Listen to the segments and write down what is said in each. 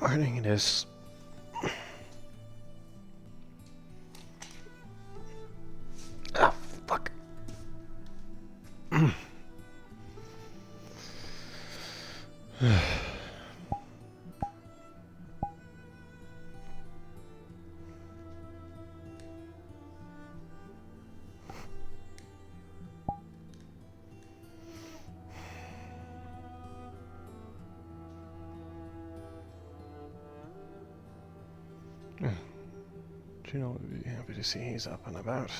Morning it is. Ah, fuck. Do you know, I'd be happy to see he's up and about.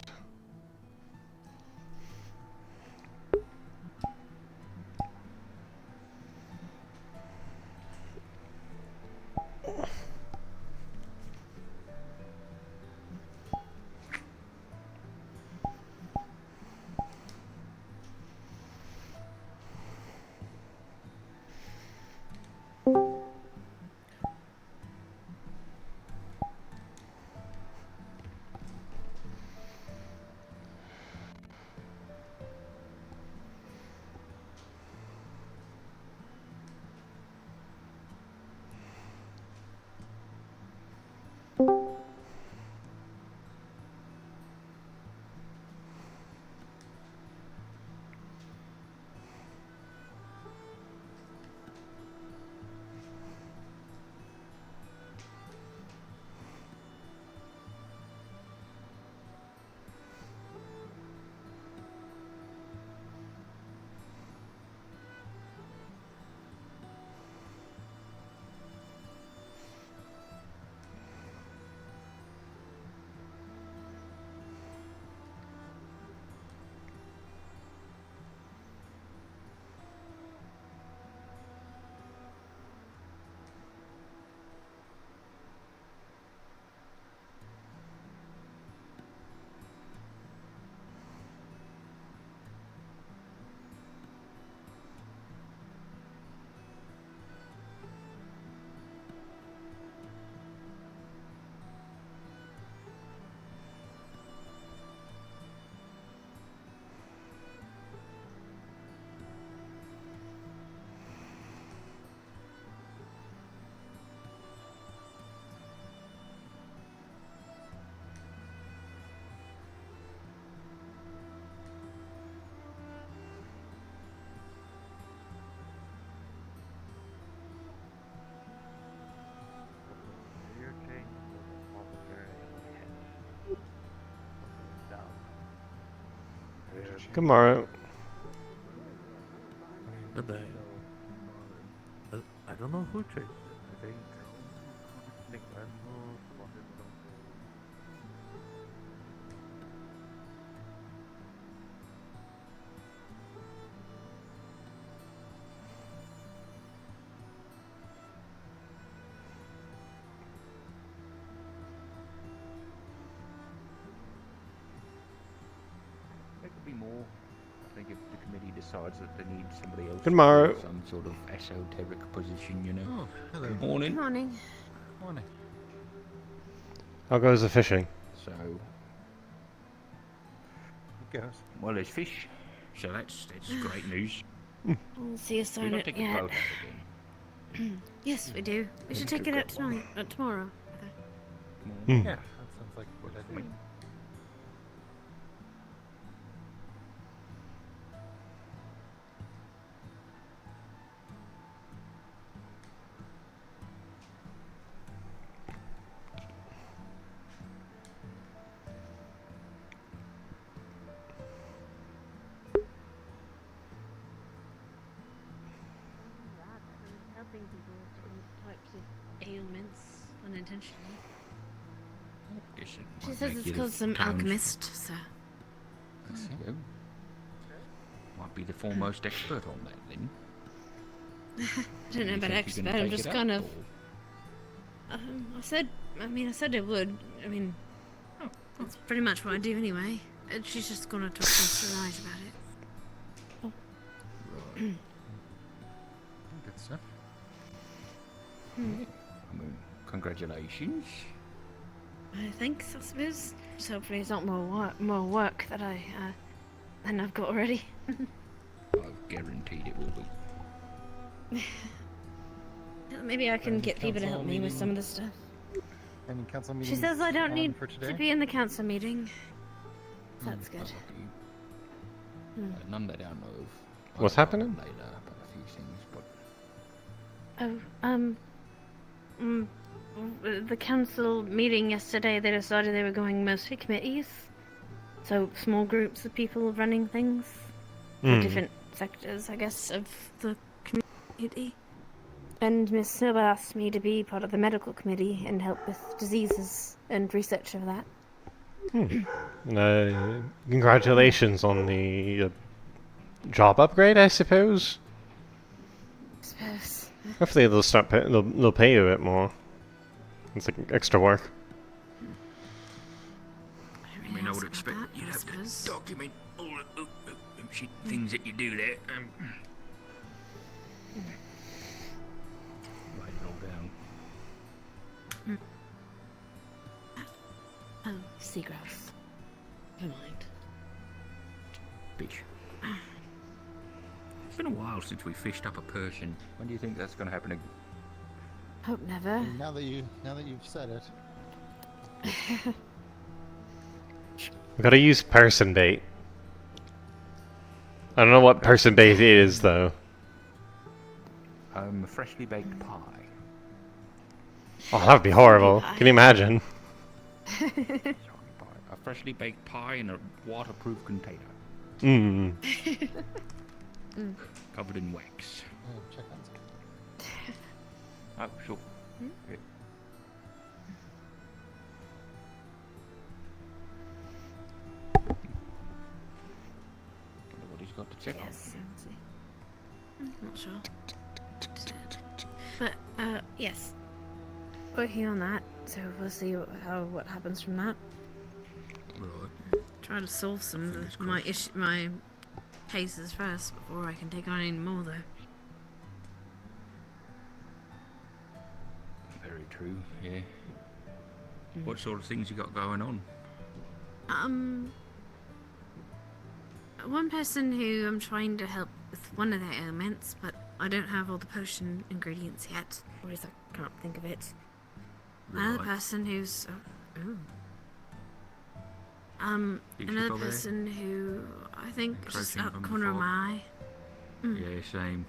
Good morning. Good day. I don't know who changed it. I think Randall wanted something. There could be more. I think if the committee decides that they need somebody else Good morning. in some sort of esoteric position, you know. Oh, hello. Good morning. Good morning. Morning. How goes the fishing? So, It goes. well, there's fish. So that's great news. We'll see us We've on got it to take the yet. boat out again. Yes, we do. We should take it out tonight. Tomorrow. Hmm. Yeah, that sounds like a good idea. Helping people with different types of ailments unintentionally. She says it's because some alchemist, so. There you go. Might be the foremost expert on that then. I don't know You about think you can expert, I'm take just it kind up, of. I said I would. I mean, that's pretty much what I do anyway. She's just gonna talk to Mr. Elijah about it. Right. Good stuff. Yeah. I mean, congratulations. Thanks, I suppose. Just hopefully it's not more work that than I've got already. I've guaranteed it will be. Maybe I can Any get people to help council me with meeting? some of the stuff. Any council She meetings says I don't on need for to today? be in the council meeting. That's good. None that I know of. What's I'll talk happening? later about a few things, but The council meeting yesterday, they decided they were going mostly committees. So small groups of people running things. For different sectors, I guess, of the community. And Miss Silver asked me to be part of the medical committee and help with diseases and research of that. Congratulations on the job upgrade, I suppose. I suppose. Hopefully they'll start they'll pay you a bit more. It's like extra work. I mean, I would expect you'd have to document all the shit things that you do there. Write it all down. Oh, seagrass. Never mind. Fish. It's been a while since we fished up a Persian. When do you think that's going to happen again? Hope never. Now that you've said it, We gotta use person bait. I don't know what person bait is though. Freshly baked pie. Oh, that'd be horrible. Can you imagine? Sorry, pie. A freshly baked pie in a waterproof container, Mmm. covered in wax. check on something. Oh, sure. Yeah. Wonder what he's got to check Yes, not sure. But, yes. Working on that, so we'll see what happens from that. on. Right. Try to solve some Fingers of my cases first before I can take on any more, though. Very true, yeah. What sort of things you got going on? One person who I'm trying to help with one of their ailments, but I don't have all the potion ingredients yet. Or at least I can't think of it. Another Right. person who's... You another keep over there? person who I think just Encroaching out the from corner of before? my eye. Yeah, same.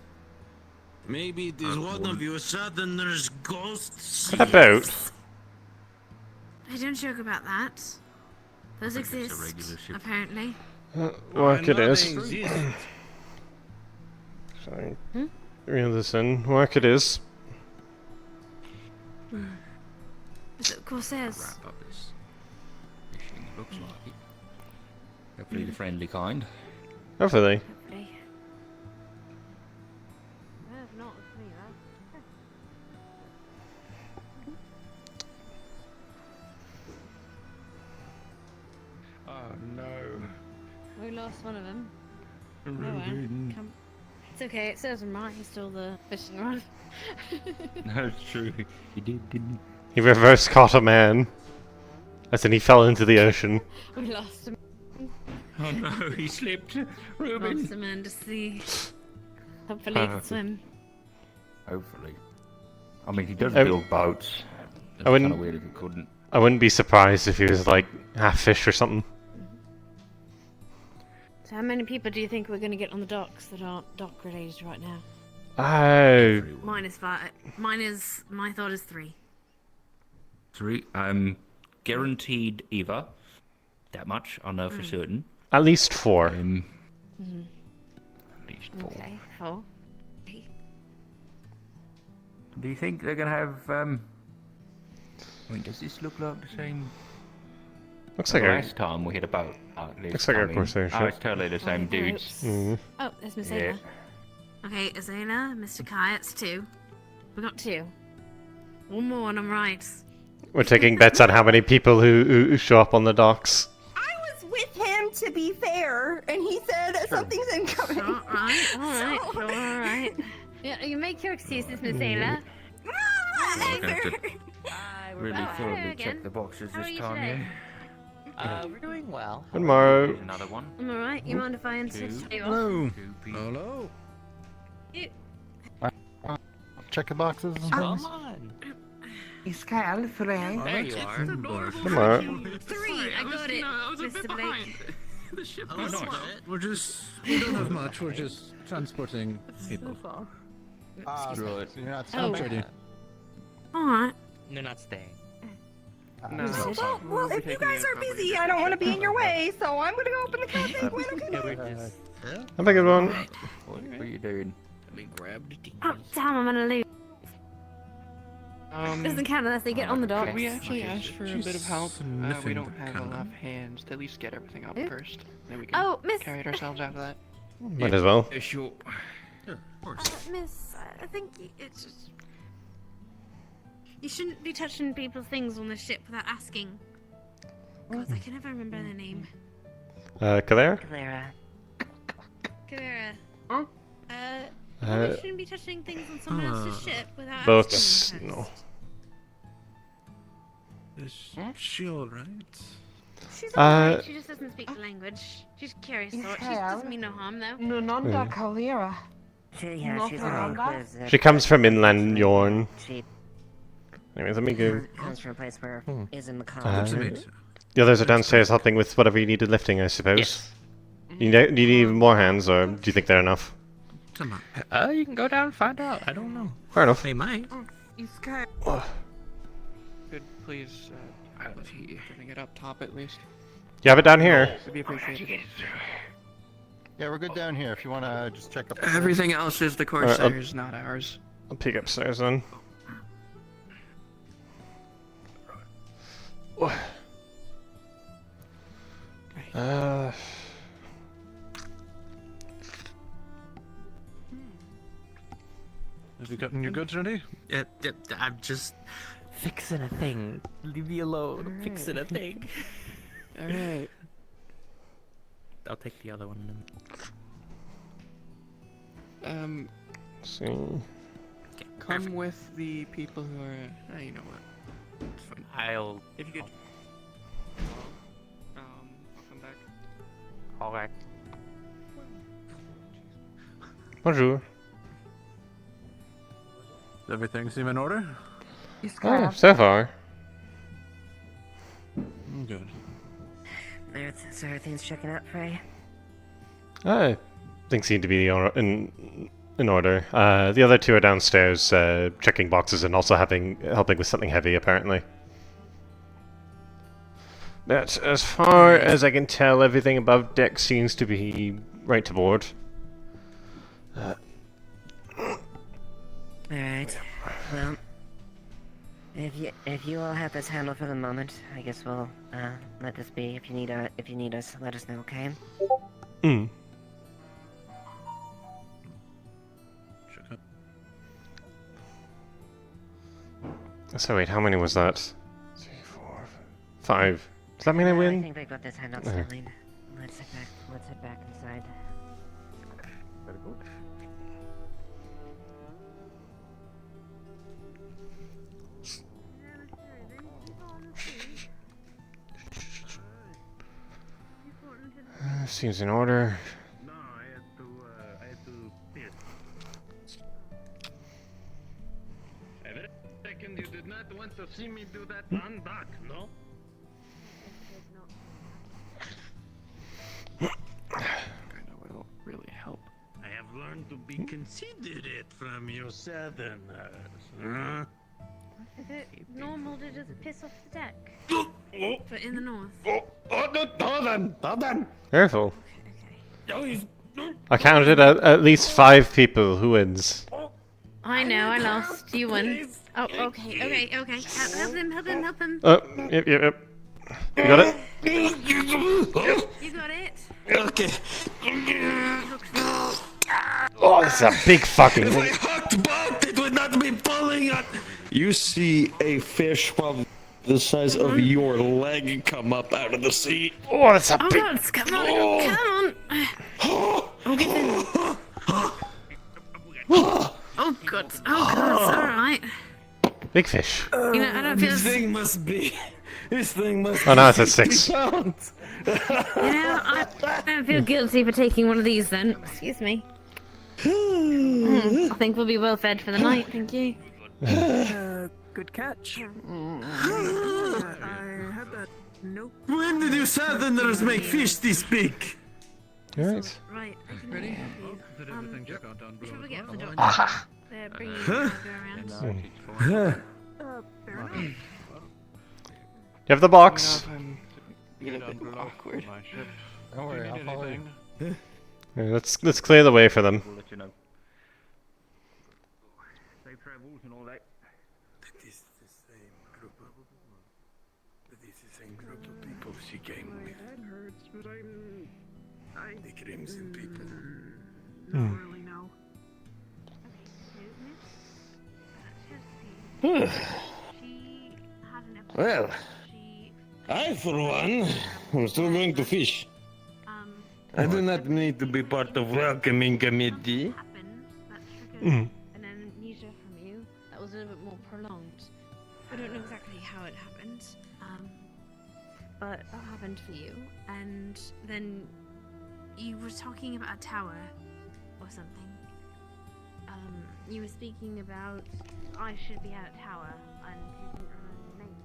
Maybe it is one of your southerners' ghosts. What about? I don't joke about that. Those think it's a exist, regular ship. apparently. Work it is. Exist. Sorry. Reel this in. Work it is. Is it Corsairs? Wrap up this mission. Looks like it. Hopefully the friendly kind. Hopefully. Hopefully. Well, if not, it's me, though. Oh no. We lost one of them. Nowhere. It's okay, it serves him right, he stole the fishing rod. That's true. He did, didn't He reverse caught a man. As in he fell into the ocean. We lost him. he? Oh no, he slipped. Ruben. Lost him under sea. Hopefully he can swim. Hopefully. I mean, he does I- build boats. It'd I be wouldn't- kinda weird if he couldn't. I wouldn't be surprised if he was like half fish or something. So how many people do you think we're going to get on the docks that aren't dock related right now? Oh. Mine is 5. My thought is 3. 3. Guaranteed Eva. That much, I know for certain. At least 4. At least 4. Okay, 4. Do you think they're gonna have, I mean, does this look like the same? Looks like a... Last time we hit a boat. Looks like a Corsair Oh, ship. it's totally the same dudes. Oh, there's Miss Yeah. Ayla. Okay, Azayla, Mr. Kai, that's 2. We got 2. One more and I'm right. We're taking bets on how many people who show up on the docks. I was with him, to be fair, and he said that something's incoming. Alright, alright. Yeah, you make your excuses, Miss Ayla. Ah, Okay, Ever. good. Really back. thoroughly Hello check again. the boxes How are this you time, today? yeah? We're doing well. Good morrow. Here's another one. I'm alright. You mind if I insist you off? Hello. 2 people. Hello. You- Check the boxes. Come on. Iscal, Fray. There you are. Come on. 3. I got it. I was a bit Mr. behind. Blake. The ship Oh, was no, slow. we don't have much. We're just transporting people. Good. So you're not Oh. ready. Alright. They're not staying. Well, if you guys are busy, I don't want to be in your way, so I'm gonna go open the cafe. When okay? Yeah, we're just. Have a good one. What are you doing? Let me grab the tea. Oh, damn, I'm gonna lose. Doesn't count unless they get on the dock. Could we actually ask for a bit of help? We sniffing don't have the enough hands to at least get everything up Who? first. Then we can Oh, Miss. carry it ourselves after that. Might as well. Yeah, sure. Sure, of course. Miss, I think it's just. You shouldn't be touching people's things on the ship without asking. God, I can never remember their name. Claire? Clara. Kavera. Huh? You shouldn't be touching things on someone else's ship without Boats, asking. no. first. Is she alright? She's alright, she just doesn't speak the language. She's curious Is sort. She Kyle? doesn't mean no harm though. Nunanda Kalira. She's Nothing very wrong with that? inquisitive. She comes from inland Yorn. She Anyways, let me go. comes from a place where is in the Uh, college. The others are downstairs helping with whatever you needed lifting, I suppose. Yes. You need even more hands, or do you think they're enough? Come on. You can go down and find out. I don't know. Fair enough. They might. Iscal. Could please, getting it up top at least. You have it down here. Would be appreciated. Yeah, we're good down here. If you want to just check up. Everything else is the Alright, Corsairs, not ours. I'll peek upstairs then. Have you gotten your goods ready? I'm just. Fixing a thing. Leave me alone. Fixing a thing. Alright. I'll take the other one then. Let's see. Come with the people who are. You know what? It's fine. I'll. If you could. I'll come back. Alright. Bonjour. Does everything seem in order? Oh, so far. Good. So everything's checking out, Fray. Things seem to be in order. The other two are downstairs checking boxes and also helping with something heavy, apparently. But as far as I can tell, everything above deck seems to be right to board. Alright. Well, if you all have this handled for the moment, I guess we'll let this be. If you need us, let us know, okay? Hmm. Check up. So wait, how many was that? 3, 4, 5. Does that mean I I win? think they've got this handled, Uh-huh. Sterling. Let's head back inside. Seems in order. No, I had to piss. Second, you did not want to see me do that on dock, no? I know it'll really help. I have learned to be considerate from you southerners, huh? Is it normal to just piss off the deck? But in the north. Hold on! Careful. Okay. I counted at least 5 people. Who wins? I know, I lost. You won. Oh, okay. Help him. Oh, yep. You got it? You got it. Okay. Oh, this is a big fucking If I thing. hooked boat, it would not be pulling on. You see a fish probably the size of your leg come up out of the sea. Oh, that's a Oh big... god, come on. Oh, get in. Oh god, alright. Big fish. You know, I don't feel. This thing must be. This thing must. Oh, be no, it's at 60 6. pounds. You know, I don't feel guilty for taking one of these then. Excuse me. I think we'll be well fed for the night, thank you. Good catch. I had that note. When did you Southerners make fish this big? Alright. Right. Ready? Should we get the doctor? They're bringing the around. You have the box. Awkward. Don't worry, I'll follow you. Yeah, let's clear the way for them. We'll let you know. Safe travels and all that. This is the same group of. This is the same group of people she came with. The Crimson people. Really know. Well, I, for one, am still going to fish. I do not need to be part of welcoming committee. And then amnesia from you. That was a little bit more prolonged. I don't know exactly how it happened. But that happened for you. And then you were talking about a tower or something. You were speaking about I should be at a tower and you didn't remember the name.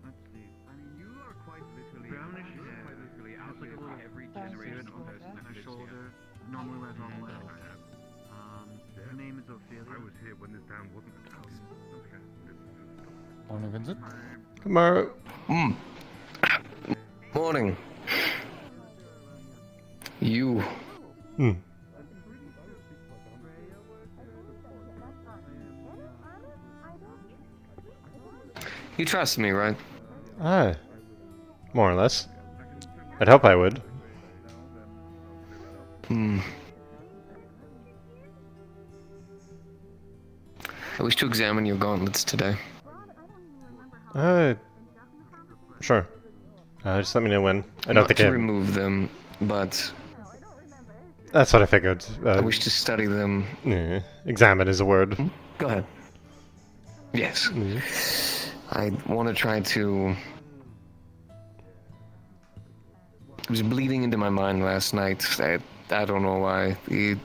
Let's see. I mean, you are quite literally brownish hair, quite literally applicable to every generation of person that lives here. Normally wears long hair. Her name is Ophelia. I was here when this town wasn't a town. Okay. Morning, Vincent. Tomorrow. Morning. You. You trust me, right? Ah. More or less. I'd hope I would. I wish to examine your gauntlets today. Sure. Just let me know when. I don't Not think to I... remove them, but That's what I figured. I wish to study them. Yeah. Examine is a word. Go ahead. Yes. I want to try to. It was bleeding into my mind last night. I don't know why. The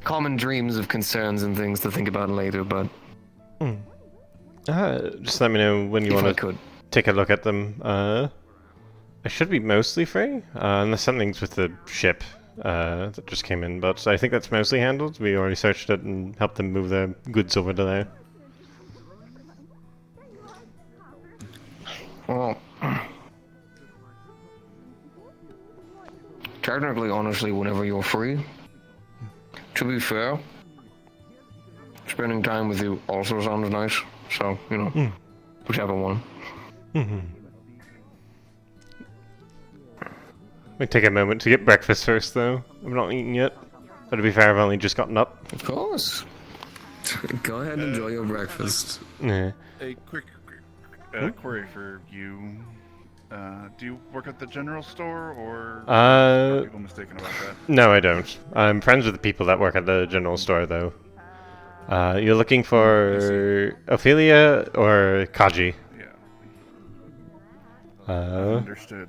common dreams of concerns and things to think about later, but Just let me know when you if I want to could. take a look at them. I should be mostly free, unless something's with the ship that just came in, but I think that's mostly handled. We already searched it and helped them move their goods over to there. Well, technically, honestly, whenever you're free. To be fair, spending time with you also sounds nice. So, you know, whichever one. We take a moment to get breakfast first, though. I'm not eating yet. But to be fair, I've only just gotten up. Of course. Go ahead and enjoy your breakfast. Yeah. A quick query for you. Do you work at the general store, or are people mistaken about that? No, I don't. I'm friends with the people that work at the general store, though. You're looking for Ophelia or Kaji? Yeah. Uh, Understood.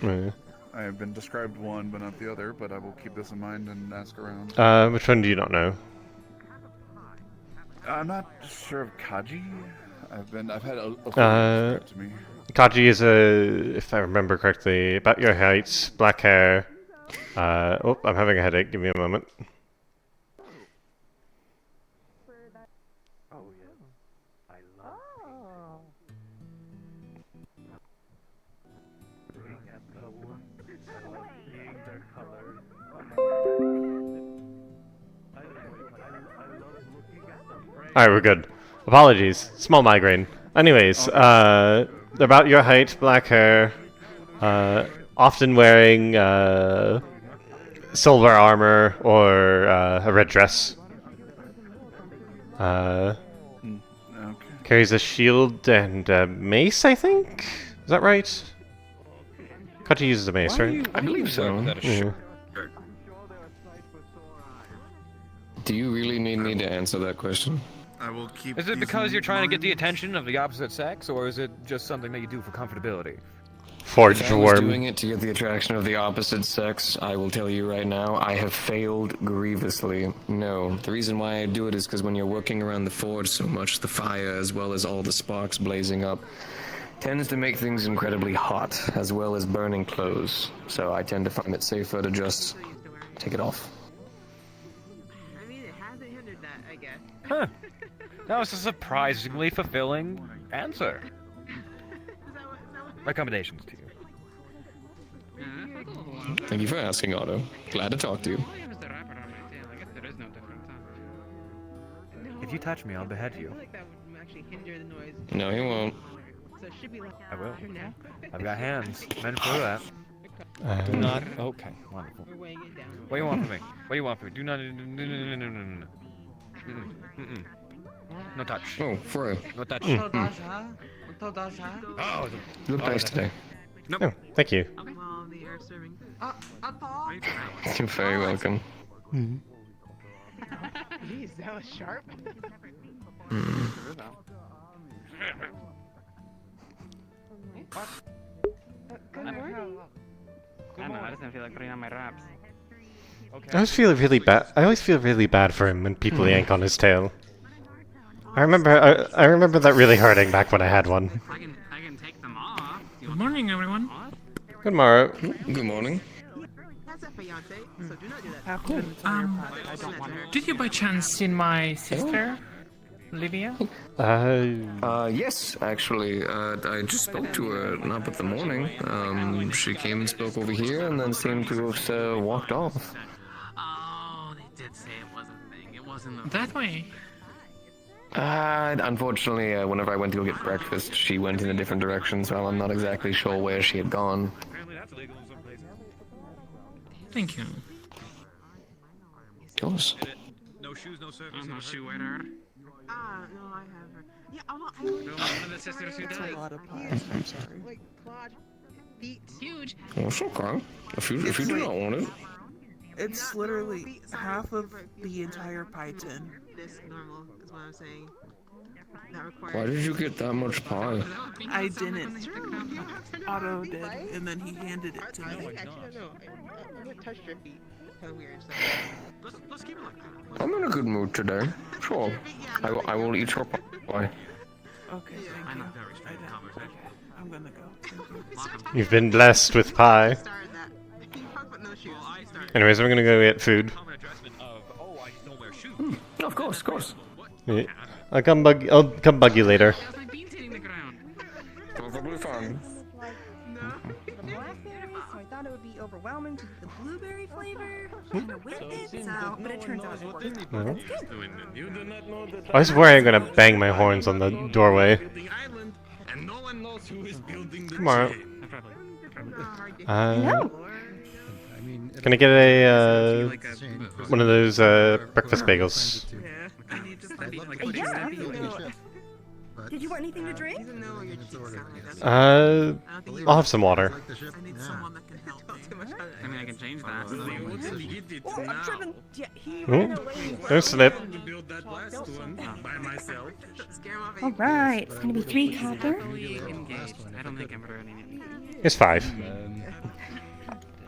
yeah. I have been described one, but not the other. But I will keep this in mind and ask around. Which one do you not know? I'm not sure of Kaji. I've had Ophelia described to me. Kaji is if I remember correctly, about your height, black hair. Oh, I'm having a headache. Give me a moment. Alright, we're good. Apologies. Small migraine. Anyways, about your height, black hair, often wearing silver armor or a red dress. Okay. Carries a shield and a mace, I think? Is that right? Kaji uses a mace, right? I believe so. Yeah. Do you really need me to answer that question? I will keep. Is it these because in you're trying to get the mind. attention of the opposite sex, or is it just something that you do for comfortability? Forge If I was worm. doing it to get the attraction of the opposite sex, I will tell you right now, I have failed grievously. No, the reason why I do it is because when you're working around the forge so much, the fire, as well as all the sparks blazing up, tends to make things incredibly hot, as well as burning clothes. So I tend to find it safer to just take it off. I mean, it hasn't hindered that, I guess. Huh. That was a surprisingly fulfilling answer. Recommendations to you. Thank you for asking, Otto. Glad to talk to you. If you touch me, I'll behead you. I feel like that would actually hinder the noise. No, he won't. So it should be like I will. now. I've got hands. Meant for that. Do not. Okay, wonderful. We're weighing it down. What do you want from me? What do you want from me? Do not. No. Mm-mm. No touch. Oh, Fray. No touch. Oh, You look nice today. Nope. Oh, thank you. well, the air serving. You're very welcome. Jeez, that was sharp. Good morning. I don't know, I just feel like putting on my wraps. Okay. I always feel really bad. I always feel really bad for him when people yank on his tail. I remember that really hurting back when I had one. I can take them off. Good morning, everyone. Good morrow. Good morning. That's a fiance, so do not do that. I don't want Did you by chance see my sister, Livia? Yes, actually. I just spoke to her, not at the morning. She came and spoke over here and then seemed to have walked off. Oh, they did say it wasn't a thing. It wasn't That way. Unfortunately, whenever I went to go get breakfast, she went in a different direction, so I'm not exactly sure where she had gone. Apparently that's illegal in some places. Thank you. Of course. No shoes, no service. no shoe wearer. No, I have her. Yeah, I No, one of the sisters who That's died. a lot of pies. I'm sorry. like quad feet. Huge. Oh, it's okay. If you do not want it. It's literally half of the entire pie tin. This normal is what I'm saying. Not required. Why did you get that much pie? I didn't. Otto did, and then he handed it to I me. actually don't know. I haven't touched your feet. Kind of weird. So. Let's keep it like that. I'm in a good mood today. Sure. I will eat your pie. Okay, I thank know you. very straight conversation. I'm gonna go. Thank you. You've been blessed with pie. Started that. Fuck with no shoes. Started. Anyways, we're gonna go get food. Common addressment of, oh, I just don't wear shoes. Of course, of course. Yeah. I'll come bug you later. That was my beans hitting the ground. Perfectly fine. Blackberry, so I thought it would be overwhelming to the blueberry flavor. Kind of with it, so but it turns out it worked. No. You do not know that I was worried I'm gonna bang my horns on the doorway. and no one knows who is building the Tomorrow. No. Can I get a one of those breakfast bagels? Yeah. I need to study. Yeah. Did you want anything to drink? Even though your cheeks sound like that. I'll have some water. I need someone that can help me. I mean, I can change that. Oh, I'm tripping. Yeah, he Oh, ran away. don't slip. build that last one by myself. Scare him off. All right, it's gonna be 3 copper. Engaged. I don't think I'm running it. It's 5.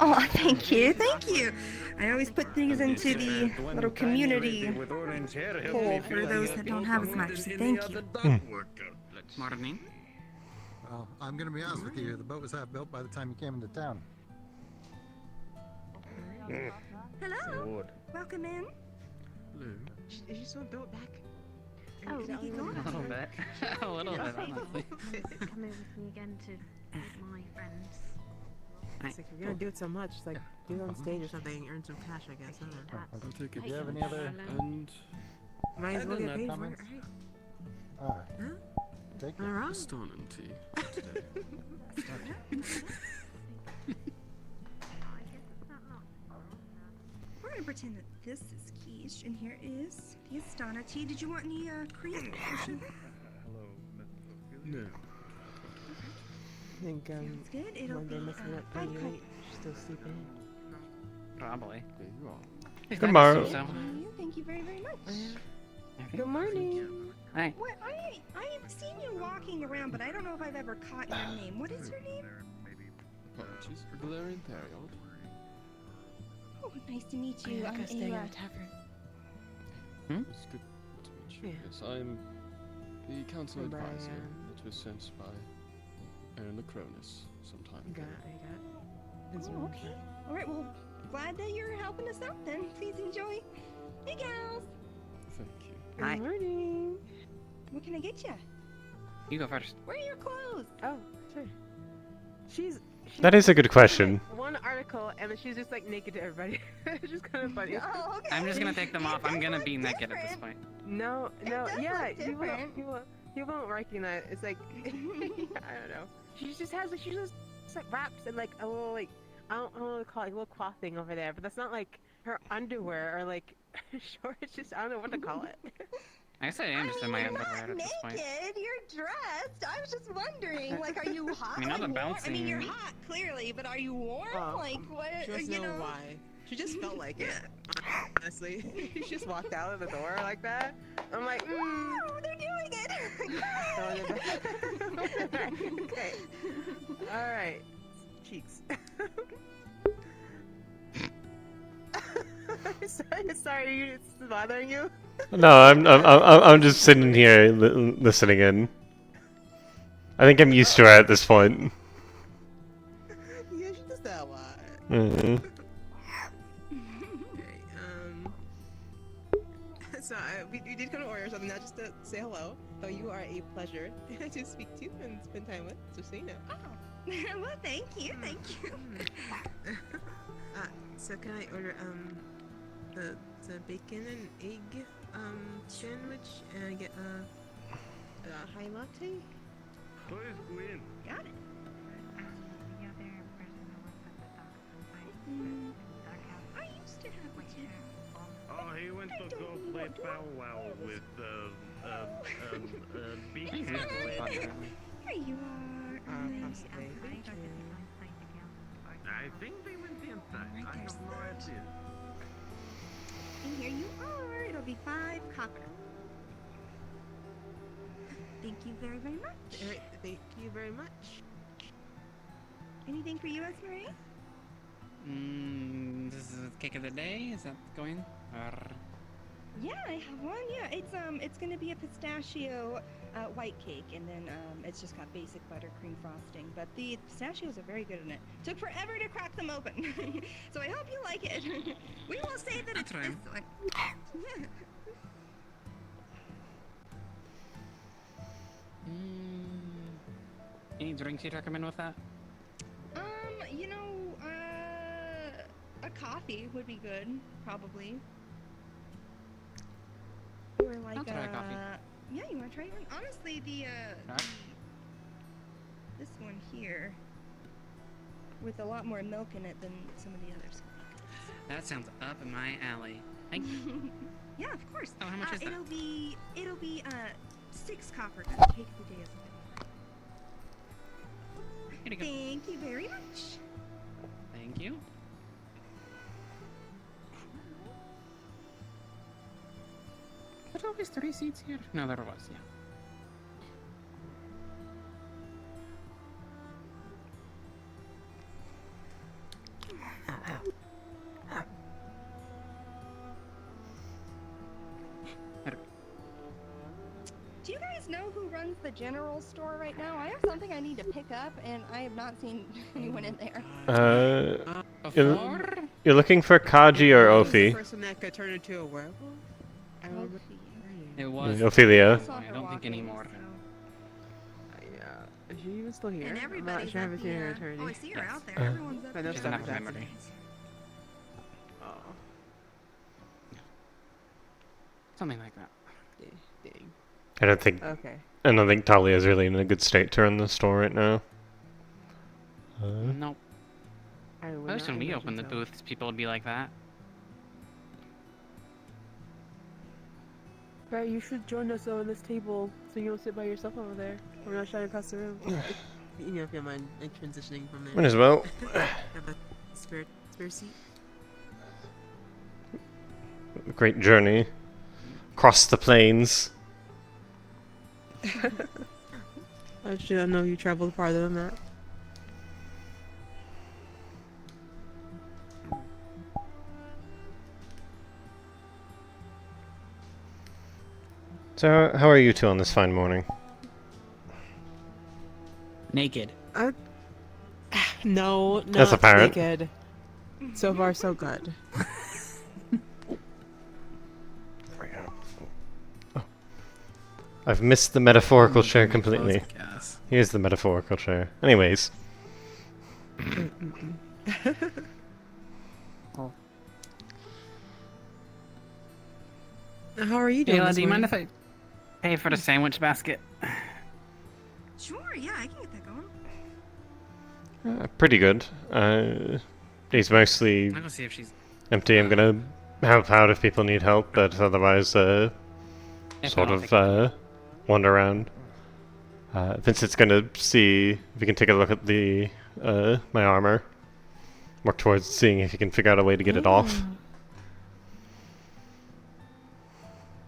Oh, thank you, thank you. I always put things into the little community pool for those that don't have as much. So thank you. Morning. Well, I'm gonna be honest with you. The boat was half built by the time you came into town. Hello. Welcome in. Is she so built back? Oh, we can go. A little bit. A little bit, honestly. Come in with me again to meet my friends. It's like if you're gonna do it so much, it's like do it on stage or something, earn some cash, I guess. I don't know. Do you have any other? And Might as well get paid for it, comments? right? Alright. Take it. Alright. stone and tea today. We're gonna pretend that this is quiche, and here is the Astana tea. Did you want any cream? No. I think Sounds good. It'll one be day messing up 5 pretty cups. late. She's still sleeping. Probably. There you are. Good morrow. Thank you very, very much. Good morning. Hi. What I've seen you walking around, but I don't know if I've ever caught your name. What is your name? She's Valerian Theriot. Oh, nice to meet you. I'm staying at a tavern. It's good to meet you. Yes, I'm the council advisor that was sent by Aaron Lacronis some time ago. Oh, okay. All right. Well, glad that you're helping us out. Then please enjoy. Hey, gals. Thank you. Hi. Good morning. What can I get you? You go first. Where are your clothes? Oh, sure. She's That is a good question. one article, and then she's just like naked to everybody. It's just kind of funny. Oh, okay. I'm just gonna take them off. I'm gonna be naked at this point. No, does yeah, look you different. won't recognize. It's like I don't know. She just has like wraps and like a little like I don't know what to call it, like a little cloth thing over there, but that's not like her underwear or like shorts. Just I don't know what to call it. I guess I am just in my You're underwear not at this point. naked. You're dressed. I was just wondering, like, are you hot? I mean, all the like, warm? I mean, you're bouncing- hot clearly, but are you warm? Like, what? She wants to you know know? why. She just felt like it. Honestly, she just walked out of the door like that. I'm like, Oh, they're doing it. Okay. All right. Cheeks. sorry, it's bothering you. No, I'm just sitting here listening in. I think I'm used to her at this point. Yeah, she does that a lot. Mm-hmm. Okay, so we did come to order something, not just to say hello, though you are a pleasure to speak to and spend time with, just so you know. Well, thank you. So can I order the bacon and egg sandwich and get a high latte? Please go in. Got it. I used to have a chair. Oh, he went to go play powwow with Beacon. Here you are. Possibly. Thank you. I think they went inside. I have no idea. And here you are. It'll be 5 copper. Thank you very, very much. All right, thank you very much. Anything for you, Esmeralda? This is the cake of the day. Is that going? Yeah, I have one. Yeah, it's gonna be a pistachio white cake, and then it's just got basic buttercream frosting. But the pistachios are very good in it. Took forever to crack them open, so I hope you like it. We will say that it's this one. Any drinks you'd recommend with that? You know, a coffee would be good, probably. Or like I'll try a coffee. Yeah, you wanna try one? Honestly, this one here, with a lot more milk in it than some of the others. That sounds up in my alley. Thank you. Yeah, of course. Oh, how much is that? It'll be 6 copper. Take the day as Here you go. Thank you very much. Thank you. There's always 3 seats here. No, there was, yeah. Do you guys know who runs the general store right now? I have something I need to pick up, and I have not seen anyone in there. You're looking for Kaji or The Ophi? person that could turn into a werewolf? I remember. It was. Ophelia. I don't think anymore. Is she even still here? And I'm everybody's not sure. I haven't at seen the, her attorney. Oh, I see her Yes. out there. Everyone's up I know there. She's an stuff active like memory. Oh. Something like that. Dang. I don't think. Okay. I don't think Talia is really in a good state to run the store right now. Nope. I would At least not when we imagine open the so. booths, people would be like that. Fray, you should join us on this table so you don't sit by yourself over there. We're not shouting across the room. You know, if you don't mind like, transitioning from there. Might as well. Have a spare seat. great journey across the plains. I should know you traveled farther than that. So, how are you two on this fine morning? Naked. No, That's not apparent. naked. So far, so good. I've missed the metaphorical chair completely. Here's the metaphorical chair. Anyways. How are you doing? Ayla, this do you mind morning? if I pay for the sandwich basket? Sure, yeah, I can get that going. Pretty good. He's mostly I'm gonna see if she's empty. I'm gonna help out if people need help, but otherwise, If sort not, I'll of, take it. wander around. Vincent's gonna see if he can take a look at the, my armor. Work towards seeing if he can figure out a way to get it off.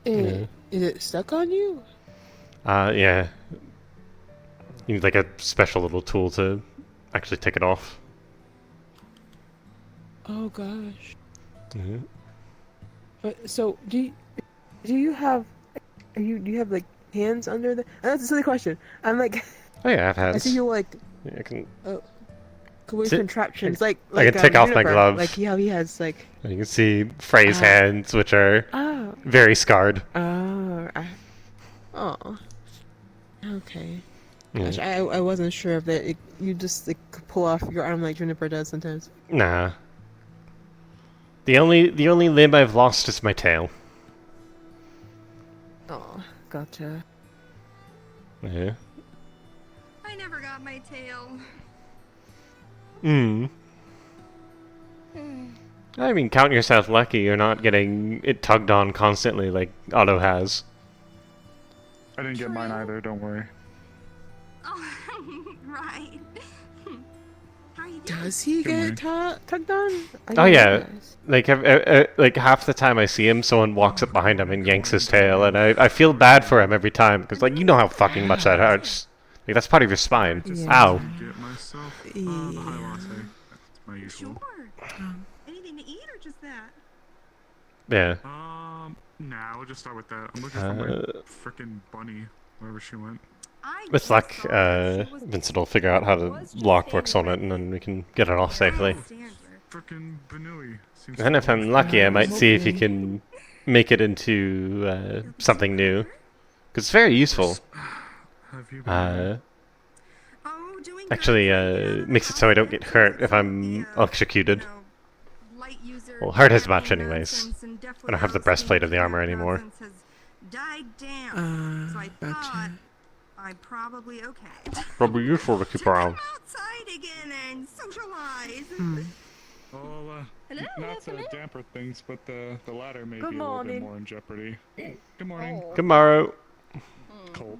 Is it stuck on you? Yeah. You need like a special little tool to actually take it off. Oh gosh. Mm-hmm. But so do you have do you have like hands under the? That's a silly question. I'm like. Oh yeah, I've had. I see you like. Yeah, I can. With Sit- contraptions I like can take off my Juniper, glove. Like how he has like. You can see Fray's hands, which are Oh. very scarred. Oh. Okay. Yeah. Gosh, I wasn't sure if that you just like pull off your arm like Juniper does sometimes. Nah. The only limb I've lost is my tail. Oh, gotcha. Yeah. I never got my tail. Hmm. I mean, count yourself lucky you're not getting it tugged on constantly like Otto has. I didn't get mine either, don't worry. Oh, right. How you doing? Does he get tugged on? Oh yeah, like like half the time I see him, someone walks up behind him and yanks his tail, and I feel bad for him every time because like you know how fucking much that hurts. Like that's part of your spine. Ow. Get myself the high latte. That's my usual. Sure. Anything to eat or just that? Yeah. Nah, we'll just start with that. I'm looking for my frickin' bunny, wherever she went. With luck, Vincent will figure out how the lock works on it, and then we can get it off safely. Frickin' Banui. And if I'm lucky, I might see if he can make it into something new, because it's very useful. Actually, makes it so I don't get hurt if I'm electrocuted. Well, hurt as much, anyways. I don't have the breastplate of the armor anymore. Died down. So I thought I'm probably okay. Probably useful to keep around. Outside again and socialize. Well, Hello, not to damper things, but the ladder may Good be a little bit morning. more in jeopardy. Good morning. Tomorrow. Colt.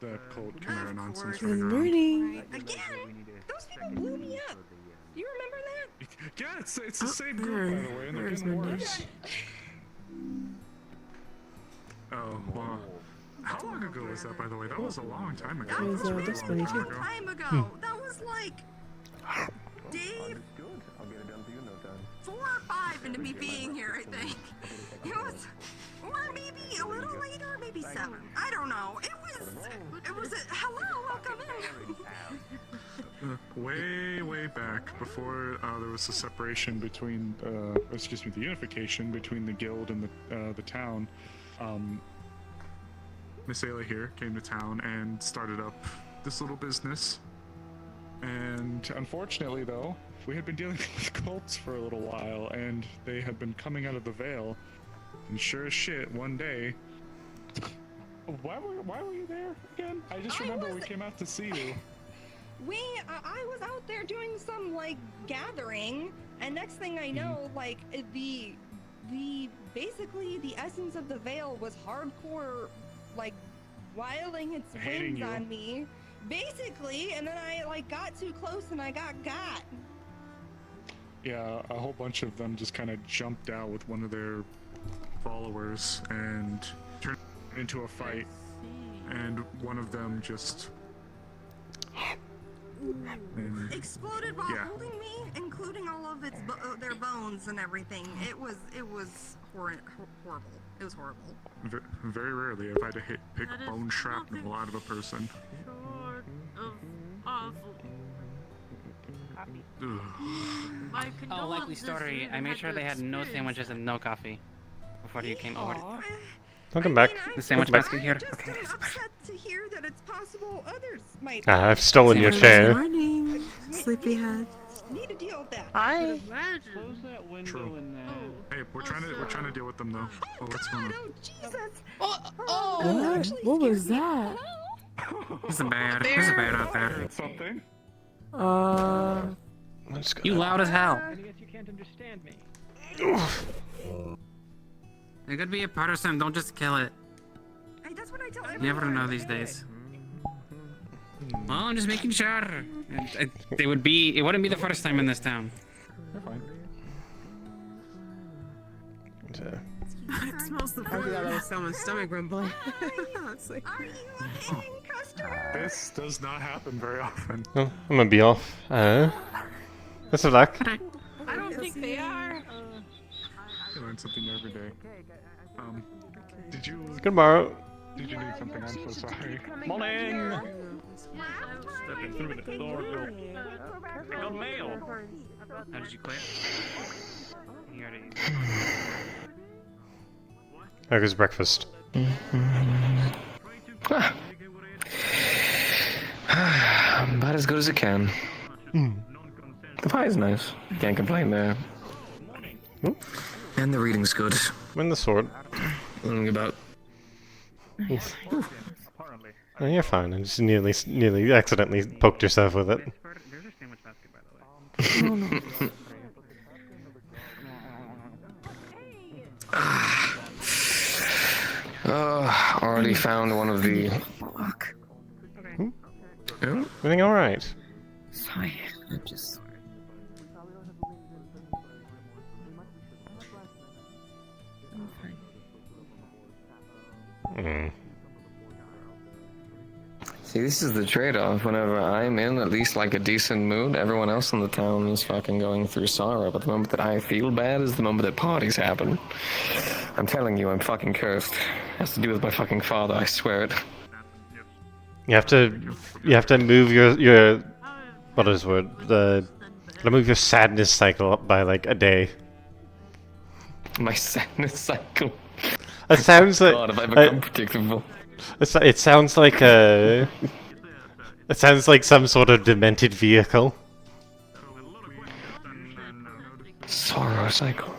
The Colt Chimera nonsense Good running around. morning. Again? Those people blew me up. You remember that? Yeah, it's the same group, by the way, and they're getting worse. Oh, well. How long ago was that, by the way? That was a long time ago. That was a really this long many time ago. time ago. That was like Dave 4 or 5 into me being here, I think. It was, or maybe a little later, maybe 7. I don't know. It was a hello, welcome in. Way back before there was the separation between, excuse me, the unification between the guild and the town. Miss Ayla here came to town and started up this little business. And unfortunately, though, we had been dealing with cults for a little while, and they had been coming out of the Veil. And sure as shit, one day. Why were you there again? I just remember we came out to see you. I was out there doing some like gathering, and next thing I know, like the basically the essence of the Veil was hardcore, like wilding its Hating winds you. on me, basically, and then I like got too close and I got. Yeah, a whole bunch of them just kind of jumped out with one of their followers and turned it into a fight. And one of them just exploded while yeah. holding me, including all of their bones and everything. It was horrible. It was horrible. Very rarely have I had to pick bone shrapnel out of a person. Short of awful. My Oh, likely story. I made sure they had no sandwiches and no coffee before you came over. Welcome back. The sandwich Welcome back. basket here. Just Okay. upset to hear that it's possible others might. Ah, I've stolen your chair. Morning, sleepyhead. Need to deal with that. Hi. Close that window True. in there. Hey, we're trying to deal with them though. Oh, what's going on? What was that? There's a bear. There's a bear out there. Something. You loud as hell. I guess you can't understand me. It could be a person. Don't just kill it. Hey, that's what I tell You everyone. never know these days. Well, I'm just making sure. It wouldn't be the first time in this town. You're fine. It smells the I thought that was someone's stomach rumbling. It's like, Are you a customer? This does not happen very often. Oh, I'm gonna be off. Best of luck. I don't think they are. You learn something new every day. Did you Tomorrow. need something? I'm so sorry. Morning! Stepping through the door. I got mail. How did you clear? Here it is. How goes breakfast? About as good as it can. The pie is nice. Can't complain there. And the reading's good. Win the sword. Learning about. Oh, you're fine. I just nearly accidentally poked yourself with it. There's a sandwich basket, by the way. Already found one of the. Fuck. Yeah? Everything alright? Sorry, I'm just. I'm fine. Hmm. See, this is the trade-off. Whenever I'm in at least like a decent mood, everyone else in the town is fucking going through sorrow. But the moment that I feel bad is the moment that parties happen. I'm telling you, I'm fucking cursed. It has to do with my fucking father, I swear it. You have to move your what is the word? Move your sadness cycle up by like a day. My sadness cycle. It sounds like God, have I become predictable? It sounds like a. It sounds like some sort of demented vehicle. Sorrow cycle.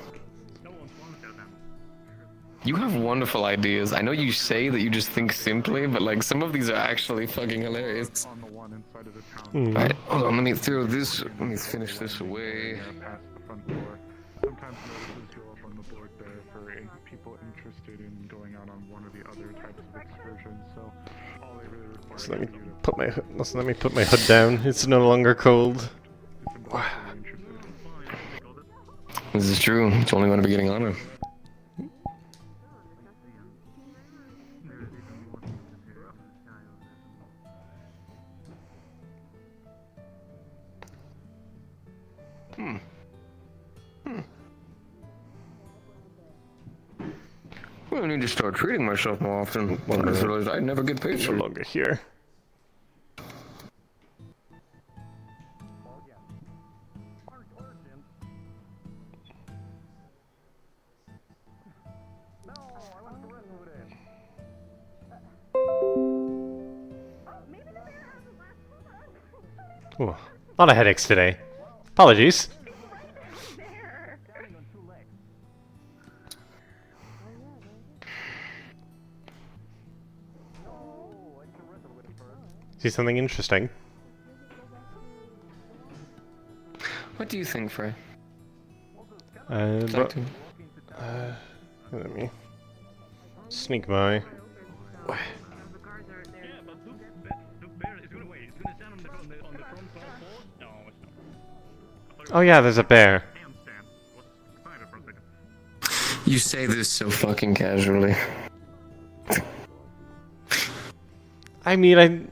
You have wonderful ideas. I know you say that you just think simply, but like some of these are actually fucking hilarious. On the one inside of the town. Alright, hold on, let me throw this. Let me finish this away. Past the front door. Sometimes notices go up on the board there for people interested in going out on one or the other types of excursions. So all they really require So let me is you to put my hood down. It's no longer cold. This is true. It's only going to be getting honor. Well, I need to start treating myself more often. Well, I realized I'd never get paid No for it. longer here. Ooh, a lot of headaches today. Apologies. See something interesting? What do you think, Fray? But, let me sneak by. Oh yeah, there's a bear. You say this so fucking casually. I mean,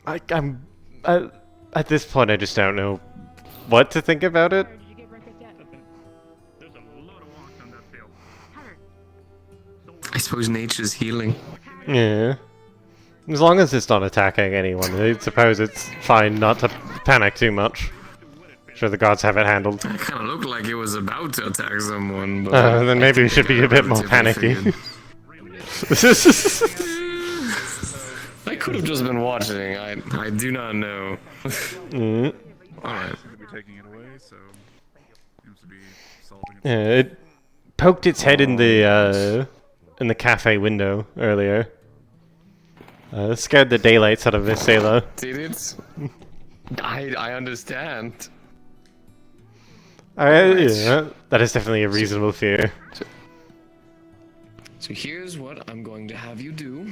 I'm at this point, I just don't know what to think about it. I suppose nature's healing. Yeah. As long as it's not attacking anyone, I suppose it's fine not to panic too much. Sure, the gods have it handled. It kind of looked like it was about to attack someone, but... Then maybe we should be a bit more panicky. I could have just been watching. I do not know. Alright. Yeah, it poked its head in the cafe window earlier. Scared the daylights out of Miss Sailor. Did it? I understand. Yeah, that is definitely a reasonable fear. So here's what I'm going to have you do.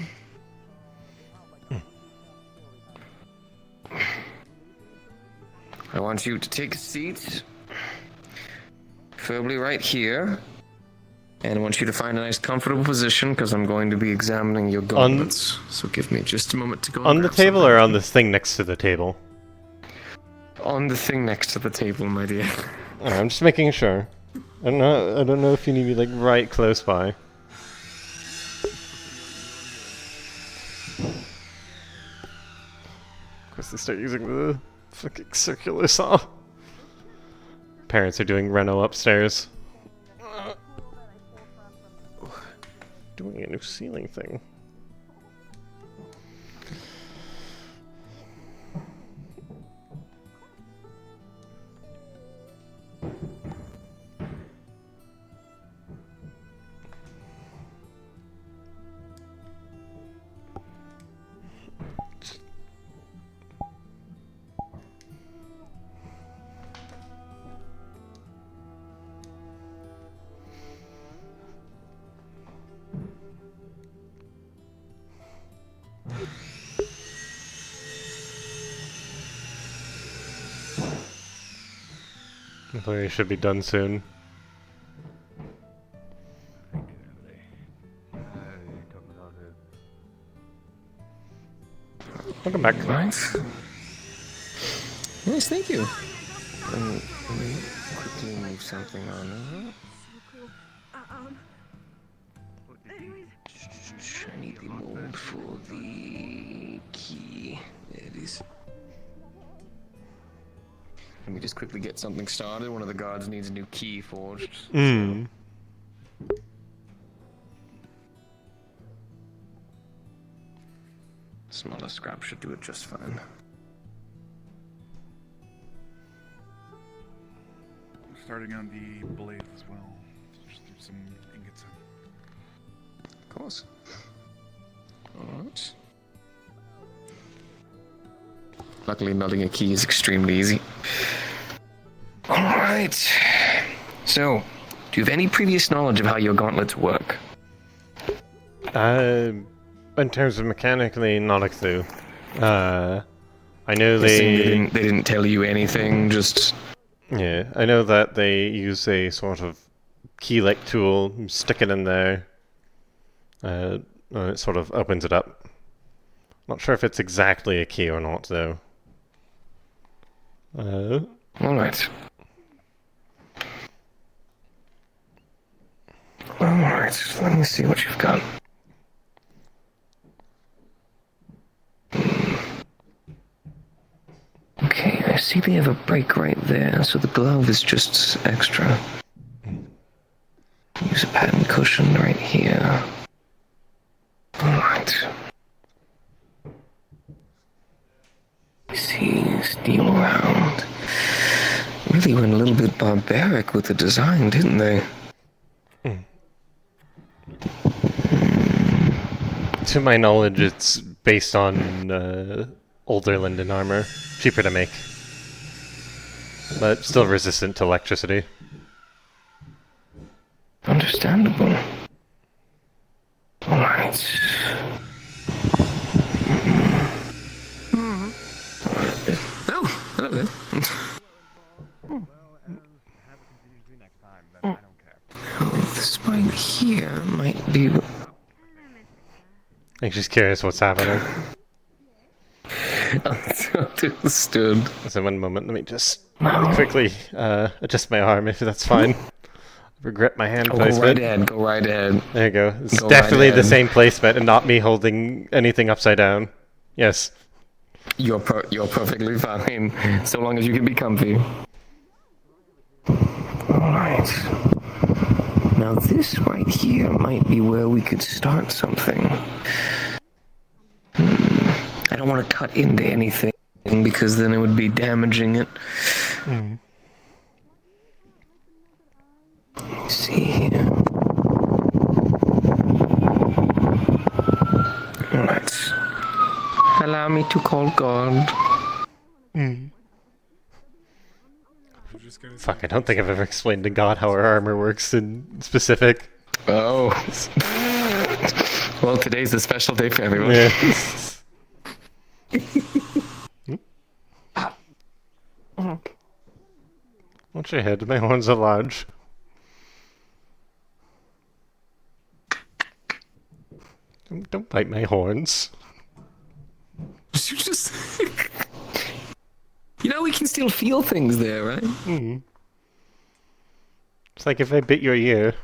I want you to take a seat, preferably right here, and I want you to find a nice comfortable position because I'm going to be examining your gauntlets. So give me just a moment to go. On the table or on the thing next to the table? On the thing next to the table, my dear. I'm just making sure. I don't know if you need me like right close by. Of course, they start using the fucking circular saw. Parents are doing reno upstairs. Doing a new ceiling thing. I think it should be done soon. Welcome back. Right. Yes, thank you. Let me quickly move something on. I need the mold for the key. There it is. Let me just quickly get something started. One of the guards needs a new key forged. Smaller scrap should do it just fine. Starting on the blade as well. Just do some ingots in. Of course. Alright. Luckily, melting a key is extremely easy. Alright. So, do you have any previous knowledge of how your gauntlets work? In terms of mechanically, not a clue. I know They didn't tell you anything, just... Yeah, I know that they use a sort of key-like tool, stick it in there, and it sort of opens it up. Not sure if it's exactly a key or not, though. Alright. Alright, let me see what you've got. Okay, I see they have a break right there, so the glove is just extra. Use a pattern cushion right here. Alright. See, steel round. Really went a little bit barbaric with the design, didn't they? To my knowledge, it's based on older Linden armor. Cheaper to make. But still resistant to electricity. Understandable. Alright. Oh, hello there. Oh, the spike I'm just curious what's happening. Understood. So one moment, let me just quickly adjust my arm if that's fine. Regret my hand Go placement. right ahead. Go right ahead. There you go. It's Go definitely right the ahead. same placement and not me holding anything upside down. Yes. You're perfectly fine, so long as you can be comfy. Alright. Now this right here might be where we could start something. I don't want to cut into anything because then it would be damaging it. Let me see here. Alright. Allow me to call God. Fuck, I don't think I've ever explained to God how our armor works in specific. Oh. Well, today's a special day for everyone. Yeah. Watch your head, my horns are large. Don't bite my horns. You just... You know, we can still feel things there, right? It's like if I bit your ear.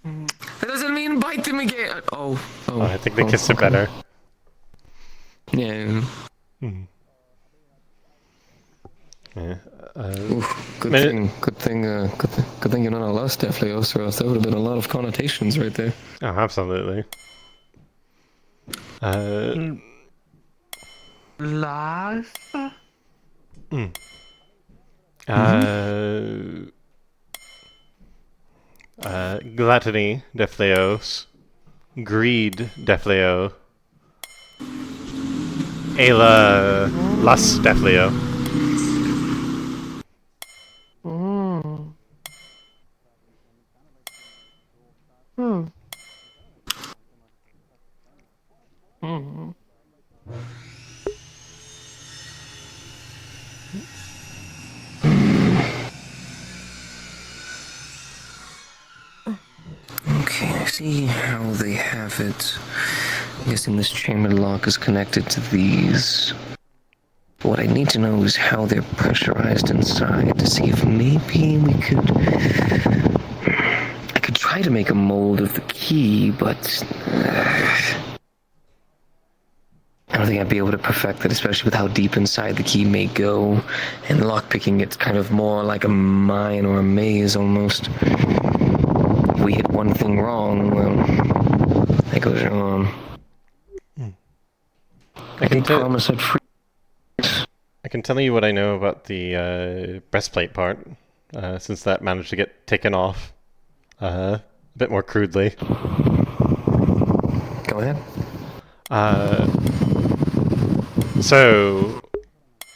That doesn't mean bite them again. Oh, I think the kiss are better. Yeah. Yeah. Oof, good thing you're not a lust, definitely, or else there would have been a lot of connotations right there. Oh, absolutely. Last? Gluttony, Defleos. Greed, Defleo. Ayla, Lust, Defleo. Okay, I see how they have it. I'm guessing this chamber lock is connected to these. But what I need to know is how they're pressurized inside to see if maybe we could... I could try to make a mold of the key, but... I don't think I'd be able to perfect it, especially with how deep inside the key may go. And lockpicking it's kind of more like a mine or a maze almost. If we hit one thing wrong, well, that goes wrong. I can promise I'd free. I can tell you what I know about the breastplate part, since that managed to get taken off a bit more crudely. Go ahead. So,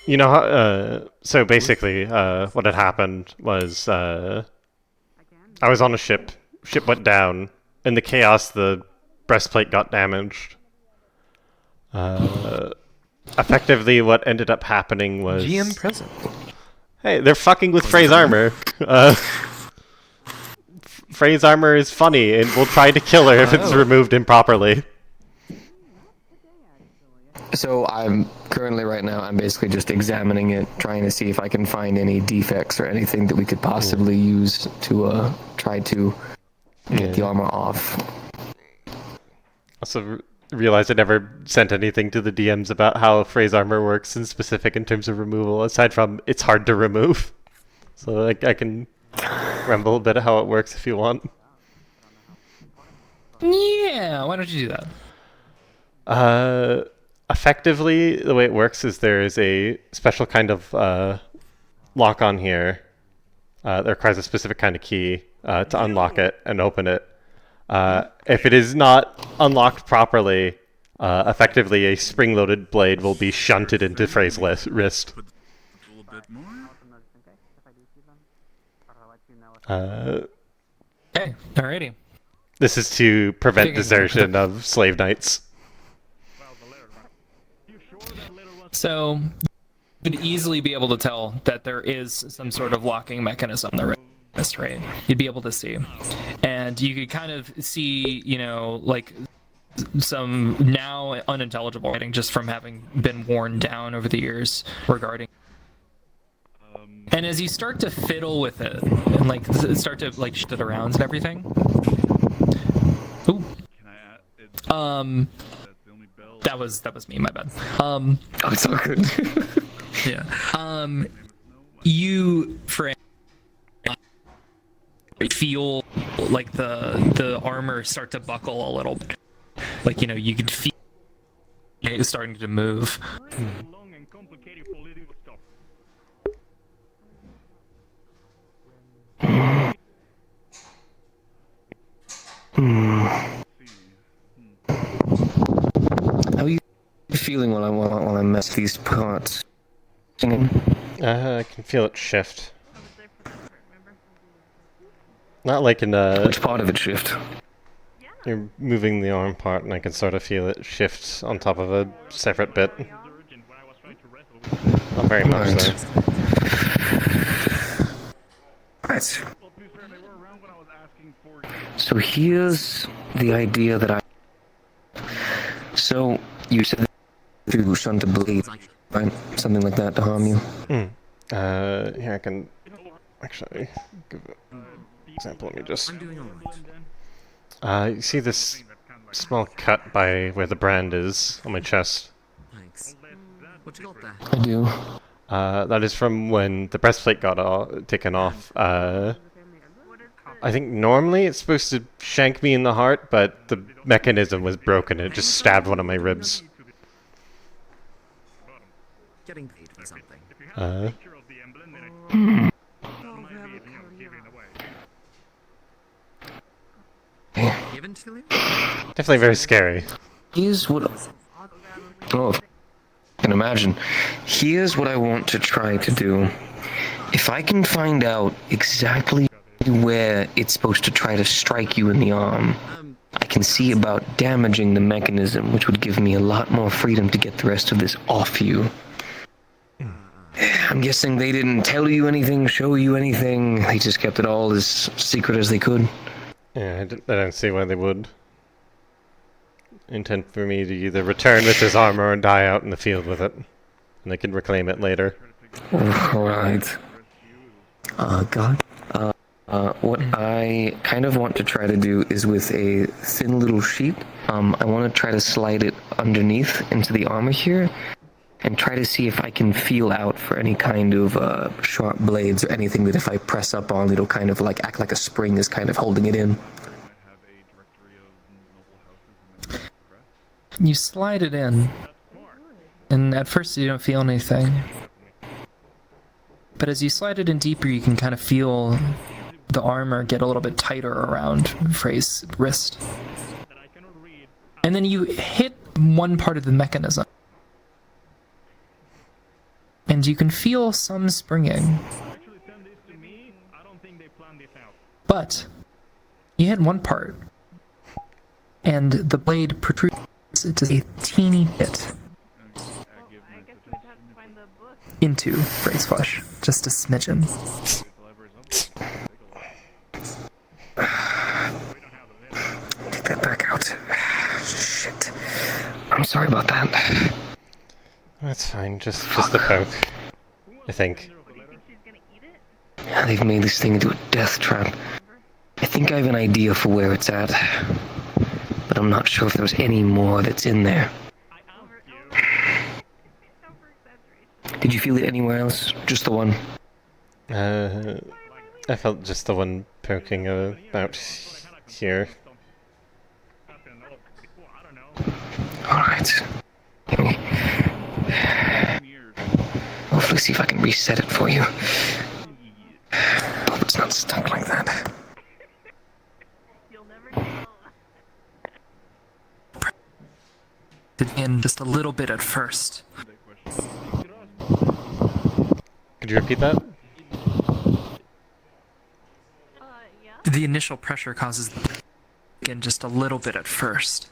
you know how, so basically, what had happened was, I was on a ship went down, in the chaos the breastplate got damaged. Effectively what ended up happening was... GM present. Hey, they're fucking with Fray's armor. Fray's armor is funny, and we'll try to kill her if it's removed improperly. So I'm currently right now, I'm basically just examining it, trying to see if I can find any defects or anything that we could possibly use to try to get the armor off. Also realized I never sent anything to the DMs about how Fray's armor works in specific in terms of removal, aside from it's hard to remove. So I can ramble a bit of how it works if you want. Yeah, why don't you do that? Effectively, the way it works is there is a special kind of lock on here that requires a specific kind of key to unlock it and open it. If it is not unlocked properly, effectively a spring-loaded blade will be shunted into Fray's wrist. Okay, alrighty. This is to prevent desertion of slave knights. So, you would easily be able to tell that there is some sort of locking mechanism there. Right? You'd be able to see. And you could kind of see, you know, like some now unintelligible writing just from having been worn down over the years regarding. And as you start to fiddle with it and like start to like shift it around and everything, ooh, that was me, my bad. Oh, it's all good. Yeah. You, Fray, feel like the armor start to buckle a little bit. Like, you know, you could feel it starting to move. How are you feeling while I mess these parts? Singing? I can feel it shift. Not like in Which part of it shift? You're moving the arm part, and I can sort of feel it shift on top of a separate bit. Not very much, though. Right. So here's the idea that So, you said you shunt a blade, right? Something like that to harm you? Here I can actually give an example. Let me just... you see this small cut by where the brand is on my chest? Thanks. What you got there? I do. That is from when the breastplate got taken off. I think normally it's supposed to shank me in the heart, but the mechanism was broken and it just stabbed one of my ribs. Getting paid for something. Given to you? Definitely very scary. Here's what... Oh, I can imagine. Here's what I want to try to do. If I can find out exactly where it's supposed to try to strike you in the arm, I can see about damaging the mechanism, which would give me a lot more freedom to get the rest of this off you. I'm guessing they didn't tell you anything, show you anything, they just kept it all as secret as they could. Yeah, I don't see why they would. Intent for me to either return with this armor or die out in the field with it. And I can reclaim it later. Alright. God. What I kind of want to try to do is with a thin little sheet, I want to try to slide it underneath into the armor here, and try to see if I can feel out for any kind of sharp blades or anything that if I press up on, it'll kind of like act like a spring is kind of holding it in. You slide it in, and at first you don't feel anything. But as you slide it in deeper, you can kind of feel the armor get a little bit tighter around Fray's wrist. And then you hit one part of the mechanism. And you can feel some springing. But you hit one part, and the blade protrudes just a teeny bit into Fray's flesh. Just a smidgen. Take that back out. Shit. I'm sorry about that. That's fine, just the poke. I think. Yeah, they've made this thing into a death trap. I think I have an idea for where it's at. But I'm not sure if there's any more that's in there. Did you feel it anywhere else? Just the one? I felt just the one poking about here. Alright. Hopefully see if I can reset it for you. Hope it's not stuck like that. In just a little bit at first. Could you repeat that? The initial pressure causes in just a little bit at first.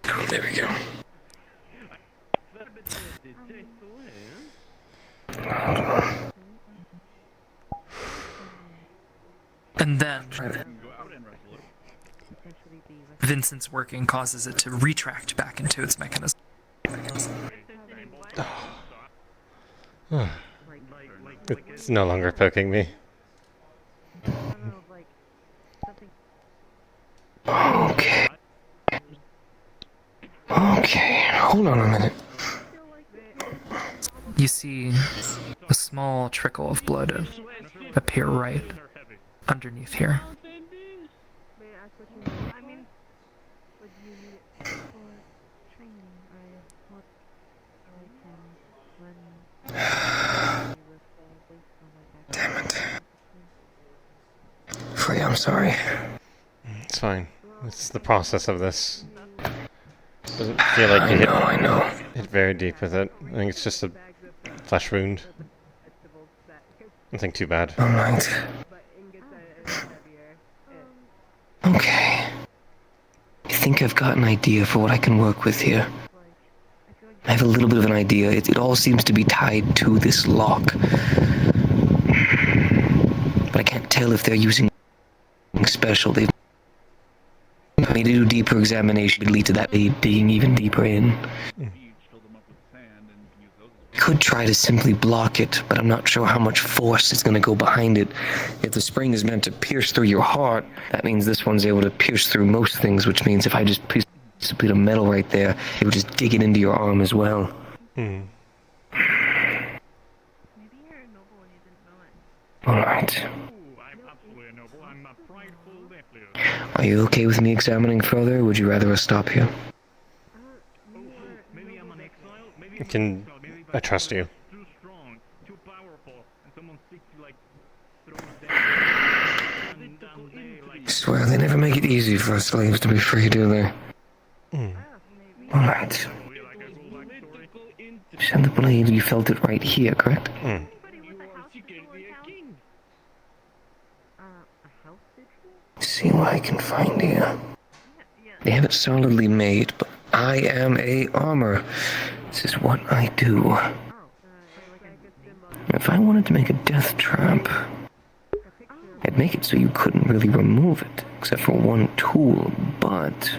Oh, there we go. Hold on. And then Vincent's working causes it to retract back into its mechanism. It's no longer poking me. Okay. Okay, hold on a minute. You see a small trickle of blood appear right underneath here. Damn it. Fray, I'm sorry. It's fine. It's the process of this. Doesn't feel like you I know. hit very deep with it. I think it's just a flesh wound. Nothing too bad. Alright. Okay. I think I've got an idea for what I can work with here. I have a little bit of an idea. It all seems to be tied to this lock. But I can't tell if they're using something special. They've made to do deeper examination would lead to that digging even deeper in. Could try to simply block it, but I'm not sure how much force is going to go behind it. If the spring is meant to pierce through your heart, that means this one's able to pierce through most things, which means if I just place a bit of metal right there, it would just dig it into your arm as well. Alright. Are you okay with me examining further, or would you rather us stop here? I trust you. I swear, they never make it easy for us slaves to be free, do they? Alright. You said the blade, you felt it right here, correct? See what I can find here. They have it solidly made, but I am a armor. This is what I do. If I wanted to make a death trap, I'd make it so you couldn't really remove it, except for one tool, but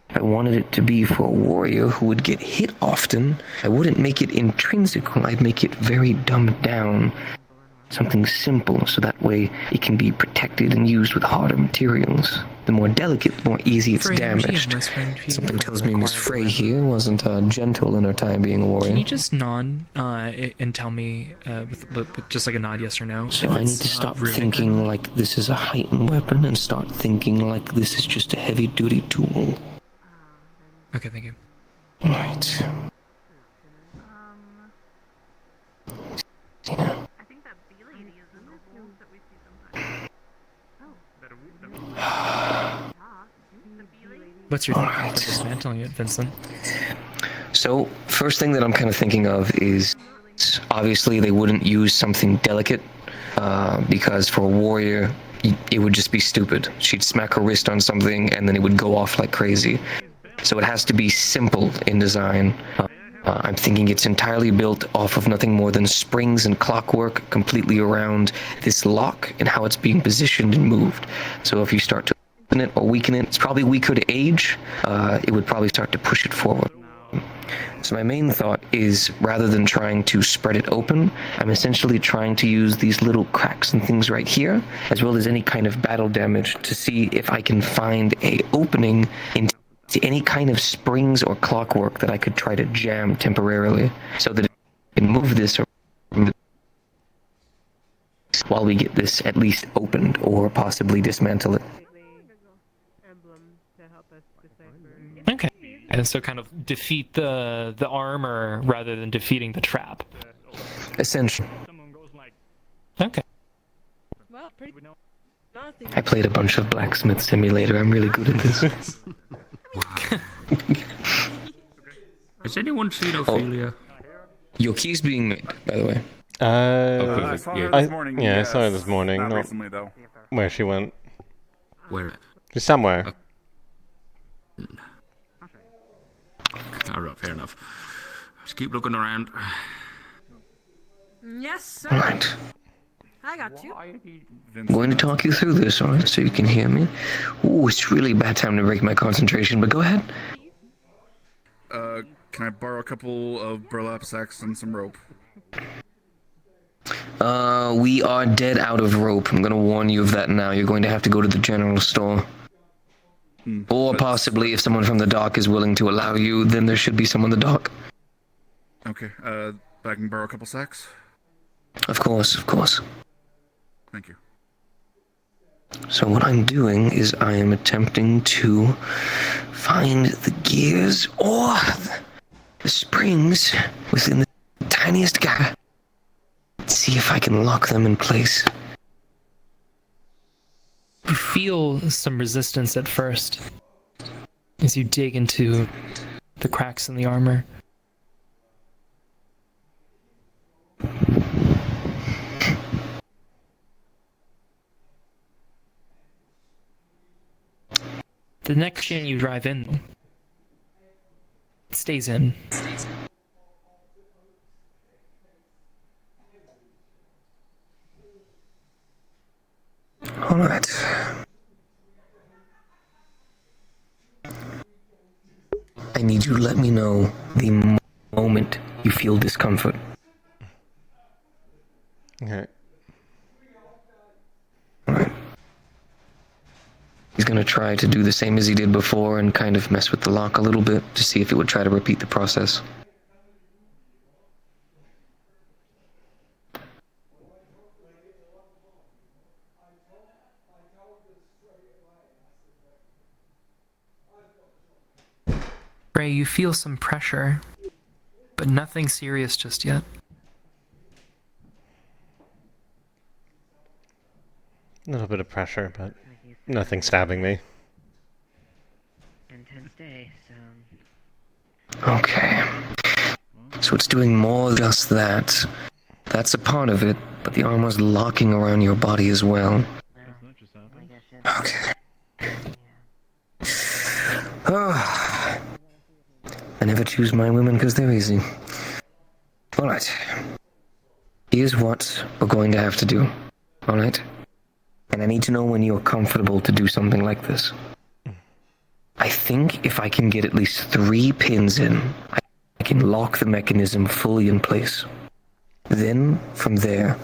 I wanted it to be for a warrior who would get hit often. I wouldn't make it intrinsic, I'd make it very dumbed down. Something simple, so that way it can be protected and used with harder materials. The more delicate, the more easy it's damaged. Something tells me Miss Fray here wasn't gentle in her time being a warrior. Can you just nod and tell me with just like a nod, yes or no? So I need to stop thinking like this is a heightened weapon and start thinking like this is just a heavy-duty tool. Okay, thank you. Right. What's your thought for dismantling it, Vincent? So, first thing that I'm kind of thinking of is, obviously they wouldn't use something delicate, because for a warrior, it would just be stupid. She'd smack her wrist on something and then it would go off like crazy. So it has to be simple in design. I'm thinking it's entirely built off of nothing more than springs and clockwork completely around this lock and how it's being positioned and moved. So if you start to open it or weaken it, it's probably weaker to age. It would probably start to push it forward. So my main thought is, rather than trying to spread it open, I'm essentially trying to use these little cracks and things right here, as well as any kind of battle damage, to see if I can find a opening into any kind of springs or clockwork that I could try to jam temporarily, so that it can move this while we get this at least opened, or possibly dismantle it. Okay. And so kind of defeat the armor rather than defeating the trap. Essentially. Okay. Well, pretty. I played a bunch of Blacksmith Simulator. I'm really good at this. Has anyone seen Ophelia? Your key's being made, by the way. I saw her this morning. I saw her this morning. Not Not recently, though. where she went. Where? She's somewhere. Alright, fair enough. Just keep looking around. Yes, sir. Alright. I got you. I'm going to talk you through this, alright, so you can hear me. Ooh, it's really a bad time to break my concentration, but go ahead. Can I borrow a couple of burlap sacks and some rope? We are dead out of rope. I'm gonna warn you of that now. You're going to have to go to the general store. Or possibly, if someone from the dock is willing to allow you, then there should be someone on the dock. Okay, I can borrow a couple sacks? Of course, of course. Thank you. So what I'm doing is I am attempting to find the gears or the springs within the tiniest gap. See if I can lock them in place. You feel some resistance at first as you dig into the cracks in the armor. The next chain you drive in, it stays in. Alright. I need you to let me know the moment you feel discomfort. Okay. Alright. He's gonna try to do the same as he did before and kind of mess with the lock a little bit to see if it would try to repeat the process. Fray, you feel some pressure, but nothing serious just yet. A little bit of pressure, but nothing stabbing me. Intense day, so... Okay. So it's doing more than just that. That's a part of it, but the armor's locking around your body as well. Okay. I never choose my women because they're easy. Alright. Here's what we're going to have to do. Alright? And I need to know when you're comfortable to do something like this. I think if I can get at least 3 pins in, I can lock the mechanism fully in place. Then, from there,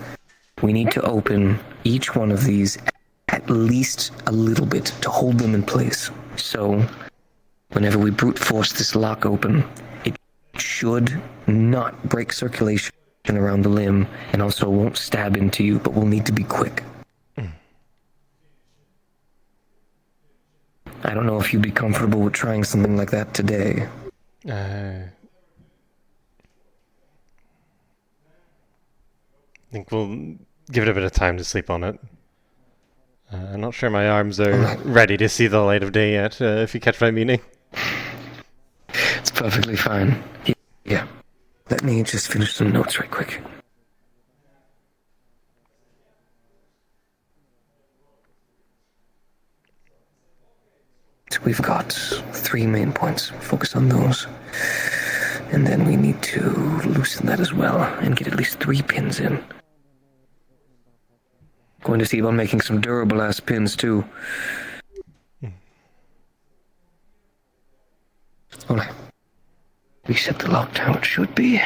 we need to open each one of these at least a little bit to hold them in place. So, whenever we brute force this lock open, it should not break circulation around the limb and also won't stab into you, but we'll need to be quick. I don't know if you'd be comfortable with trying something like that today. I think we'll give it a bit of time to sleep on it. I'm not sure my arms are ready to see the light of day yet, if you catch my meaning. It's perfectly fine. Yeah. Let me just finish some notes right quick. So we've got 3 main points. Focus on those. And then we need to loosen that as well and get at least 3 pins in. Going to see about making some durable ass pins too. Alright. Reset the lock to how it should be.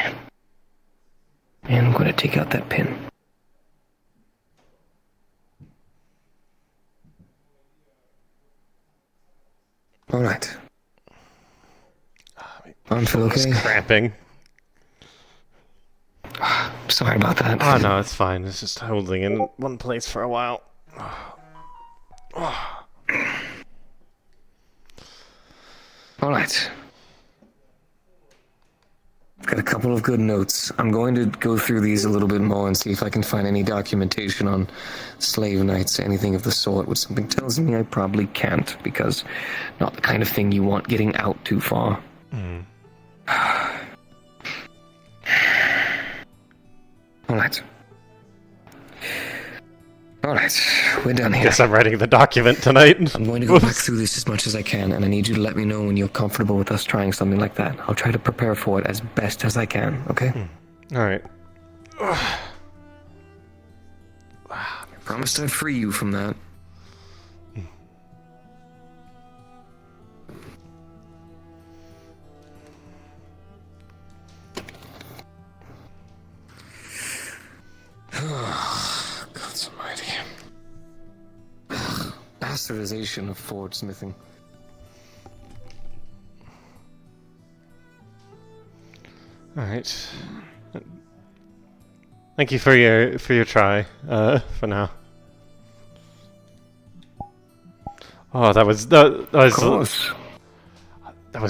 And I'm going to take out that pin. Alright. I'm feel okay? Cramping. Sorry about that. Oh no, it's fine. It's just holding in one place for a while. Alright. I've got a couple of good notes. I'm going to go through these a little bit more and see if I can find any documentation on slave nights, anything of the sort, which something tells me I probably can't, because not the kind of thing you want getting out too far. Alright. Alright, we're done here. Guess I'm writing the document tonight. I'm going to go back through this as much as I can, and I need you to let me know when you're comfortable with us trying something like that. I'll try to prepare for it as best as I can, okay? Alright. Promised I'd free you from that. God's almighty. Bastardization of forge smithing. All right. Thank you for your try. For now. Oh, that was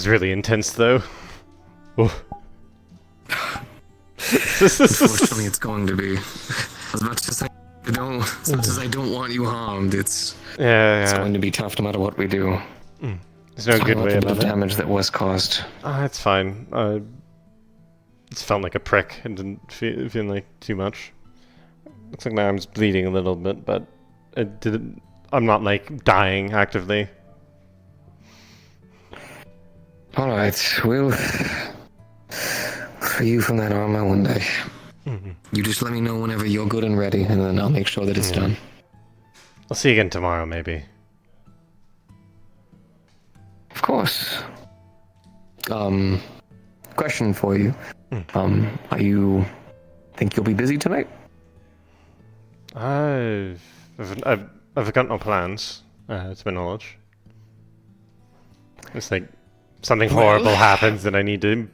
really intense, though. Unfortunately, it's going to be. As much as I don't want you harmed, it's going to be tough no matter what we do. There's no good way about the damage that was caused. It's fine. It felt like a prick. It didn't feel like too much. Looks like my arm's bleeding a little bit, but it didn't. I'm not like dying actively. All right, we'll free you from that armor one day. You just let me know whenever you're good and ready, and then I'll make sure that it's done. I'll see you again tomorrow, maybe. Of course. Question for you. Are you think you'll be busy tonight? I've got no plans, to my knowledge. It's like something horrible happens and I need to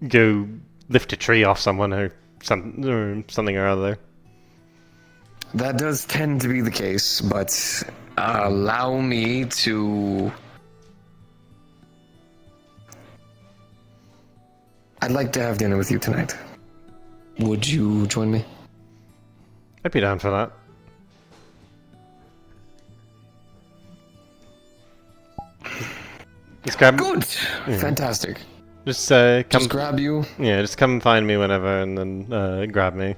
go lift a tree off someone or something or other. That does tend to be the case, but allow me to... I'd like to have dinner with you tonight. Would you join me? I'd be down for that. Just grab... Good! Fantastic. Just come... Just grab you? Yeah, just come find me whenever and then grab me.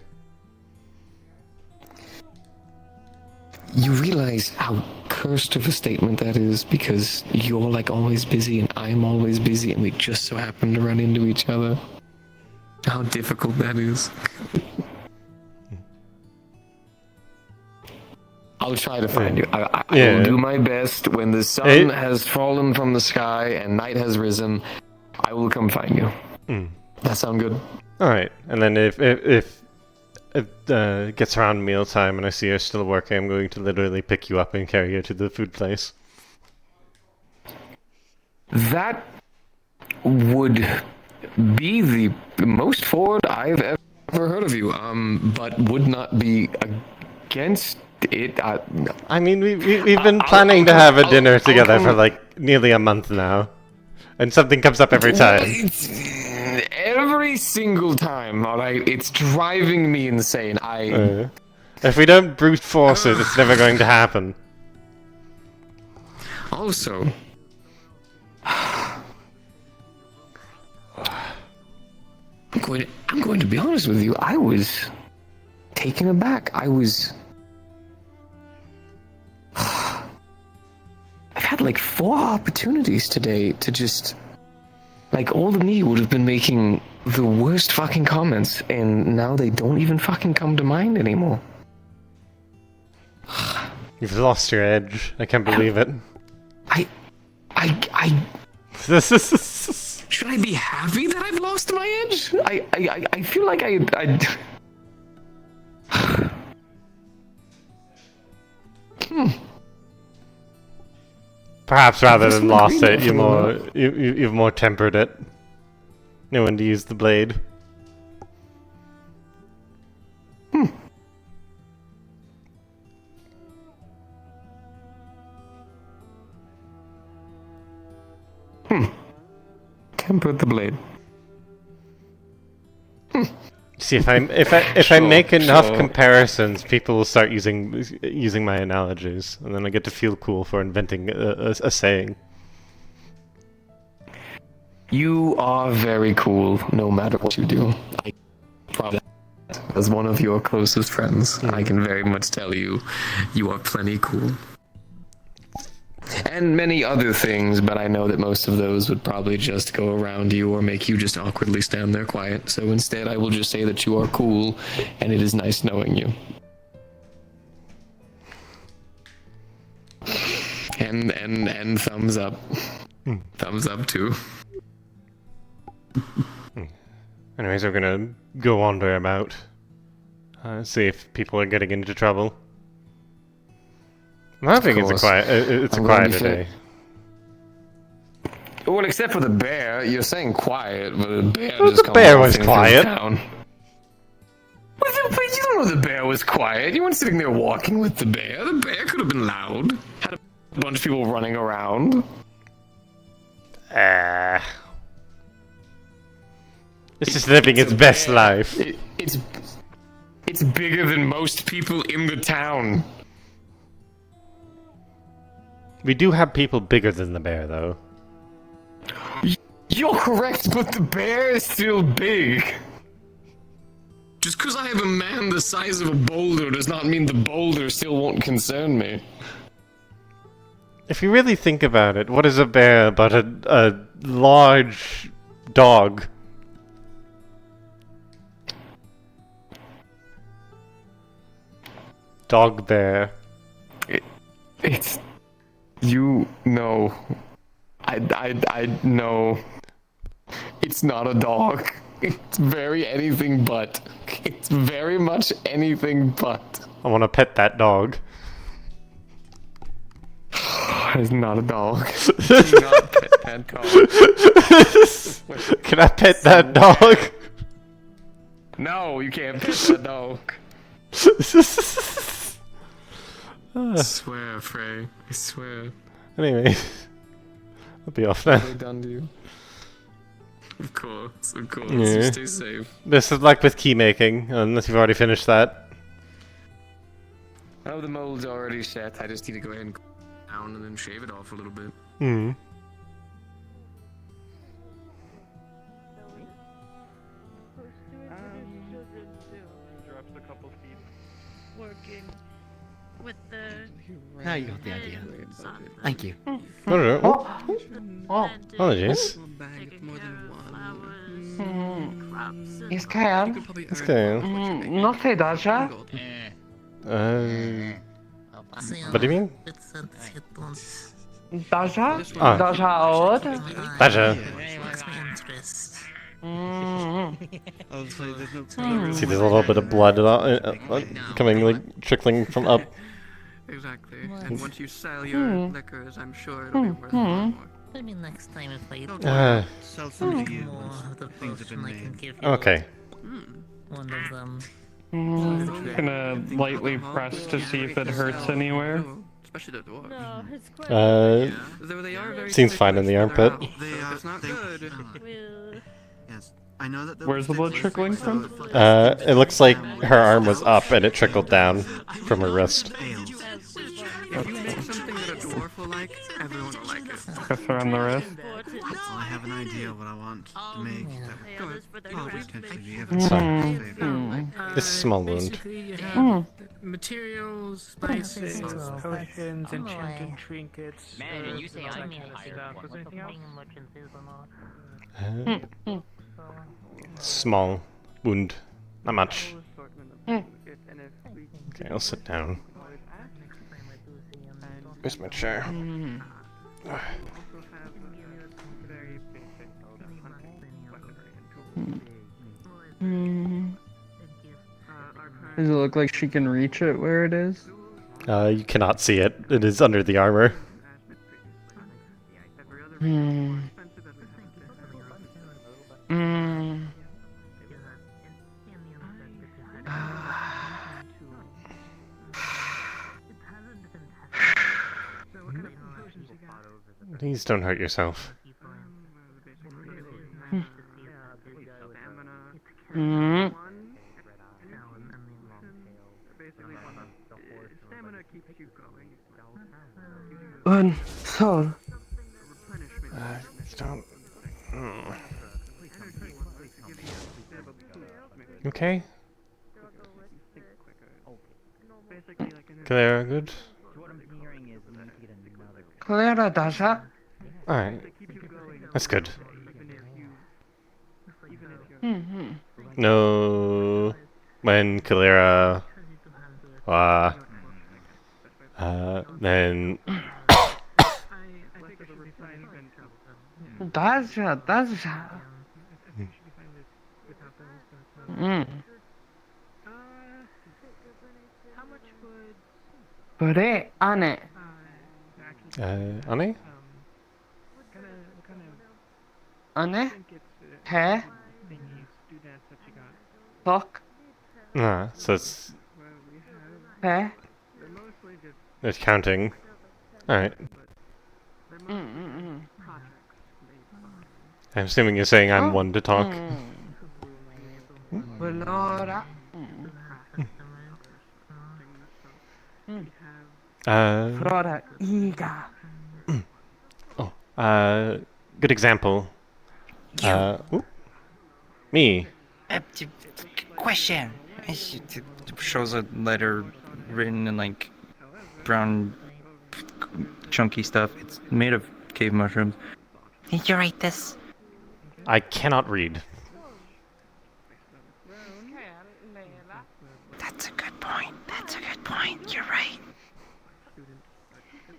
You realize how cursed of a statement that is because you're like always busy and I'm always busy and we just so happen to run into each other. How difficult that is. I'll try to find you. I will do my best. When the sun has fallen from the sky and night has risen, I will come find you. That sound good? Alright, and then if it gets around mealtime and I see you're still working, I'm going to literally pick you up and carry you to the food place. That would be the most forward I've ever heard of you, but would not be against it. No. I mean, we've been planning to have a dinner together for like nearly a month now, and something comes up every time. Every single time, alright? It's driving me insane. If we don't brute force it, it's never going to happen. Also... I'm going to be honest with you. I was taken aback. I've had like 4 opportunities today to just... Like, old me would have been making the worst fucking comments, and now they don't even fucking come to mind anymore. You've lost your edge. I can't believe it. Should I be happy that I've lost my edge? I feel like I Perhaps rather than lost it, you've more tempered it. Know when to use the blade. Tempered the blade. See, if I make enough comparisons, people will start using my analogies, and then I get to feel cool for inventing a saying. You are very cool, no matter what you do. I promise. As one of your closest friends, I can very much tell you, you are plenty cool. And many other things, but I know that most of those would probably just go around you or make you just awkwardly stand there quiet. So instead, I will just say that you are cool, and it is nice knowing you. and thumbs up. Thumbs up too. Anyways, we're gonna go wander about. See if people are getting into trouble. I'm hoping it's a quiet. It's a quieter day. Well, except for the bear, you're saying quiet, but the bear Well, just the bear was quiet. But you don't know the bear was quiet. You weren't sitting there walking with the bear. The bear could have been loud. Had a bunch of people running around. It's just living its best life. It's bigger than most people in the town. We do have people bigger than the bear, though. You're correct, but the bear is still big. Just because I have a man the size of a boulder does not mean the boulder still won't concern me. If you really think about it, what is a bear but a large dog? Dog bear. It's... You know. I know. It's not a dog. It's very anything but. It's very much anything but. I want to pet that dog. It's not a dog. Do not pet that dog. Can I pet that dog? No, you can't pet that dog. I swear, Fray. I swear. Anyway, I'll be off now. What have they done to you? Of course, of course. Yeah. You stay safe. Best of luck with key making, unless you've already finished that. Oh, the mold's already set. I just need to go ahead and down and then shave it off a little bit. Hmm. Drops a couple feet. Working with the. Now you got the idea. Thank you. Oh. Apologies. Is Kyle? It's okay. Not say Dasha? What do you mean? Dasha? Ah. Dasha out? Dasha. See, there's a little bit of blood coming, like, trickling from up. Exactly. And once you sell your liquors, I'm sure it'll be worth a lot more. Maybe next time if I Sell some to you. more of the potion, I can give you Okay. one of them. Gonna lightly press to see if it hurts anywhere. Especially the dwarf. No, it's quite. Though they are very Seems fine in the armpit. It's not good. Yes, I know that. Where's the blood trickling from? It looks like her arm was up and it trickled down from her wrist. If you make something that a dwarf will like, everyone will like it. Press her on the wrist. I have an idea of what I want to make that would potentially be of It's fine. favor. It's a small wound. Basically, you have materials, spices, Potions, enchanted trinkets. Man, you say I'm Was there anything else? Small wound. Not much. Okay, I'll sit down. Where's my chair? Does it look like she can reach it where it is? You cannot see it. It is under the armor. Please don't hurt yourself. So. Don't. Okay. Clara, good. Clara, Dasha? Alright. That's good. No. When Clara. Then. Dasha. How much would Pure ane. Annie? Ane? He? Fuck. Ah, so it's He? it's counting. Alright. I'm assuming you're saying I'm one to talk. Valora. Flora Iga. Oh, good example. Oop. Me. Question. It shows a letter written in like brown chunky stuff. It's made of cave mushrooms. Did you write this? I cannot read. That's a good point. You're right.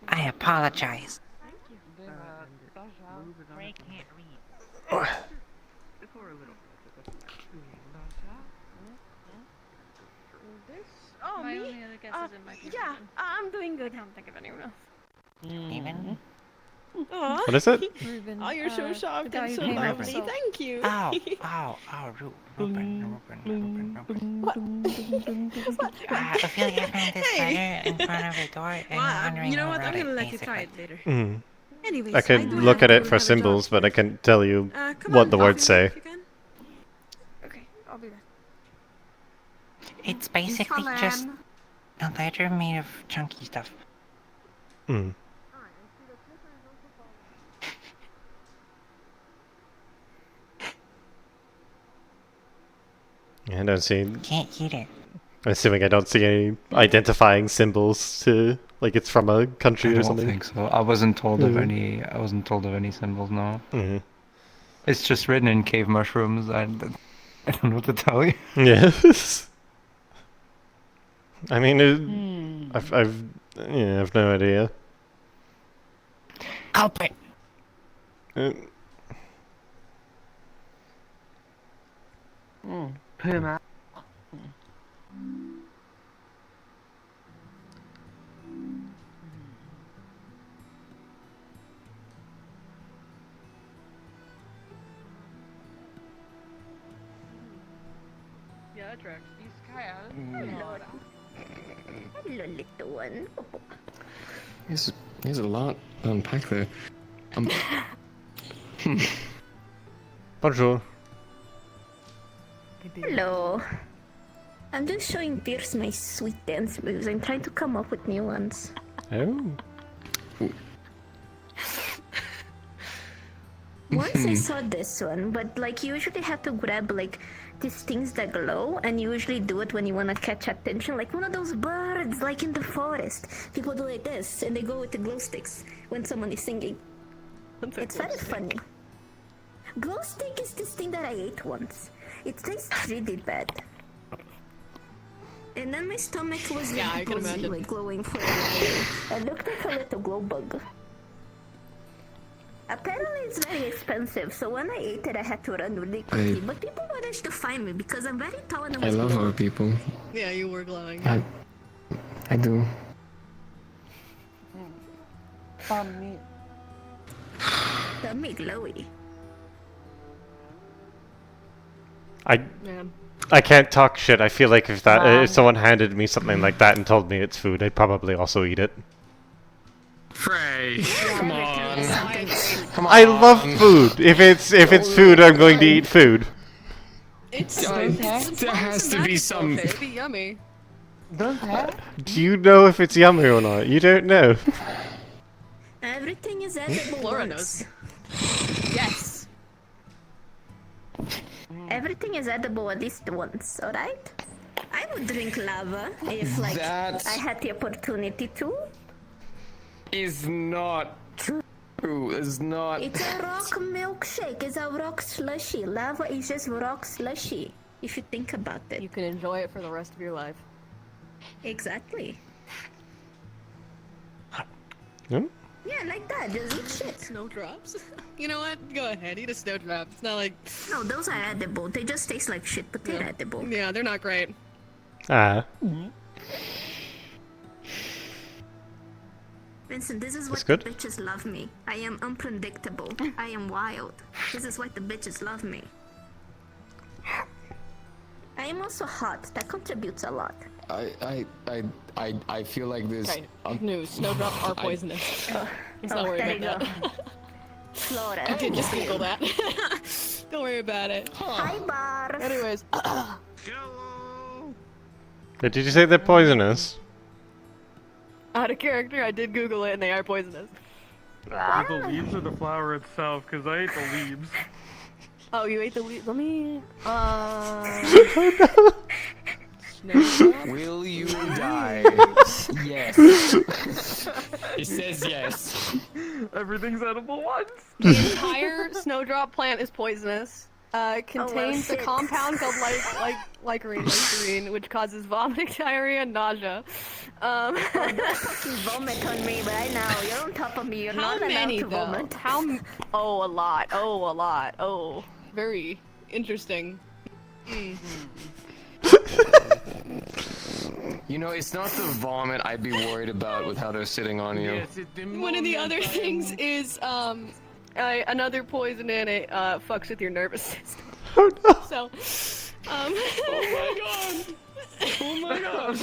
I apologize. Fray can't read. Oh, My me? only other guess is in my Yeah, I'm doing good. I can't think of anyone else. Even? Aw. What is it? Ruben, Oh, you're so soft and so Ruben. lovely. Thank you. Ruben. Ophelia found this letter in front of the door and wondering you know who what? I'm wrote gonna it, let you try basically. it later. Mm. Anyways, I could do look have at to it for have a job symbols, but I first. can't tell you Come what on, the words Ophelia, say. if you can. Okay, I'll be back. It's basically just a letter made of chunky stuff. Hmm. I don't see. Can't eat it. I'm assuming I don't see any identifying symbols to like it's from a country I or don't something. think so. I wasn't told of Mhm. any. I wasn't told of any symbols. No. Mhm. It's just written in cave mushrooms. I don't know what to tell you. Yes. I mean, I've no idea. Culprit. Puma. Yeah, that tracks. Use Kaya. Hello, little one. There's a lot to unpack there. Bonjour. Hello. I'm just showing Pierce my sweet dance moves. I'm trying to come up with new ones. Oh. Once I saw this one, but like you usually have to grab like these things that glow, and you usually do it when you want to catch attention, like one of those birds like in the forest. People do like this, and they go with the glow sticks when someone is singing. It's very funny. Glow stick is this thing that I ate once. It tastes really bad. And then my stomach was Yeah, I like, can cozy, imagine. like glowing for a while. I looked like a little glow bug. Apparently it's very expensive, so when I ate it I had to run really quickly. But people managed to find me because I'm very tall and I love glowing. our people. Yeah, you were glowing. I do. Tummy. Tummy glowy. Man. I can't talk shit. I feel like if someone handed me something like that and told me it's food, I'd probably also eat it. Fray, come on. Come on. I love food. If it's food, I'm going to eat food. There has to be some. It'd be yummy. Do you know if it's yummy or not? You don't know. Everything is edible Flora once. Yes. Everything is edible at least once, alright? I would drink lava if like That's- I had the opportunity to. Is not true. Is not. It's a rock milkshake. It's a rock slushy. Lava is just rock slushy. If you think about it. You can enjoy it for the rest of your life. Exactly. Hmm? Yeah, like that. Just eat shit. Snowdrops? You know what? Go ahead, eat a snowdrop. It's not like... No, those are edible. They just taste like shit, but they're edible. Yeah, they're not great. Vincent, this is That's why good. the bitches love me. I am unpredictable. I am wild. This is why the bitches love me. I am also hot. That contributes a lot. I feel like this. Okay, news. Snowdrops are poisonous. Let's not worry there about you that. Flora. You can just Google that. Don't worry about it. Hi, Barf. Anyways. But did you say they're poisonous? Out of character, I did Google it and they are poisonous. The leaves or the flower itself? Because I ate the leaves. Oh, you ate the leaves? Let me... Will you die? Yes. It says yes. Everything's edible once. The entire snowdrop plant is poisonous. Contains a compound called licorine, which causes vomiting, diarrhea, and nausea. Don't fucking vomit on me right now. You're on top of me. You're How not allowed many, to though? vomit. Oh, a lot. Oh, a lot. Oh, very interesting. You know, it's not the vomit I'd be worried about with how they're sitting on you. One of the other things is another poison in it fucks with your nervous system. Oh no! So, Oh my god! Oh my god!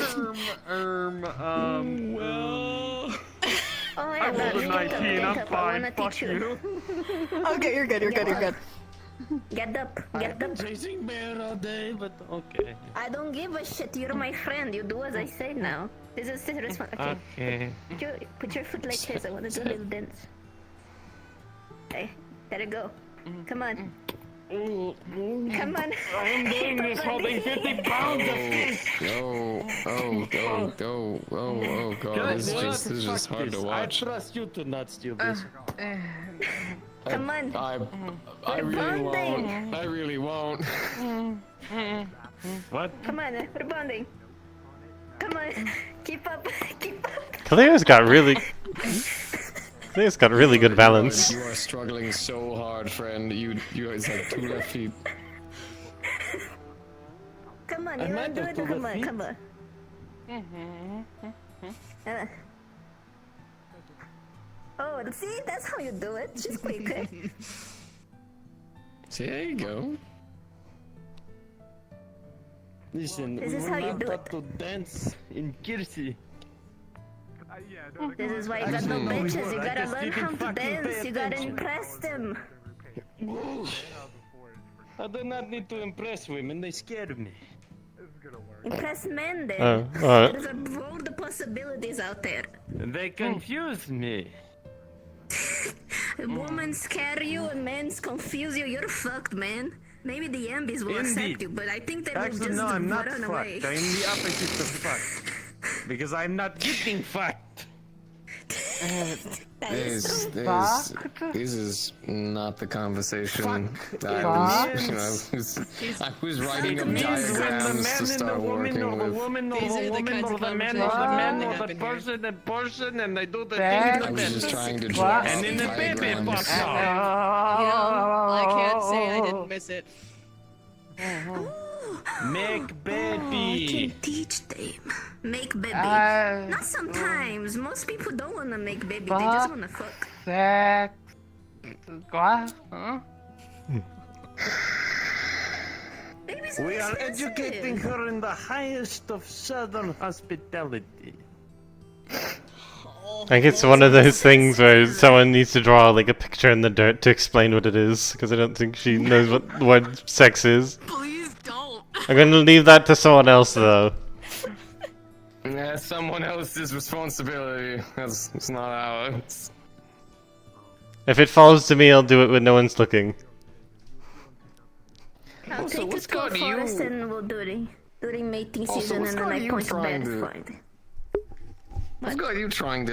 Well... I rolled a 19, I'm fine, fuck you. Okay, you're good, you're good, you're good. Get up, get up. Chasing bear all day, but okay. I don't give a shit. You're my friend. You do as I say now. This is the response. Okay. Put your foot like this. I want to do a little dance. Okay, let it go. Come on. Come on. I am doing this holding 50 pounds of fish. Oh god, this is just hard to watch. I trust you to not steal this. Come on. I really won't. I really won't. What? Come on, we're bonding. Come on. Keep up. Keep up. Cleo's got really good balance. You are struggling so hard, friend. You it's like 2 left feet. Come on, you want to do it? Come on, come on. Oh, see, that's how you do it. She's quick. See, there you go. Listen, This we is were how you not do taught to dance in Kirsi. This is why you got no bitches. You gotta learn how to dance. You gotta impress them. I do not need to impress women. They scare me. Impress men then. alright. There's a world of possibilities out there. They confuse me. A woman scare you and men confuse you. You're fucked, man. Maybe the Ambies will accept you, but I think they will just no, I'm not run fucked. away. I'm the opposite of fucked. Because I'm not getting fucked. This is not the conversation that I was writing up diagrams to start working with. Person, and they do the I was just trying to draw and then the baby pops I can't say I didn't miss it. Make Oh, I baby. can teach them. Make baby. Not sometimes. Most people don't wanna make baby. They just wanna fuck. Sex. What? Huh? Babies We are expensive. educating her in the highest of southern hospitality. I think it's one of those things where someone needs to draw like a picture in the dirt to explain what it is, because I don't think she knows what sex is. Please don't. I'm gonna leave that to someone else though. Yeah, someone else's responsibility. It's not ours. If it falls to me, I'll do it when no one's looking. I'll Also, take what's it to a got you- forest and we'll do it during mating Also, season, what's and then got I you point trying bad to- find. What's got you trying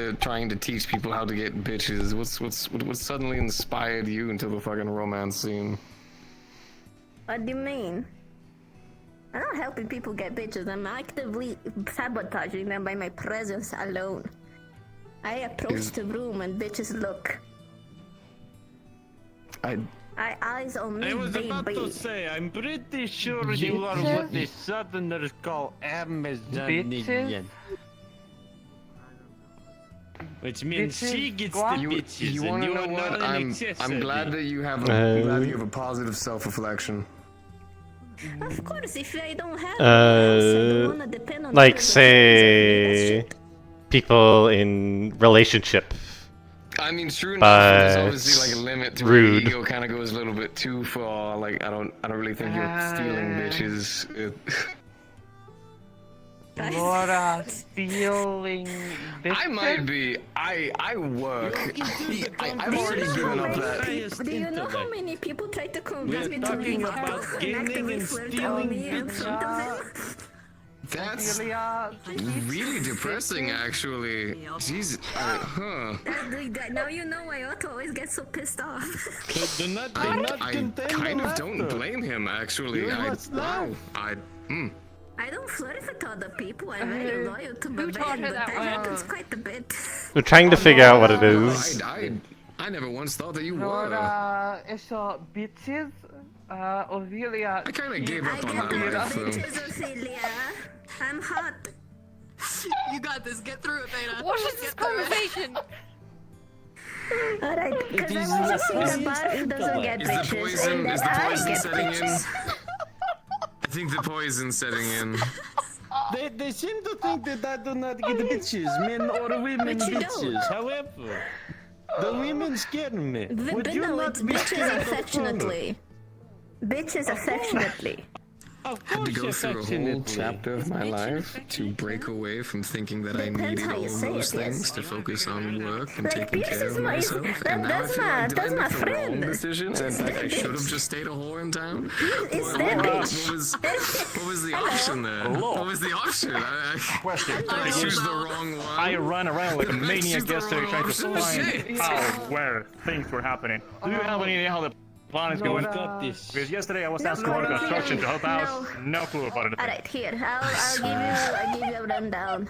to teach people how to get bitches? What's suddenly inspired you into the fucking romance scene? What do you mean? I'm not helping people get bitches. I'm actively sabotaging them by my presence alone. I approach the room and bitches look. I eyes on me, I was baby. about to say, I'm pretty sure you are what the Southerners call Amazonian. Which means she gets the bitches, You and wanna you know are what? not I'm glad that you have a positive self-reflection. Of course, if I don't have anyone else, I don't wanna depend on like others. say people in relationship. I mean, true enough, but there's But obviously like a limit to rude. where ego kind of goes a little bit too far. Like I don't really think you're stealing bitches. Laura, stealing bitches? I might be. I work. I've already given up that. Do you know how many people try to convince me to talking leave about Otto and gaming actively and flirt stealing on me in front of them? That's really depressing, actually. Jeez. Now you know why Otto always gets so pissed off. I kind of don't blame him, actually. I don't flirt with other people. I'm very loyal to my taught band, her but that that way? happens quite a bit. We're trying to figure out what it is. I never once thought that you were. Laura, so bitches, Ophelia. I kind of gave up on that life, though. Ophelia. I'm hot. You got this. Get through it, Beta. What is this conversation? Alright, because I was just in the bar who doesn't get bitches, and then I get setting in? bitches. I think the poison's setting in. They seem to think that I do not get bitches, men or women But you bitches. don't. However, the women scare me. Would But you no, not it's be bitches scared of affectionately. Bitches affectionately. Of I had to course, go through a whole affectionately. chapter of my life to break away from thinking that I Depends needed how all you of say those it, yes. things to focus on work and Like, taking Pierce care is of my- myself. that- And now I that's feel my- like, did I that's my make the wrong friend. decision? And like I should have just stayed a whore in town? It's What- that what bitch. was the option there? Hello. What was the option? Question. Did I choose the wrong one? I ran around like a Did I maniac choose the yesterday wrong trying to option? find Shit. how, where things were happening. Do you have any idea how the plan is going? Because yesterday I was asked to order construction to help out. No clue about it. Alright, here. I'll give you a rundown.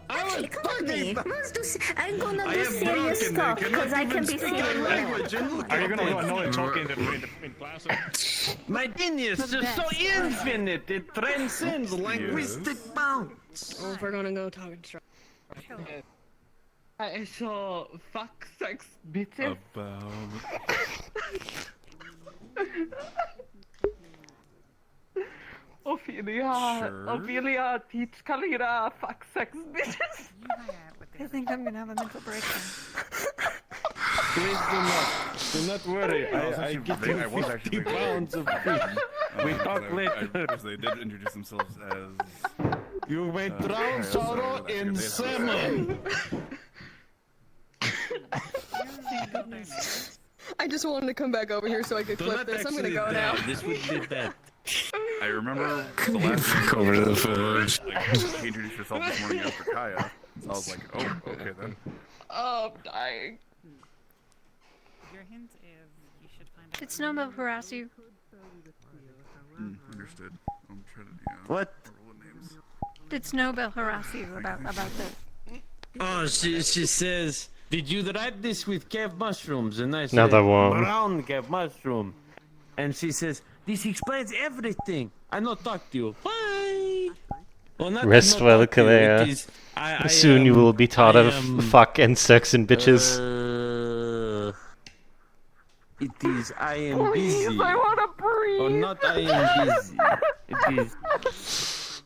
Actually, come with me. Let's do. I'm gonna do serious stuff because I can be serious whenever. Are you gonna go annoying talking in class? My genius is so infinite, it transcends linguistic bounds. Oh, if we're gonna go talking straight. So, fuck, sex, bitches. Ophelia, teach Kalira, fuck, sex, bitches. I think I'm gonna have a mental breakdown. Please do not worry. I get you 50 pounds of fish. We talk later. They did introduce themselves as. You may drown sorrow in salmon. I just wanted to come back over here so I could clip this. I'm gonna go now. This would be bad. I remember the last time. Cover to the forge. Like, he introduced herself this morning after Kaya. So I was like, oh, okay then. Oh, I'm dying. Your hint is you should find Did Snowbell harass you? Understood. I'm trying to, yeah. What? Did Snowbell harass you about this? Oh, she says, did you write this with cave mushrooms? And I said, Another one. brown cave mushroom. And she says, this explains everything. I not talk to you. Bye. Well, Rest well, talk to you, Kalea. it is- I Soon you will be taught how to fuck and sex and bitches. It is, I am busy. Please, I wanna breathe. Or not, I am busy. It is.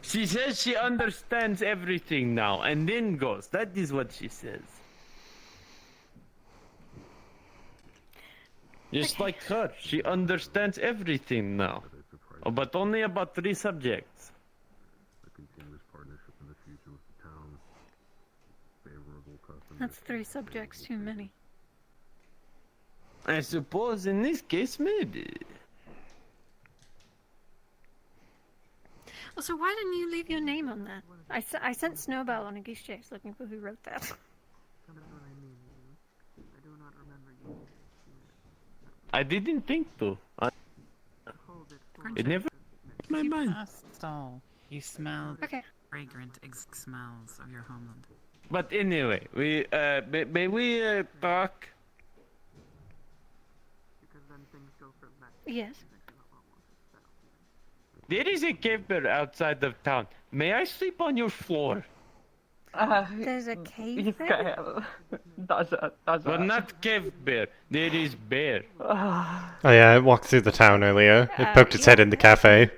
She says she understands everything now, and then goes. That is what she says. Just like her, she understands everything now. Oh, but only about 3 subjects. That's 3 subjects too many. I suppose in this case, maybe. Also, why didn't you leave your name on that? I sent Snowbell on a goose chase looking for who wrote that. I didn't think to. It never. My mind. You smell Okay. fragrant smells of your homeland. But anyway, may we talk? Yes. There is a cave bear outside of town. May I sleep on your floor? There's a cave there? Well, not cave bear. There is bear. Oh yeah, it walked through the town earlier. It poked its head in the cafe.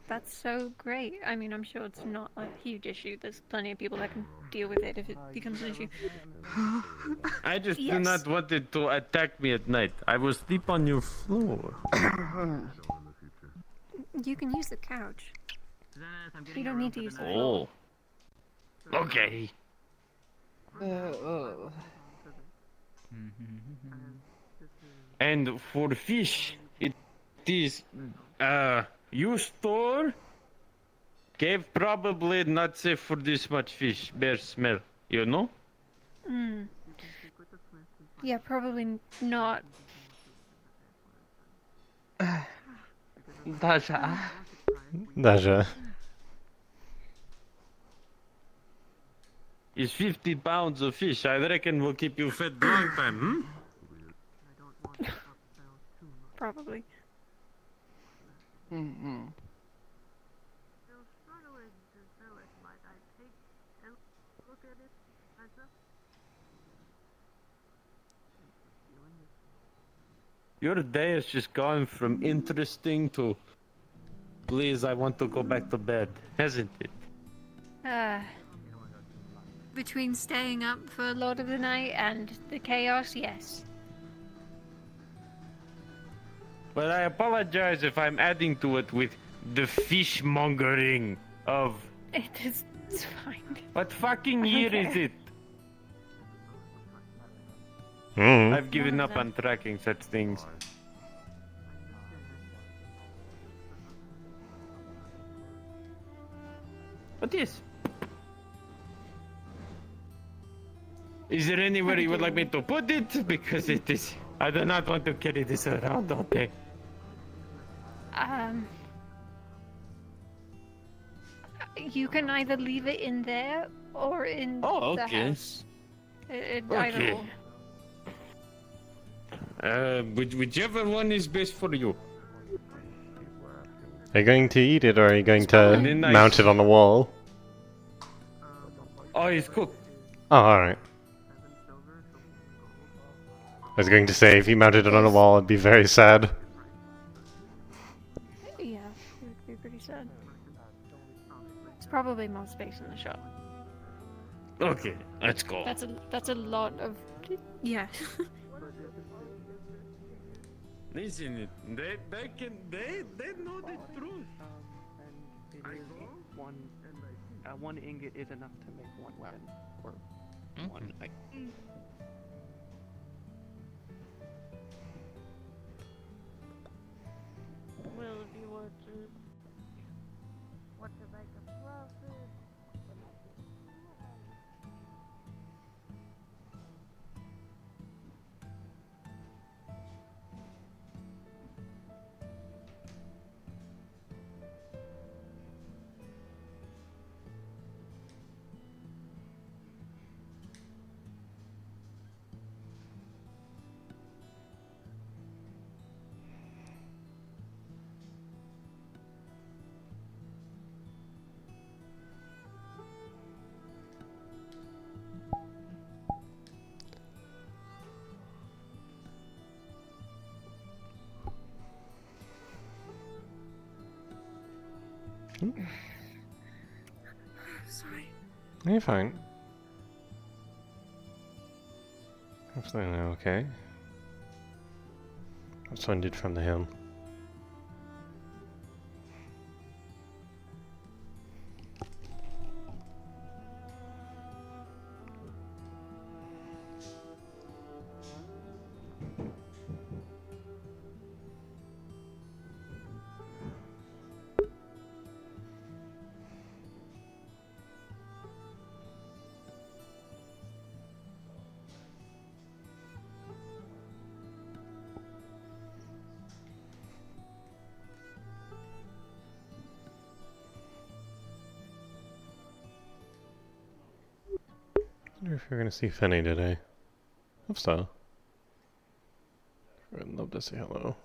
That's so great. I mean, I'm sure it's not a huge issue. There's plenty of people that can deal with it if it becomes an issue. I just do Yes. not want it to attack me at night. I will sleep on your floor. You can use the couch. You don't need to use the Oh. Okay. And for fish, it is you store cave probably not safe for this much fish. Bear smell, you know? Mm. Yeah, probably not. Daja. It's 50 pounds of fish. I reckon will keep you fed long time, Probably. Your day has just gone from interesting to please, I want to go back to bed, hasn't it? Between staying up for a lot of the night and the chaos, yes. But I apologize if I'm adding to it with the fishmongering of... It's fine. What fucking year is it? I've given up on tracking such things. What is? Is there anywhere you would like me to put it? Because it is... I do not want to carry this around all day. You can either leave it in there or in Oh, the okay. house. Either Okay. or. Whichever one is best for you. Are you going to eat it or are you going to Really nice. mount it on the wall? Oh, it's cooked. Oh, alright. I was going to say, if you mounted it on a wall, I'd be very sad. Yeah, it would be pretty sad. It's probably more space in the shop. Okay, let's go. That's a lot of yeah. Listen, they know the truth. One ingot is enough to make one weapon, or one. Well, if you want to make a profit. Sorry. You're fine. Absolutely okay. That's winded from the hill. wonder if you're gonna see Finny today. Hope so. I'd love to say hello.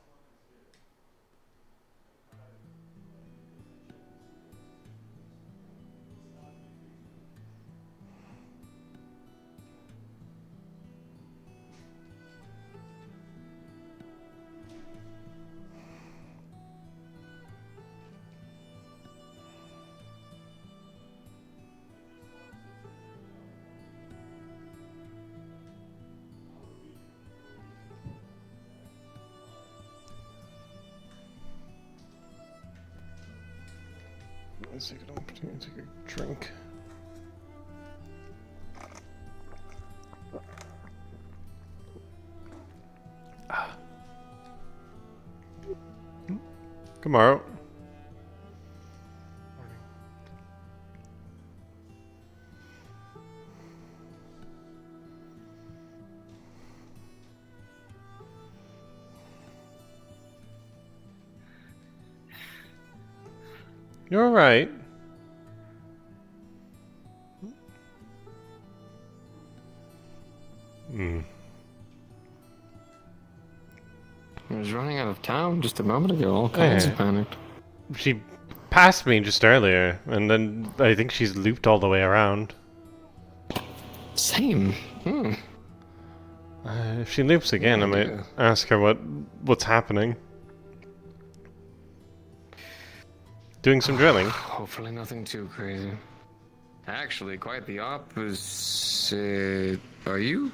Let's take an opportunity to take a drink. Tomorrow. You're right. I was running out of town just a moment ago, all kinds of panicked. She passed me just earlier, and then I think she's looped all the way around. Same. If she loops again, I might ask her what's happening. Doing some drilling. Hopefully nothing too crazy. Actually, quite the opposite. Are you?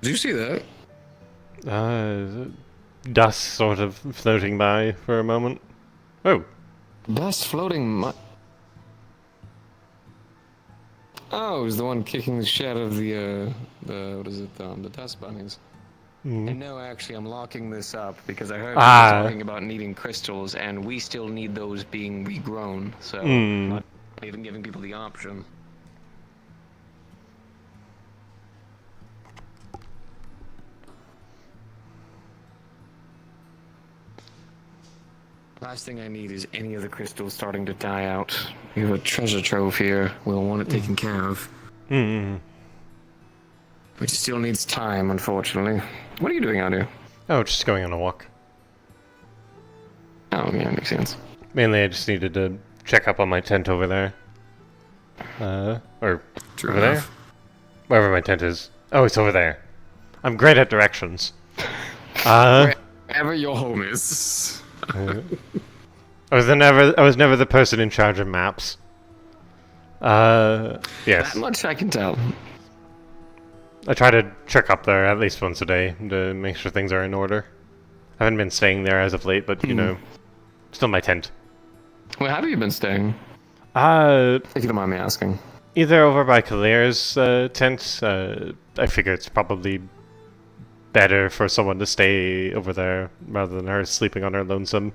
Did you see that? Dust sort of floating by for a moment. Oh. Dust floating Oh, it was the one kicking the shit out of the what is it, the dust bunnies. And no, actually, I'm locking this up because I heard people talking about needing crystals, and we still need those being regrown, so not even giving people the option. Last thing I need is any of the crystals starting to die out. We have a treasure trove here. We'll want it taken care of. Which still needs time, unfortunately. What are you doing out here? Oh, just going on a walk. Oh, yeah, makes sense. Mainly, I just needed to check up on my tent over there. Or over there? Wherever my tent is. Oh, it's over there. I'm great at directions. Wherever your home is. I was never the person in charge of maps. Yes. That much I can tell. I try to check up there at least once a day to make sure things are in order. I haven't been staying there as of late, but you know, still my tent. Where have you been staying? If you don't mind me asking. Either over by Kalir's tent. I figure it's probably better for someone to stay over there rather than her sleeping on her lonesome.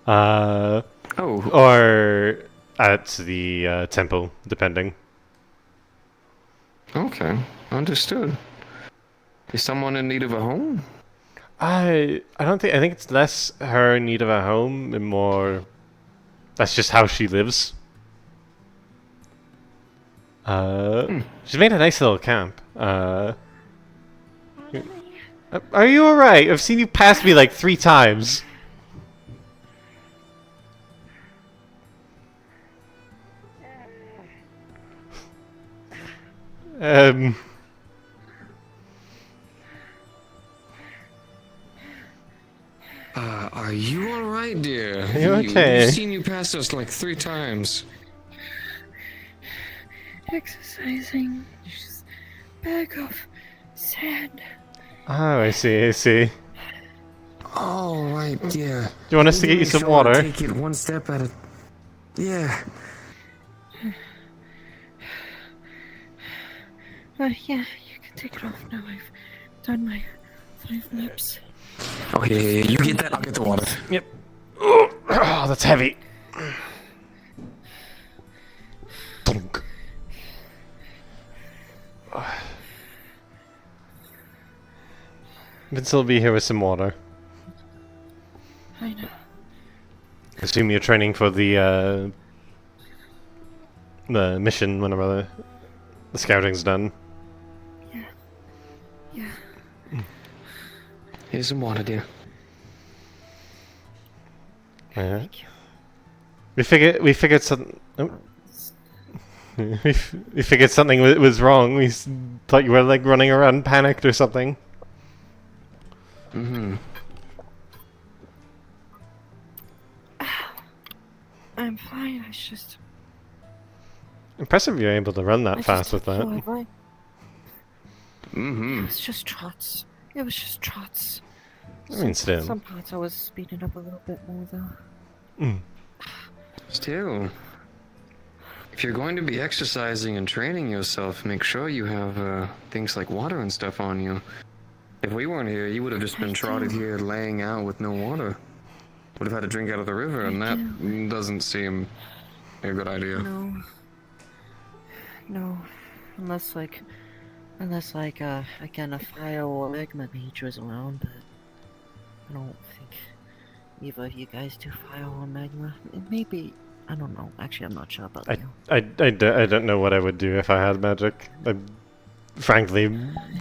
Or at the temple, depending. Okay, understood. Is someone in need of a home? I think it's less her in need of a home and more that's just how she lives. She's made a nice little camp. Are you alright? I've seen you pass me like 3 times. Are you alright, dear? Are you okay? We've seen you pass us like 3 times. Exercising. Just bag of sand. Oh, I see. Alright, dear. Do you want us to get you some water? Take it one step at a... Yeah. Yeah, you can take it off now. I've done my 5 laps. Oh, yeah, you get that, I'll get the water. Yep. Oh, that's heavy. Thunk. Vince will be here with some water. I know. Assume you're training for the the mission whenever the scouting's done. Yeah. Here's some water, dear. We figured something. Oh. we figured something was wrong. We thought you were like running around panicked or something. Mm-hmm. I'm fine. I was just. Impressive you're able to run that I fast just with that. feel like- Mm-hmm. It was just trots. It was just trots. I mean, still. Some parts I was speeding up a little bit more though. Still, if you're going to be exercising and training yourself, make sure you have things like water and stuff on you. If we weren't here, you would have just been trotted here laying out with no water. Would have had to drink out of the river, and that doesn't seem a good idea. No. Unless again, a fire or magma mage was around, but I don't think either of you guys do fire or magma. Maybe, I don't know. Actually, I'm not sure about you. I don't know what I would do if I had magic. I'm frankly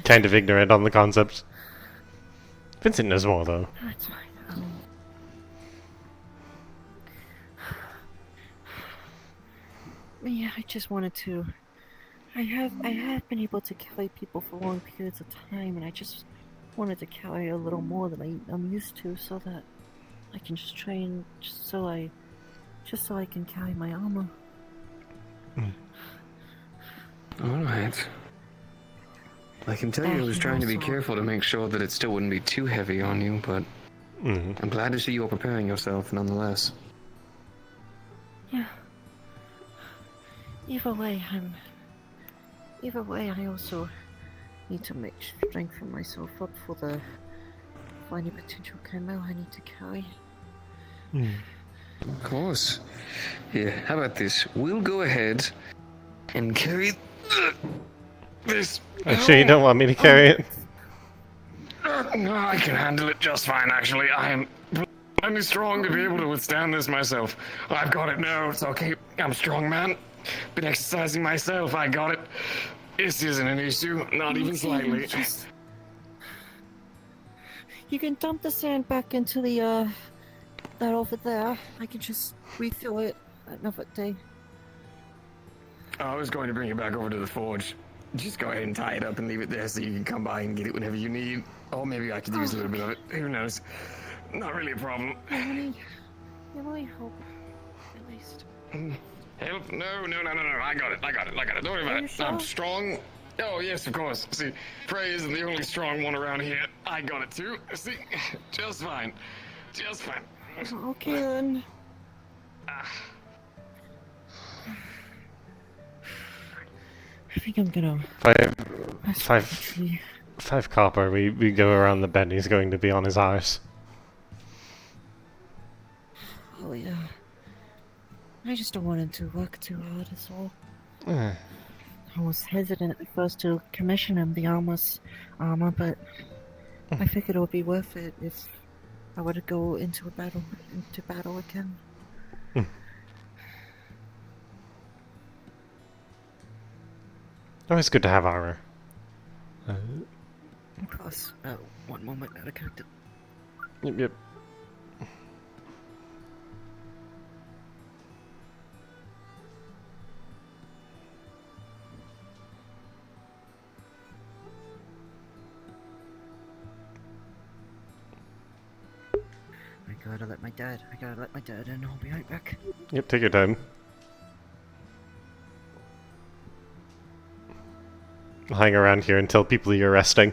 kind of ignorant on the concept. Vincent knows more though. That's fine. Yeah, I just wanted to. I have been able to carry people for long periods of time, and I just wanted to carry a little more than I'm used to, so that I can just train, just so I can carry my armor. Alright. I can tell you I was trying to be careful to make sure that it still wouldn't be too heavy on you, but I'm glad to see you are preparing yourself nonetheless. Yeah. Either way, I also need to make strengthen myself up for any potential chimera I need to carry. Of course. Here, how about this? We'll go ahead and carry this. I'm sure you don't want me to carry it. No, I can handle it just fine, actually. I am plenty strong to be able to withstand this myself. I've got it now, it's okay. I'm a strong man. Been exercising myself, I got it. This isn't an issue, not even slightly. You can dump the sand back into the, that over there. I can just refill it another day. I was going to bring it back over to the forge. Just go ahead and tie it up and leave it there so you can come by and get it whenever you need. Or maybe I could use a little bit of it. Who knows? Not really a problem. You really hope, at least. Help? No. I got it. Don't worry about it. Sure? I'm strong. Oh, yes, of course. See, Fray isn't the only strong one around here. I got it too. See? Just fine. Okay then. I think I'm gonna... Five copper, we go around the bend, he's going to be on his arse. Oh yeah. I just don't want him to work too hard, is all. I was hesitant at first to commission him the armor, but I figured it would be worth it if I were to go into battle again. Always good to have armor. Of course. One moment, out of character. Yep. I gotta let my dad in. I'll be right back. Yep, take your time. I'll hang around here and tell people you're resting.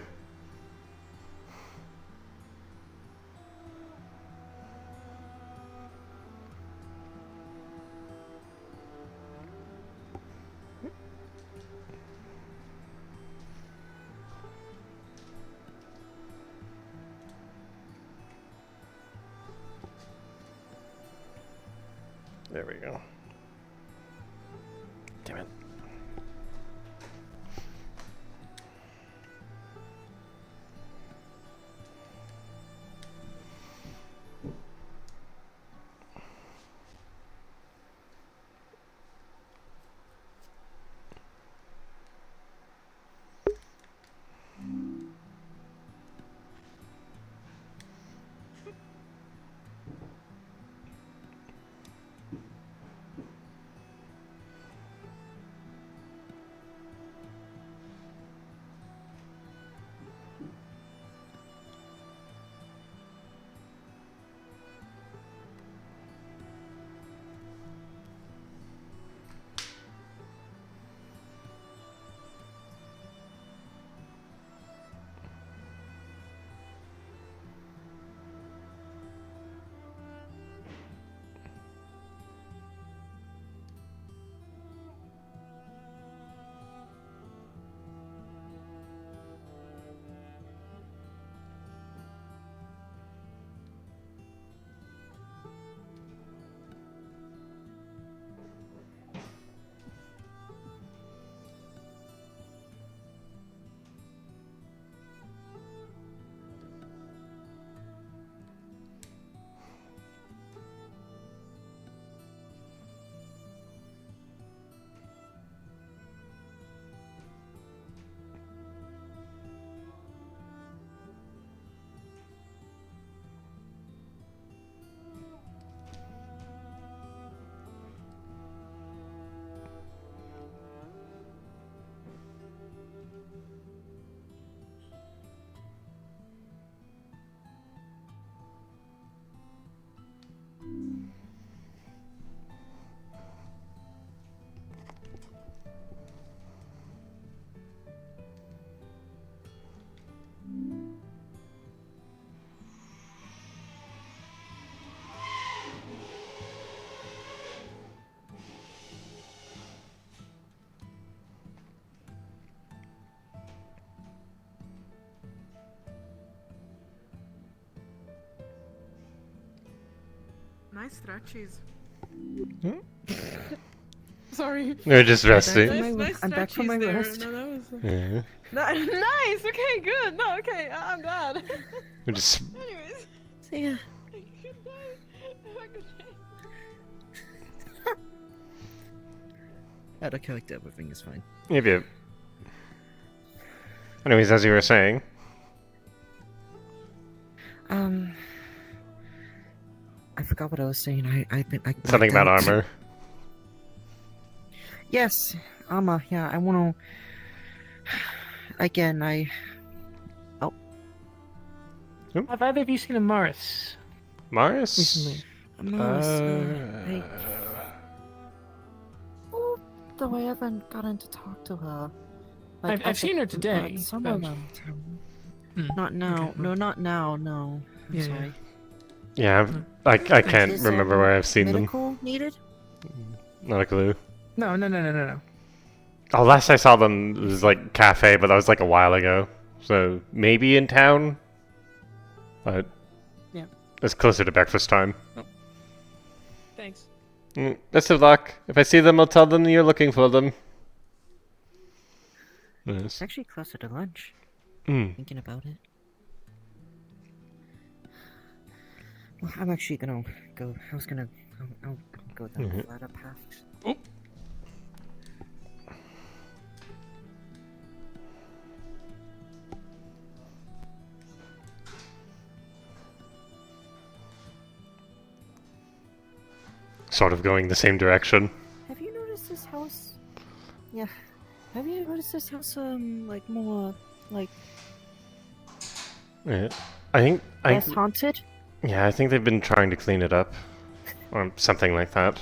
There we go. Damn it. Nice stretchies. Hmm? Sorry. They're just resting. Nice I'm back from my stretchies there. rest. No, that was Yeah. nice. Okay, good. No, okay. I'm glad. We're just Anyways. See ya. Good night. Out of character, everything is fine. Yep. Anyways, as you were saying. I forgot what I was saying. I Something about armor. Yes, armor. Yeah, I want to. Again, Oh. Have either of you seen a Morris? Morris? Recently. Morris. Oh, though I haven't gotten to talk to her. I've seen her today. Some but- of them. Not now. Okay. No, not now. No. I'm Yeah. sorry. Yeah, I can't Is, remember where I've seen them. medical needed? Not a clue. No. Oh, last I saw them was like cafe, but that was like a while ago. So maybe in town, but Yeah. it's closer to breakfast time. Thanks. Best of luck. If I see them, I'll tell them you're looking for them. Yes. It's actually closer to lunch. Thinking about it. Well, I'm actually gonna go. I was gonna. I'll go down the ladder path. Oh. Sort of going the same direction. Have you noticed this house? Yeah. Have you noticed this house? Like more like Yeah. I less haunted? Yeah, I think they've been trying to clean it up. Or something like that.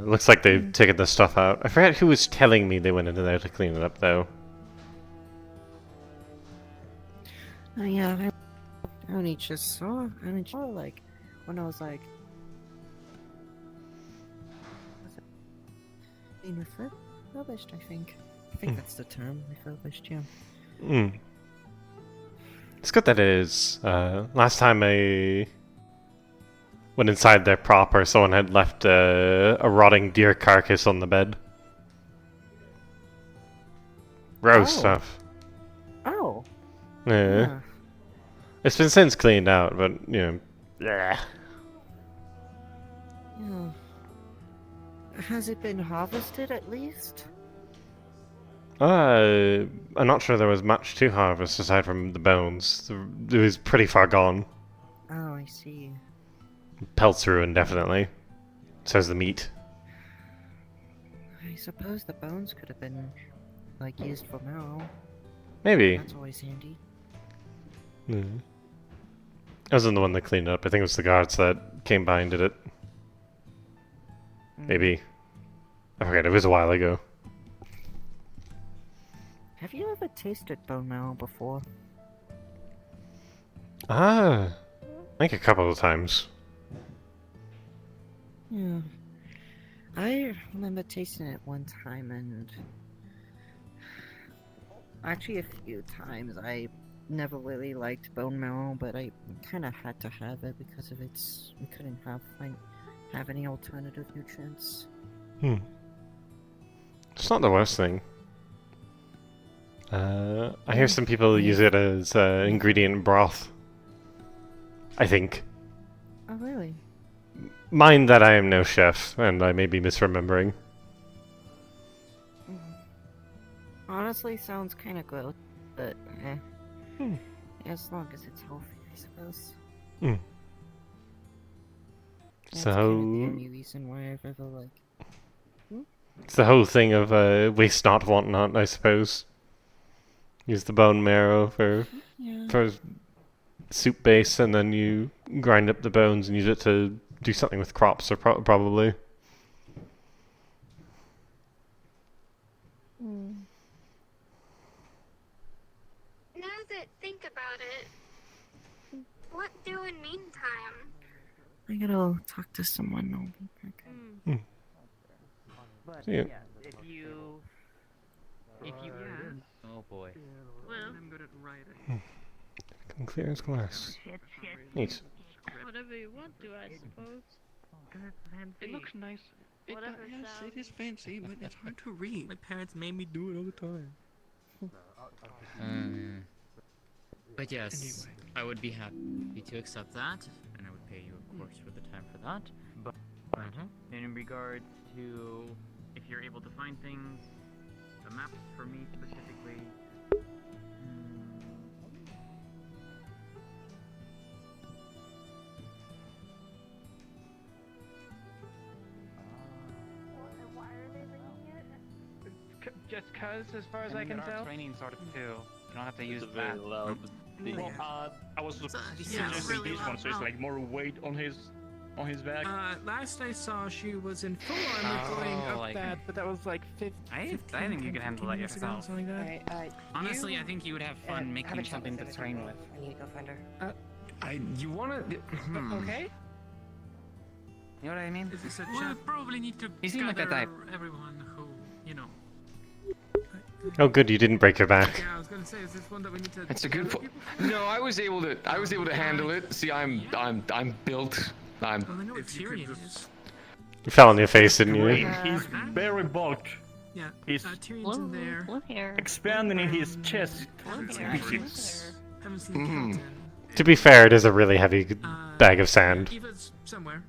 Looks like they've taken the stuff out. I forget who was telling me they went into there to clean it up, though. Oh yeah. I only just saw. Like when I was like. Being refurbished, I think. I think that's the term, refurbished, yeah. It's good that it is. Last time I went inside there proper, someone had left a rotting deer carcass on the bed. Gross stuff. Oh. Yeah. Huh. It's been since cleaned out, but, you know, yeah. Yeah. Has it been harvested at least? I'm not sure there was much to harvest aside from the bones. It was pretty far gone. Oh, I see. Pelts ruined, definitely. So's the meat. I suppose the bones could have been, like, used for marrow. Maybe. That's always handy. I wasn't the one that cleaned it up. I think it was the guards that came by and did it. Maybe. I forget, it was a while ago. Have you ever tasted bone marrow before? I think a couple of times. Yeah. I remember tasting it one time and... Actually a few times. I never really liked bone marrow, but I kind of had to have it because of its... We couldn't have any alternative nutrients. It's not the worst thing. I hear some people use it as ingredient in broth. I think. Oh, really? Mind that I am no chef, and I may be misremembering. Honestly, sounds kind of gross, but as long as it's healthy, I suppose. That's So... kind of the only reason why I've ever, like... It's the whole thing of waste not, want not, I suppose. Use the bone marrow for soup base, and then you grind up the bones and use it to do something with crops, or probably. Now that think about it, what do in meantime? I gotta talk to someone. I'll be back. But Yeah. if you, oh boy. Well, I'm good at writing. Can clear as glass. Neat. whatever you want to, I suppose. It looks nice. Whatever Yes, sounds. it is fancy, but it's hard to read. My parents made me do it all the time. But yes, I would be happy to accept that, and I would pay you, of course, for the time for that. But in regards to if you're able to find things, the maps for me specifically. Just cause, as far as I can tell. Training sort of too. You don't have to use that. Well, I was suggesting this one, so it's like more weight on his back. Last I saw, she was in full armor going up that, but that was like 50. I think you can handle that yourself. Something like that. Honestly, I think you would have fun making something to train with. I need to go find her. You wanna? Okay. You know what I mean? Is this a We'll probably need to You seem like that gather type. everyone who, you know. Oh, good, you didn't break your back. Yeah, I was gonna say, is this one that we need to? That's a good point. No, I was able to handle it. See, I'm built. Well, I know what Tyrion is. You fell on your face, didn't you? He's very bulked. Yeah. He's Tyrion's in there. expanding in his chest. Biceps. Haven't seen Kelton. To be fair, it is a really heavy bag of sand. Eva's somewhere.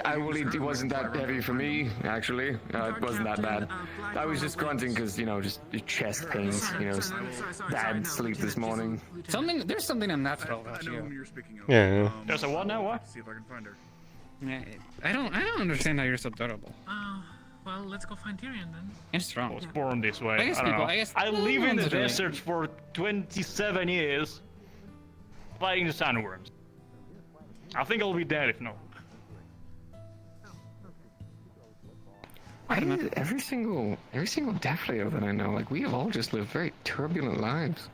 It wasn't that heavy for me, actually. It wasn't that bad. I was just grunting because, just your chest pains, bad sleep this morning. There's something unnatural about I know who you. you're speaking of. Yeah. There's a what now? What? See if I can find her. Yeah, I don't understand how you're so durable. Well, let's go find Tyrion then. And strong. I was born this way. I guess I don't people- know. I guess- I live in the everyone's really- desert for 27 years, fighting the sandworms. I think I'll be dead if not. Every single death layer that I know, we have all just lived very turbulent lives.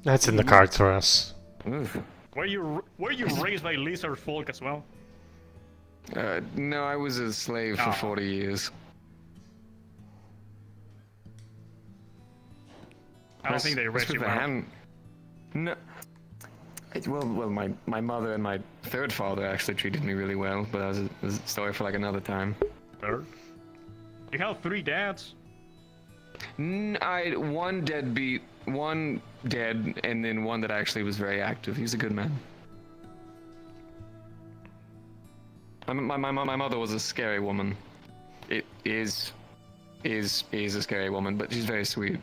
That's in the cards for us. Oof. Were you raised by lizard folk as well? No, I was a slave for 40 years. I don't think they raised you well. No. Well, my mother and my third father actually treated me really well, but that was a story for another time. Third? You have 3 dads? I had one deadbeat, one dead, and then one that actually was very active. He was a good man. My mother was a scary woman. It is a scary woman, but she's very sweet.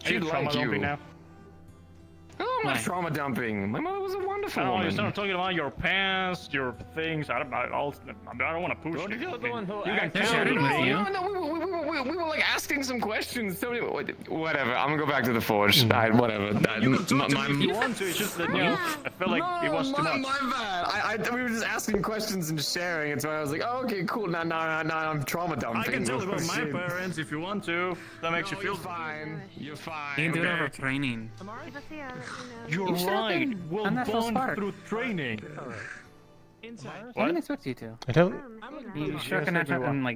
She'd like you. Now? Oh, I'm not trauma dumping. My mother was a wonderful woman. You start talking about your past, your things. I don't want to push you. You're the one who you can No, tell me. we were asking some questions. Whatever. I'm gonna go back to the forge. Whatever. You can talk to me if you want to. It's just that I feel like it was too much. My bad. We were just asking questions and sharing, and so I was like, oh, okay, cool. Now I'm trauma dumping. I can tell about my parents if you want to. That makes you feel fine. You're fine. You can do it over training. You're right. We're born through training. I didn't expect you to. I don't. You struck a natural and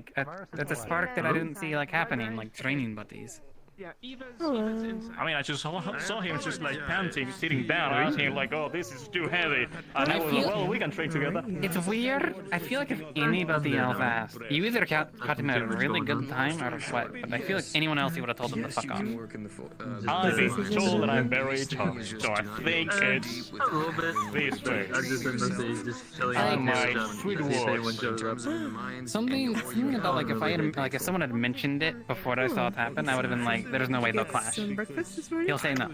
at the spark that I didn't see happening, training buddies. Yeah, Eva's inside. I mean, I just saw him just panting, sitting down. I was thinking oh, this is too heavy. And I was like, well, we can train together. It's weird. I feel like if anybody else asked, you either caught him at a really good time or what. But I feel like anyone else, you would have told them to fuck off. I've been told that I'm very tough, so I think it's a little bit. This way. I've just been mostly just chilling I out might there. sweet See if anyone words. shows up. Something about if I had if someone had mentioned it before I saw it happen, I would have been like, there's no way they'll clash. He'll say no.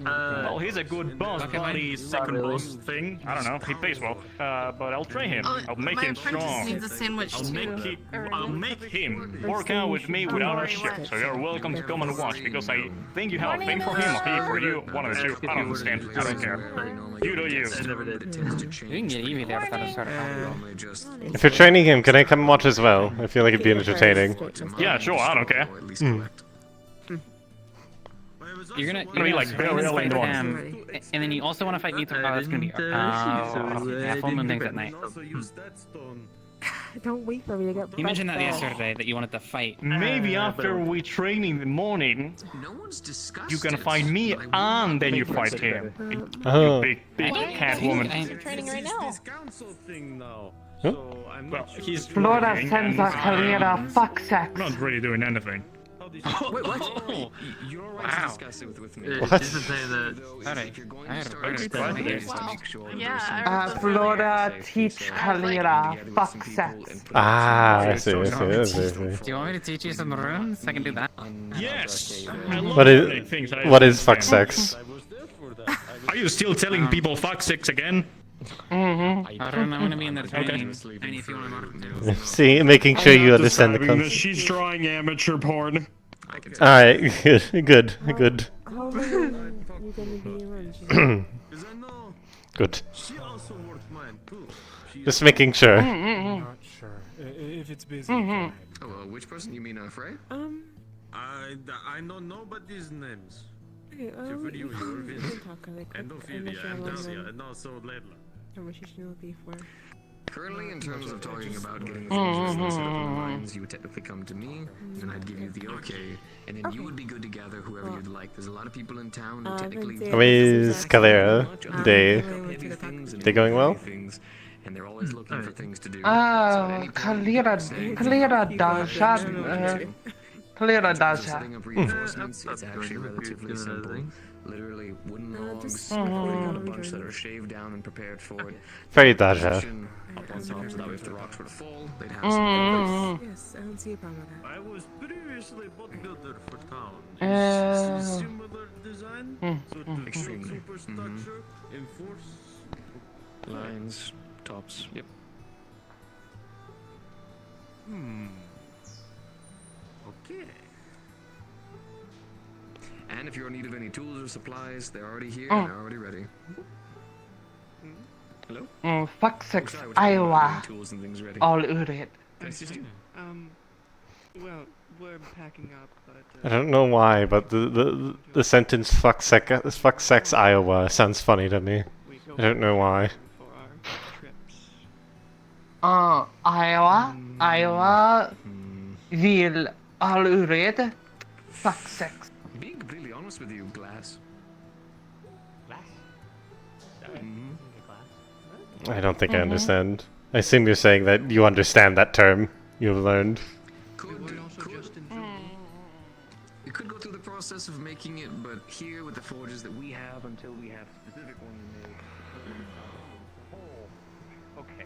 Well, he's a good boss, but he's second boss thing. I don't know. He pays well, but I'll train him. I'll make him strong. Needs a sandwich I'll make him work out with me without a ship. So you're welcome to come and watch because I think you have a thing for him or he for you. One of the two. I don't understand. I don't care. You do you. I never did. You can get Evie there without a start of If you're training him, can I come and watch as well? I feel like it'd be entertaining. Yeah, sure. I don't care. You're gonna be like very early in the morning. him, and then you also want to fight me tomorrow. That's gonna be full moon things at night. Don't wait for me to get You mentioned that pressed yesterday, that you wanted to fight. Maybe after we train in the morning, No one's discussed you can it, fight me but I will and then you not fight make him. Oh. You big cat woman. You're training right now. This council thing now. Huh? So I'm Well, not sure he's if Florida you're- sends a Kalira fuck sex. We're not really doing anything. Wait, what? You're right to Wow. discuss it with me. What? Just to say that Sorry. if you're going I to heard start about this it. thing, Wow. is to make sure that Yeah, there's some I heard this Florida safety, teach so Kalira fuck sex. Ah, I see, I see, I see. Do you want me to teach you some runes? I can do that. Yes! I love What learning is things I what don't is fuck understand. sex? Are you still telling people fuck sex again? Mm-hmm. I'm gonna be in the training. Okay. And if you want to See, making sure you understand the Describing that concept. she's drawing amateur porn. Alright, good, good. How long are you gonna be around? Good. She also worked mine too. Just making sure. Not sure. If it's busy. Oh, which person you mean, Fray? I know nobody's names. Okay, For you, you're we Vince. can talk really quick. And Ophelia, and Dacia, and also Layla. How much you should know before? Currently, in terms of talking about getting the things listed up in the mines, you would technically come to me, and I'd give you the okay, and then you would be good to gather whoever you'd like. There's a lot of people in town who technically. How is Calera? They going well? And they're always looking for things to do. Kalira Dasha. Kalira Dasha. Setting up reinforcements, it's actually relatively simple. Literally wooden logs, putting out a bunch that are shaved down and prepared for it. Very Daja. Up on top, so that way if the rocks were to fall, they'd have some. Yes, I don't see a problem with that. I was previously bodybuilder for town. Uh, Similar design, so to Extremely. superstructure, enforce. Lines, tops, yep. Okay. And if you're in need of any tools or supplies, they're already here Oh. and they're already ready. Hello? Fuck sex, Sorry, we're talking about Iowa. getting tools and things ready. All urid. Can I assist you? Well, we're packing up, but. I don't know why, but the sentence fuck sex Iowa sounds funny to me. I don't know why. Iowa vill all urid. Fuck sex. Being completely honest with you, Glass. I don't think I understand. I assume you're saying that you understand that term you've learned. We could go through the process of making it, but here with the forges that we have, until we have specific ones made. Okay.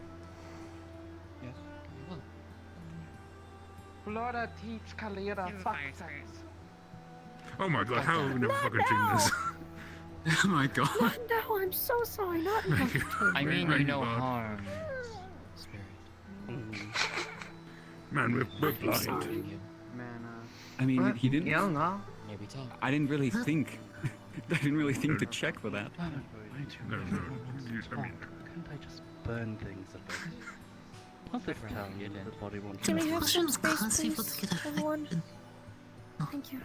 Yes. Flora teach Kalira fuck sex. Oh my god, how have we never fucking seen this? Oh my god. No, I'm so sorry. Not I mean, you know harm. Man, we're blind. I mean, he didn't. Yeah, no. Maybe talk. I didn't really think. I didn't really think to check for that. No, no, I mean, Couldn't I just burn things a bit? What's this town you dead body want? Can we have some space, please, everyone? Thank you.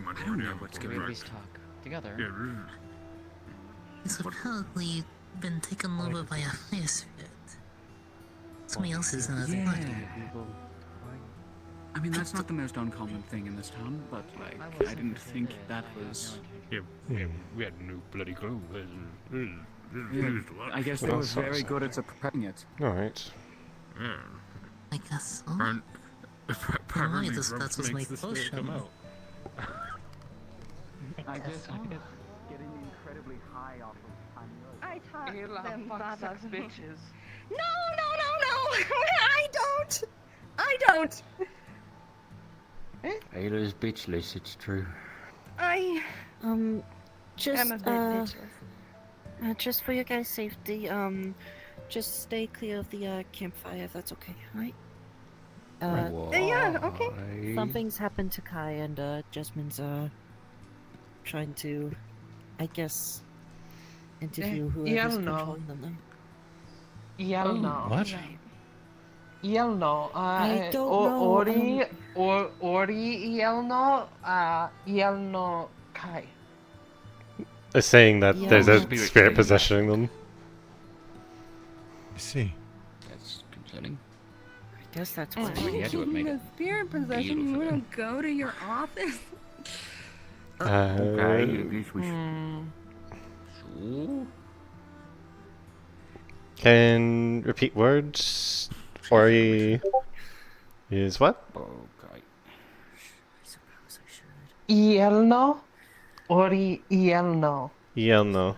I don't know what's Can we at least talk together? It's apparently been taken over by a fire spirit. Somebody else is in his body. I mean, that's not the most uncommon thing in this town, but like, I didn't think that was. Yeah, we had no bloody clue. I guess they were very good at preparing it. Alright. Yeah. I guess so. Apparently, this Grumps was my makes the spirit come out. I guess getting incredibly high off of I taught them fuck sex Baba. bitches. No! I don't! Ayla's bitchless, it's true. Just I'm a bit bitchless. just for your guys' safety, just stay clear of the campfire if that's okay, right? Yeah, okay. Something's happened to Kai, and Jasmine's trying to, I guess, interview whoever's controlling them. Though. Yelno. What? Yelno. I don't know. Ori Yelno. Yelno Kai. They're saying that there's a Spirit spirit thing. possessing them. I see. upsetting. I guess that's Oh, what yeah, it do it, make it Spirit possession, you wanna go to your office? Okay, I guess we Sure. Can repeat words? Ori is what? Okay. Ielno? Ori Ielno. Ielno.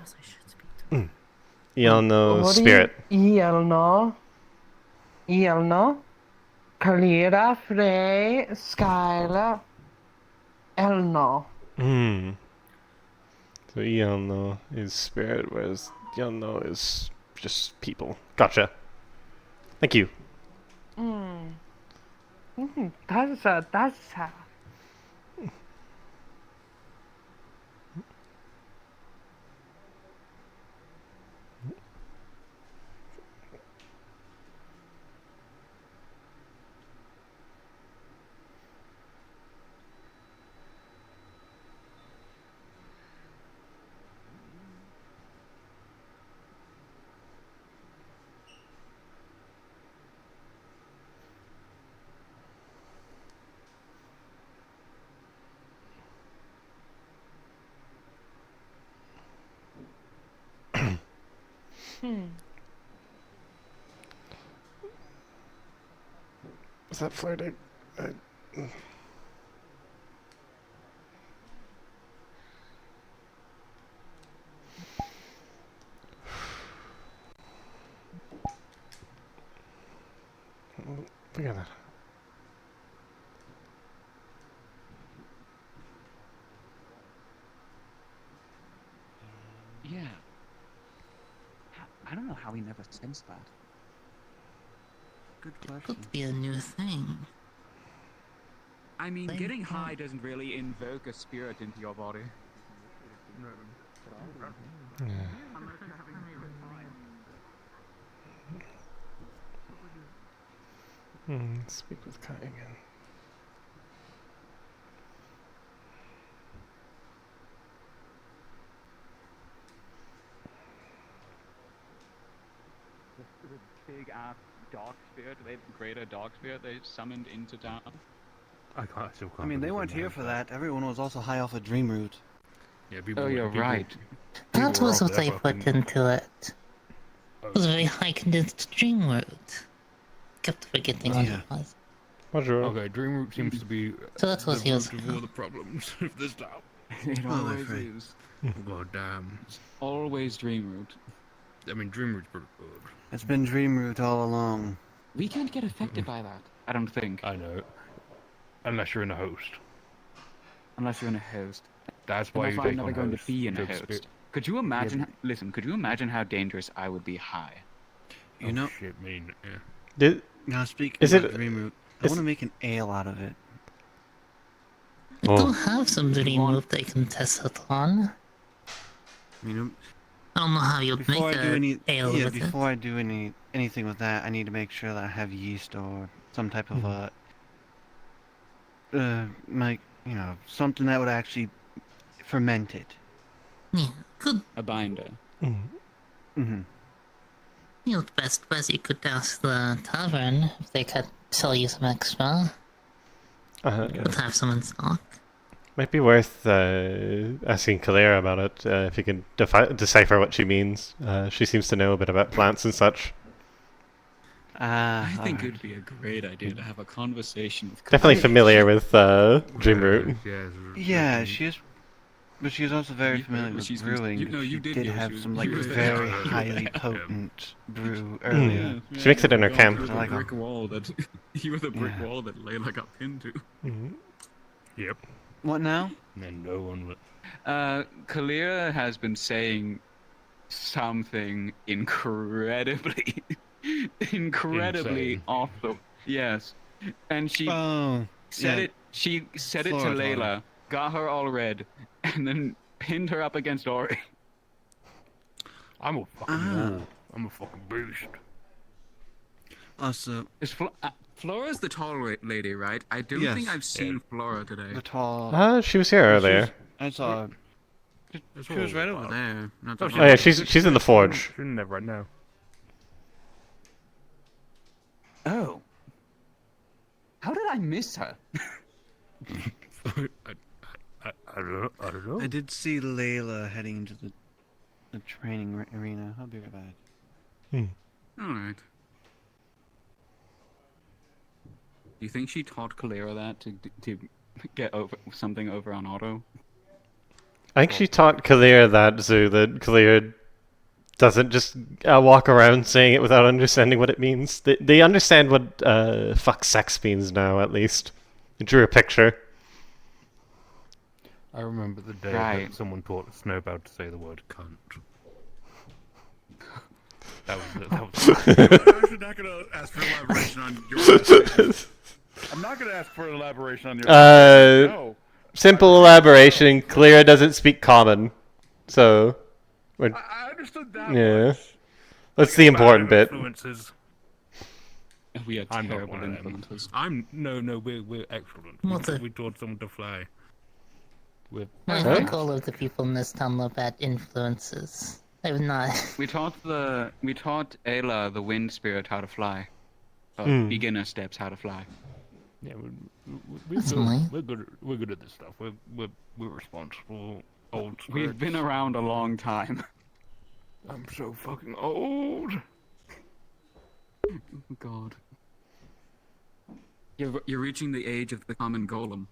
Ielno Ori spirit. Ielno. Ielno. Kalira, Fray, Skyla, Elno. Hmm. So Ielno is spirit, whereas Ielno is just people. Gotcha. Thank you. That's Was that flirting? Look at that. Yeah. I don't know how he never sensed that. Good question. Could be a new thing. I mean, Same getting thing. high doesn't really invoke a spirit into your body. Speak with Kai again. The big ass dog spirit, greater dog spirit they summoned into town. I mean, they weren't here for that. Everyone was also high off a dream root. Yeah, Oh, you're right. That was were what I off put their into it. It was a very high condensed dream root. Kept forgetting what it was. Okay, dream root seems to be So that's what the he was root of all the problems of this town. It Well, always Fray. is. God damn. Always dream root. I mean, dream root's pretty good. It's been dream root all along. We can't get affected by that. I don't think. I know. Unless you're in a host. Unless you're in a host. That's why Unless you I'm take never on going to hosts, be in a because host. spirit- Could you imagine? Listen, could you imagine how dangerous I would be high? You know. Shit, mean, yeah. Did, Now speaking is about it- dream root, I is- want to make an ale out of it. I Oh. do have some dream root they can test it on. You know, I don't know how you'd before make I do a any ale yeah, with it. before I do anything with that, I need to make sure that I have yeast or some type of like something that would actually ferment it. Yeah, good. A binder. Mm-hmm. You know, the best was you could ask the tavern if they could sell you some extra. Could have some in stock. Might be worth asking Kalera about it, if you can decipher what she means. She seems to know a bit about plants and such. I think it would be a great idea to have a conversation with. Definitely familiar with Dream Root. Yeah, she is. But she was also very familiar with she's- brewing. you know, you she did did hear have she was- some you like were very there. highly potent brew earlier. She makes it in her camp. You were Like the a- brick wall that you were the brick Yeah. wall that Layla got pinned to. Yep. What now? And no one would. Kalira has been saying something incredibly Insane. off the yes, and she said yeah. it. She said it to Flora Layla, got her all red, and then pinned her up against Ori. I'm a fucking wall. I'm a fucking beast. Also, Is Flora's the tall lady, right? I don't Yes. think I've seen Flora today. the tall. She was here earlier. I saw. She was right over there. Not that Oh yeah, she's in the forge. She's in there right now. Oh. How did I miss her? I don't know. I did see Layla heading into the training arena. I'll be right back. Alright. Do you think she taught Kalera that to get over something over on Otto? I think she taught Kalir that so that Kalir doesn't just walk around saying it without understanding what it means. They understand what fuck sex means now, at least. They drew a picture. I remember the day Right. that someone taught Snowbound to say the word cunt. That was I'm actually not gonna ask for elaboration on your. I'm not gonna ask for elaboration on your. No. Simple elaboration. Clara doesn't speak common, so. I understood that. Yeah, much. that's the important bit. Influences. We are I'm not terrible one of them. influencers. We're excellent. We taught someone to fly. I think all of the people in this town love bad influences. I've not. We taught Ayla, the wind spirit, how to fly. Beginner steps how to fly. Yeah, That's good. nice. We're good at this stuff. We're responsible old spirits. We've been around a long time. I'm so fucking old. Oh, God. You're reaching the age of the common golem.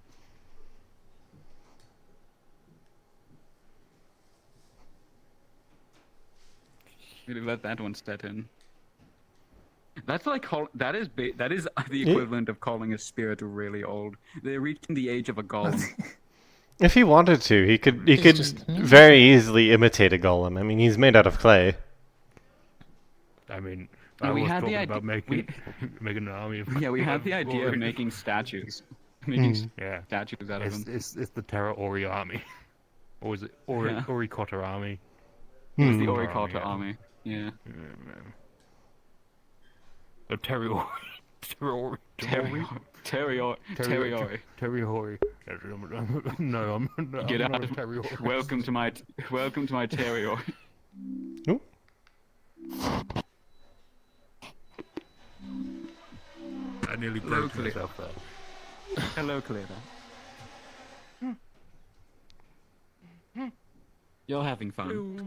Really let that one set in. That's like that is the equivalent of calling a spirit really old. They're reaching the age of a golem. If he wanted to, he could very easily imitate a golem. I mean, he's made out of clay. I mean, Yeah, I we was had the talking idea- about making an army of. Yeah, we had the idea of making statues. Making statues out of them. It's the Terra Ori army. Or was it Orikotta army? It was the Orikotta army. Yeah. The Terry Ori. No, I'm Get not out a of Terry Ori. Welcome to my Terry. Nope. I nearly Hello, played myself there. Hello, Cleta. You're having fun.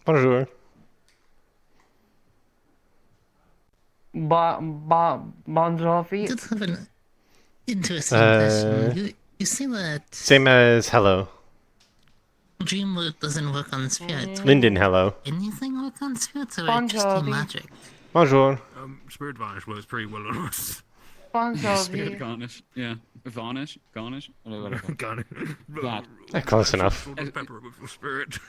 Bonjour. Bonjovi. Let's have an interesting question. You say that Same as hello. dream work doesn't work on spirits. Linden, hello. Anything work on spirits, or it just do magic? Bonjour. Spirit Vanish works pretty well on us. Spirit garnish. Yeah. Garnish. Whatever. Garnish. Yeah, close enough. Salt and pepper with spirit.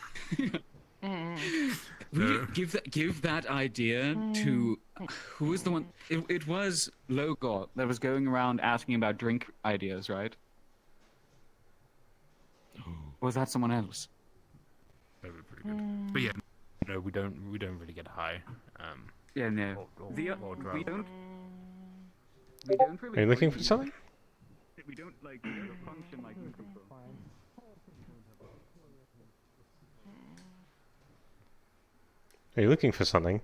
Give that idea to who was the one? It was Logor that was going around asking about drink ideas, right? Or was that someone else? That would be pretty good. But yeah, no, we don't really get high. Yeah, no. Or We drunk. don't really. Are you looking for something? We don't function like people. Are you looking for something?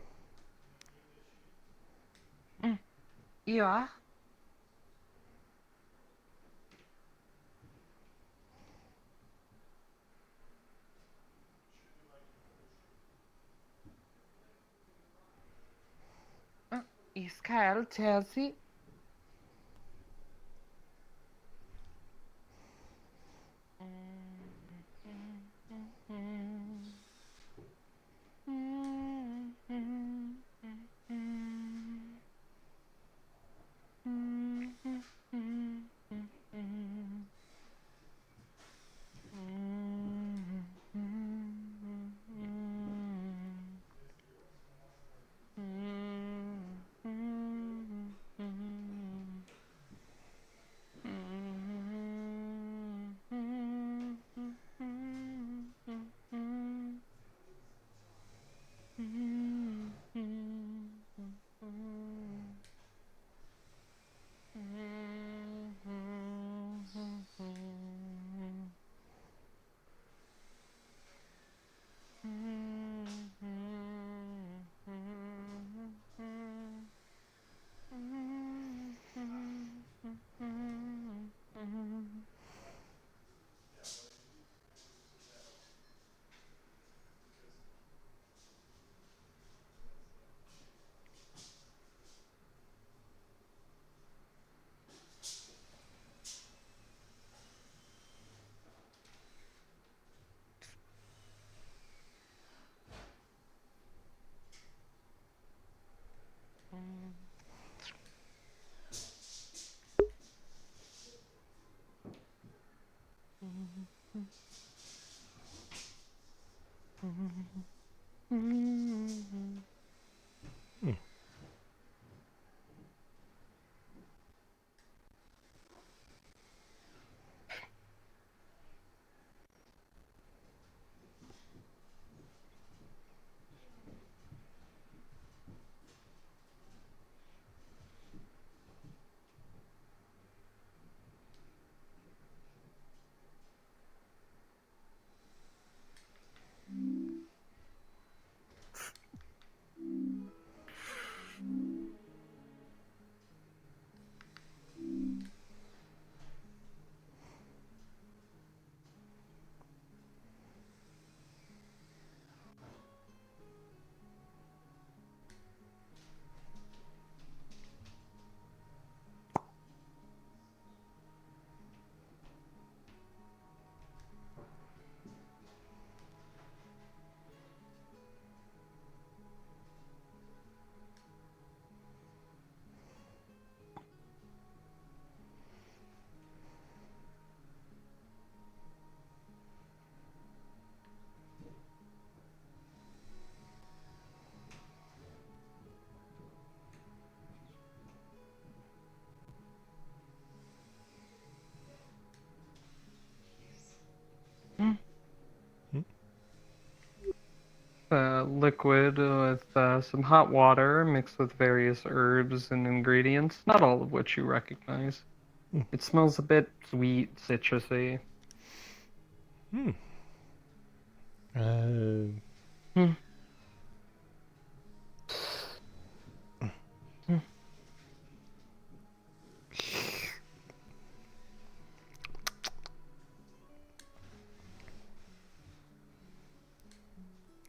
Yeah. Iskall, Chelsea. liquid with some hot water mixed with various herbs and ingredients, not all of which you recognize. It smells a bit sweet, citrusy. Hmm.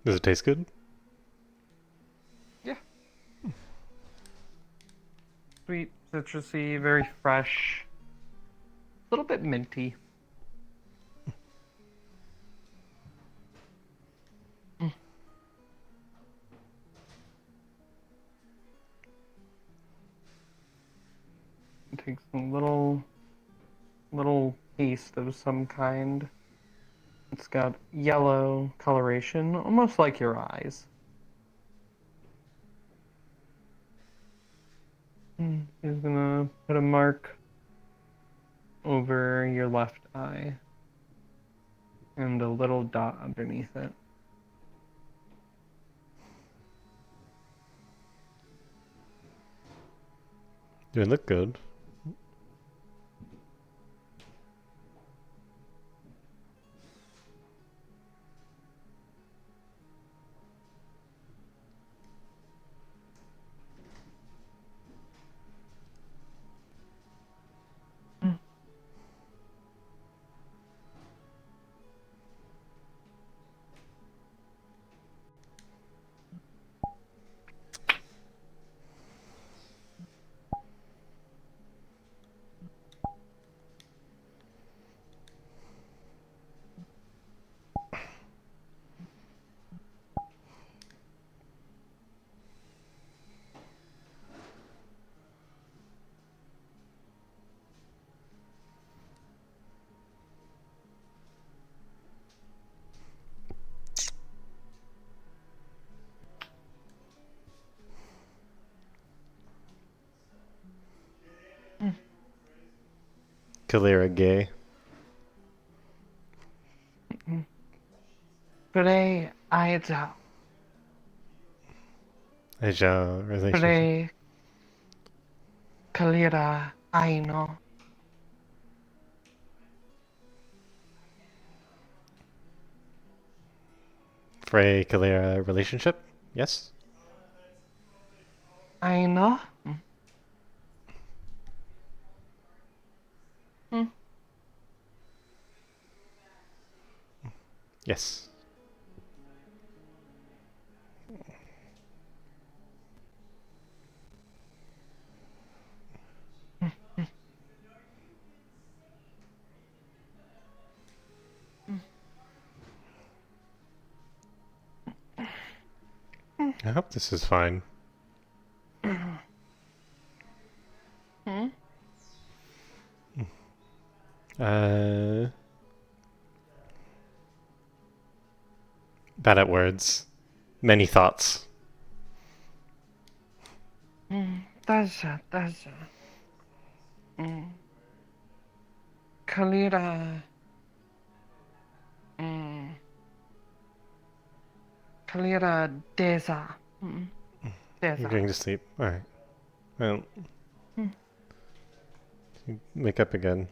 Does it taste good? Yeah. Sweet, citrusy, very fresh. A little bit minty. It takes a little paste of some kind. It's got yellow coloration, almost like your eyes. He's gonna put a mark over your left eye and a little dot underneath it. Do it look good? Kalira gay. Fray, Aida. Aja relationship. Fray, Kalira, Aino. Fray Kalira relationship? Yes? Aino. Yes. I hope this is fine. Bad at words. Many thoughts. Tasha. Kalira. Kalira Deza. You're going to sleep. Alright. Well. Wake up again.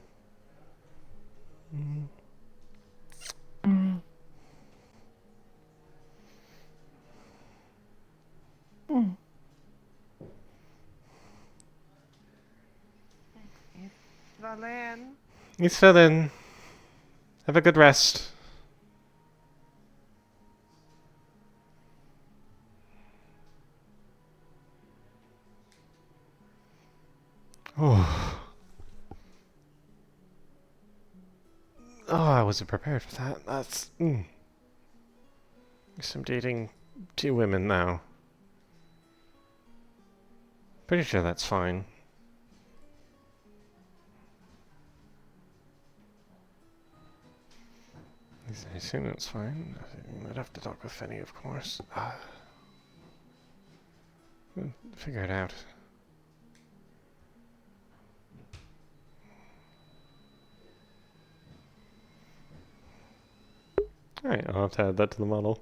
Valen. It's Philin. Have a good rest. Oh. Oh, I wasn't prepared for that. That's... Guess I'm dating 2 women now. Pretty sure that's fine. I assume that's fine. I'd have to talk with Fenny, of course. We'll figure it out. Alright, I'll have to add that to the model.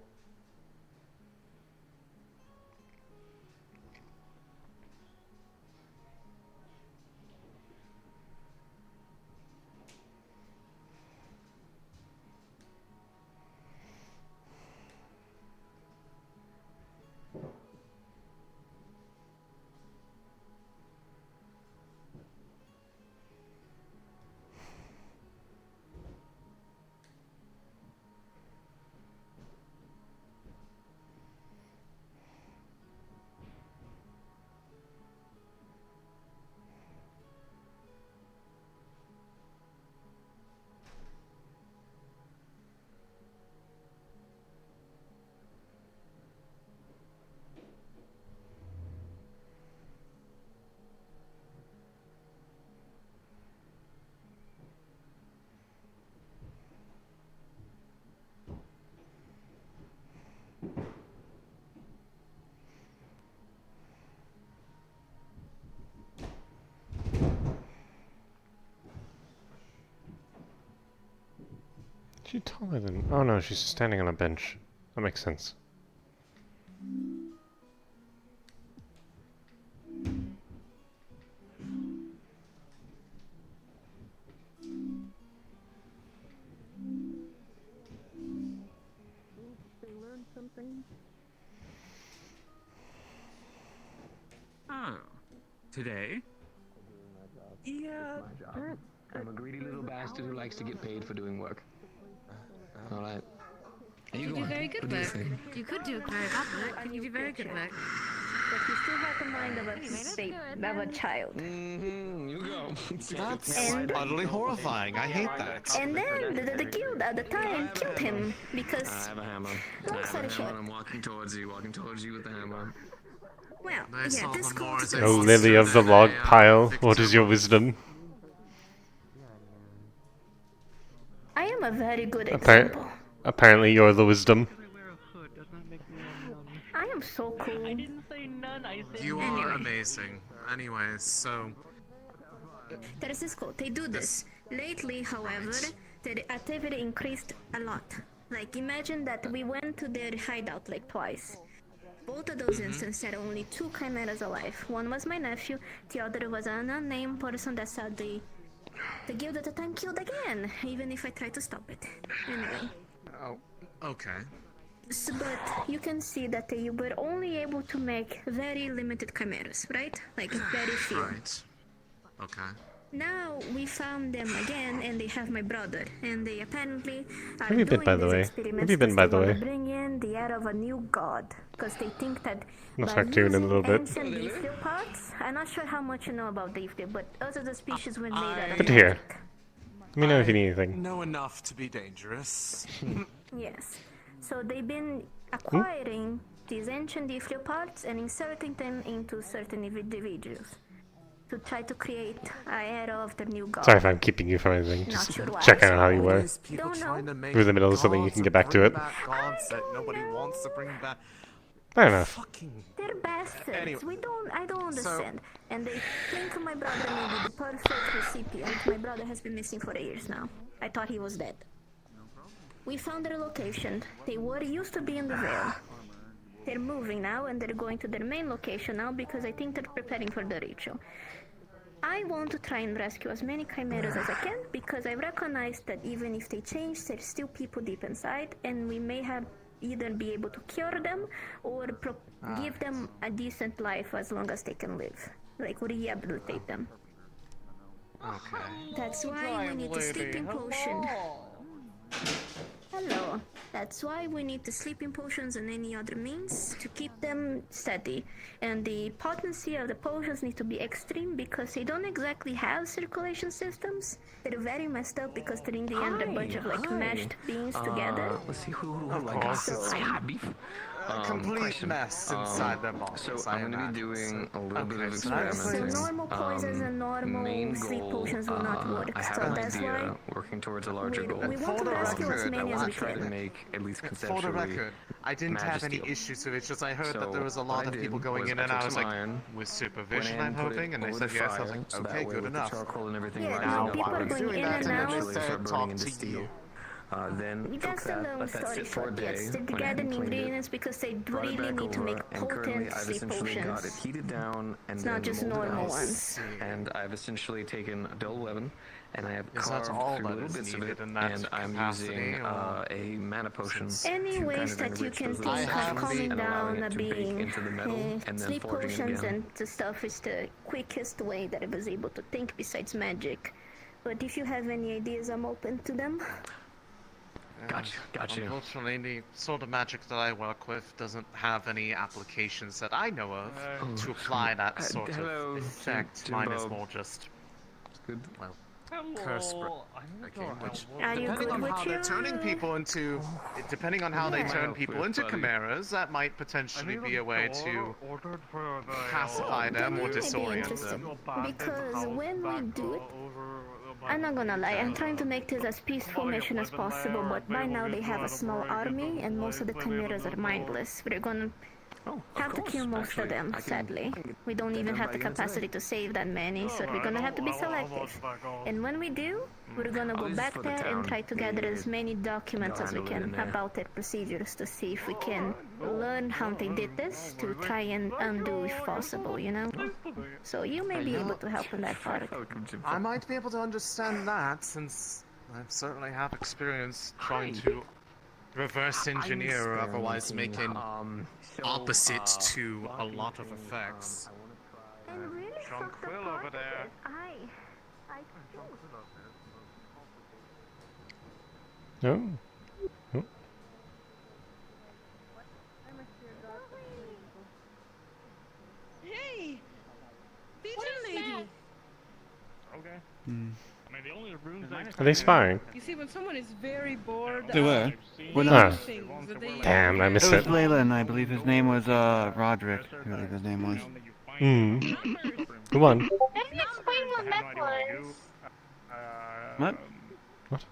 She's taller than... Oh no, she's standing on a bench. That makes sense. Oh. Today? Yeah. I'm a greedy little bastard who likes to get paid for doing work. Alright. You do very good work. You could do very bad work, and you do very good work. But you still have the mind of a child. Mm-hmm. You go. That's utterly horrifying. I hate that. And then the guild at the time killed him because. I have a hammer. Long story short. I'm walking towards you with the hammer. Well, yeah, this goes. Oh, Lily of the log pile, what is your wisdom? I am a very good example. Apparently you're the wisdom. I am so cool. I didn't say none, I said you are amazing. Anyways, so... There is this quote, they do this. Lately, however, the activity increased a lot. Like, imagine that we went to their hideout like twice. Both of those instances had only 2 chimeras alive. One was my nephew, the other was an unnamed person that sadly the guild at the time killed again, even if I tried to stop it. Anyway. Oh, okay. So, but you can see that they were only able to make very limited chimeras, right? Like very few. Right. Okay. Now we found them again, and they have my brother, and they apparently are Have you been, by the way? Have you been, by the way? Bring in the air of a new god, because they think that I'll by talk to you in a using little bit. ancient Deepfield parts, I'm not sure how much you know about Deepfield, but us as a species were made out of Good to hear. Let me know if you need anything. Know enough to be dangerous. Yes. So they've been acquiring these ancient Deepfield parts and inserting them into certain individuals to try to create an era of the new god. Sorry if I'm keeping you from anything. Not Just sure why. checking on how you were. Don't know. If you're in the middle of something, you can get back to it. Gods that nobody wants to bring back. Fair enough. They're bastards. Anyway, I don't understand. And they think my brother may be the perfect recipient. My brother has been missing for years now. I thought he was dead. We found their location. They used to be in the Vale. They're moving now, and they're going to their main location now because I think they're preparing for the ritual. I want to try and rescue as many chimeras as I can because I recognize that even if they change, there's still people deep inside, and we may have either be able to cure them or give them a decent life as long as they can live, like rehabilitate them. Okay. That's why we need the sleeping potion. Hello. That's why we need the sleeping potions and any other means to keep them steady. And the potency of the potions need to be extreme because they don't exactly have circulation systems. They're very messed up because they're in the end a bunch of like mashed beans together. Let's see who Of course, it's a complete question. mess inside their bodies. So I'm going to be doing a little bit of So experimenting. normal poisons and normal Main sleep goal, potions will not work. I have So an that's idea, why working towards a larger goal. we want to rescue as I many as want we to try to can. make at least For the conceptually record, I didn't have any magisteel. issues with it. It's just I heard So that there was a what lot I of did people going was in, I and took I was some like, iron, with supervision, went I'm in, put it hoping, and they over said the yes. I was fire, like, so okay, that way good with enough. the charcoal and everything Yeah, rising Now, up, people while are I was going doing in that, and and out. then they eventually said, start talk burning into to steel. you. Then That's took a that, long let that story sit for a short. day, Yes, they're went ahead gathering and cleaned it, ingredients because they brought it really back need to over, make and currently potent I've sleep essentially got it potions. heated down and It's then not just molded normal out. ones. And I've essentially taken a dull leaven and I have Yes, that's carved all through that little is bits of needed it, in that and I'm capacity, using or- a mana potion Any to ways kind of that you enrich can those think little of sections calming and allowing down it a to bake being, into the metal and then sleep forging it potions again. and the stuff is the quickest way that I was able to think besides magic. But if you have any ideas, I'm open to them. Gotcha. Unfortunately, the sort of magic that I work with doesn't have any applications that I know of to apply that sort hello, of effect. Mine is Jimbo. more just, Good. well, curse breaking, which Are you depending good on with how they're you? turning people into, depending on how they turn people into chimeras, that might potentially be a way to pacify them or That might be disorient interesting, them. because when we do it, I'm not gonna lie, I'm trying to make this as peaceful mission as possible, but by now they have a small army and most of the chimeras are mindless. We're gonna Have to kill most of them, sadly. We don't even have the capacity to save that many, so we're gonna have to be selective. And when we do, we're gonna go back there and try to gather as many documents as we can about their procedures to see if we can learn how they did this to try and undo if possible, you know? So you may be able to help in that part. I might be able to understand that, since I certainly have experience trying to reverse engineer or otherwise making opposites to a lot of effects. Tranquil over there. No. Oh. Hey! Pigeon lady! Okay. Hmm. I mean, the only rooms Are they sparring? You see, when someone is very bored, They were. Well, they no. do things that they Damn, I missed It was it. Leyland, I believe his name was Roderick. I believe his name was. Hmm. Who won? Can you explain what meth was? What? What?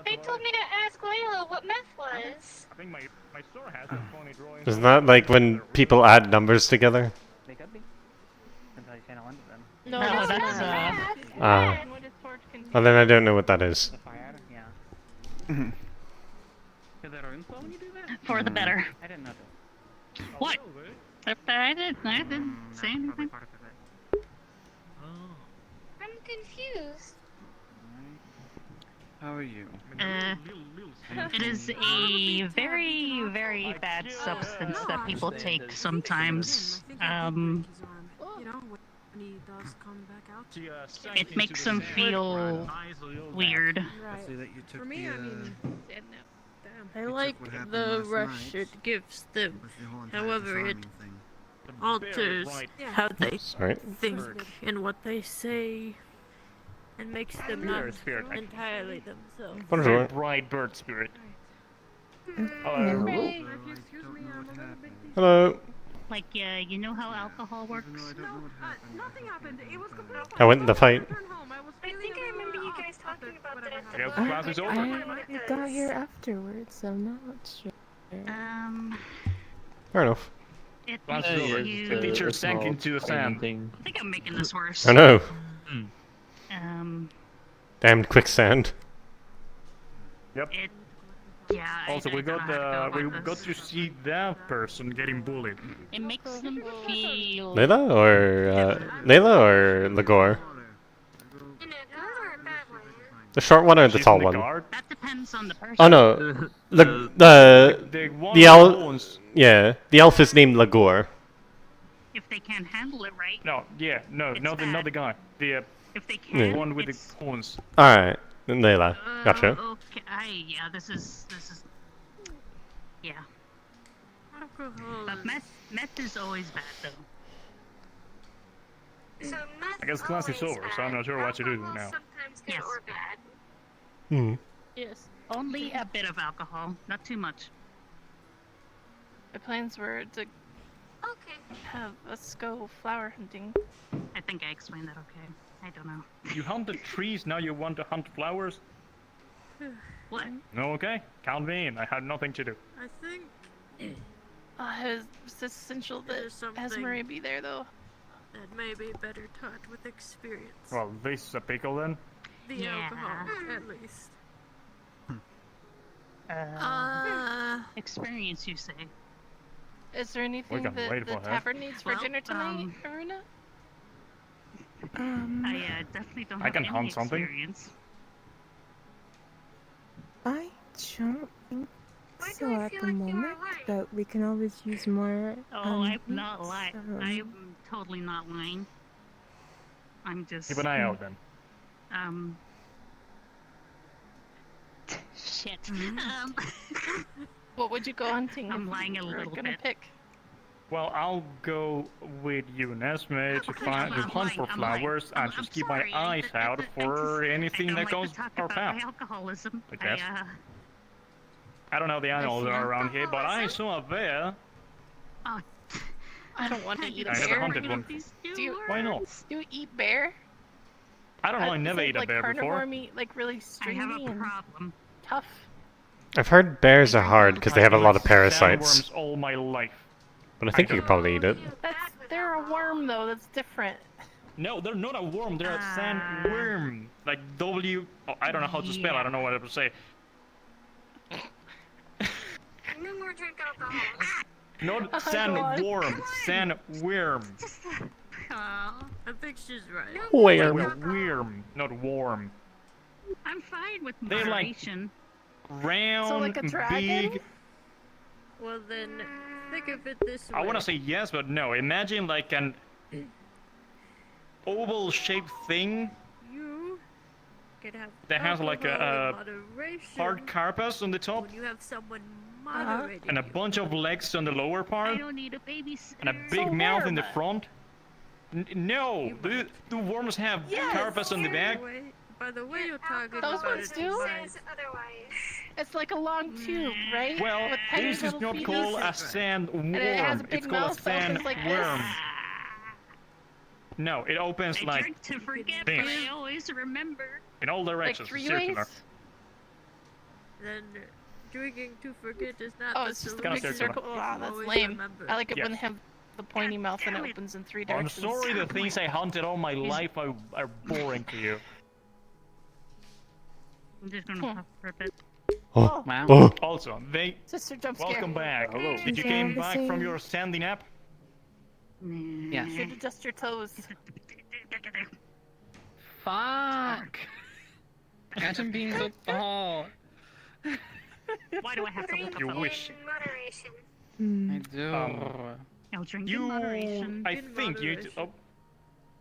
They told me to ask Layla what meth was. I think my store has a phony drawing. Isn't that like when people add numbers together? They could be. Until you channel into them. No, No, that's that's Ah. Well, then I don't know what that is. Yeah. Is that room slow when you do that? For the better. I didn't know that. What? I didn't say anything. I'm confused. How are you? It is a very, very bad substance that people take sometimes. It makes them feel weird. For me, I mean, I like the rush it gives them. However, it alters how they Sorry. think and what they say, and makes them not Spirit. entirely themselves. Bonjour. Very bright bird spirit. Hello. Hello. Like, you know how alcohol works? Nothing happened. It was completely. I went in the fight. I think I remember you guys talking about that. Yeah, class is over. I got here afterwards, so I'm not sure. Fair enough. Class is over. The teacher sank into the sand. I think I'm making this worse. I know. Um, Damned quicksand. Yep. yeah. Also, we got to see that person getting bullied. It makes them feel. Layla or Lagor? The short one or the tall one? That depends on the person. Oh no, the elf. Yeah, the elf is named Lagor. If they can't handle it right. No, yeah, no, not the guy. The If they can, one with the horns. All right, then Layla. Gotcha. Okay, yeah, this is. Yeah. But meth is always bad though. So I guess class is over, so I'm not sure what to do now. Yes. or bad. Hmm. Yes. Only a bit of alcohol, not too much. My plans were to have us go flower hunting. I think I explained that okay. I don't know. You hunted trees, now you want to hunt flowers? What? No, okay. Count me in. I had nothing to do. I think It's essential that there's something Esmery be there, though. that may be better taught with experience. Well, this is a pickle then. The Yeah. alcohol, at least. Experience, you say? Is there anything can that wait the for her. tavern needs for Well, dinner tonight, Aruna? I definitely don't I have can any hunt something. experience. I don't think so at the moment, but we can always use more. Oh, I'm not lying. so- I'm totally not lying. I'm just. Keep an eye out then. Shit. What would you go hunting? I'm if lying you a were little gonna bit. pick? Well, I'll go with you and Esme to I'm hunt for lying, I'm lying. flowers and just keep my sorry, eyes out for anything I that don't goes like to talk our about path. my alcoholism. I guess. I don't know the animals that are around here, but I saw a bear. Oh, I don't want to eat a I never bear. hunted one. Do you, Why not? do you eat bear? I don't know, I never Is it ate a like bear carnivore before. meat, like really I stringy have a and problem. tough? I've heard bears are hard because they have a lot of parasites. Sandworms all my life. But I think you could probably eat it. They're a worm though. That's different. No, they're not a worm. They're a sandworm. Like W. Oh, I don't know how to spell. I don't know what to say. No more drink alcohol. Not Oh, sandworm. Sandworm. I think she's right. Worm, not worm. I'm fine with They're like moderation. round, So like a dragon? big. Well then, think of it this way. I want to say yes, but no. Imagine like an oval-shaped thing You can have that has like a moderation hard carapace on the top when you have someone moderating. and a bunch of legs on the lower part I don't need a babysitter. and a big mouth in the front. No, the worms have carapace on the back. By the way you're talking Those about ones it, do? right. It's like a long tube, right? Well, With tiny this is little not feet. called a sandworm. And it has a big It's called a mouth that opens like sandworm. this. No, it opens I like drink to forget, this. but I always remember. In all directions. three circular. ways? Then drinking to forget is not Oh, the it's just a Kinda big circular. circle. Wow, that's Always lame. remember. I like it Yeah. when they have the pointy mouth and it opens in three I'm directions. sorry the things I hunted all my life are boring to you. I'm just gonna rip it. Oh. Wow. Oh. Also, Sister jump scare. welcome back. Hello. Did you came back from your sandy nap? You should adjust your toes. Fuck. Atom beams up the hall. Why do I have to look up You the wish. Moderation. I do. I'll drink in You, moderation. I think you. Oh,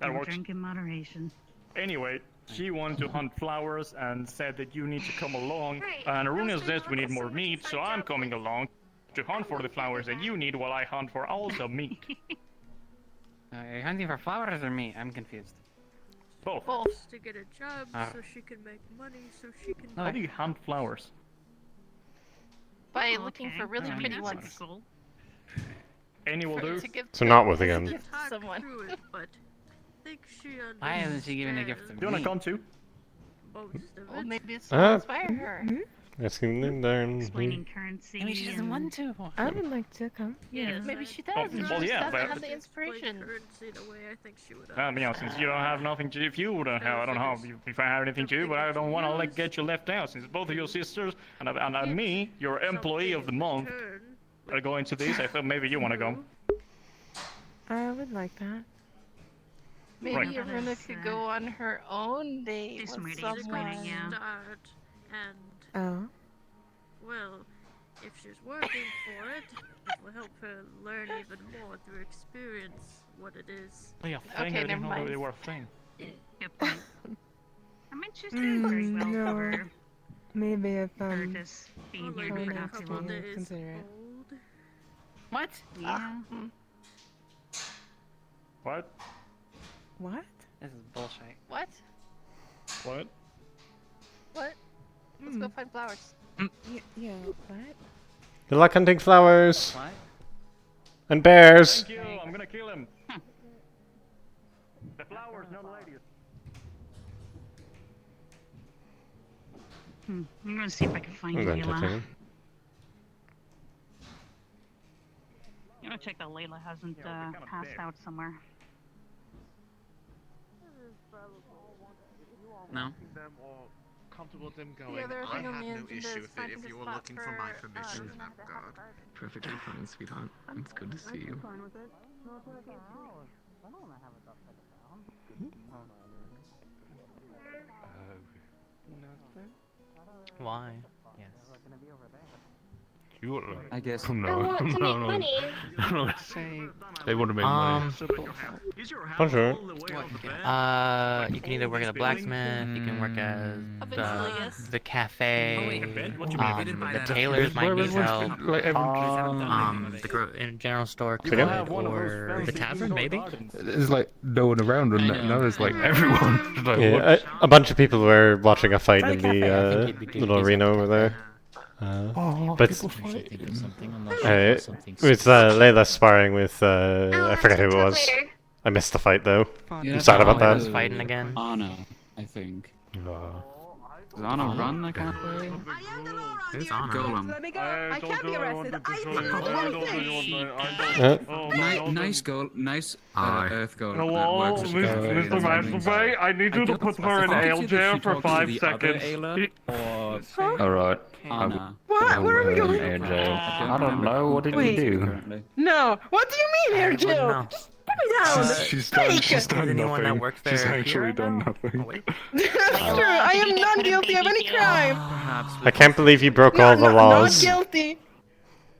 that I'll works. drink in moderation. Anyway, she wanted to hunt flowers and said that you need to come along. And Aruna says we need more meat, so I'm coming along to hunt for the flowers that you need while I hunt for also meat. Are you hunting for flowers or me? I'm confused. Both. To get a job so she can make money so she can How do you hunt flowers? By looking for really I mean, pretty that's ones. Cool. Any will do. To give So not with a gun. gift to someone. through it, but think she Why hasn't she given a gift to Do you wanna me? come too? most of Well, it. maybe it's Ah. to inspire her. Asking them down. Explaining currency. Maybe she doesn't and- want to. I would like to come. Yes, Maybe she Oh, does. and she well, just yeah, doesn't but- have the inspiration. Currency in a way I think she would You know, since you don't have nothing to do, if you don't have, I don't know if I have anything to do, but I don't want to like get you left out, since both of your sisters and me, your employee of the month, are going to this. I thought maybe you want to go. I would like that. Maybe Right. Aruna could go on her own date with Smarty someone. explaining, yeah. Start and Oh. well, if she's working for it, it will help her learn even more through experience what it is. Oh yeah, Okay, thing, I didn't never know mind. they were a thing. Good point. I mean, she's doing very well no. for her. Maybe if Curtis being Well, here like for a not too couple long. days consider it. old. What? Yeah. What? What? This is bullshit. What? What? What? Let's go find flowers. Yeah, what? Good luck hunting flowers. What? And bears. Thank you, I'm gonna kill him. The flowers, not ladies. I'm gonna see if I can find I'm going to Layla. take him. I'm gonna check that Layla hasn't passed out somewhere. No. Them or comfortable with them going. The other I thing on have the no agenda issue is with it finding if a you were spot looking for my for, permission in that Aruna to regard. Perfectly fine, sweetheart. It's good to see you. Why? Yes. You I guess. No, I want to make money. no. They want to make money. Bonjour. You can either work at a blacksmith, you can work at Eventually, yes. the cafe, the tailors might Where need everyone's help, been, like, everyone- in general store, So again? or the tavern maybe. There's like no one around, and now there's like everyone. Like, Yeah, what? a bunch of people were watching a fight in Cafe, I think the you'd be good little to do arena something over there. But people fight. Think of something. I'm not it's Layla sparring with I forget who it was. I missed the fight though. I'm sad about was that. fighting again. Anna, I think. Zana, run, I can't wait. Who's on her? Golem. Let me go. I can't be arrested. Nice goal, nice Hi. Earth Golem. Hello, Mr. Masturbate. I need you to put her in ale jail for 5 seconds. Alright. Anna. What? Where are we going? Air jail. I don't know. What did Wait. you do? No. What do you mean, Air Jill? No. Put me down. She's Fake. done anyone that works there She's here actually right done now? nothing. Oh, wait. That's true. I am not guilty of any crime. Perhaps I can't believe you broke all the Not laws. guilty.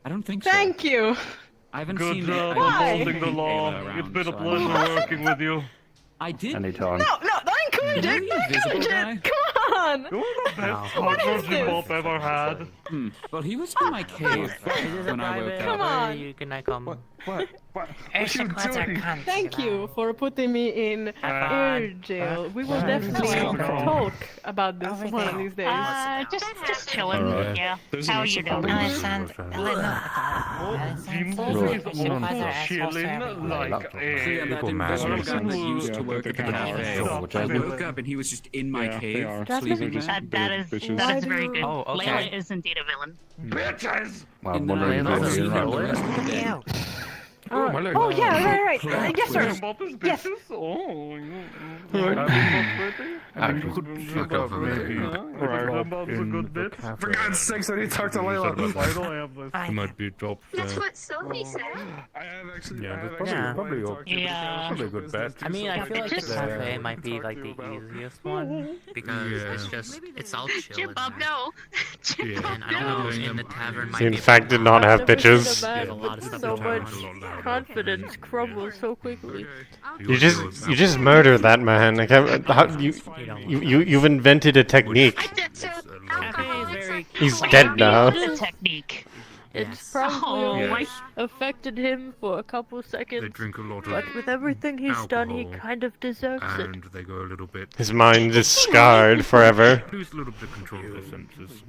I don't think so. Thank you. I haven't Good seen job Why? upholding the law. It's been a pleasure working with you. I did. Anytime. No, don't encourage it. Don't encourage it. Come on. You're the best partner Jim Bob ever had. Well, he was in my cave when I woke Come up. on. You can come. What? Thank you for putting me in air jail. We will definitely talk about this one of these days. Just chilling. Alright. Yeah. There's How an you issue doing? coming. Jim Bob is also chilling like See, a... and that little guy that used to work at the cafe. I woke up and he was just in my cave, sleeping there. That is very good. Oh, okay. Layla is indeed a villain. Bitches! Well, And I'm then I wondering also if see you're him the right. rest of the day. Oh yeah, right. Yes, sir. Jim Bob is Yes. bitches? Oh, Fuck off of me. Jim Bob's a good bitch. For God's sakes, I need to talk to Layla. Why do I have this? It might be a job. That's what Sophie said. I have actually. Yeah, I have that's actually Yeah. Probably a good bet. I mean, I feel like the cafe might be like the easiest one because it's all chill. Jim in Bob, there. no. Jim Bob, And I don't know if in the tavern might He in be fact did not have bitches. There's a lot of stuff So to much talk confidence crumbles so quickly. You just murdered that man. I can't, you've invented a technique. He's dead now. The technique. It's probably Oh, affected him for a couple seconds. They drink a lot But of with everything he's done, he alcohol, kind of deserves it. and they go a little bit. His mind is scarred forever. Lose a little bit of control of their senses.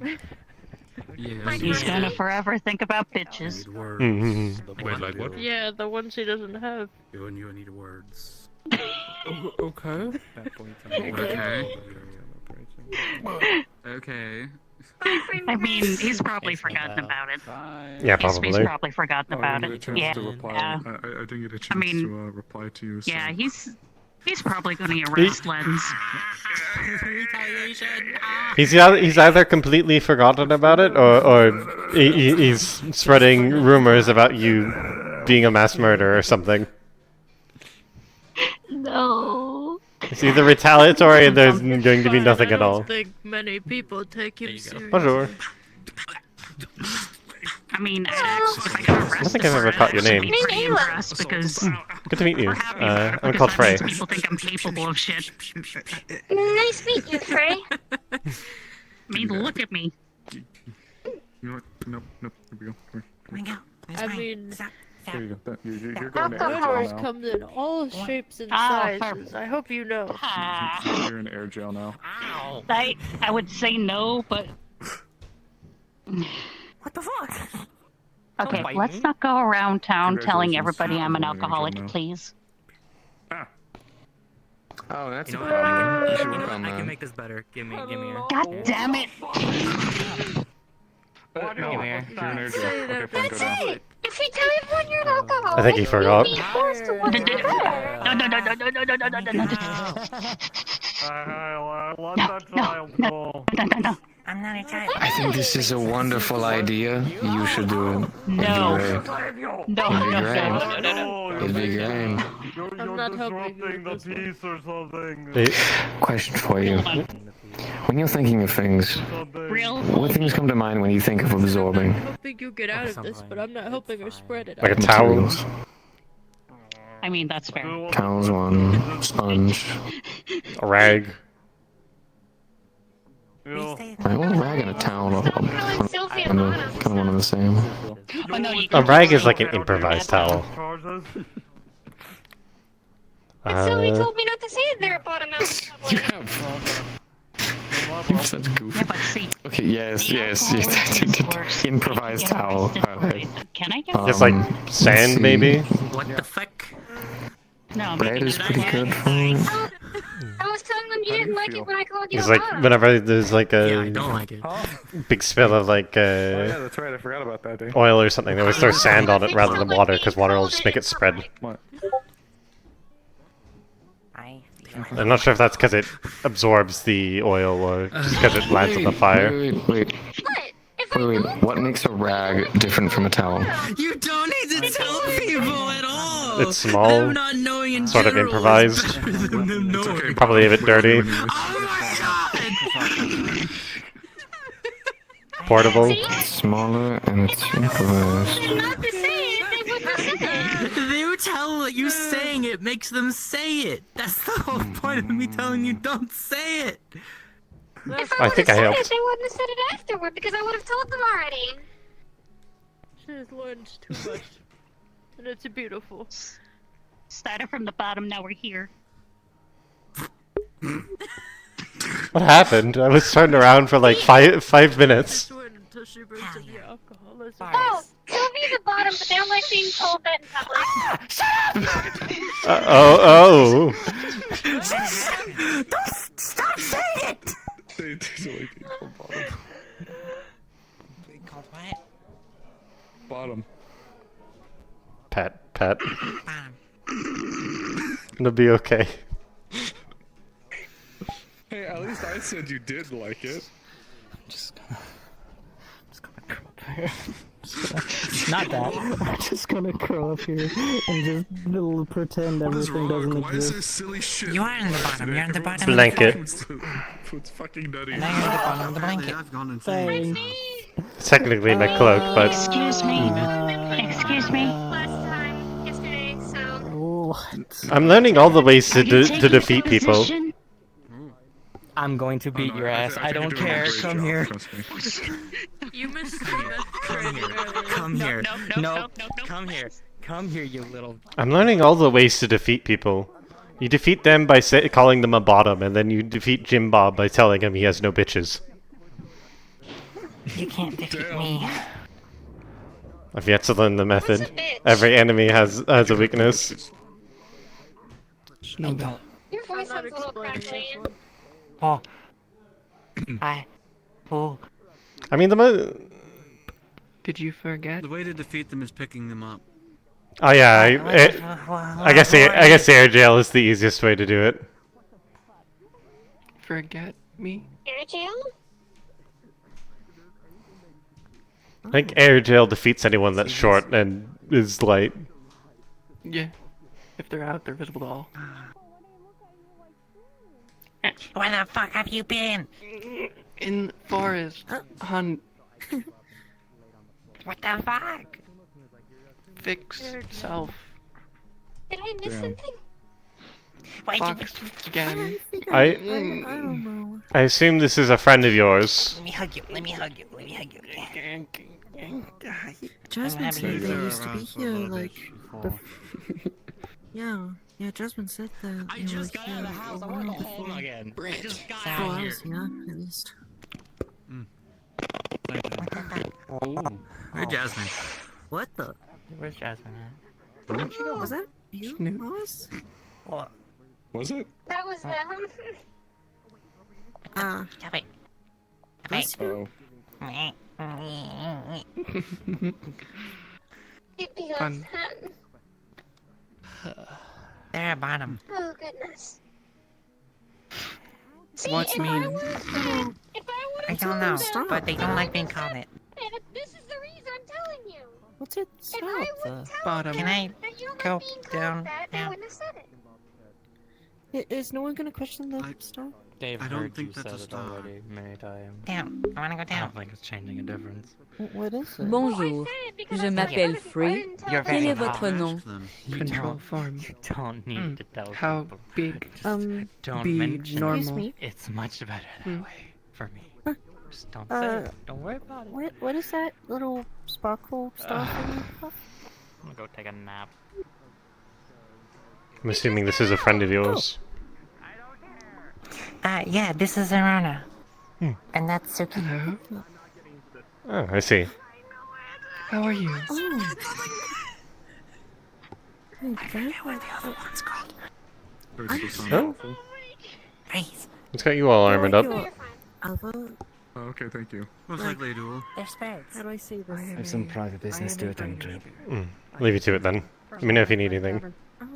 He's gonna forever think about bitches. Mhm. Wait, like what? Yeah, the ones he doesn't have. You and you need words. Okay. Okay. Okay. I mean, he's probably forgotten about it. Yeah, He's probably. probably forgotten about it. Yeah. I didn't get a chance mean, to reply to you. So. Yeah, he's probably gonna arrest Lens. He's either completely forgotten about it, or he's spreading rumors about you being a mass murderer or something. No. It's either retaliatory or there's going to be nothing at I all. don't think many people take him seriously. Bonjour. I mean, if I got arrested, I don't think I've ever caught your name. pretty impressed because Good to meet you. we're happy. I'm because called that Fray. means people think I'm capable of shit. Nice to meet you, Fray. I mean, look at me. You know what? Nope. Here we go. Come here. I mean, There you go. You're going to air jail murderers now. comes in all shapes and Ah, sizes. I hope you know. You're in air jail now. I would say no, but What the fuck? okay, bite let's me. not go around town telling Congratulations. everybody I'm an You're in alcoholic, jail now. please. Oh, that's You know a what? problem. You should You know work what? on I can that. make this better. Give me here. God damn it! No, Give me here. you're in air jail. Okay, fine, go down. If we tell everyone you're an alcoholic, I think he forgot. you'll be forced to work with her. No. Let that child go. No. I'm not a child. I think this is a wonderful idea. You should do it. No. It'd be great. I'm not helping Disrupting the peace or something. Question for you. When you're thinking of things, Real? what things come to mind when you think of absorbing? I'm helping you get out of this, but I'm not helping her spread it. Like a towel. Materials. I mean, that's fair. Towels, one. Sponge. A rag. Right, well, a rag and a towel are kind of one and the same. Oh, no, you A rag is like an improvised towel. Sylvie told me not to say it there at bottom out. You're such a goof. Yeah, but see, Okay, yes. Improvised towel. Perfect. can I get Just like let's sand, see. maybe? What the fuck? No, Bread maybe is not. pretty good for it. I was telling them you didn't like like it when I go on the It's like whenever there's like a Yeah, I don't like it. big spill of like Oh yeah, that's right. I forgot about that day. oil or something, they always throw sand on it rather than water because water will just make it spread. What? I'm not sure if that's because it absorbs the oil or just because it lands on the fire. Wait. What makes a rag different from a towel? You don't need to tell people at all. It's small, Them not knowing in sort of general is improvised, better than them knowing. probably a bit dirty, portable. It's smaller and it's improvised. They tell you saying it makes them say it. That's the whole point of me telling you don't say it. If I think I said helped. it, they wouldn't have said it afterward because I would have told them already. She has learned too much. And it's beautiful. Started from the bottom, now we're here. What happened? I was turned around for like five minutes. Until she brings up the alcohol. Oh, tell me the bottom, but they don't like being told that in public. Shut up! Oh. Don't stop saying it! They don't like being called bottom. Bottom. Pat. It'll be okay. Hey, at least I said you did like it. Not that. I'm just gonna curl up here and just pretend everything doesn't Why is there exist. silly shit? You are in the bottom. You're in the bottom. Blanket. It's fucking nutty. And now you're in the bottom of the blanket. I've gone insane. It's technically my cloak, but Excuse me. Excuse me. Last time, yesterday, so... I'm learning all the ways to defeat people. I'm going to beat your ass. I don't care. Come here. You missed the Come here. No. Come here. Come here, you little. I'm learning all the ways to defeat people. You defeat them by calling them a bottom, and then you defeat Jim Bob by telling him he has no bitches. You can't defeat me. I've yet to learn the method. Every enemy has a weakness. No, don't. Your voice sounds a little crackly. Oh. I mean, Did you forget? The way to defeat them is picking them up. Oh yeah, I guess air jail is the easiest way to do it. Forget me? Air jail? I think air jail defeats anyone that's short and is light. Yeah. If they're out, they're visible to all. Where the fuck have you been? In the forest. Hunt. What the fuck? Fix self. Did I miss something? Fox again. I don't know. I assume this is a friend of yours. Let me hug you. Let me hug you. Let me hug you. Jasmine said they used to be here, like... Yeah, Jasmine said that I they just were got here out of the house. I a want to while go home before. again. I just got For out of here. us, yeah, at least. Hey, Jasmine. What the? Where's Jasmine at? Was that you, Snoop. Lois? What? Was it? That was them. Stop it. Bless you. Fun. They're at bottom. Oh goodness. See, What's if I mean? would've- if I don't know, but they don't like being called it. And this is the reason I'm telling you. What's it If I would tell Bottom. Can I that you go like being called down that, they now? wouldn't have said it. Is no one gonna question the stuff? Dave I don't heard think you that's a said it star. already many times. Down. I wanna go I down. don't think it's changing a difference. What is it? Bonjour, je m'appelle Fray. You're Quel very est votre nom? Control form. You don't need to tell How people. big? Don't be mention normal. it. It's much better that way for me. Just don't say it. Don't worry about it. What is that little sparkle stuff? I'm gonna go take a nap. I'm assuming this is a friend of yours. Yeah, this is Arana. And that's Suki. Hello? Oh, I see. How are you? Oh. I forget what the other one's called. Oh? Please. It's got you all armored up. Alpha. Oh, okay, thank you. Most likely a duel. They're spirits. How do I say this? I have some private business to attend to. Leave you to it then. Let me know if you need anything. Oh.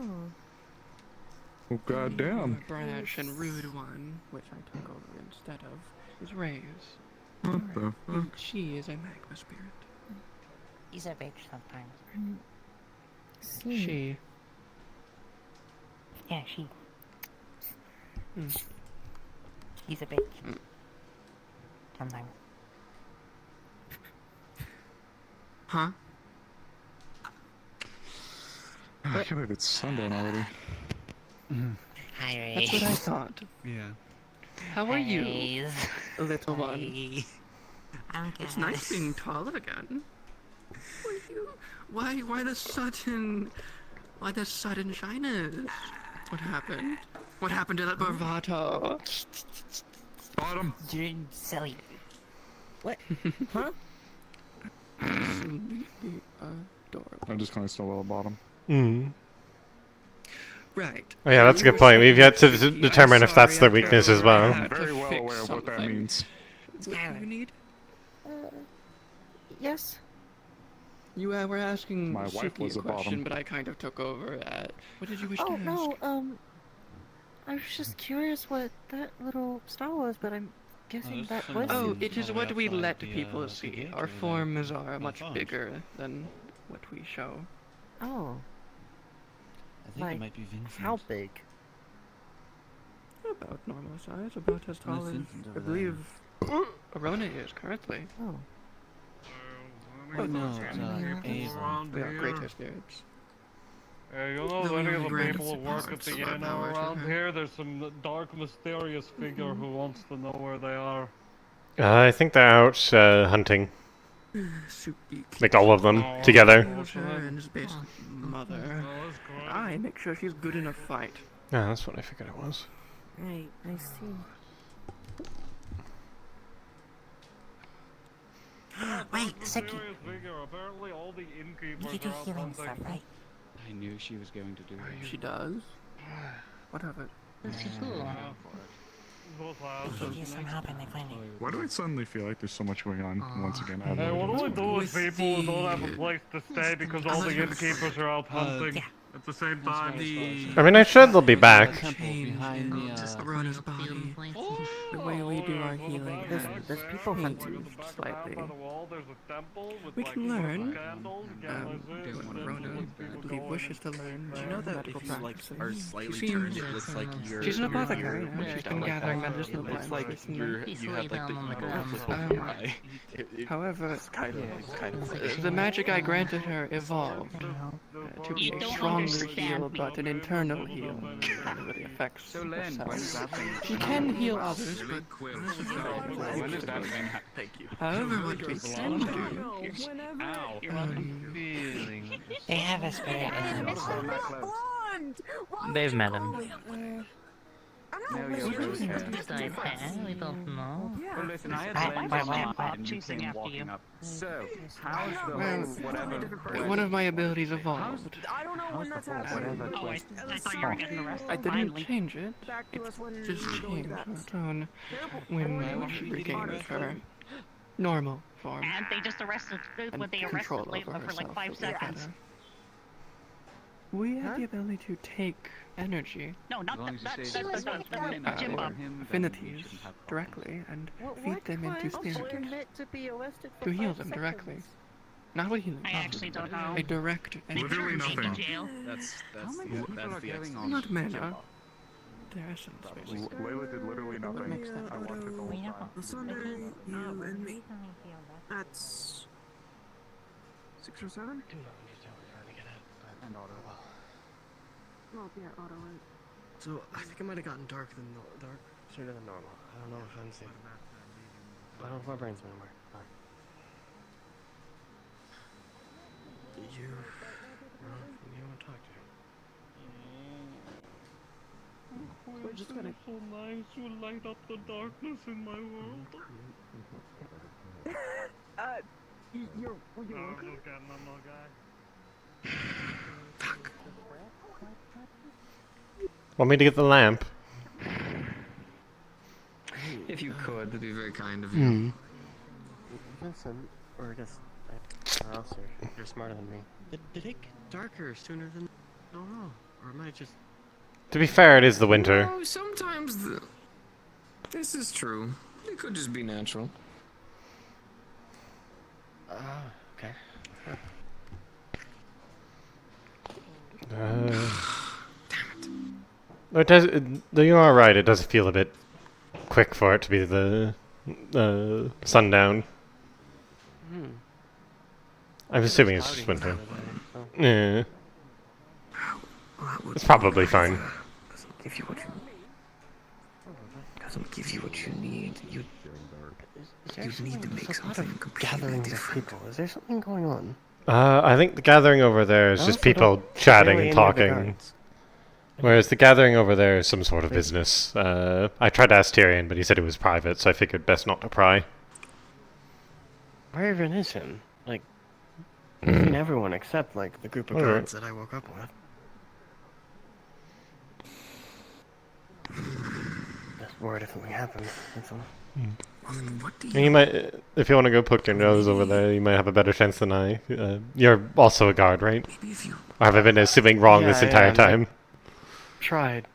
Oh, goddamn. The brash and rude one, which I took over instead of, is Ray's. What the fuck? And she is a magma spirit. He's a bitch sometimes. She. Yeah, she. He's a bitch. Sometimes. Huh? I can't believe it's sundown already. Hi, Ray. That's what I thought. Yeah. How are you, Guys. little one? I'm good. It's nice being tall again. Why the sudden shyness? What happened? What happened to that bravado? Bottom. You're silly. What? Huh? Absolutely adorable. I'm just gonna still bottom. Right. Oh yeah, that's a good point. We've yet to determine if that's their weakness as well. I'm very well aware of what that means. What do you need? Yes. You were asking My wife Suki was a a question, bottom. but I kind of took over at. What did you wish to Oh ask? no. I was just curious what that little star was, but I'm guessing that was. Oh, it is what we let people see. Our forms are much bigger than what we show. Oh. I think it might be Vincent. How big? About normal size, about as tall as Vincent I over believe Arona is currently. Oh. Oh no, it's We are greater spirits. You know, Though we any of only the granted people that work at supposed the to inn power to around her. here, there's some dark, mysterious figure who wants to know where they are. I think they're out hunting. Suki. Like all of them together. Her and his basic mother. I make sure she's good in a fight. Yeah, that's what I figured it was. Right, I see. Wait, Suki. Apparently all the innkeepers You do are out healing hunting. stuff, right? I knew she was going to do it. She does. What of it? That's cool. Both Give you some help and they find you. Why do I suddenly feel like there's so much going on once again? I have Hey, no what do idea we what's do with people who don't have a place to stay because all the innkeepers are out hunting at the same time? I mean, I should they'll be back. Behind the Arona's body. The way we do our healing. There's people hunting. Slightly. We can learn. What Arona, I believe, wishes to learn. Do you know that medical if you practices. are She slightly seems- turned, it looks like you're. She's an apothecary now. you're She's been like gathering that. medicinal It looks plants like recently. you have like the Um, of your eye. However, It's kind of the magic I granted her evolved to be You a don't stronger understand heal, me. but an internal heal with the effects So of Len, when's cells. that thing? She can heal others, but When is that thing? Thank you. however, what we can do. Ow. They have a spirit in them. They've met him. Now you're okay. Besides that, we don't know. Well, listen, I had Why- Len why- on why- my why- side and you came walking up. So, how's the Well, whole whatever? one of my abilities evolved. I don't know when that's Whatever happening. quest. I thought you were getting arrested. I didn't Finally. change it. Back to us when Just we go changed that. her tone when she regained her normal form. And they just arrested. And When they control arrested over Layla for like herself 5 was better. seconds. We have the ability to take energy, No, not As long as you that. say That's that Jim or Bob. affinities directly and feed them into spirits to heal them directly. Not with healing. I actually don't know. A direct Literally Take nothing. to jail. That's How many the people that's are the getting X. on Not mana. Their essence, basically. Layla did literally What nothing. makes that? I want to go. We know. Asunder, you and me. That's 6 or 7? And auto. Oh, yeah, auto, right. So I think it might have gotten darker than sooner than normal. I don't know if I'm safe. I don't know if my brain's gonna work. You want to talk to? We're just gonna. So nice, you light up the darkness in my world. You're No, working? look at my guy. Want me to get the lamp? If you could, that'd be very kind of you. Hmm. Vincent, or I guess or else you're smarter than me. Did it get darker sooner than? I don't know. Or am I just? To be fair, it is the winter. No, sometimes this is true. It could just be natural. Okay. It does. You are right. It does feel a bit quick for it to be the sundown. I'm assuming it's just winter. Yeah. It's probably fine. Doesn't give you what you doesn't give you what you need. You need to make something completely different. People. Is there something going on? I think the gathering over there is just people chatting and talking. Whereas the gathering over there is some sort of business. I tried to ask Tyrion, but he said it was private, so I figured best not to pry. Where even is him? Like, I've seen everyone except, like, the group of guards that I woke up with. Just worried if something happened, that's all. You might, if you want to go poke your nose over there, you might have a better chance than I. You're also a guard, right? Or have I been assuming wrong this entire time? Tried.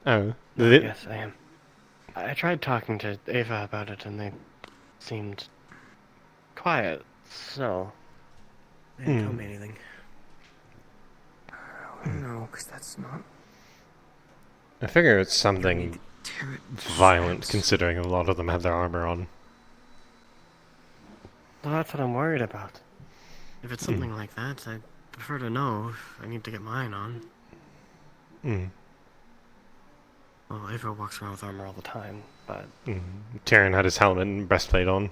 Oh. Yes, I am. I tried talking to Ava about it, and they seemed quiet, so they didn't tell me anything. No, because that's not... I figure it's something violent, considering a lot of them have their armor on. Well, that's what I'm worried about. If it's something like that, I'd prefer to know if I need to get mine on. Well, Ava walks around with armor all the time, but... Tyrion had his helmet and breastplate on.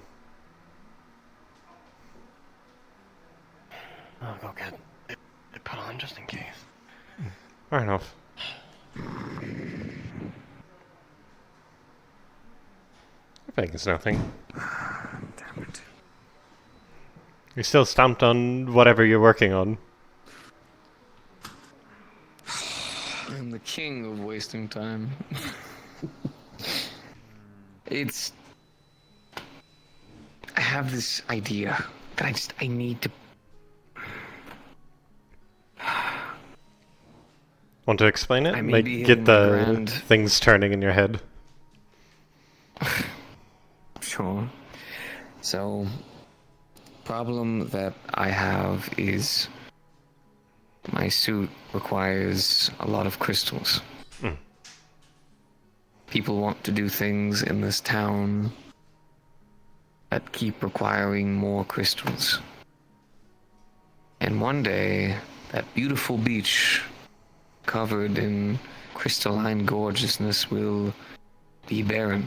I'll go get it put on just in case. Fair enough. I think it's nothing. Damn it. You're still stamped on whatever you're working on. I'm the king of wasting time. It's... I have this idea that I need to... Want to explain it? I may Like, be get hitting the the ground. things turning in your head. Sure. So, problem that I have is my suit requires a lot of crystals. People want to do things in this town that keep requiring more crystals. And one day, that beautiful beach covered in crystalline gorgeousness will be barren.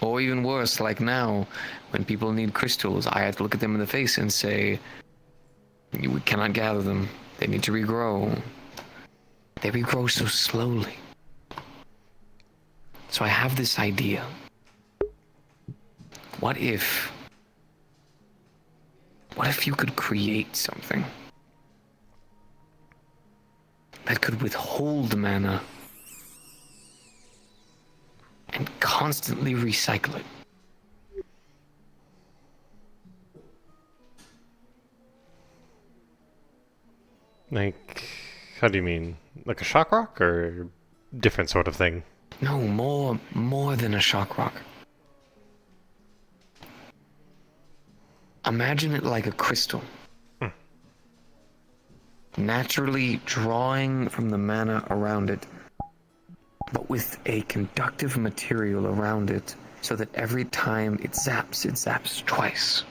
Or even worse, like now, when people need crystals, I have to look at them in the face and say, we cannot gather them. They need to regrow. They regrow so slowly. So I have this idea. What if you could create something that could withhold mana and constantly recycle it? Like, how do you mean? Like a shock rock, or different sort of thing? No, more than a shock rock. Imagine it like a crystal. Naturally drawing from the mana around it, but with a conductive material around it, so that every time it zaps twice.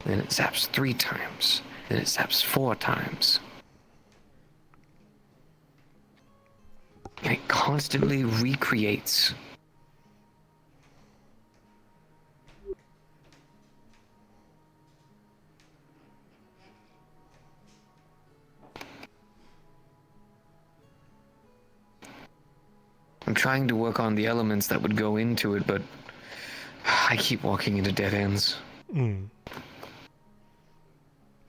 Then it zaps 3 times. Then it zaps 4 times. And it constantly recreates. I'm trying to work on the elements that would go into it, but I keep walking into dead ends.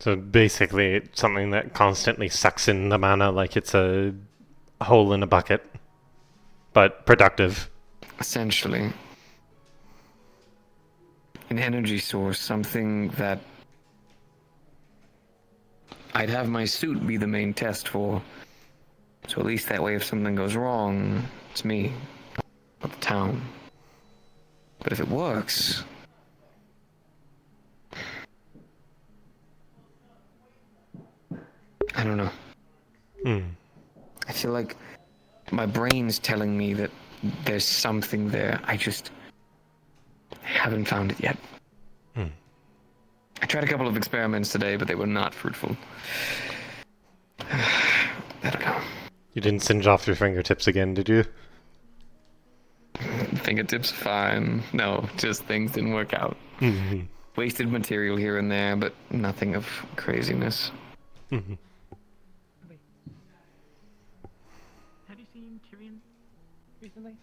So basically, it's something that constantly sucks in the mana like it's a hole in a bucket, but productive. essentially. An energy source, something that I'd have my suit be the main test for. So at least that way if something goes wrong, it's me, not the town. But if it works... I don't know. I feel like my brain's telling me that there's something there. I just haven't found it yet. I tried a couple of experiments today, but they were not fruitful. I don't know. You didn't singe off your fingertips again, did you? Fingertips fine. No, just things didn't work out. Wasted material here and there, but nothing of craziness. Have you seen Tyrion recently?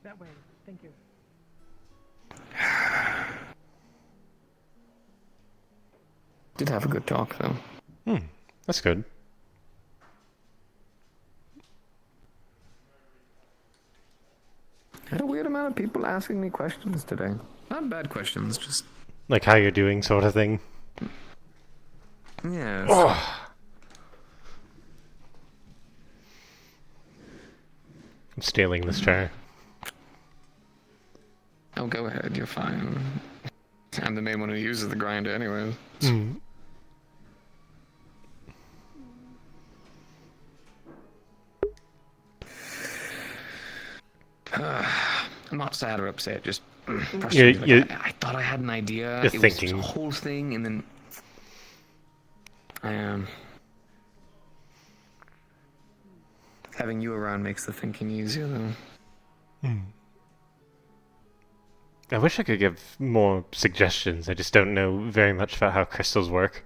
That way, thank you. Did have a good talk, though. That's good. Had a weird amount of people asking me questions today. Not bad questions, just... Like how you're doing sort of thing. Yeah. I'm stealing this chair. Oh, go ahead, you're fine. I'm the main one who uses the grinder anyway. I'm not sad or upset, just frustrated. I thought I had an idea. You're it thinking. was a whole thing, and then having you around makes the thinking easier, though. I wish I could give more suggestions. I just don't know very much about how crystals work.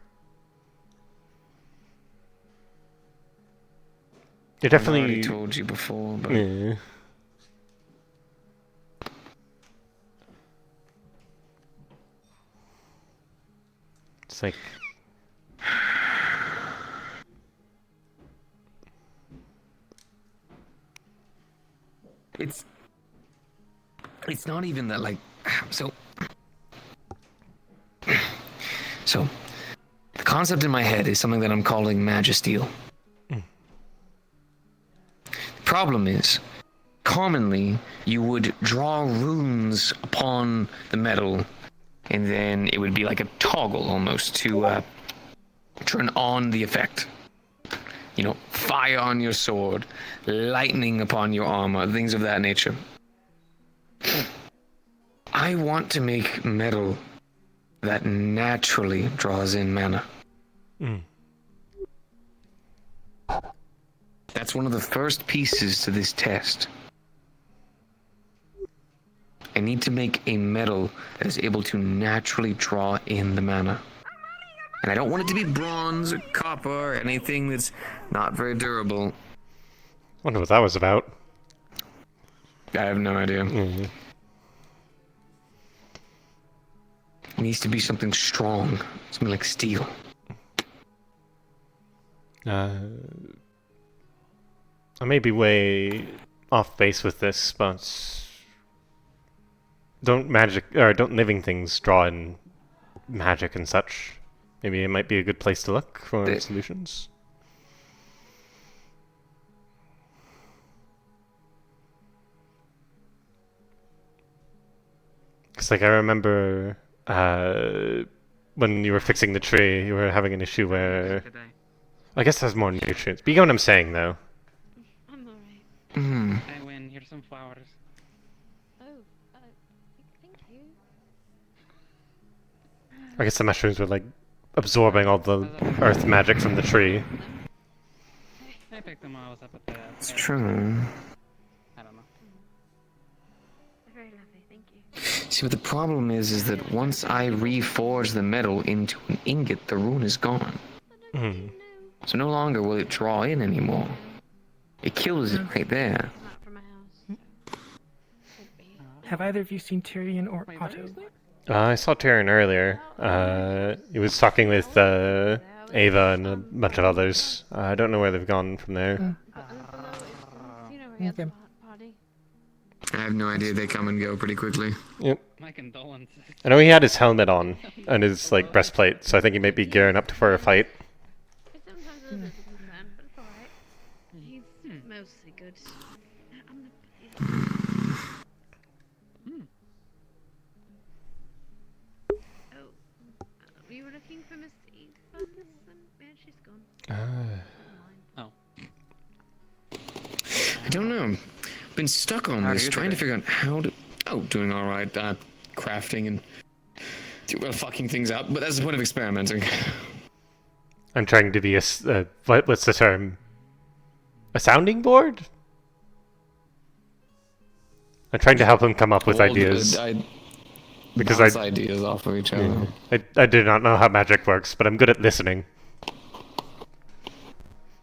They definitely I already told you before, but yeah. It's like it's not even that, like, so the concept in my head is something that I'm calling Magisteel. The problem is, commonly you would draw runes upon the metal, and then it would be like a toggle almost to turn on the effect. You know, fire on your sword, lightning upon your armor, things of that nature. I want to make metal that naturally draws in mana. That's one of the first pieces to this test. I need to make a metal that is able to naturally draw in the mana. And I don't want it to be bronze or copper or anything that's not very durable. Wonder what that was about. I have no idea. It needs to be something strong, something like steel. I may be way off base with this, but don't living things draw in magic and such? Maybe it might be a good place to look for solutions. Because, like, I remember when you were fixing the tree, you were having an issue where... I guess there's more nutrients. But you get what I'm saying, though. I'm alright. I win. Here's some flowers. Oh, thank you. I guess the mushrooms were, like, absorbing all the earth magic from the tree. I picked them all up at the... It's true. I don't know. Very lovely, thank you. See, what the problem is that once I reforge the metal into an ingot, the rune is gone. So no longer will it draw in anymore. It kills it right there. Have either of you seen Tyrion or Otto? I saw Tyrion earlier. He was talking with Ava and a bunch of others. I don't know where they've gone from there. Okay. I have no idea. They come and go pretty quickly. Yep. My condolences. I know he had his helmet on and his like breastplate, so I think he might be gearing up for a fight. Sometimes a little concerned, but it's alright. He's mostly good. You were looking for Miss Eve about this, and yeah, she's gone. Oh. I don't know. Been stuck on this, trying to figure out how to. Oh, doing all right. Crafting and fucking things up. But that's the point of experimenting. I'm trying to be a what's the term? A sounding board? I'm trying to help him come up with ideas. Because bounce ideas off of each other. I do not know how magic works, but I'm good at listening.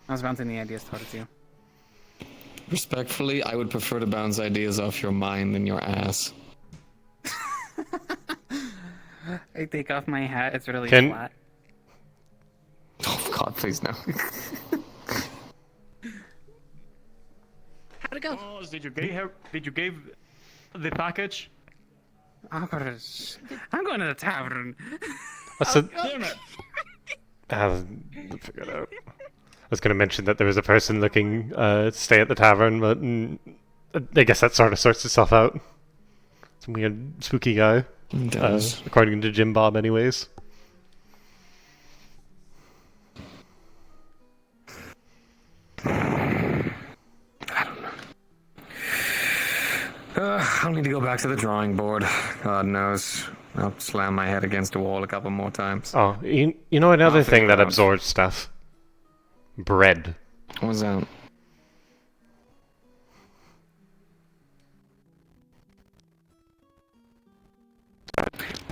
I was bouncing the ideas towards you. Respectfully, I would prefer to bounce ideas off your mind than your ass. I take off my hat, it's really Can- flat. Oh God, please no. How'd it go? Oh, did you give the package? I'm going to the tavern. What's the... Damn it. I'll figure it out. I was going to mention that there was a person looking to stay at the tavern, but I guess that sort of sorts itself out. Some weird, spooky guy. It does. According to Jim Bob, anyways. I'll need to go back to the drawing board. God knows. I'll slam my head against a wall a couple more times. Oh, you know another thing figure that it out. absorbs stuff? Bread. What's that?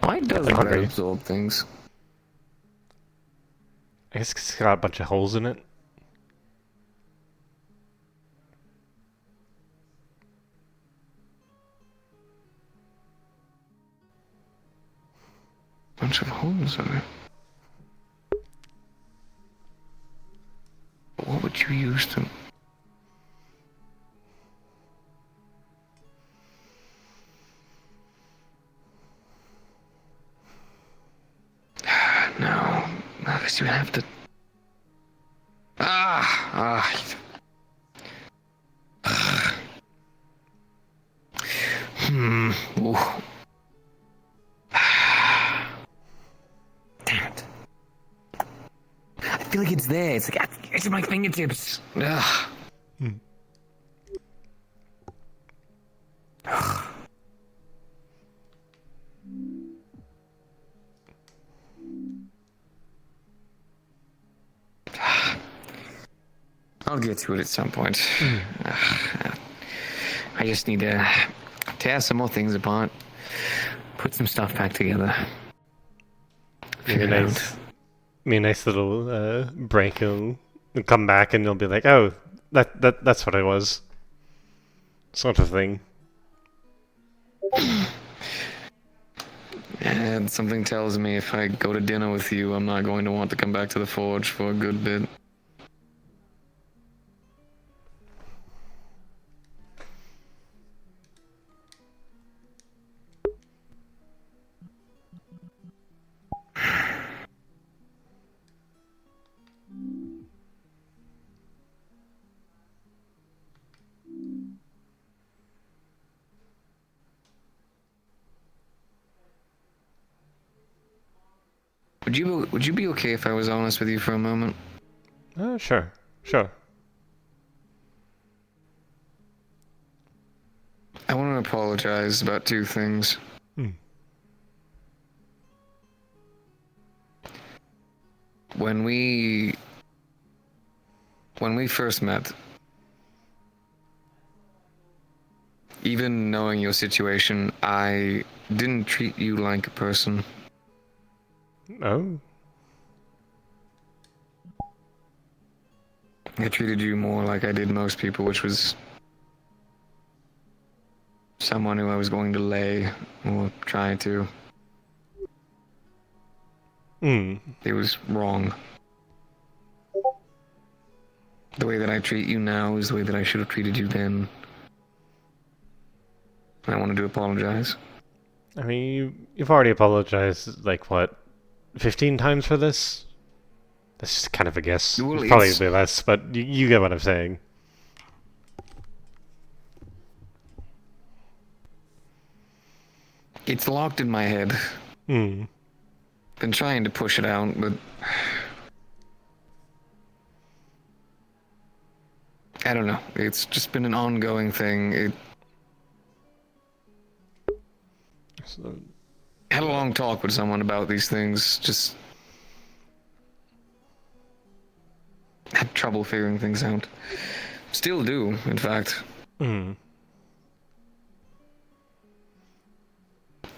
Why does I'm bread hungry. absorb things? I guess it's got a bunch of holes in it. Bunch of holes in it. What would you use to? No, because you have to. Ooh. Damn it. I feel like it's there. It's like at the edge of my fingertips. Ugh. I'll get to it at some point. I just need to tear some more things apart, put some stuff back together. Maybe a nice little break. You'll come back and you'll be like, oh, that's what it was. Sort of thing. And something tells me if I go to dinner with you, I'm not going to want to come back to the forge for a good bit. Would you be okay if I was honest with you for a moment? Sure. I want to apologize about two things. When we first met, even knowing your situation, I didn't treat you like a person. Oh. I treated you more like I did most people, which was someone who I was going to lay or try to. It was wrong. The way that I treat you now is the way that I should have treated you then. I wanted to apologize. I mean, you've already apologized, like, what, 15 times for this? That's just kind of a guess. Well, It's probably less, but you get what I'm saying. It's locked in my head. Hmm. Been trying to push it out, but I don't know. It's just been an ongoing thing. Had a long talk with someone about these things. Just had trouble figuring things out. Still do, in fact. Hmm.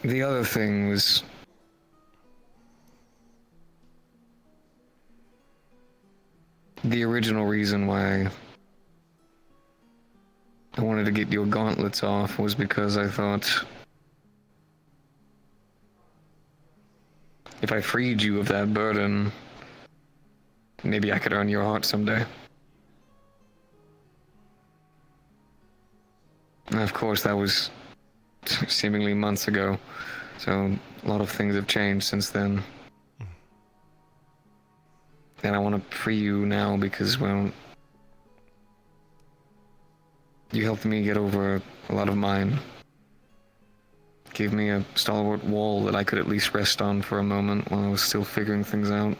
The other thing was the original reason why I wanted to get your gauntlets off was because I thought if I freed you of that burden, maybe I could earn your heart someday. And of course, that was seemingly months ago, so a lot of things have changed since then. And I want to free you now because, well, you helped me get over a lot of mine. Gave me a stalwart wall that I could at least rest on for a moment while I was still figuring things out.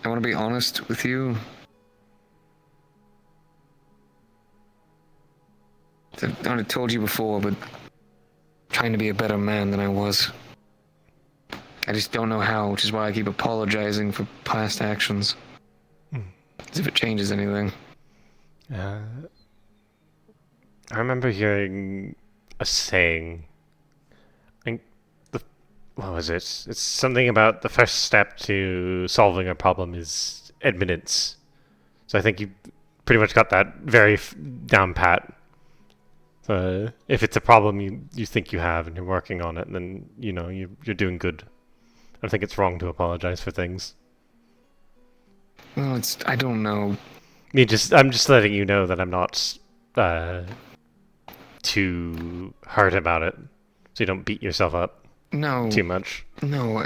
I want to be honest with you. I've already told you before, but trying to be a better man than I was. I just don't know how, which is why I keep apologizing for past actions. As if it changes anything. I remember hearing a saying. What was it? It's something about the first step to solving a problem is admittance. So I think you pretty much got that very down pat. If it's a problem you think you have and you're working on it, then you know you're doing good. I don't think it's wrong to apologize for things. Well, I don't know. I'm just letting you know that I'm not too hurt about it, so you don't beat yourself up. No. Too much. No,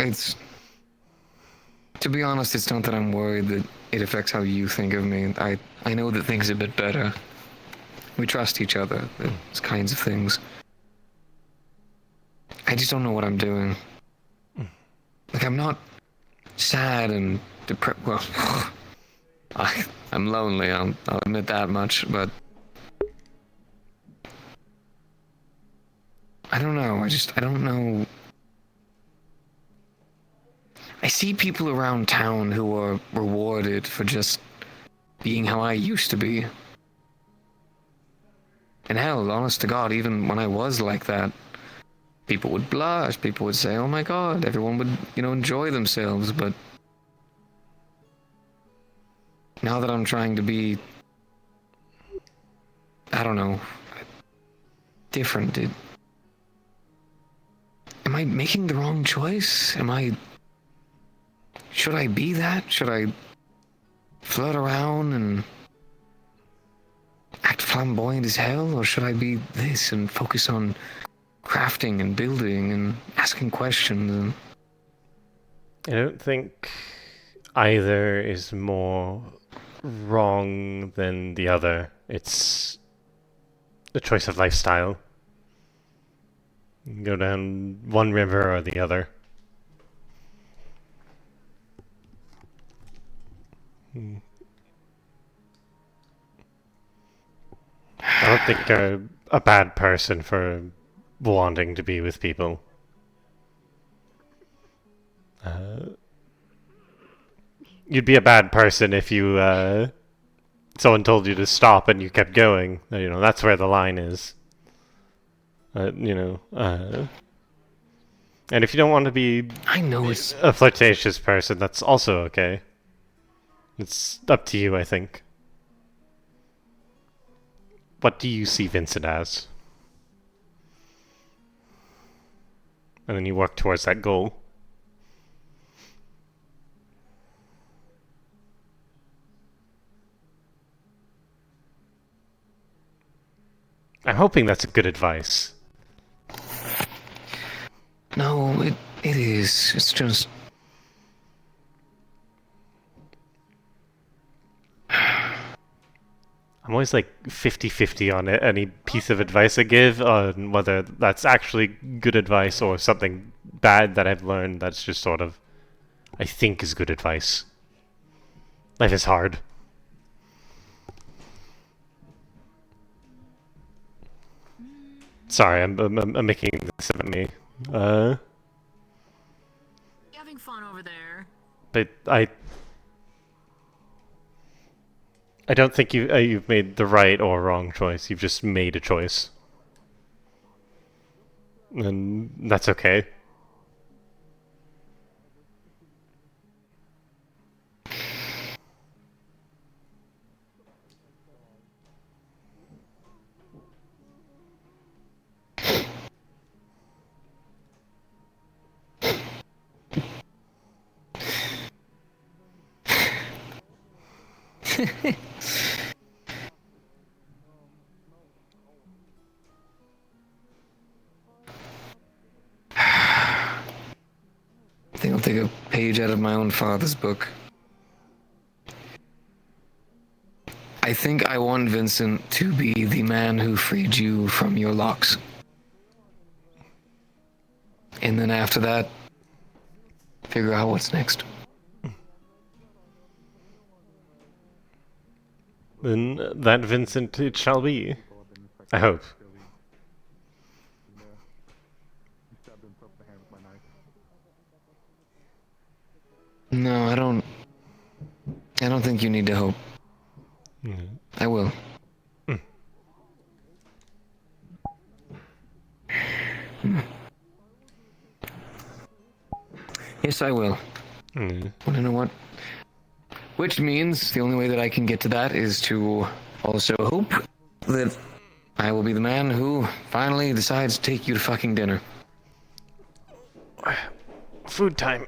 to be honest, it's not that I'm worried that it affects how you think of me. I know that things are a bit better. We trust each other, those kinds of things. I just don't know what I'm doing. Like, I'm not sad and depressed. Well, I'm lonely, I'll admit that much, but I don't know. I don't know. I see people around town who are rewarded for just being how I used to be. And hell, honest to God, even when I was like that, people would blush, people would say, oh my God, everyone would, enjoy themselves, but now that I'm trying to be, I don't know, different, am I making the wrong choice? Should I be that? Should I flirt around and act flamboyant as hell? Or should I be this and focus on crafting and building and asking questions? I don't think either is more wrong than the other. It's a choice of lifestyle. You can go down one river or the other. I don't think you're a bad person for wanting to be with people. You'd be a bad person if you someone told you to stop and you kept going. That's where the line is. And if you don't want to be a flirtatious person, that's also okay. It's up to you, I think. What do you see Vincent as? and then you work towards that goal. I'm hoping that's good advice. No, it is. It's just... I'm always like 50-50 on it, any piece of advice I give, on whether that's actually good advice or something bad that I've learned that's just sort of, I think is good advice. Life is hard. Sorry, I'm making this about me. You having fun over there? But I don't think you've made the right or wrong choice. You've just made a choice, and that's okay. I think I'll take a page out of my own father's book. I think I want Vincent to be the man who freed you from your locks. And then after that, figure out what's next. Then that Vincent it shall be. I hope. No, I don't think you need to hope. I will. Yes, I will. Well, you know what? Which means the only way that I can get to that is to also hope that I will be the man who finally decides to take you to fucking dinner. Food time.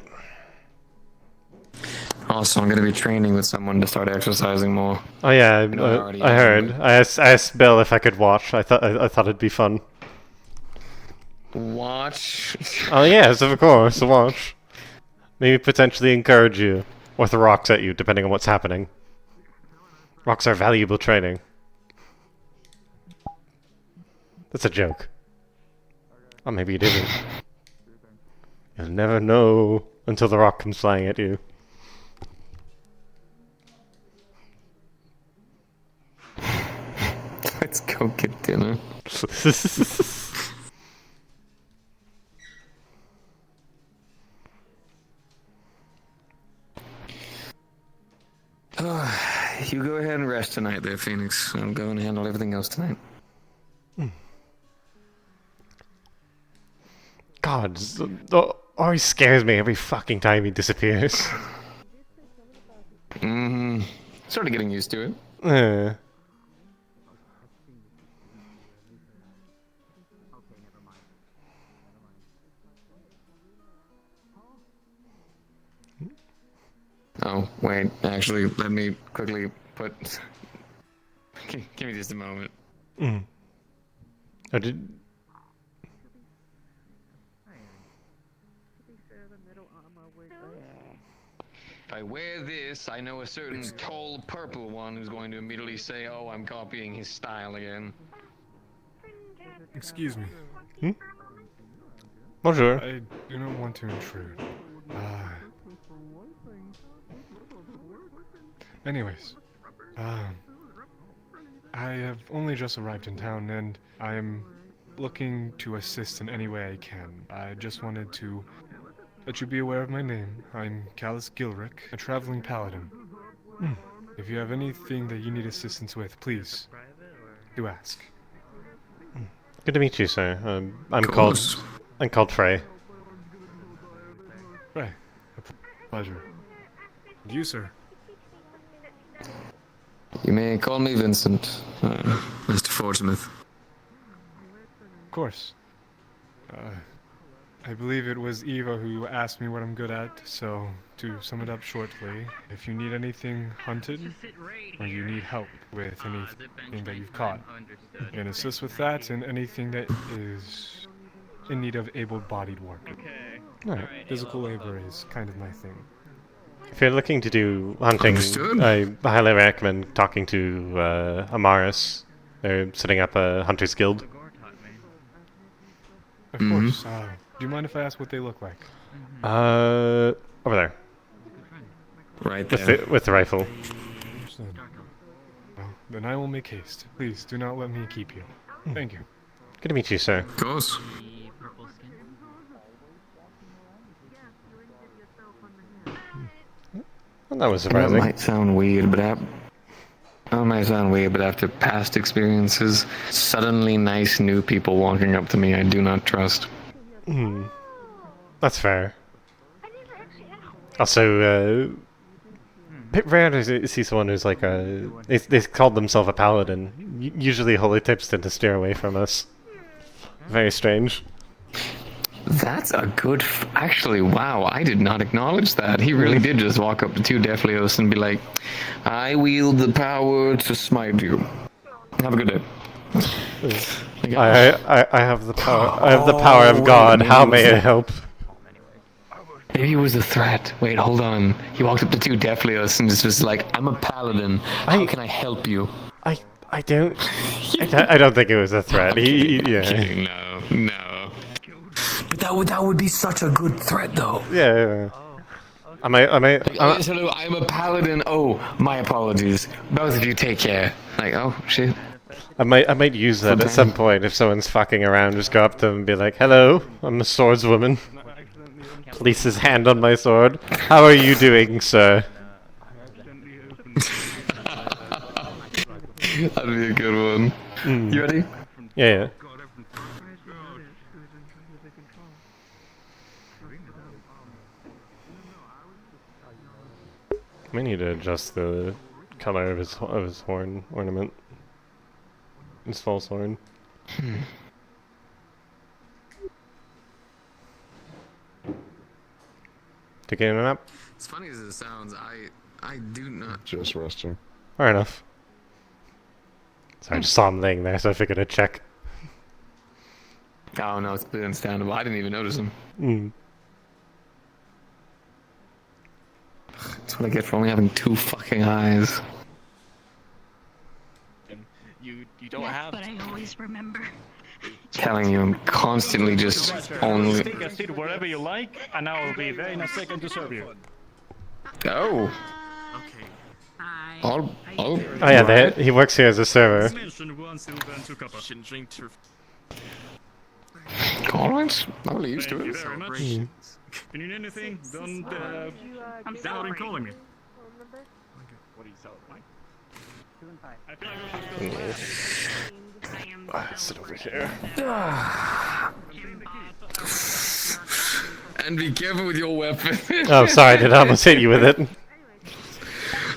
Also, I'm gonna be training with someone to start exercising more. Oh yeah, I I heard. I asked Bill if I could watch. I thought it'd be fun. Watch? Oh yes, of course, watch. Maybe potentially encourage you, or throw rocks at you, depending on what's happening. Rocks are valuable training. That's a joke. Or maybe it isn't. You'll never know until the rock comes flying at you. Let's go get dinner. You go ahead and rest tonight there, Phoenix. I'll go and handle everything else tonight. God, always scares me every fucking time he disappears. Sort of getting used to it. Oh, wait, actually, let me quickly put... Give me just a moment. I did... If I wear this, I know a certain tall purple one who's going to immediately say, oh, I'm copying his style again. Excuse me. Bonjour. I do not want to intrude. Anyways, I have only just arrived in town and I am looking to assist in any way I can. I just wanted to let you be aware of my name. I'm Callus Gilrick, a traveling paladin. If you have anything that you need assistance with, please do ask. Good to meet you, sir. I'm called Fray. Fray, a pleasure. And you, sir? You may call me Vincent, Mr. Fordsmith. Of course. I believe it was Eva who asked me what I'm good at, so to sum it up shortly, if you need anything hunted, or you need help with anything that you've caught, I can assist with that and anything that is in need of able-bodied work. Alright. Physical labor is kind of my thing. If you're looking to do hunting, Understood. I highly recommend talking to Amaris. They're setting up a hunter's guild. Of course. Do you mind if I ask what they look like? Over there. Right With there. with the rifle. Understood. Well, then I will make haste. Please do not let me keep you. Thank you. Good to meet you, sir. Of course. Well, that was That surprising. might sound weird, but after past experiences, suddenly nice new people walking up to me I do not trust. Hmm. That's fair. Also, bit rare to see someone who's like a... They called themselves a paladin. Usually holy types tend to steer away from us. Very strange. That's a good... Actually, wow, I did not acknowledge that. He really did just walk up to two Deathlios and be like, I wield the power to smite you. Have a good day. I have the power. I have the power of God. How may I help? Maybe it was a threat. Wait, hold on. He walked up to two Deathlios and just like, I'm a paladin. How can I help you? I don't think it was a threat. No. But that would be such a good threat, though. Yeah. Hello, I'm a paladin. Oh, my apologies. Both of you take care. Like, oh shit. I might use that at some point if someone's fucking around. Just go up to them and be like, "Hello, I'm a swordswoman." Place his hand on my sword. How are you doing, sir? That'd be a good one. You ready? Yeah. I need to adjust the color of his horn ornament. His false horn. Taking a nap? As funny as it sounds, I do not. Just resting. Fair enough. Sorry, I just saw him laying there, so I figured I'd check. Oh no, it's understandable. I didn't even notice him. That's what I get for only having two fucking eyes. You don't have. But I always remember. Telling you, I'm constantly just only. Take a seat wherever you like, and I will be there in a second to serve you. Oh. I'll Oh yeah, he works here as a server. Alright, I'm really used to Thank you it. very much. If you need anything, don't doubt in calling me. What do you sell? Sit over here. And be careful with your weapon. Oh, sorry, did I almost hit you with it?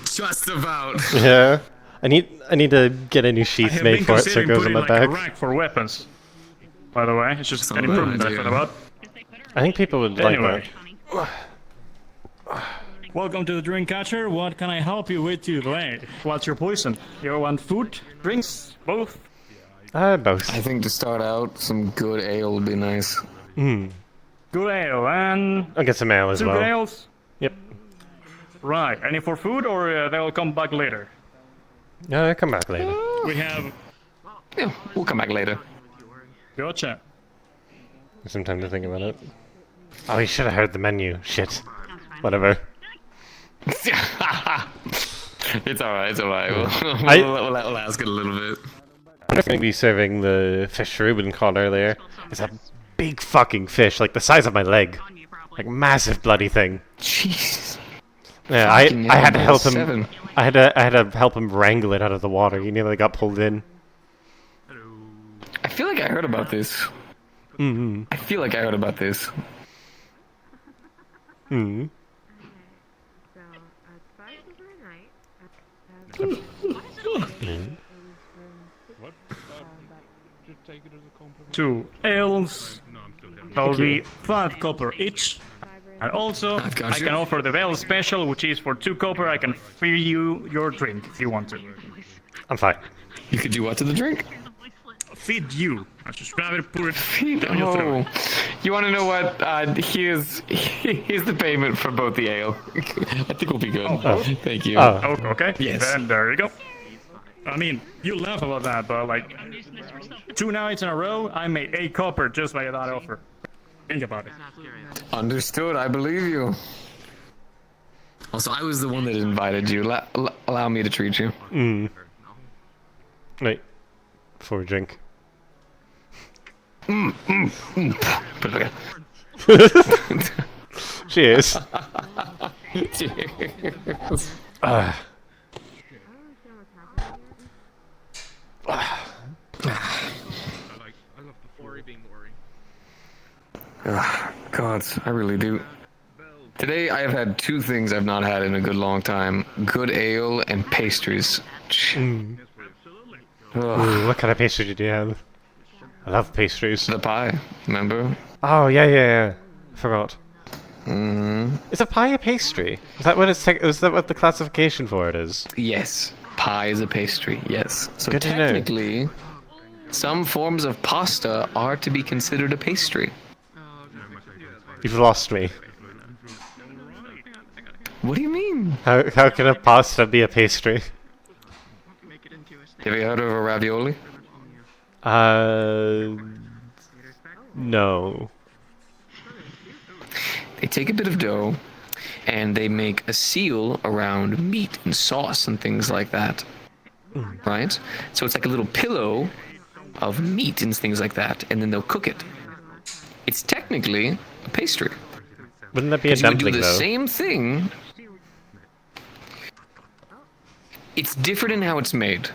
Just about. Yeah. I need to get a new sheath made for it so it goes on my back. A rack for weapons. By the way, it's just an improvement I thought about. I think people would Anyway. like Welcome to the Drink Catcher. What can I help you with today? What's your poison? You want food, drinks, both? Both. I think to start out, some good ale would be nice. that. Good ale and... I'll get some ale as two well. good ales? Yep. Right. Any for food or they'll come back later? No, come back later. We have... Yeah, we'll come back later. Gotcha. Some time to think about it. Oh, you should have heard the menu. Shit. Whatever. It's alright, We'll ask it a little bit. I'm going to be serving the fish Ruben caught earlier. It's a big fucking fish, like the size of my leg. Like massive bloody thing. Jeez. Yeah, I had to help him. I had to help him wrangle it out of the water. He nearly got pulled in. I feel like I heard about this. I feel like I heard about this. 2 ales. That'll be 5 copper each. And also, I can offer the ale special, which is for 2 copper. I can free you your drink if you want to. I'm fine. You could do what to the drink? Feed you. I just grab it, put it Feed. down your throat. You want to know what? Here's the payment for both the ale. I think we'll be good. Thank you. Oh, okay. Yes. Then there you go. I mean, you laugh about that, but like 2 nights in a row, I made 8 copper just by that offer. Think about it. Understood. I believe you. Also, I was the one that invited you. Allow me to treat you. Wait. For a drink. Cheers. Cheers. God, I really do. Today I have had 2 things I've not had in a good long time. Good ale and pastries. Ooh, what kind of pastry did you have? I love pastries. The pie, remember? Oh, yeah. Forgot. Mm-hmm. Is a pie a pastry? Is that what is that what the classification for it is? Yes. Pie is a pastry, yes. So Good to know. technically, some forms of pasta are to be considered a pastry. You've lost me. What do you mean? How can a pasta be a pastry? Have you heard of a ravioli? No. They take a bit of dough and they make a seal around meat and sauce and things like that. Right? So it's like a little pillow of meat and things like that, and then they'll cook it. It's technically a pastry. Wouldn't that be a dumpling, you would do the though? same thing. It's different in how it's made.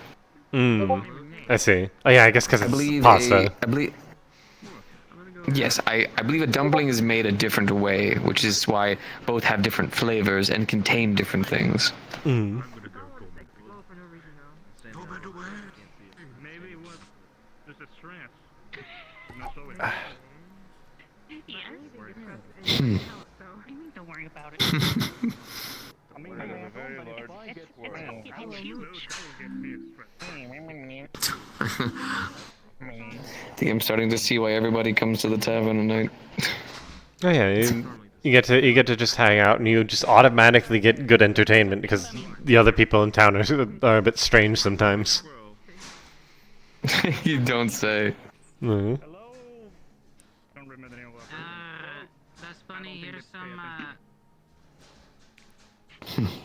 I see. Oh yeah, I guess because it's pasta. Yes, I believe a dumpling is made a different way, which is why both have different flavors and contain different things. Don't worry about it. It's huge. I think I'm starting to see why everybody comes to the tavern at night. Oh yeah, you get to just hang out and you just automatically get good entertainment because the other people in town are a bit strange sometimes. You don't say. Mm-hmm. That's funny. Here's some.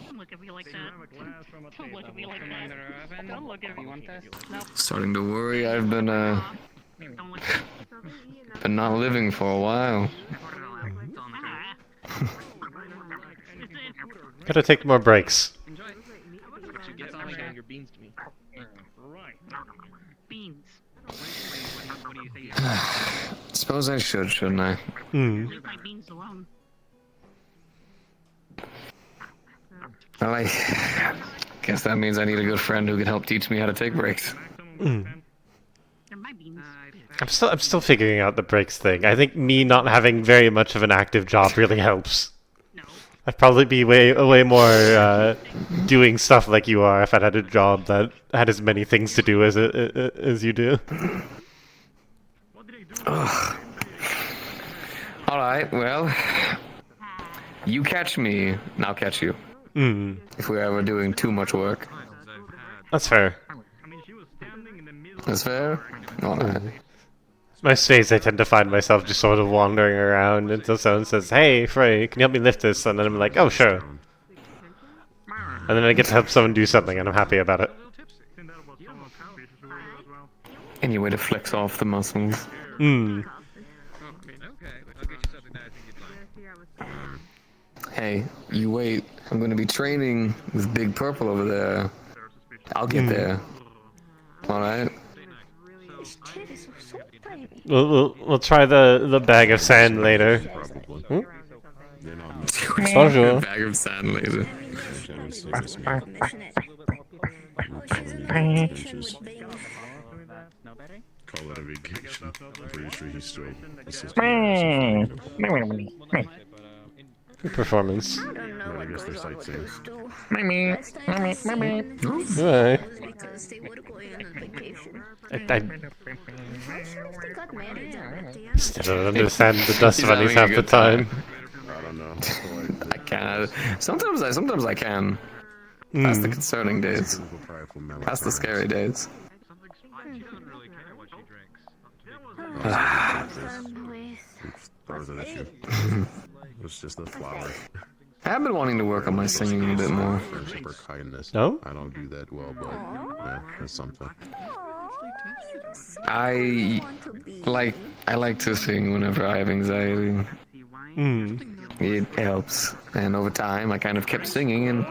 Don't look at me like that. Don't look at me like that. Don't look at me. No. Starting to worry. I've been not living for a while. Gotta take more breaks. Beans. Suppose I should, shouldn't I? Leave my beans alone. Well, I guess that means I need a good friend who can help teach me how to take breaks. They're my beans. I'm still figuring out the breaks thing. I think me not having very much of an active job really helps. I'd probably be way more doing stuff like you are if I had a job that had as many things to do as you do. Ugh. All right, well, you catch me, and I'll catch you. If we're ever doing too much work. That's fair. That's fair? All right. Most days I tend to find myself just sort of wandering around until someone says, "Hey, Fray, can you help me lift this?" And then I'm like, "Oh, sure." And then I get to help someone do something, and I'm happy about it. Any way to flex off the muscles. Hey, you wait. I'm going to be training with Big Purple over there. I'll get there. Alright? We'll try the bag of sand later. Bonjour. Bag of sand later. call that a vacation. I'm pretty sure he's still assisting. Good performance. But I guess they're sightseeing. Alright. Because they were going on vacation. I They got married already. still don't understand the dust bunnies half the time. I don't know. I can't. Sometimes I can. Past the concerning days. Past the scary days. Throws it at you. It's just the flower. I've been wanting to work on my singing a bit more. Friendship or kindness. No? I don't do that well, but yeah, it's something. I like to sing whenever I have anxiety. It helps, and over time I kind of kept singing, and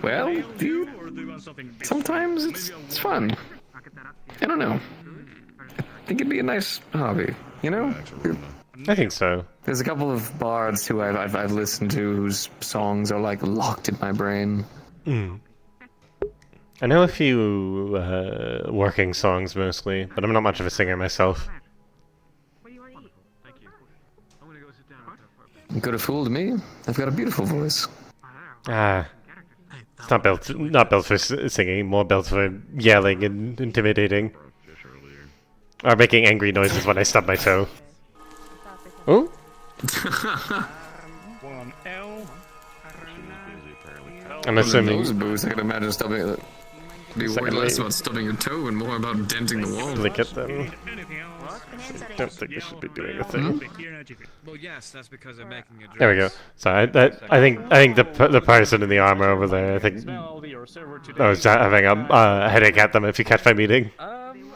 well, dude, sometimes it's fun. I don't know. I think it'd be a nice hobby, you know? I think so. There's a couple of bards who I've listened to whose songs are like locked in my brain. I know a few working songs mostly, but I'm not much of a singer myself. You could have fooled me. I've got a beautiful voice. It's not built for singing, more built for yelling and intimidating. Or making angry noises when I stub my toe. Oh? One L. I'm assuming. Those boots, I can imagine stubbing it. Be worried less about stubbing your toe and more about denting the wall. Look at them. I don't think they should be doing a thing. Well, yes, that's because they're making a dress. There we go. So I think the person in the armor over there, I think I was having a headache at them. If you catch my meeting.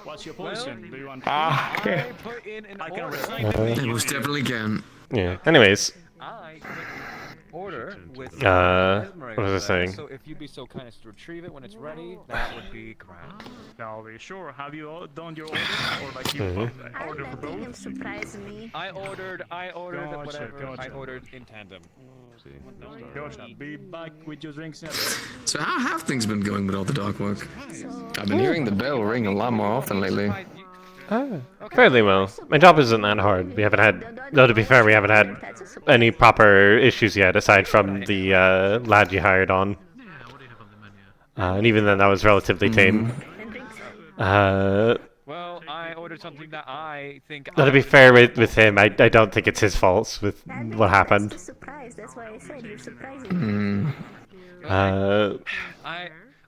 What's your position? Do you want? Okay. I can resign. They most definitely can. Yeah. Anyways. Order with What was I saying? So if you'd be so kind as to retrieve it when it's ready, that would be grand. Now, are you sure? Have you done your order, or like you ordered for both? Surprise me. I ordered Gotcha, whatever. I gotcha. ordered in tandem. Gotcha. Be back with your drinks now. So how have things been going with all the dock work? I've been hearing the bell ring a lot more often lately. Fairly well. My job isn't that hard. We haven't had, though to be fair, we haven't had any proper issues yet, aside from the lad you hired on. And even then, that was relatively tame. Well, I ordered something that I think. Though to be fair with him, I don't think it's his fault with what happened. Surprise. That's why I said you're surprising. I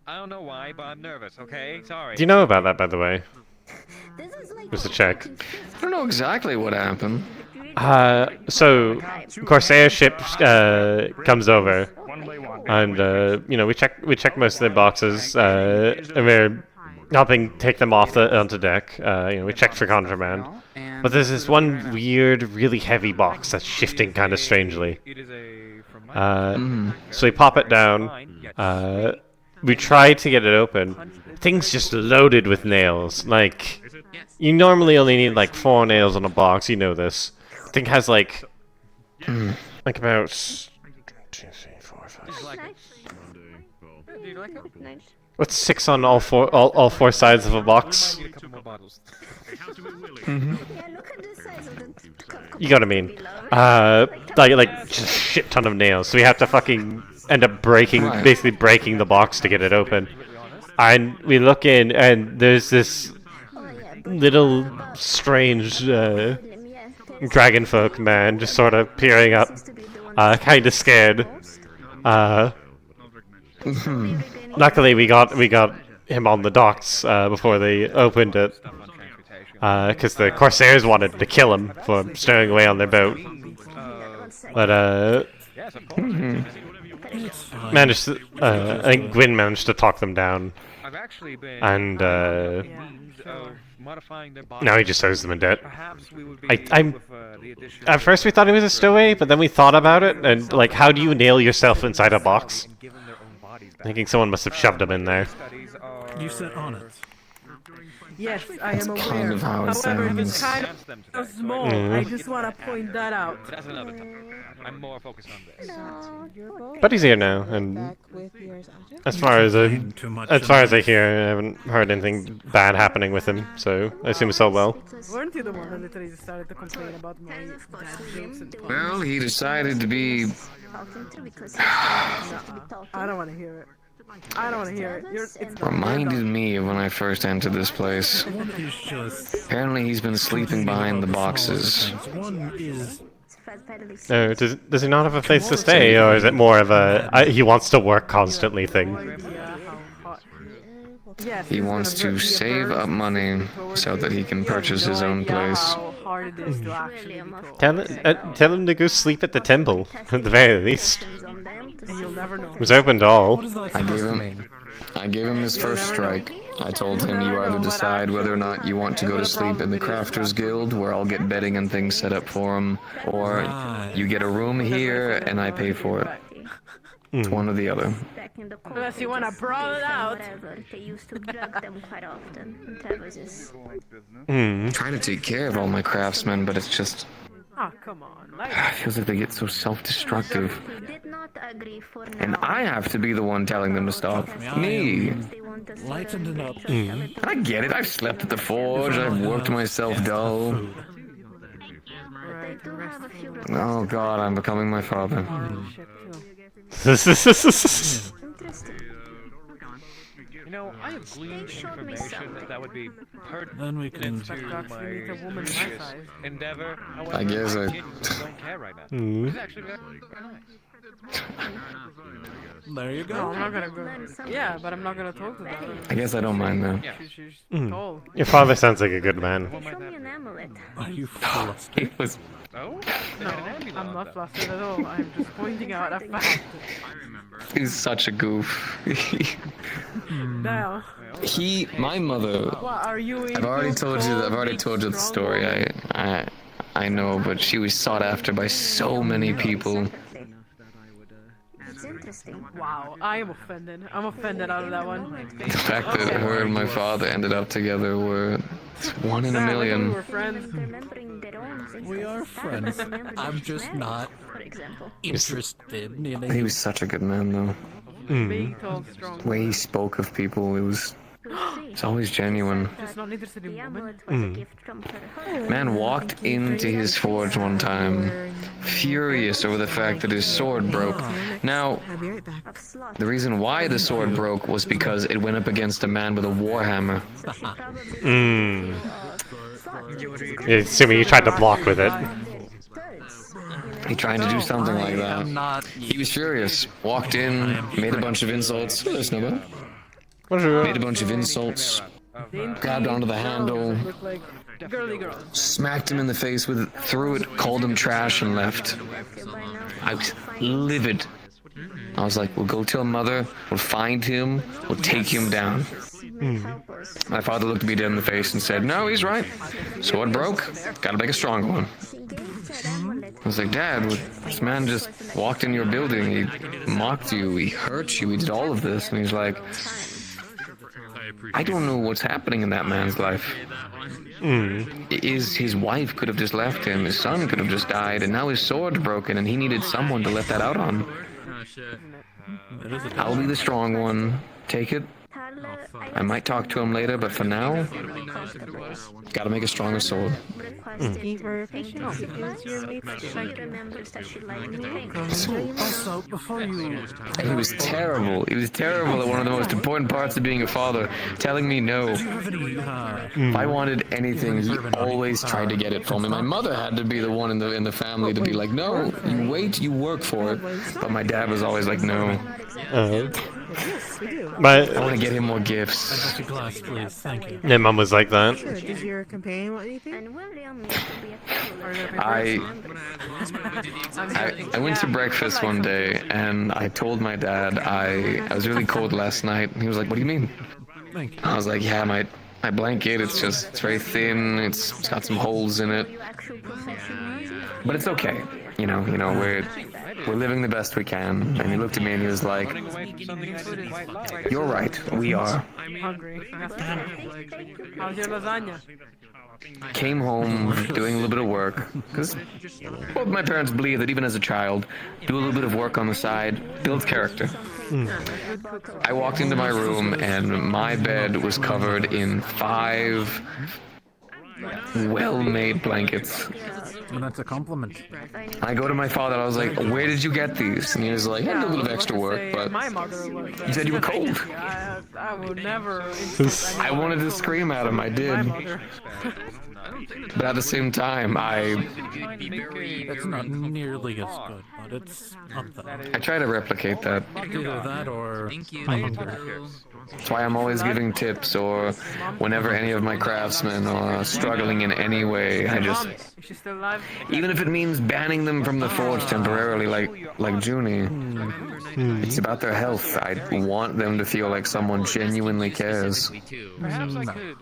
don't know why, but I'm nervous. Okay, sorry. Do you know about that, by the way? Just a check. I don't know exactly what happened. So Corsair ship comes over, and you know we check most of their boxes, and we're helping take them off onto deck. You know we checked for contraband, but there's this one weird, really heavy box that's shifting kind of strangely. So we pop it down. We try to get it open. Thing's just loaded with nails. Like, you normally only need like 4 nails on a box. You know this. Thing has like about 2, 3, 4, 5. What's 6 on all four sides of a box? You got what I mean? Like just a shit ton of nails. So we have to fucking end up basically breaking the box to get it open. And we look in, and there's this little strange dragon folk man just sort of peering up, kind of scared. Luckily, we got him on the docks before they opened it, because the Corsairs wanted to kill him for stowing away on their boat. But managed to, I think Gwyn managed to talk them down, and now he just owes them a debt. At first we thought he was a stowaway, but then we thought about it, and like, how do you nail yourself inside a box? Thinking someone must have shoved him in there. You sit on it. Yes, I am aware. kind of how it However, sounds. it's kind of small. I just want to point that out. That's another topic. I'm more focused on this. But he's here now, and as far as I hear, I haven't heard anything bad happening with him. So I assume it's all well. Weren't you the one that literally just started to complain about my dad jokes and puns? Well, he decided to be. I don't want to hear it. I don't want to hear it. It's Reminded me of when I first entered this place. Apparently, he's been sleeping behind the boxes. Oh, does he not have a place to stay, or is it more of a he wants to work constantly thing? He wants to save up money so that he can purchase his own place. Tell him to go sleep at the temple, at the very least. You'll never know. It was open to all. I gave him his first strike. I told him you either decide whether or not you want to go to sleep in the Crafters Guild, where I'll get bedding and things set up for him, or you get a room here and I pay for it. It's one or the other. Unless you want to brawl it out. Trying to take care of all my craftsmen, but it's just. Oh, come on. It feels like they get so self-destructive. And I have to be the one telling them to stop. Me. Lighten it up. I get it. I've slept at the forge. I've worked myself dull. Oh god, I'm becoming my father. You know, I have gleaned information that would be Then we can pertinent to my endeavor. I guess However, I. my kids don't care right now. It's actually very nice. There you No, go. I'm not gonna go. Yeah, but I'm not gonna talk to them. I guess I don't mind that. She's Mm. Your father sounds like a good man. Are you flustered? He was. Oh? No, I'm not flustered at all. I'm just pointing out a fact. He's such a goof. Now. My mother. What are you? I've already told you the story. I know, but she was sought after by so many people. Wow, I am offended. I'm offended out of that one. The fact that her and my father ended up together were it's one in a million. We were friends. We are friends. I'm just not interested in it. He was such a good man, though. Big, tall, strong. The way he spoke of people, it's always genuine. Just not interested in women. Man walked into his forge one time, furious over the fact that his sword broke. Now, the reason why the sword broke was because it went up against a man with a warhammer. Assuming you tried to block with it. He tried to do something like that. He was furious. Walked in, made a bunch of insults. There's nobody. Made a bunch of insults. Grabbed onto the handle. Smacked him in the face with it, threw it, called him trash, and left. I was livid. I was like, we'll go tell mother, we'll find him, we'll take him down. My father looked me dead in the face and said, no, he's right. Sword broke, gotta make a stronger one. I was like, Dad, this man just walked in your building, he mocked you, he hurt you, he did all of this. And he's like, I don't know what's happening in that man's life. His wife could have just left him, his son could have just died, and now his sword's broken and he needed someone to let that out on. I'll be the strong one. Take it. I might talk to him later, but for now, gotta make a stronger sword. Also, before you... He was terrible. He was terrible at one of the most important parts of being a father, telling me no. If I wanted anything, he always tried to get it from me. My mother had to be the one in the family to be like, no, you wait, you work for it. But my dad was always like, no. But I want to get him more gifts. Thank you. Yeah, Mum was like that. Sure. Does your companion want anything? I went to breakfast one day and I told my dad I was really cold last night. He was like, what do you mean? I was like, yeah, my blanket, it's very thin, it's got some holes in it. But it's okay. You know, We're living the best we can. And he looked at me and he was like, "You're right, we are." I'm hungry. How's your lasagna? Came home doing a little bit of work, because both my parents believe that even as a child, do a little bit of work on the side builds character. I walked into my room and my bed was covered in 5 well-made blankets. Well, that's a compliment. I go to my father, I was like, "Where did you get these?" And he was like, "I did a little bit of extra work, but My mother was. you said you were cold." I would never. I wanted to scream at him, I did. But at the same time, It's not nearly as good, but it's something. I try to replicate that. Either that or hunger. That's why I'm always giving tips, or whenever any of my craftsmen are struggling in any way, I just... Even if it means banning them from the forge temporarily, like Junie. It's about their health. I want them to feel like someone genuinely cares. Perhaps I could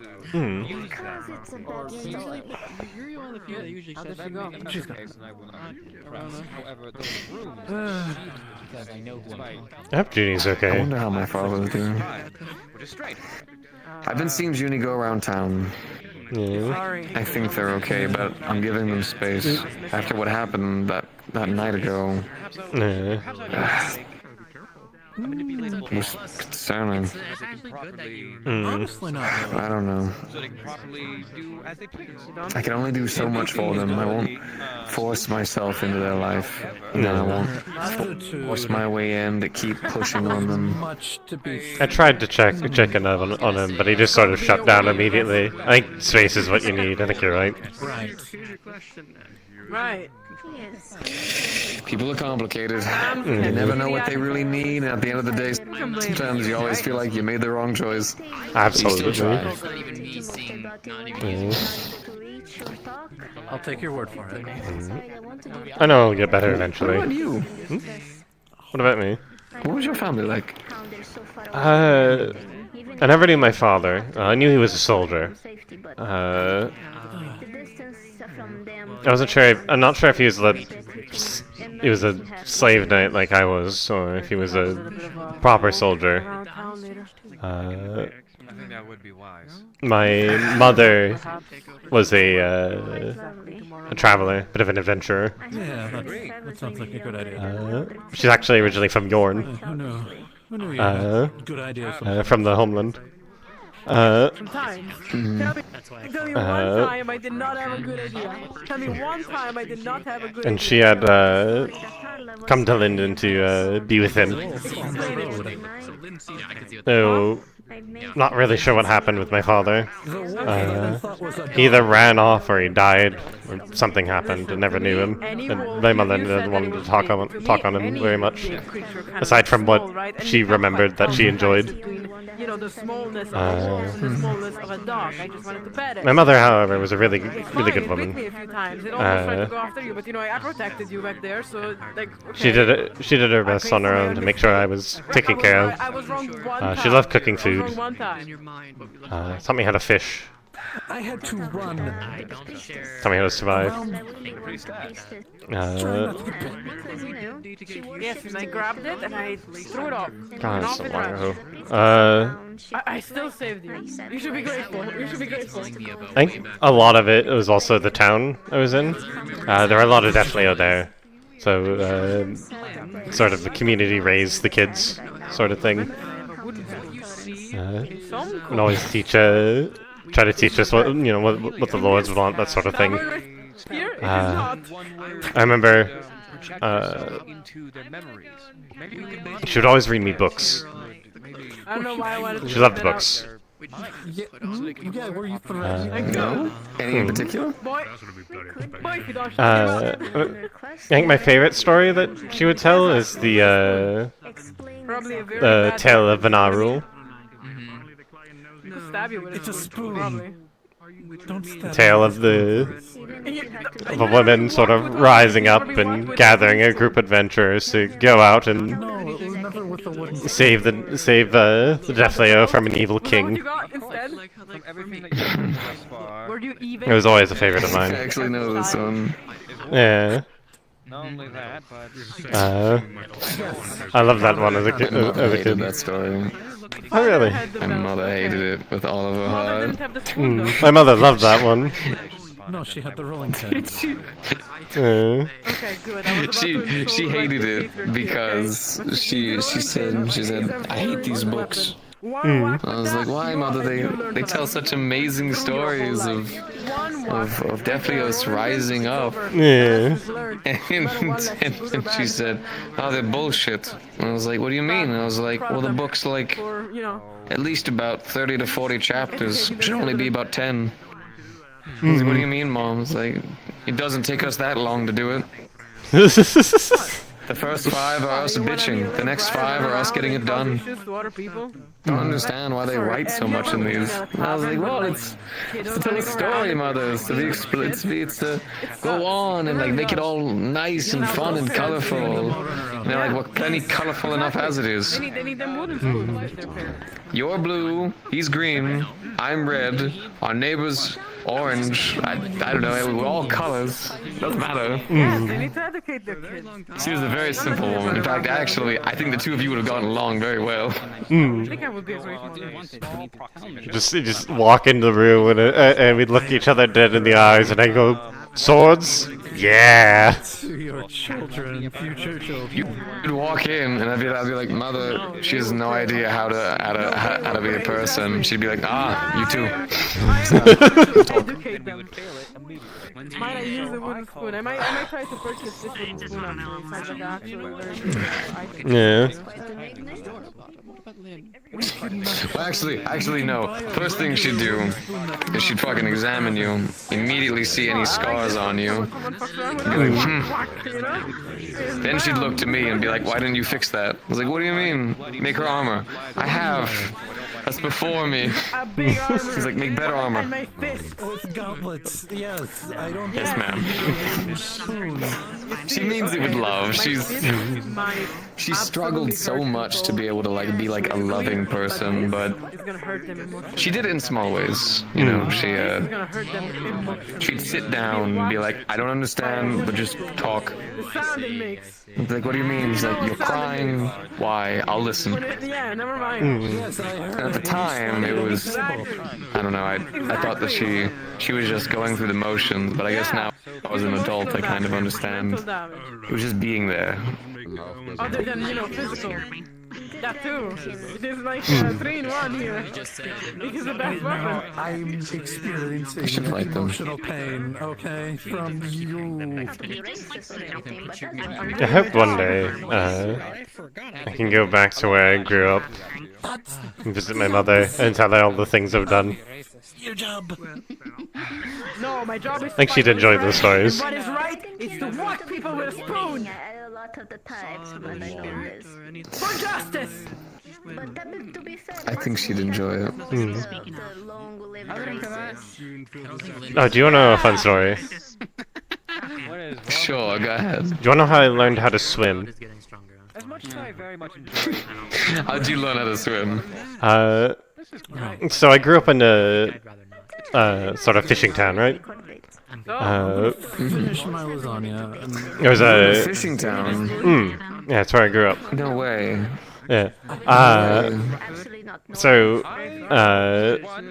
use that. You're one of the few that usually says that. She's gone. However, those rooms, because I know who I'm I hope Junie's I okay. wonder how my father's doing. Which is straight. I've been seeing Junie go around town. Yeah. I think they're okay, but I'm giving them space. After what happened that night ago, Yeah. it was concerning. Honestly, not. I don't know. So they can properly do as they please. I can only do so much for them. I won't force myself into their life. And then I won't force my way in to keep pushing on them. Much to be. I tried to check in on him, but he just sort of shut down immediately. I think space is what you need. I think you're right. Right. Right. People are complicated. You never know what they really need, and at the end of the day, sometimes you always feel like you made the wrong choice. Absolutely. You still try. I'll take your word for it. I know I'll get better eventually. What about you? What about me? What was your family like? I never knew my father. I knew he was a soldier. I wasn't sure. I'm not sure if he was he was a slave knight like I was, or if he was a proper soldier. I think that would be wise. My mother was a traveler, bit of an adventurer. Yeah, that sounds like a good idea. She's actually originally from Yorn. Who knew? Who knew you had good ideas? From the homeland. Sometimes. Tell me one time I did not have a good idea. Tell me one time I did not have a good idea. And she had come to Linden to be with him. So, not really sure what happened with my father. He either ran off or he died, or something happened. I never knew him. And my mother didn't want to talk on him very much, aside from what she remembered that she enjoyed. You know, the smallness of a wolf and the smallness of a dog. I just wanted to pet it. My mother, however, was a really good woman. It bit me a few times. It almost tried to go after you, but you know, I protected you back there, so like. Okay. She did her best on her own to make sure I was taken care of. I was wrong one time. She loved cooking food. I was wrong one time. Taught me how to fish. I had to run. Taught me how to survive. Yes, and I grabbed it and I threw it off. God, And that's off so it long ran. ago. I still saved you. You should be grateful. You should be grateful. I think a lot of it was also the town I was in. There were a lot of Death Leo there. So, sort of the community raised the kids, sort of thing. And always try to teach us what, you know, what the lords want, that sort of thing. I remember, she would always read me books. I don't know why I wanted to She loved books. Yeah, were you No? Any in particular? I think my favorite story that she would tell is the Tale of Vanarul. It's a spoon. Tale of a woman sort of rising up and gathering a group of adventurers to go out and save the Death Leo from an evil king. Were you even? It was always a favorite of mine. I actually know this one. Yeah. Not only that, but I love that one as a kid. My mother hated that story. Oh really? My mother hated it with all of her heart. My mother loved that one. No, she had the rolling pin. Okay, good. I was about to She insult my hated teacher, it because she said I hate these books. I was like, why, mother? They tell such amazing stories of Dephlios rising up. Yeah. And she said, oh, they're bullshit. And I was like, what do you mean? And I was like, well, the book's like at least about 30 to 40 chapters. It should only be about 10. I was like, what do you mean, Mom? It's like, it doesn't take us that long to do it. The first 5 are us bitching. The next 5 are us getting it done. Don't understand why they write so much in these. And I was like, well, it's to tell a story, Mother. It's to go on and like make it all nice and fun and colorful. And they're like, well, plenty colorful enough as it is. You're blue, he's green, I'm red, our neighbor's orange. I don't know, we're all colors. Doesn't matter. Yeah, they need to educate their kids. She was a very simple woman. In fact, actually, I think the two of you would have gotten along very well. I think I would be a great mother. Just walk into the room and we'd look each other dead in the eyes and I go, swords? Yeah. To your children, future children. You'd walk in and I'd be like, Mother, she has no idea how to be a person. She'd be like, ah, you too. Educate them. Might I use the wooden spoon? I might try to purchase this wooden spoon actually. Sounds like I actually learned. Yeah. Well, actually, no. First thing she'd do is she'd fucking examine you, immediately see any scars on you. Be like, Then she'd look to me and be like, why didn't you fix that? I was like, what do you mean? Make her armor. I have. That's before me. She's like, make better armor. With gauntlets, yes. I don't. Yes, ma'am. She means it with love. She struggled so much to be able to like be like a loving person, but she did it in small ways. You know, she'd sit down and be like, I don't understand, but just talk. It's like, what do you mean? He's like, you're crying. Why? I'll listen. Yeah, never mind. At the time, it was, I don't know, I thought that she was just going through the motions, but I guess now as an adult I kind of understand. It was just being there. Other than, physical. That too. It is like 3-in-1 here. It is the best weapon. I'm experiencing emotional pain, okay, from you. I hope one day I can go back to where I grew up and visit my mother and tell her all the things I've done. Your job. No, my job is I think she'd enjoy those stories. What is right is to whack people with a spoon. A lot of the times when I know this. For justice. But to be fair, I think she'd enjoy it. Oh, do you want to know a fun story? Sure, go ahead. Do you want to know how I learned how to swim? As much as I very much enjoy How'd you learn how to swim? So I grew up in a sort of fishing town, right? Finish my lasagna. It was a fishing town. Yeah, that's where I grew up. No way. Yeah. So,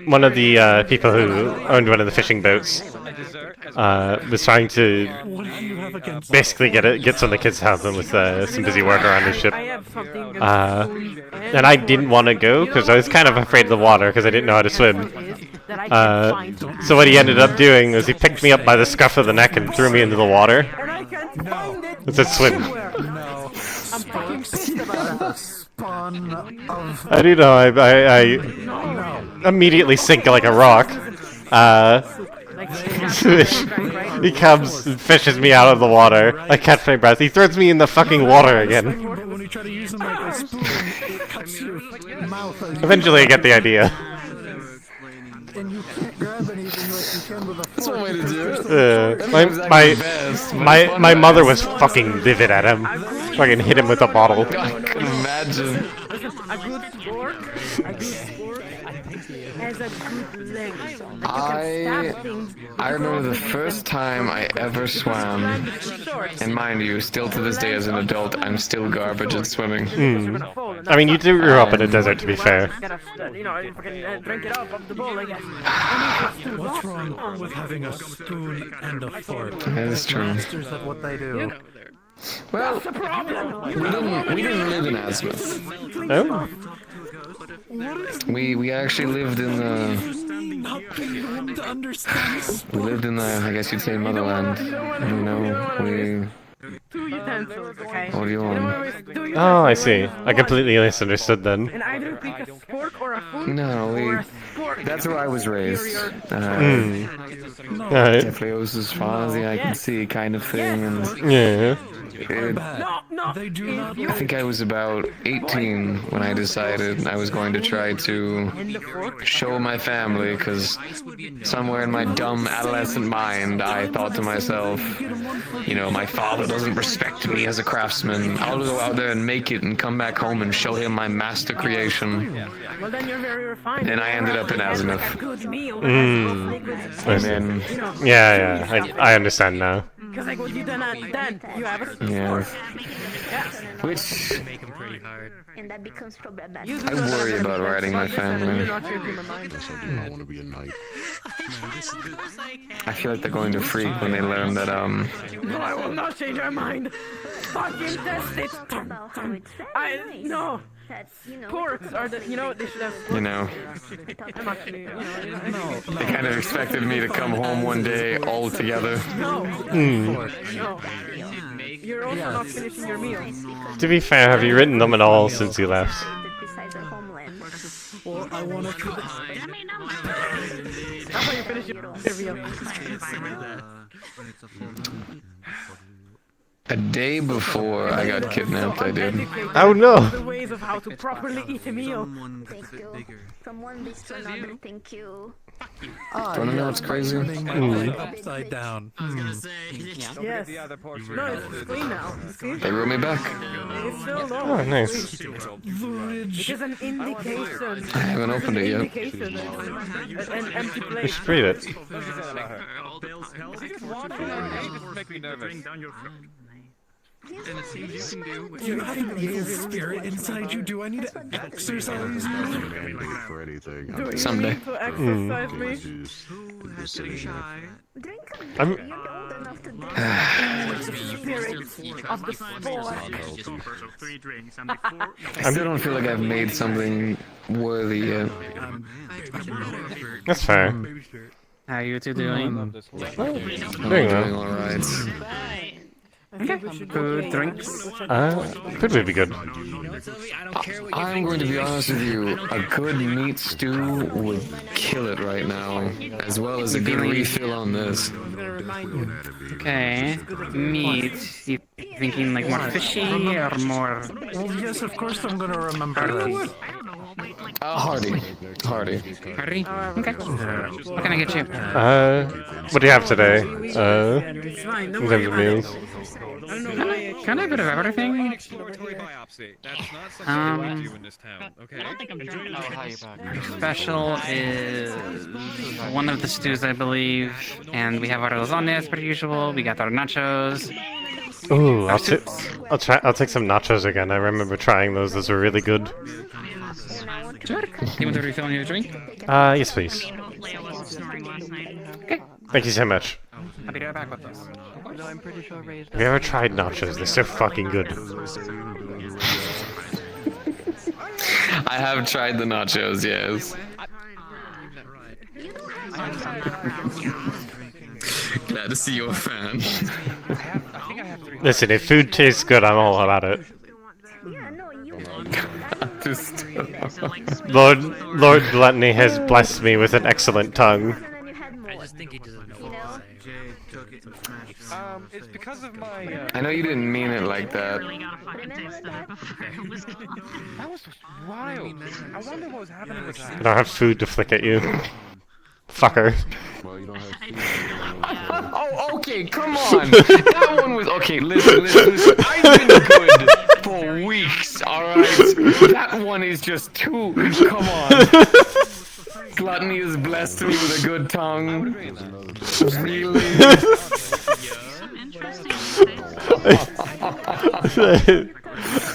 one of the people who owned one of the fishing boats was trying to basically get some of the kids to help him with some busy work around his ship. And I didn't want to go because I was kind of afraid of the water because I didn't know how to swim. So what he ended up doing was he picked me up by the scruff of the neck and threw me into the water. It said swim. I do know, I immediately sink like a rock. He comes and fishes me out of the water. I catch my breath. He throws me in the fucking water again. When you try to use them like a spoon, it cuts your mouth. Eventually I get the idea. And you can't grab anything like you can with a fork. That's one way to do it. My mother was fucking livid at him. Fucking hit him with a bottle. I can imagine. Listen, a good sport has a good length. I remember the first time I ever swam, and mind you, still to this day as an adult, I'm still garbage at swimming. I mean, you grew up in a desert, to be fair. You know, fucking drink it up the bowl, I guess. What's wrong with having a spoon and a fork? That is true. Masters at what they do. Well, we didn't live in Azimuth. Oh? We actually lived in the... We lived in the, I guess you'd say, motherland. You know, we... Two utensils, okay? What do you want? Oh, I see. I completely misunderstood then. And either pick a spork or a food. No, that's where I was raised. Alright. Definitely it was as far as the eye can see kind of thing. And yeah. I think I was about 18 when I decided I was going to try to show my family, because somewhere in my dumb adolescent mind I thought to myself, you know, my father doesn't respect me as a craftsman. I'll go out there and make it and come back home and show him my master creation. Well, then you're very refined. And I ended up in Azimuth. Yeah, I understand now. Because like what you done then, you have a Yeah. Which And that becomes problematic. I worry about writing my family. I want to be a knight. I feel like they're going to freak when they learn that No, I will not change our mind. Fucking test it. No. Sporks are the, you know, they should have. you know, I'm actually, they kind of expected me to come home one day all together. No. You're also not finishing your meal. To be fair, have you written them at all since you left? Well, I want to... How about you finish your meal? A day before I got kidnapped, I did. Oh no! The ways of how to properly eat a meal. Thank you. From one dish to another, thank you. Do you want to know what's crazy? Upside down. Yes. No, it's clean now. See? They wrote me back. It's still low. Oh, nice. It is an indication. I haven't opened it yet. Indication. An empty You plate. should read it. And it seems you can do. You have an evil spirit inside you. Do I need to exercise you? For anything. Do you Someday. need to exercise me? I'm... Spirit of the sport. I still don't feel like I've made something worthy yet. That's fair. How you two doing? Doing well. Alright. Okay. Food, drinks. Food would be good. I'm going to be honest with you, a good meat stew would kill it right now, as well as a good refill on this. Okay. Meat. You thinking like more fishy or more? Well, yes, of course I'm gonna remember this. Hardy. Hardy? Okay. What can I get you? What do you have today? In terms of meals? Kind of a bit of everything. Exploratory biopsy. That's not something we do in this town, okay? Special is one of the stews, I believe, and we have our lasagna as per usual. We got our nachos. Ooh, I'll take some nachos again. I remember trying those. Those were really good. Sure. Do you want to refill on your drink? Yes, please. Okay. Thank you so much. I'll be right back with this. No, I'm pretty sure Ray's Have you ever tried nachos? They're so fucking good. I have tried the nachos, yes. Glad to see you're a fan. Listen, if food tastes good, I'm all about it. Just... Lord Gluttony has blessed me with an excellent tongue. I just think he doesn't know what to say. It's because of my. I know you didn't mean it like that. That was wild. I wonder what was happening with that. I don't have food to flick at you. Fucker. Well, you don't have Oh, okay, come on. That one was okay. Listen. I've been good for weeks, alright? That one is just too. Come on. Gluttony has blessed me with a good tongue. Really?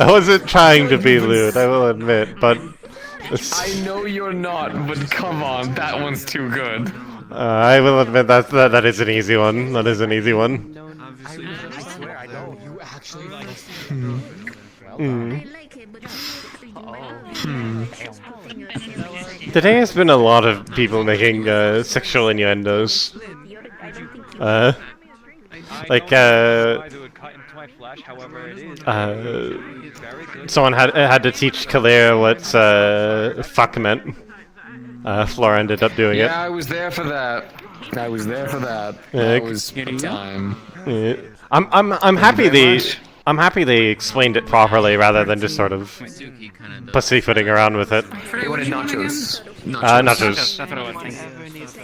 I wasn't trying to be lewd, I will admit, but... I know you're not, but come on, that one's too good. I will admit that is an easy one. That is an easy one. I swear I don't. You actually like Today has been a lot of people making sexual innuendos. Someone had to teach Kalia what fuck meant. Flora ended up doing it. Yeah, I was there for that. That was a time. Yeah. I'm happy they explained it properly rather than just sort of pussyfooting around with it. They wanted nachos. Nachos.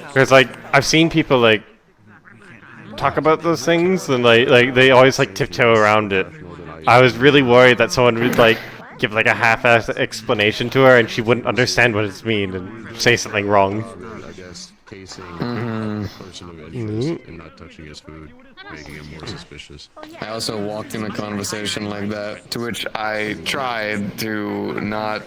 Because like I've seen people like talk about those things and like they always like tiptoe around it. I was really worried that someone would like give like a half-assed explanation to her and she wouldn't understand what it means and say something wrong. I guess casing a person of interest and not touching his food, making him more suspicious. I also walked in a conversation like that, to which I tried to not,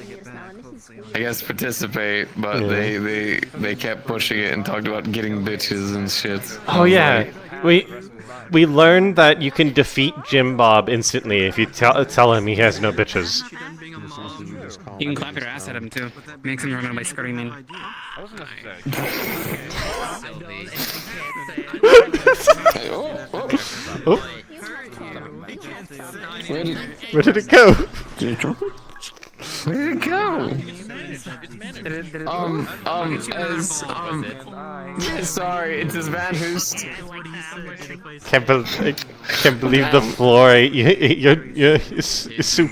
I guess, participate, but they kept pushing it and talked about getting bitches and shit. Oh yeah, we learned that you can defeat Jim Bob instantly if you tell him he has no bitches. You can clap your ass at him too. Makes him run out by screaming. Oh. Where did it go? Where did it go? Sorry, it's his Van Hoost. Can't believe the floor ate your soup.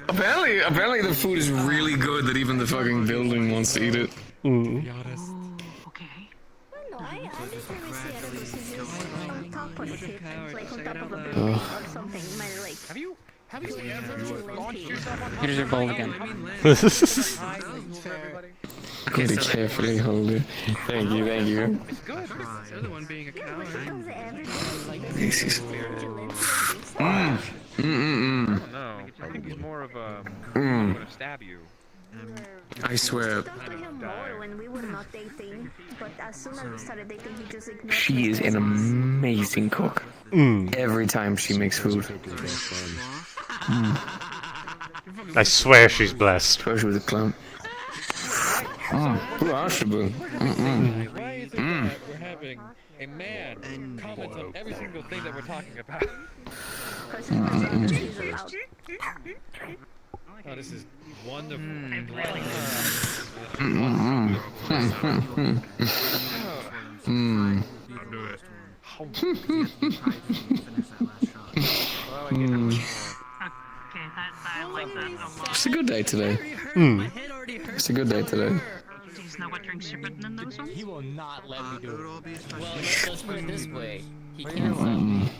Apparently the food is really good that even the fucking building wants to eat it. Here's your bowl again. Okay, carefully hold it. Thank you. It's good. They're the one being a coward. No, I think he's more of a. I'm gonna stab you. I swear. She is an amazing cook. Every time she makes food. I swear she's blessed. Especially with a clown. Who are she? Why is it that we're having a man comment on every single thing that we're talking about? Oh, this is wonderful. It's a good day today. It's a good day today. He will not let me do it. Well, let's put it this way. He can't let me.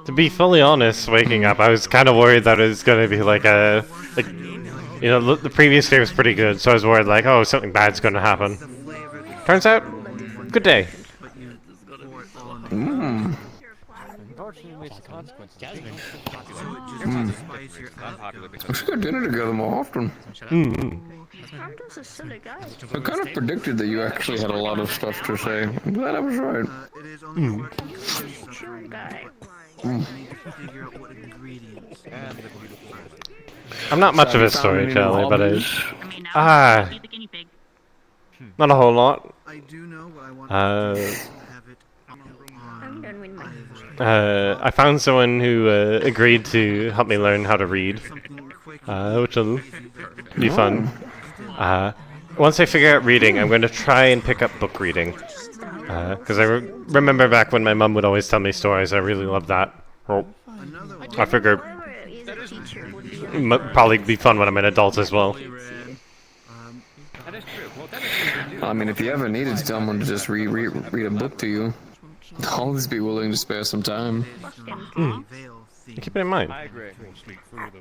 To be fully honest, waking up, I was kind of worried that it was going to be like the previous day was pretty good, so I was worried like, oh, something bad's going to happen. Turns out, good day. We should have dinner together more often. I kind of predicted that you actually had a lot of stuff to say. I'm glad I was right. I'm not much of a storyteller, but not a whole lot. I found someone who agreed to help me learn how to read, which will be fun. Once I figure out reading, I'm going to try and pick up book reading. Because I remember back when my mum would always tell me stories, I really loved that. Well, I figure it might probably be fun when I'm an adult as well. I mean, if you ever needed someone to just read a book to you, I'll always be willing to spare some time. Keep it in mind. I agree.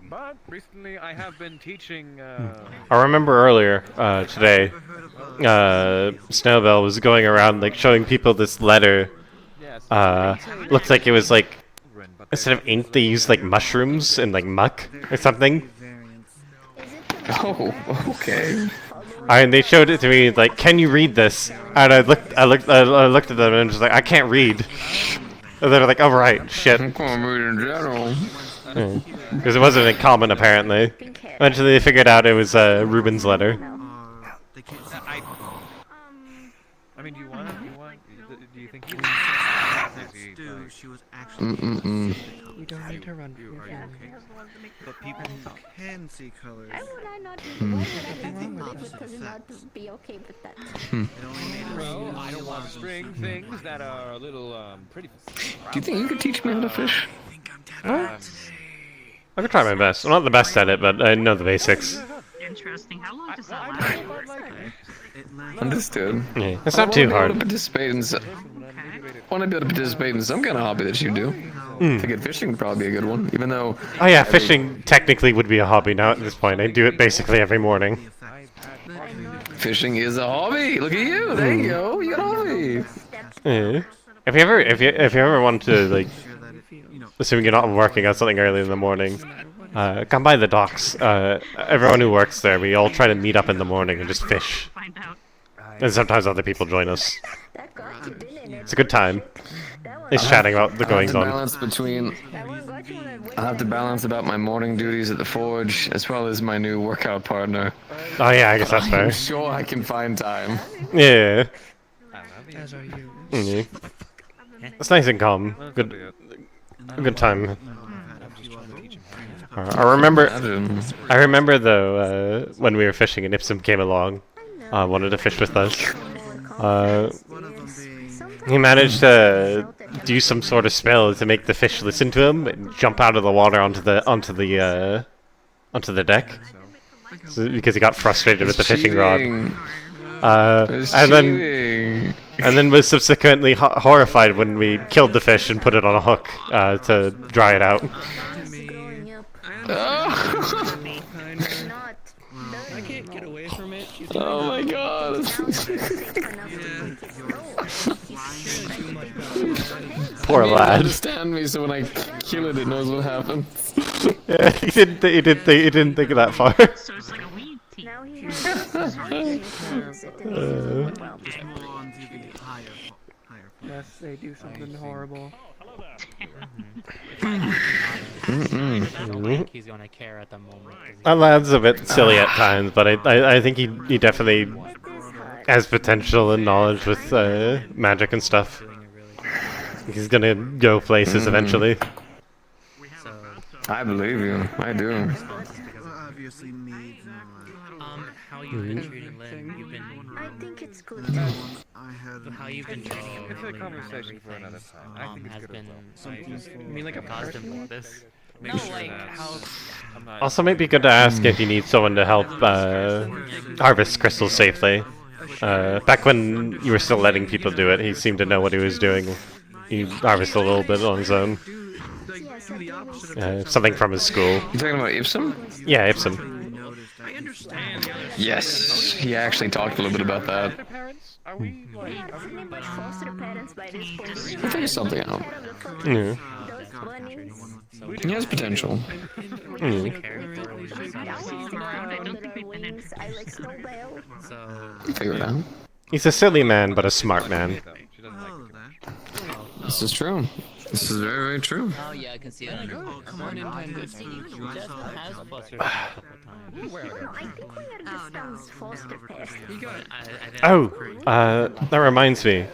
But recently I have been teaching. I remember earlier today, Snowbell was going around like showing people this letter. Looks like it was like instead of ink they used like mushrooms and like muck or something. Oh, okay. And they showed it to me like, "Can you read this?" And I looked at them and was like, "I can't read." And they're like, "Oh right, shit." I can't read in general. Because it wasn't in common apparently. Eventually they figured out it was Ruben's letter. I mean, do you want? Do you think? She was actually. You don't need to run for your family. But people can see colors. Why would I not be okay with that? Well, I don't want string things that are a little pretty. Do you think you could teach me how to fish? I could try my best. I'm not the best at it, but I know the basics. Interesting. How long does that last? Understood. Yeah, it's not too hard. I want to be able to participate in some kind of hobby that you do. I think fishing would probably be a good one, even though... Oh yeah, fishing technically would be a hobby now at this point. I do it basically every morning. Fishing is a hobby! Look at you! There you go! You got a hobby! Yeah. If you ever want to, like, assuming you're not working on something early in the morning, come by the docks. Everyone who works there, we all try to meet up in the morning and just fish. And sometimes other people join us. It's a good time. It's chatting about the goings on. I have to balance about my morning duties at the forge, as well as my new workout partner. Oh yeah, I guess that's fair. I'm sure I can find time. Yeah. As are you. It's nice and calm. Good time. I remember though when we were fishing and Ipsum came along, wanted to fish with us. He managed to do some sort of spell to make the fish listen to him and jump out of the water onto the deck, because he got frustrated with the fishing rod. And then was subsequently horrified when we killed the fish and put it on a hook to dry it out. I can't get away from it. Oh my god. Poor lad. Understand me, so when I kill it, it knows what happened. Yeah, he didn't think of that far. Yes, they do something horrible. I don't think he's gonna care at the moment. That lad's a bit silly at times, but I think he definitely has potential and knowledge with magic and stuff. He's gonna go places eventually. I believe you. I do. How you've been treating Lynn? You've been. I think it's good. How you've been treating him? It's a conversation for another time. I think it's has good been. You mean like a caused him person? like this? Make No, sure like that- how. Also, might be good to ask if you need someone to help harvest crystals safely. Back when you were still letting people do it, he seemed to know what he was doing. He harvested a little bit on his own. Something from his school. You talking about Ipsum? Yeah, Ipsum. Yes, he actually talked a little bit about that. I'll figure something out. Yeah. He has potential. Figure it out. He's a silly man, but a smart man. This is true. This is very, very true. Oh yeah, I can see it on your phone. Come on, intended. Just has flustered a couple times. Oh, that reminds me.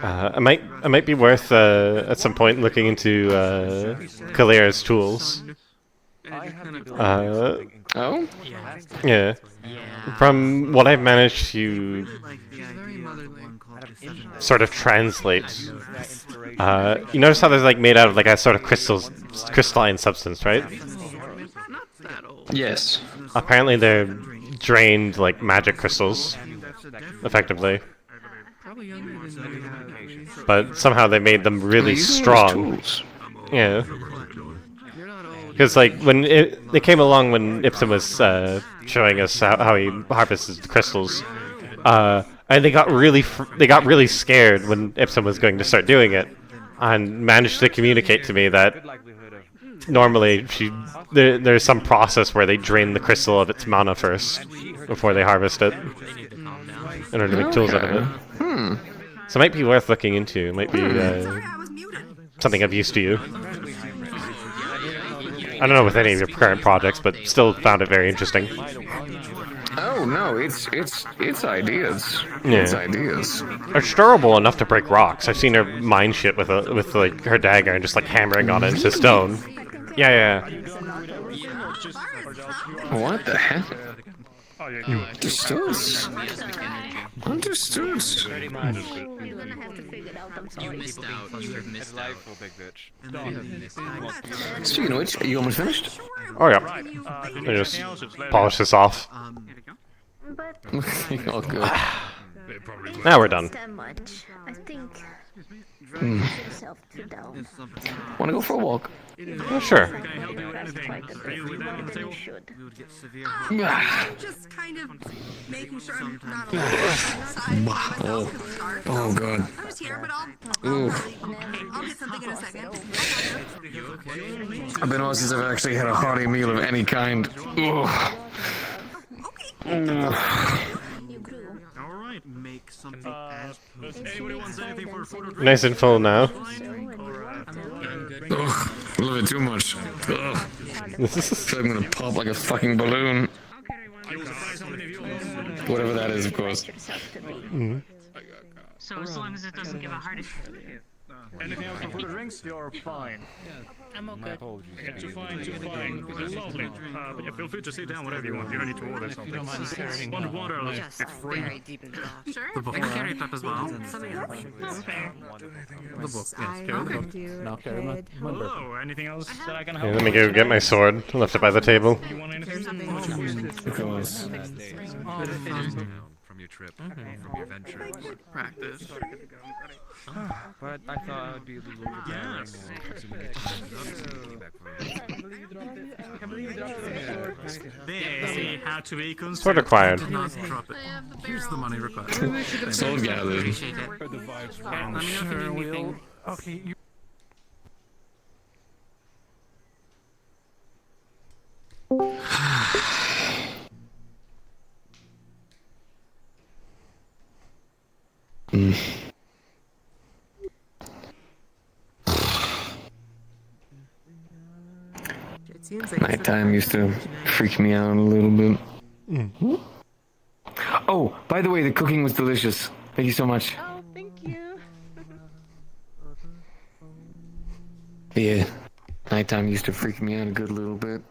It might be worth at some point looking into Kalera's tools. Oh? Yeah. From what I've managed to sort of translate, you notice how there's like made out of like a sort of crystalline substance, right? Yes. Apparently they're drained like magic crystals, effectively. probably younger than you have. but somehow they made them really strong. Yeah. Because like when they came along when Ipsen was showing us how he harvests the crystals, and they got really scared when Ipsen was going to start doing it, and managed to communicate to me that normally there's some process where they drain the crystal of its mana first before they harvest it in order to make tools out of it. So it might be worth looking into. It might be something of use to you. I don't know with any of your current projects, but still found it very interesting. Oh no, it's ideas. Yeah. It's ideas. It's durable enough to break rocks. I've seen her mine shit with like her dagger and just like hammering on it into stone. Yeah. What the heck? Understood. Understood. You missed out. You have missed out. Speaking of which, are you almost finished? Oh yeah. I just polish this off. Oh good. Now we're done. I think. Wanna go for a walk? Yeah, sure. Just kind of making sure I'm not Oh god. I'm just here, but I'll get something in a second. I've been on since I've actually had a hearty meal of any kind. Make something as Nice and full now. Ugh, I love it too much. Ugh. I'm gonna pop like a fucking balloon. Whatever that is, of course. So as long as it doesn't give a heart attack. Anything else for food or drinks? You're fine. I'm okay. Too fine. Lovely. But yeah, feel free to sit down whenever you want. You're ready to order something. You don't mind carrying One water, Yes, it's free. very deep in thought. Sure. the book. I can carry it up as well. Something else. Okay. The book, yes, carry the book. And I'll carry my book. Hello, anything else that I can Yeah, help? let me go get my sword. I left it by the table. You want anything? Of course. From your trip, from your venture. practice. But I thought I would be a little bit They had to be concerned. Sword acquired. Here's the money required. Soul gathered. Appreciate it. Let me know if you need anything. Okay, you... Nighttime used to freak me out a little bit. Oh, by the way, the cooking was delicious. Thank you so much. Oh, thank you. Yeah, nighttime used to freak me out a good little bit.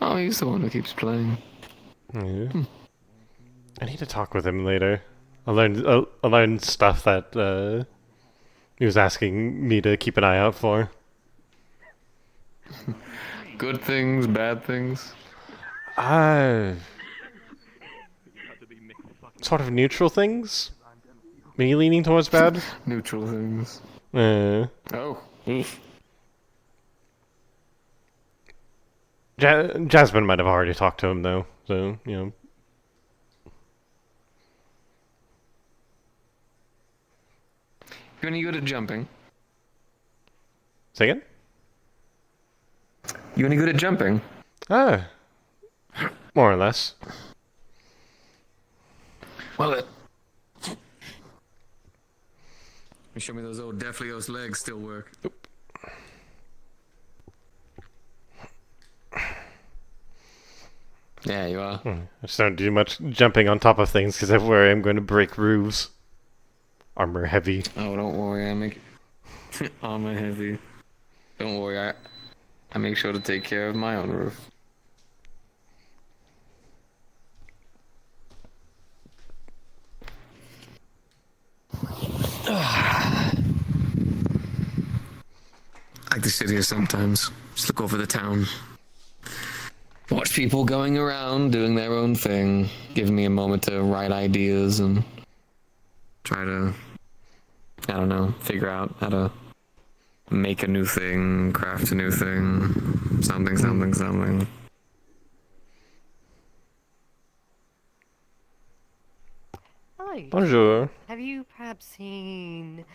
Oh, he's the one who keeps playing. Yeah. I need to talk with him later. I learned stuff that he was asking me to keep an eye out for. Good things, bad things. Sort of neutral things. Me leaning towards bad. Neutral things. Oh. Oof. Jasmine might have already talked to him though, so you know. You any good at jumping? Say again? You any good at jumping? Ah. More or less. Well, show me those old Deflios legs still work. Yeah, you are. I just don't do much jumping on top of things because I worry I'm going to break roofs. Armor heavy. Oh, don't worry, I make armor heavy. Don't worry, I make sure to take care of my own roof. I like to sit here sometimes, just look over the town. people going around doing their own thing, giving me a moment to write ideas and try to, I don't know, figure out how to make a new thing, craft a new thing, something. Hi. Bonjour. Have you perhaps seen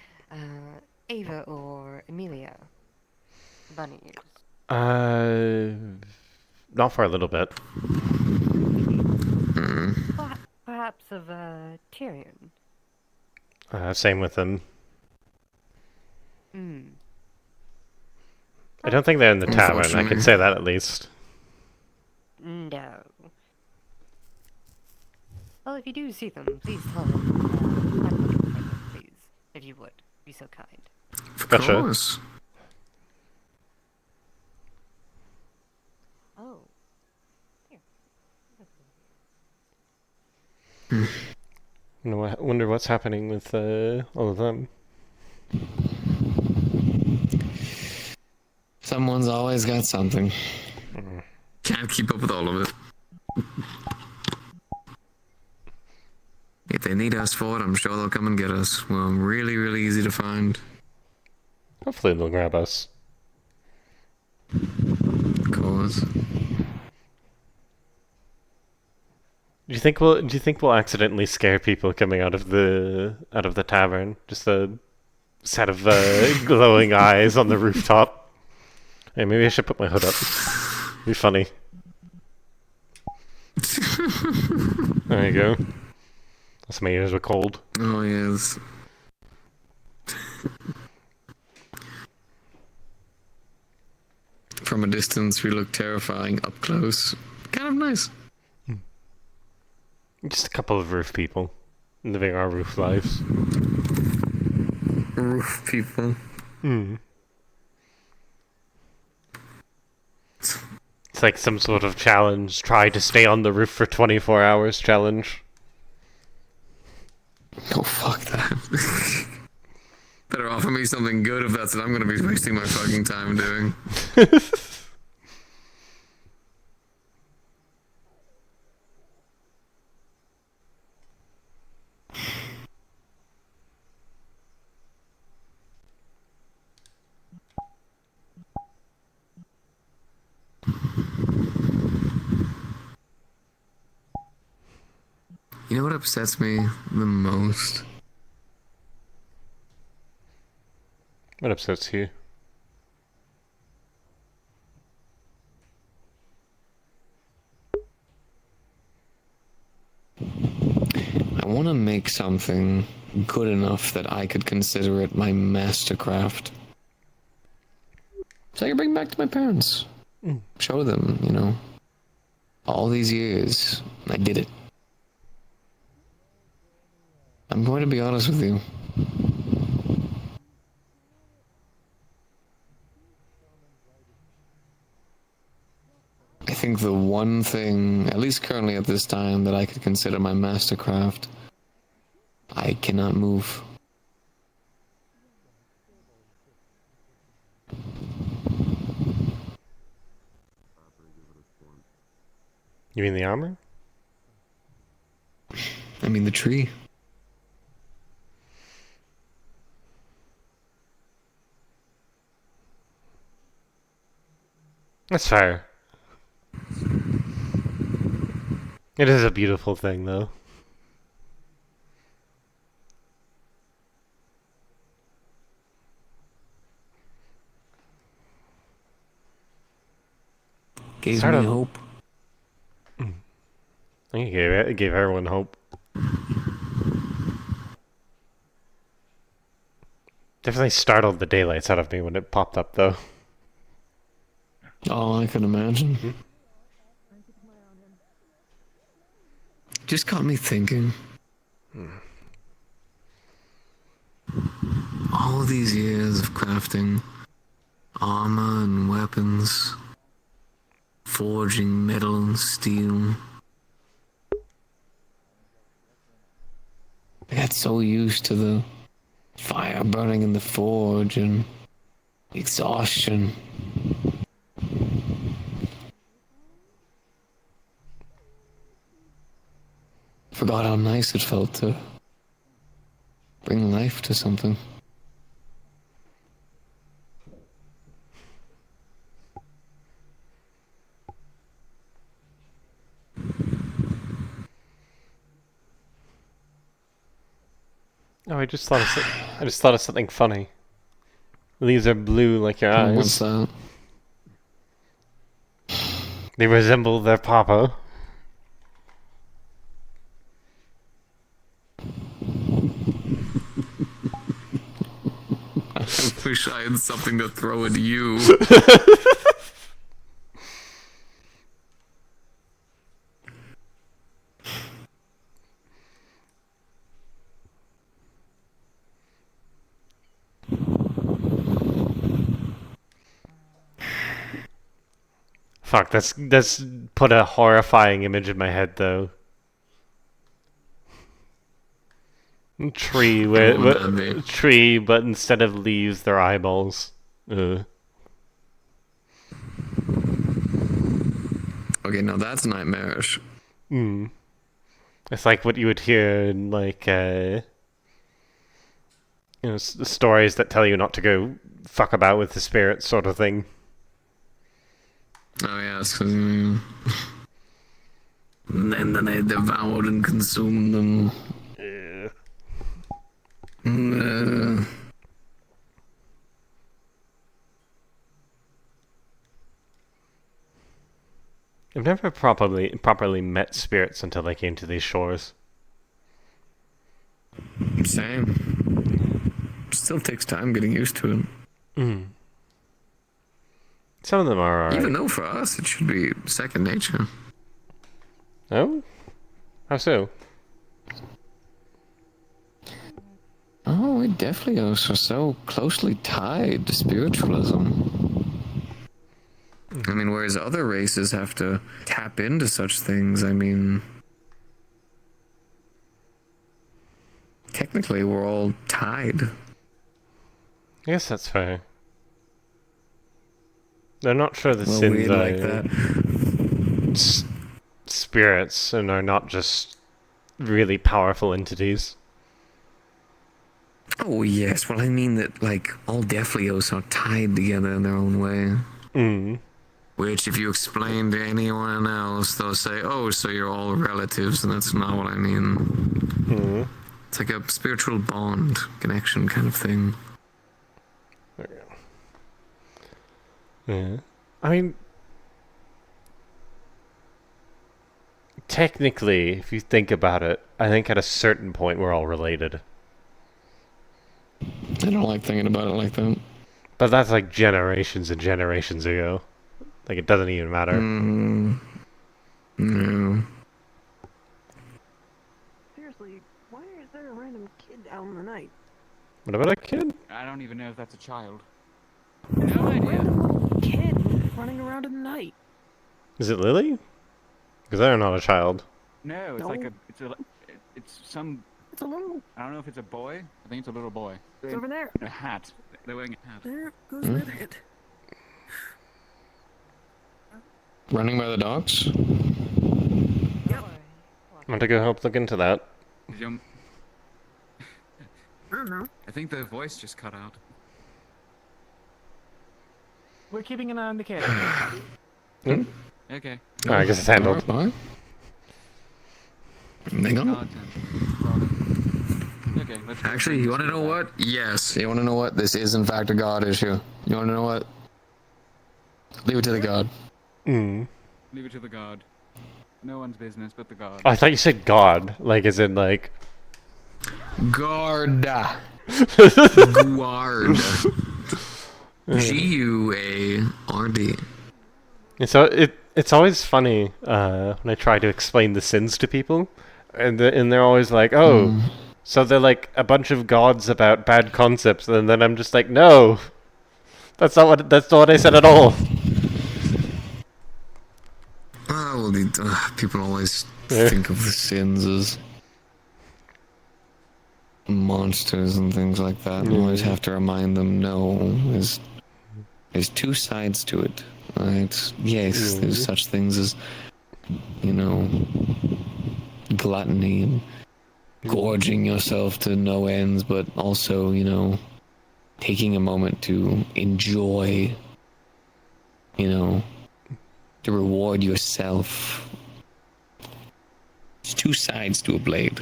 Ava or Amelia? Bunnies. Not for a little bit. Perhaps of Tyrion. Same with them. Hmm. I don't think they're in the tavern, I can say that at least. No. Well, if you do see them, please tell them I'm looking for them, please. If you would, be so kind. Of Gotcha. course. Oh. Wonder what's happening with all of them. Someone's always got something. Can't keep up with all of it. If they need us for it, I'm sure they'll come and get us. We're really, really easy to find. Hopefully they'll grab us. Of course. Do you think we'll accidentally scare people coming out of the tavern? Just a set of glowing eyes on the rooftop. Hey, maybe I should put my hood up. Be funny. There you go. That's my ears were cold. Oh yes. From a distance, we look terrifying. Up close, kind of nice. Just a couple of roof people living our roof lives. Roof people. It's like some sort of challenge. Try to stay on the roof for 24 hours challenge. Oh, fuck that. Better offer me something good if that's what I'm gonna be wasting my fucking time doing. You know what upsets me the most? What upsets you? I want to make something good enough that I could consider it my mastercraft. So I can bring back to my parents. Show them, you know. All these years, I did it. I'm going to be honest with you. I think the one thing, at least currently at this time, that I could consider my mastercraft, I cannot move. You mean the armor? I mean the tree. That's fair. It is a beautiful thing, though. Gave me hope. I think it gave everyone hope. Definitely startled the daylights out of me when it popped up, though. Oh, I can imagine. Just got me thinking. All these years of crafting armor and weapons, forging metal and steel. I got so used to the fire burning in the forge and exhaustion. Forgot how nice it felt to bring life to something. Oh, I just thought of something funny. Leaves are blue like your eyes. What's that? They resemble their papa. I wish I had something to throw at you. Fuck, that's put a horrifying image in my head though. Tree tree, but instead of leaves, they're eyeballs. Ugh. Okay, now that's nightmarish. Hmm. It's like what you would hear in like stories that tell you not to go fuck about with the spirits, sort of thing. Oh yes, and then I devoured and consumed them. I've never properly met spirits until I came to these shores. Same. Still takes time getting used to it. Mm. Some of them are alright. Even though for us it should be second nature. Oh? How so? Oh, we definitely are so closely tied to spiritualism. I mean, whereas other races have to tap into such things, I mean... Technically, we're all tied. I guess that's fair. They're not sure the Well, sins weird are like that. Spirits and are not just really powerful entities. Oh, yes. Well, I mean that, like, all Deflios are tied together in their own way. Mm. Which, if you explain to anyone else, they'll say, oh, so you're all relatives, and that's not what I mean. Mm. It's like a spiritual bond, connection kind of thing. There you go. Yeah. I mean... Technically, if you think about it, I think at a certain point we're all related. I don't like thinking about it like that. But that's like generations and generations ago. Like, it doesn't even matter. No. Seriously, why is there a random kid out in the night? What about a kid? I don't even know if that's a child. No idea. Random little kid running around in the night. Is it Lily? Because they're not a child. No, it's No. like it's some. It's a little. I don't know if it's a boy. I think it's a little boy. It's over there. A hat. They're wearing a hat. There goes Redhead. Running by the docks? Yep. I want to go help look into that. I don't know. I think the voice just cut out. We're keeping an eye on the kid. Okay. Oh, I guess it's handled. Hang on. Okay, let's Actually, you want to know what? Yes. You want to know what? This is, in fact, a god issue. You want to know what? Leave it to the god. Mm. Leave it to the god. No one's business but the god. Oh, I thought you said God. Like, as in, like... Garda. Guard. G-U-A-R-D. So it's always funny when I try to explain the sins to people, and they're always like, "Oh, so they're like a bunch of gods about bad concepts," and then I'm just like, "No, that's not what I said at all." Oh, well, people always think of the sins as monsters and things like that. You always have to remind them, no, there's two sides to it. Right? Yes, there's such things as, gluttony and gorging yourself to no ends, but also, you know, taking a moment to enjoy, you know, to reward yourself. There's two sides to a blade.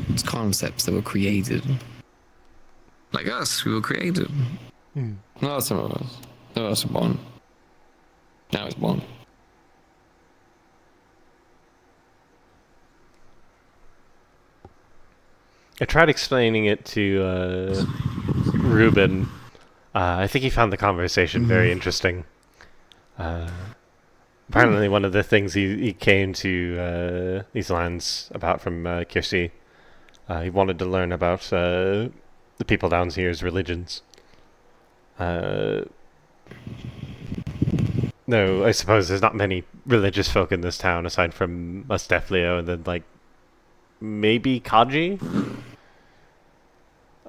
It's concepts that were created. Like us, we were created. Not some of us. Some of us were born. I was born. I tried explaining it to Ruben. I think he found the conversation very interesting. Apparently, one of the things he came to these lands about from Kirsi, he wanted to learn about the people down here's religions. No, I suppose there's not many religious folk in this town aside from Musteflio and then, like, maybe Kaji?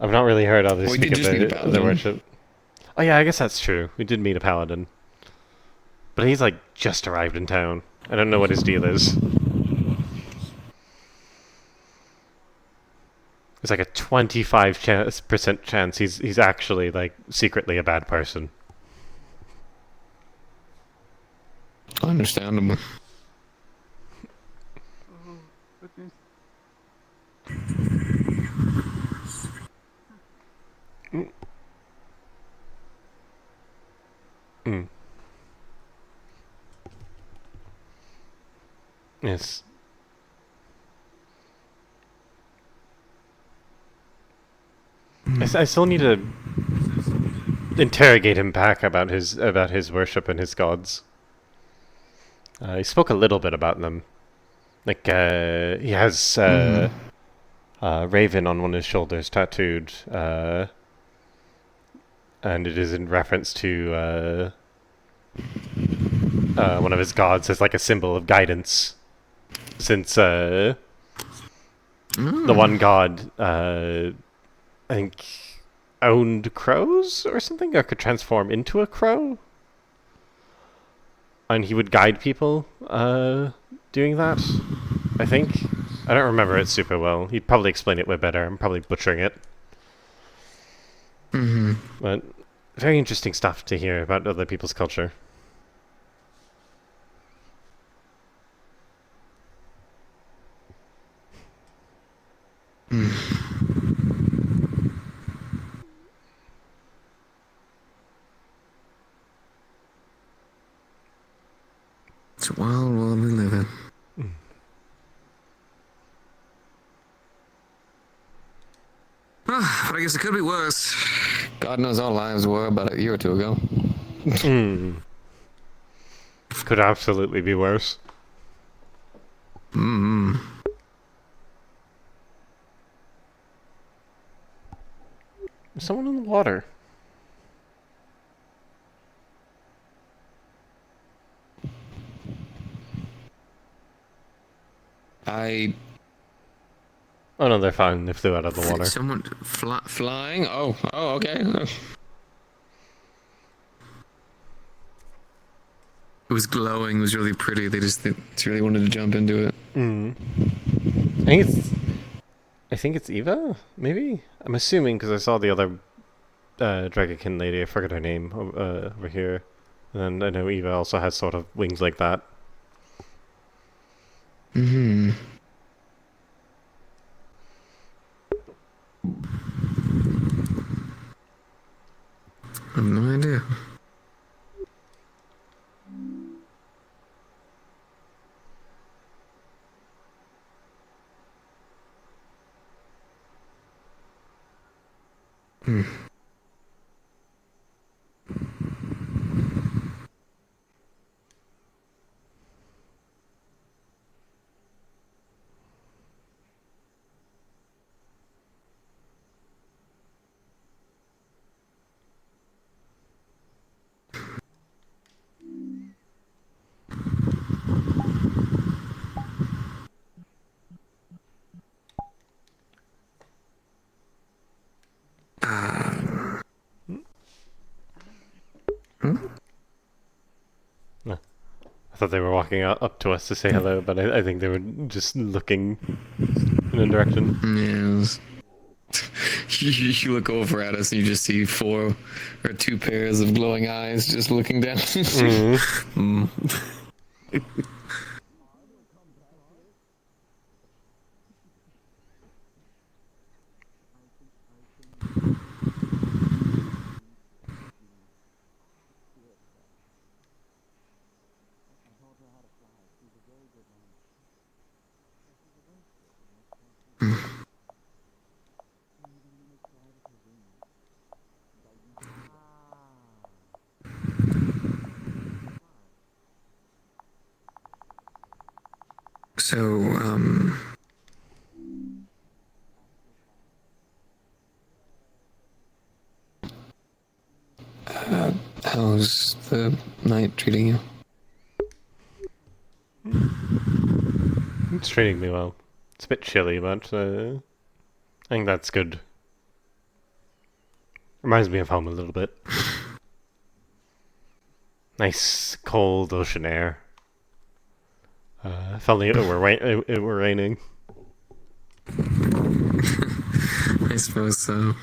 I've not really heard others speak of their worship. Oh yeah, I guess that's true. We did meet a paladin. But he's, like, just arrived in town. I don't know what his deal is. There's like a 25% chance he's actually, like, secretly a bad person. Understandable. Yes. I still need to interrogate him back about his worship and his gods. He spoke a little bit about them. Like, he has Raven on one of his shoulders tattooed, and it is in reference to one of his gods as like a symbol of guidance. Since the one god, I think, owned crows or something, or could transform into a crow. And he would guide people doing that, I think. I don't remember it super well. He'd probably explain it way better. I'm probably butchering it. But very interesting stuff to hear about other people's culture. It's a wild world we live in. But I guess it could be worse. God knows our lives were about a year or two ago. Could absolutely be worse. There's someone in the water. Oh no, they're fine. They flew out of the water. Someone flying? Oh, okay. It was glowing. It was really pretty. They just really wanted to jump into it. I think it's Eva. Maybe I'm assuming because I saw the other Dragakin lady. I forget her name over here, and I know Eva also has sort of wings like that. I have no idea. thought they were walking up to us to say hello, but I think they were just looking in a direction. Yes. You look over at us and you just see 4 or 2 pairs of glowing eyes just looking down. Mm. So, how's the night treating you? It's treating me well. It's a bit chilly, but I think that's good. Reminds me of home a little bit. Nice, cold ocean air. Felt like it were raining. I suppose so.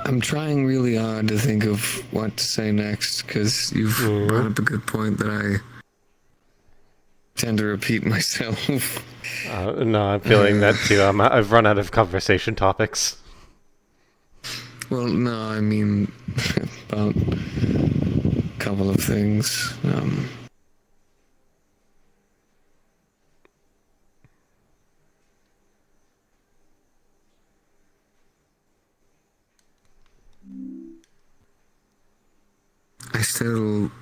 I'm trying really hard to think of what to say next, because you've brought up a good point that I tend to repeat myself. No, I'm feeling that too. I've run out of conversation topics. Well, no, I mean about a couple of things. I still...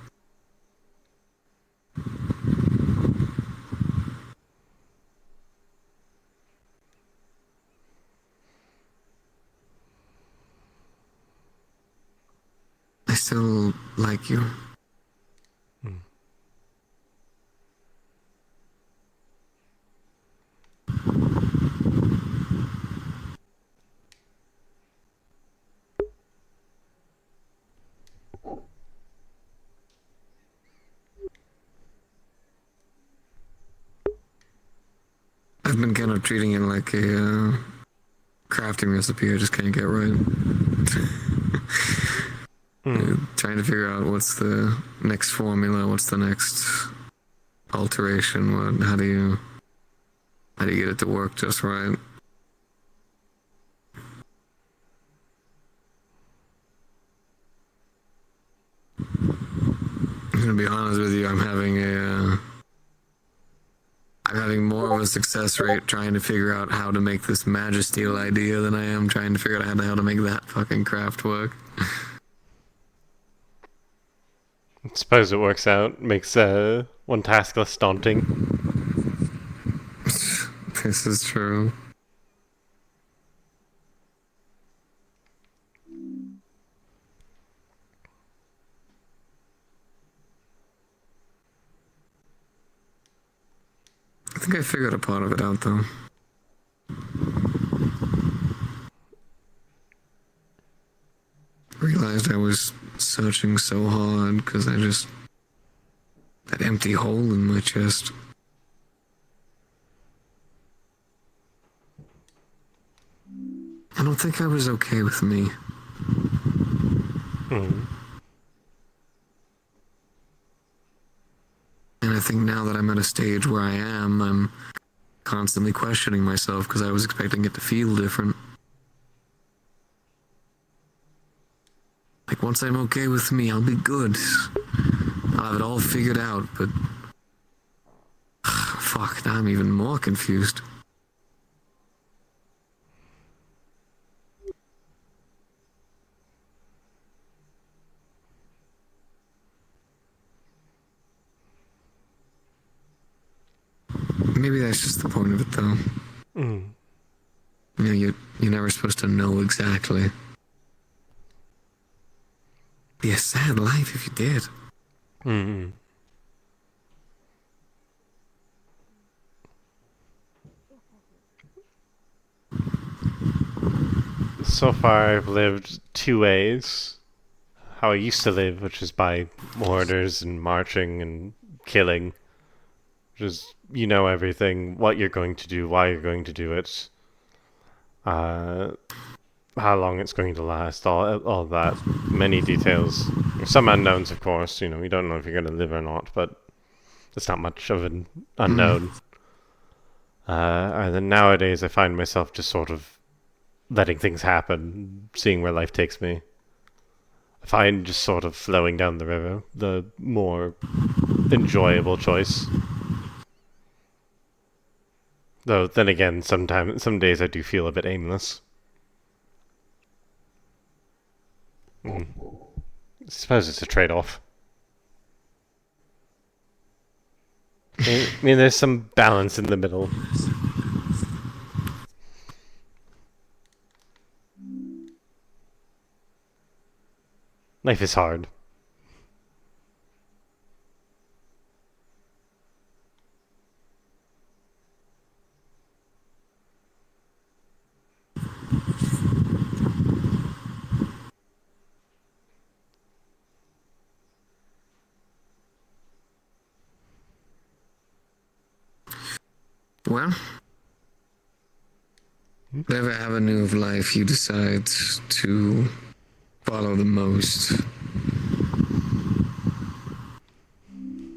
I still like you. I've been kind of treating it like a crafting recipe I just can't get right. Trying to figure out what's the next formula, what's the next alteration, how do you get it to work just right? I'm gonna be honest with you, I'm having more of a success rate trying to figure out how to make this Magisteel idea than I am trying to figure out how to make that fucking craft work. I suppose it works out. Makes one task less daunting. This is true. I think I figured a part of it out, though. Realized I was searching so hard because I That empty hole in my chest. I don't think I was okay with me. Hmm. And I think now that I'm at a stage where I am, I'm constantly questioning myself because I was expecting it to feel different. Like, once I'm okay with me, I'll be good. I'll have it all figured out, but... Fuck, now I'm even more confused. Maybe that's just the point of it, though. Mm. You know, you're never supposed to know exactly. Be a sad life if you did. Hmm. So far, I've lived two ways. How I used to live, which is by orders and marching and killing. Just, you know everything, what you're going to do, why you're going to do it, how long it's going to last, all that. Many details. There's some unknowns, of course, you know, you don't know if you're going to live or not, but it's not much of an unknown. And then nowadays I find myself just sort of letting things happen, seeing where life takes me. I find just sort of flowing down the river the more enjoyable choice. Though, then again, some days I do feel a bit aimless. I suppose it's a trade-off. I mean, there's some balance in the middle. Life is hard. Well, whatever avenue of life you decide to follow the most,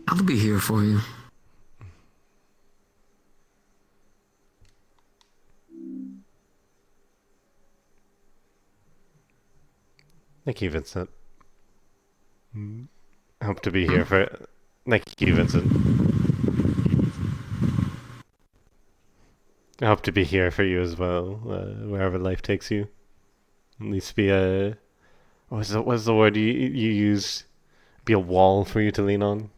I'll be here for you. Thank you, Vincent. I hope to be here for... Thank you, Vincent. I hope to be here for you as well, wherever life takes you. At least be a... What's the word you use? Be a wall for you to lean on?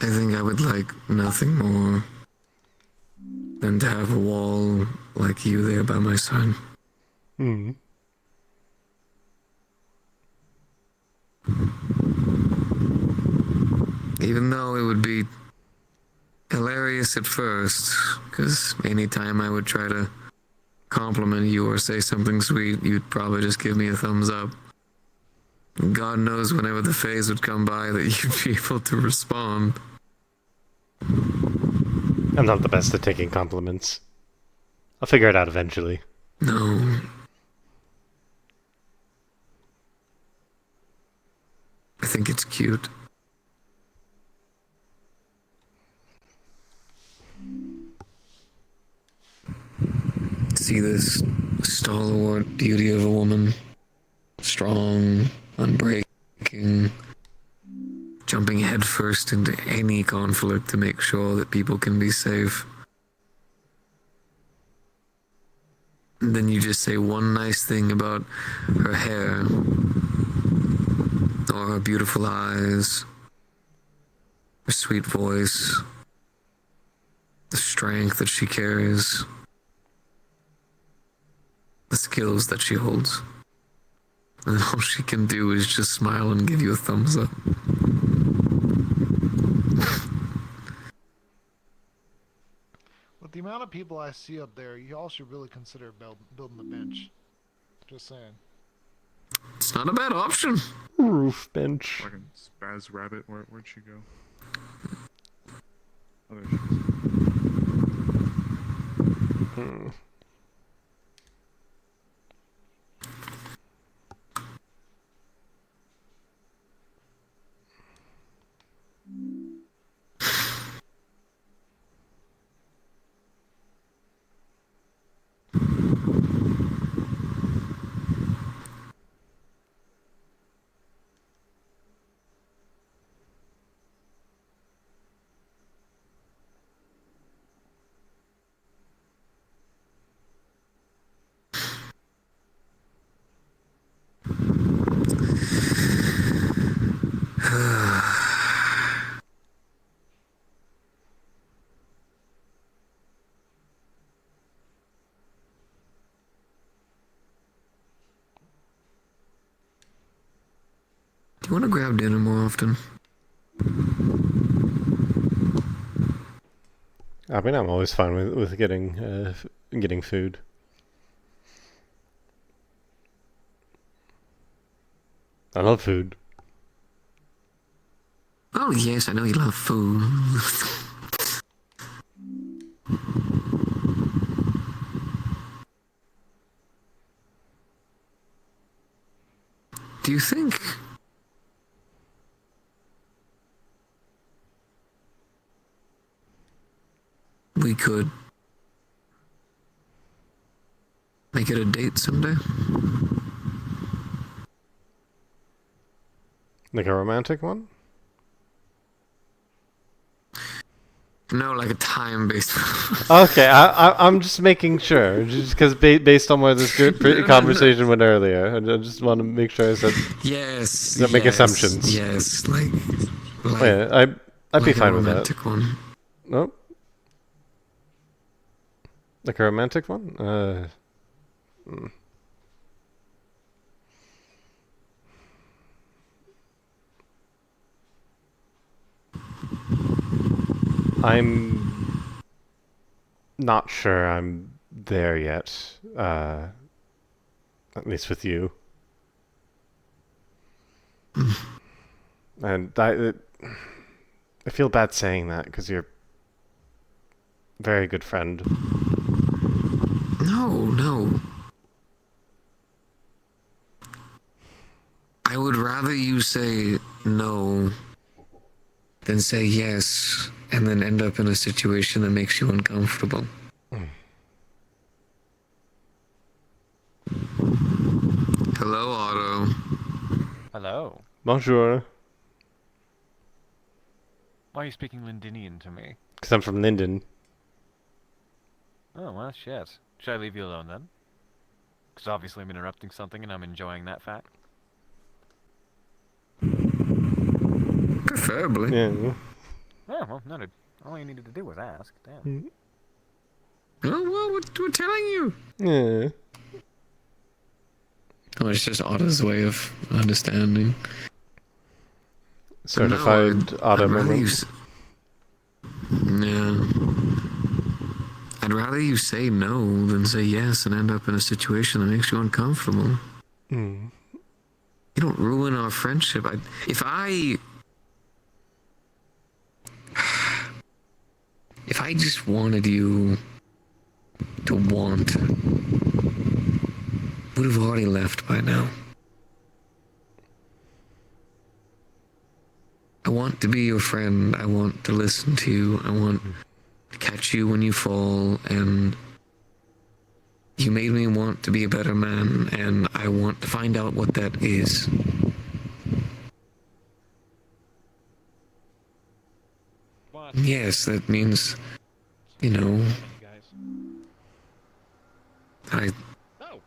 I think I would like nothing more than to have a wall like you there by my side. Hmm. Even though it would be hilarious at first, because anytime I would try to compliment you or say something sweet, you'd probably just give me a thumbs up. God knows whenever the phase would come by that you'd be able to respond. I'm not the best at taking compliments. I'll figure it out eventually. No. I think it's cute. See this stalwart beauty of a woman. Strong, unbreaking, jumping headfirst into any conflict to make sure that people can be safe. And then you just say one nice thing about her hair, or her beautiful eyes, her sweet voice, the strength that she carries, the skills that she holds. And all she can do is just smile and give you a thumbs up. the amount of people I see up there, y'all should really consider building the bench. Just saying. It's not a bad option. Roof bench. Fucking Spaz Rabbit, where'd she go? Oh, there she is. Do you want to grab dinner more often? I mean, I'm always fine with getting food. I love food. Oh yes, I know you love food. Do you think we could make it a date someday? Like a romantic one? No, like a time-based. Okay, I'm just making sure, just because based on where this conversation went earlier, I just want to make sure I said yes. Don't make assumptions. Yes, like Oh, yeah, I'd be fine with that. romantic one. Nope. Like a romantic one? I'm not sure I'm there yet. At least with you. And I feel bad saying that because you're a very good friend. No. I would rather you say no than say yes and then end up in a situation that makes you uncomfortable. Hello, Otto. Hello. Bonjour. Why are you speaking Lindinian to me? Because I'm from Linden. Oh, well, shit. Should I leave you alone then? Because obviously I'm interrupting something and I'm enjoying that fact. Preferably. Yeah. Oh, well, noted. All you needed to do was ask. Damn. Oh, well, we're telling you. Yeah. Oh, it's just Otto's way of understanding. Certified Otto moment. Yeah. I'd rather you say no than say yes and end up in a situation that makes you uncomfortable. Mm. You don't ruin our friendship. If I just wanted you to want, would have already left by now. I want to be your friend. I want to listen to you. I want to catch you when you fall, and you made me want to be a better man, and I want to find out what that is. Yes, that means, I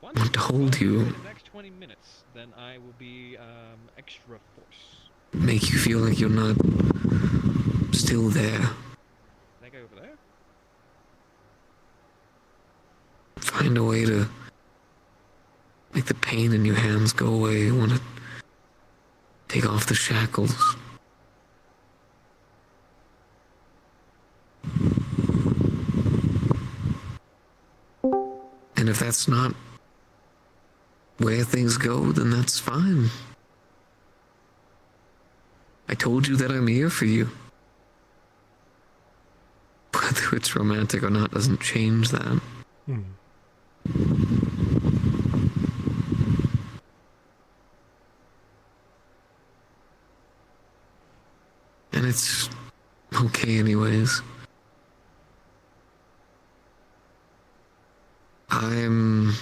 want to hold you. In the next 20 minutes, then I will be extra force. Make you feel like you're not still there. That guy over there? Find a way to make the pain in your hands go away. I want to take off the shackles. And if that's not where things go, then that's fine. I told you that I'm here for you. Whether it's romantic or not doesn't change that. Hmm. And it's okay anyways. I'm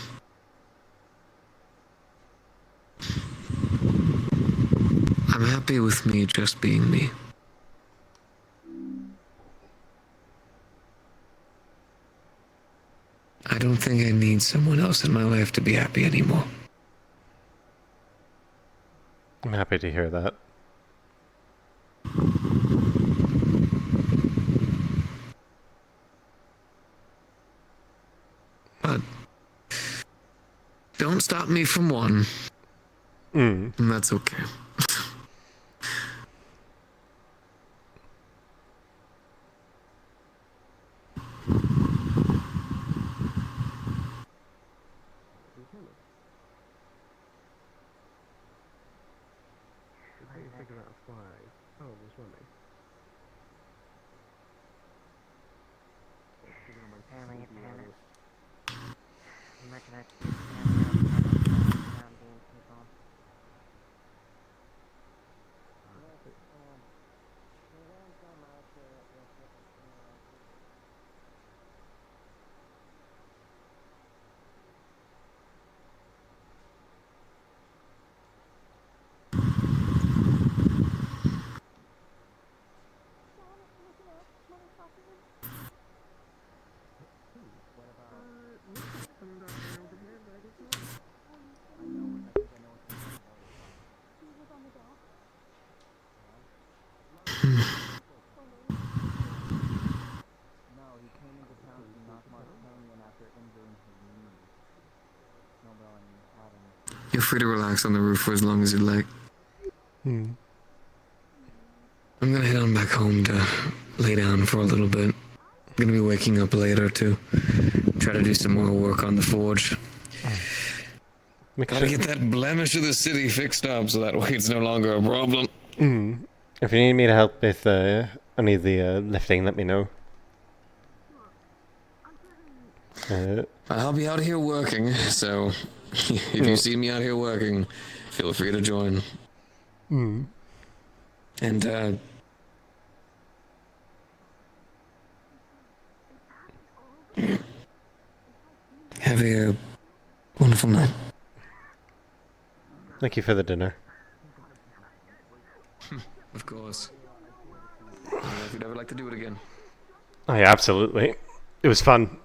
happy with me just being me. I don't think I need someone else in my life to be happy anymore. I'm happy to hear that. But don't stop me from one. Mm. And that's okay. You're free to relax on the roof for as long as you'd like. Hmm. I'm gonna head on back home to lay down for a little bit. I'm gonna be waking up later to try to do some more work on the forge. Gotta get that blemish of the city fixed up so that way it's no longer a problem. Mm. If you need me to help with any of the lifting, let me know. I'll be out here working, so if you see me out here working, feel free to join. Mm. And, have a wonderful night. Thank you for the dinner. Of course. I don't know if you'd ever like to do it again. Oh yeah, absolutely. It was fun.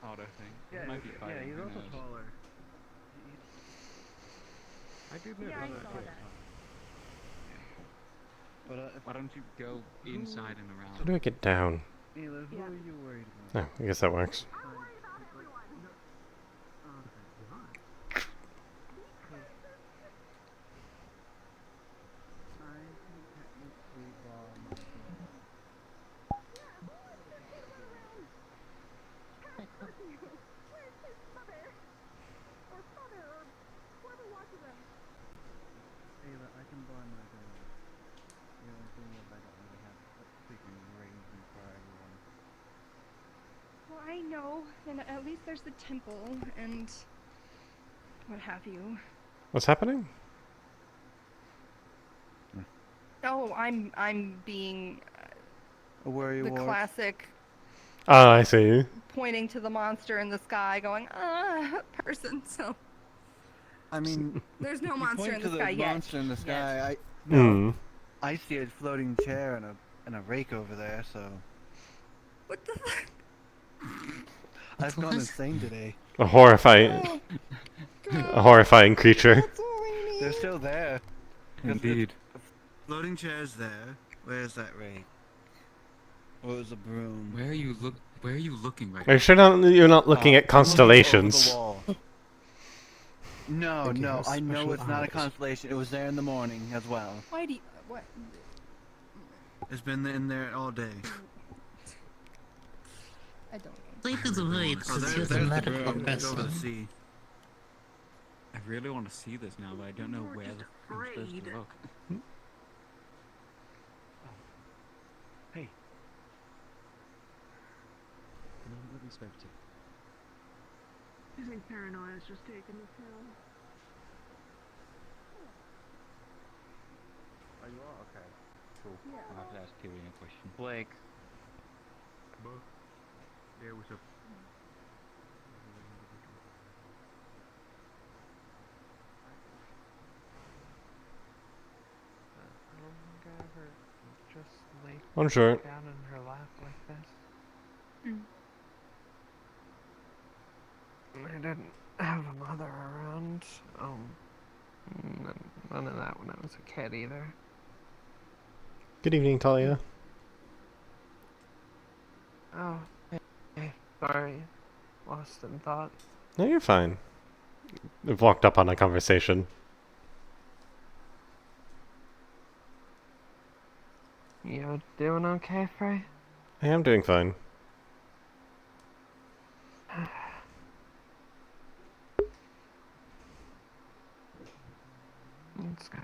Auto thing. Yeah, It might be fighting, he's who also knows? taller. I do know But Why don't you go inside and around? How do I get down? Mila, who are you worried about? Oh, I guess that works. Mila, I can blind my dog. The only thing is I don't really have a freaking arrangement for everyone. Well, I know, and at least there's the temple, and what have you. What's happening? Oh, I'm being A worry the wart. classic Oh, I see. pointing to the monster in the sky, going person. So I mean, there's no you monster point in the to sky yet. monster in the sky. Yet. Hmm. I see a floating chair and a rake over there. So What the fuck? I've gone insane today. A horrifying creature. They're still there. 'Cause Indeed. the floating chair's there. Where's that rake? Where's the broom? Where are you looking right Are you now? sure you're not looking at I'm looking over constellations? the wall. No, Think he no, has I know special it's not a eyes. constellation. It was there in the morning as well. Why do you, what? It's been in there all day. I don't. Sleep is a void. Oh, there's the broom. It's over the sea. I really want to see this now, but I don't know where the I'm supposed to look. Hey. Let me speak to. I think paranoia is just taking the pill. Are you all okay? Cool. I'll have to ask Tyrion a question. Blake. Yeah, what's up? I don't think I ever just laid I'm sure. down in her lap like this. I didn't have a mother around. None of that when I was a kid either. Good evening, Talia. Oh, hey, sorry. Lost in thought. No, you're fine. We've walked up on a conversation. You doing okay, Fray? I am doing fine. That's good.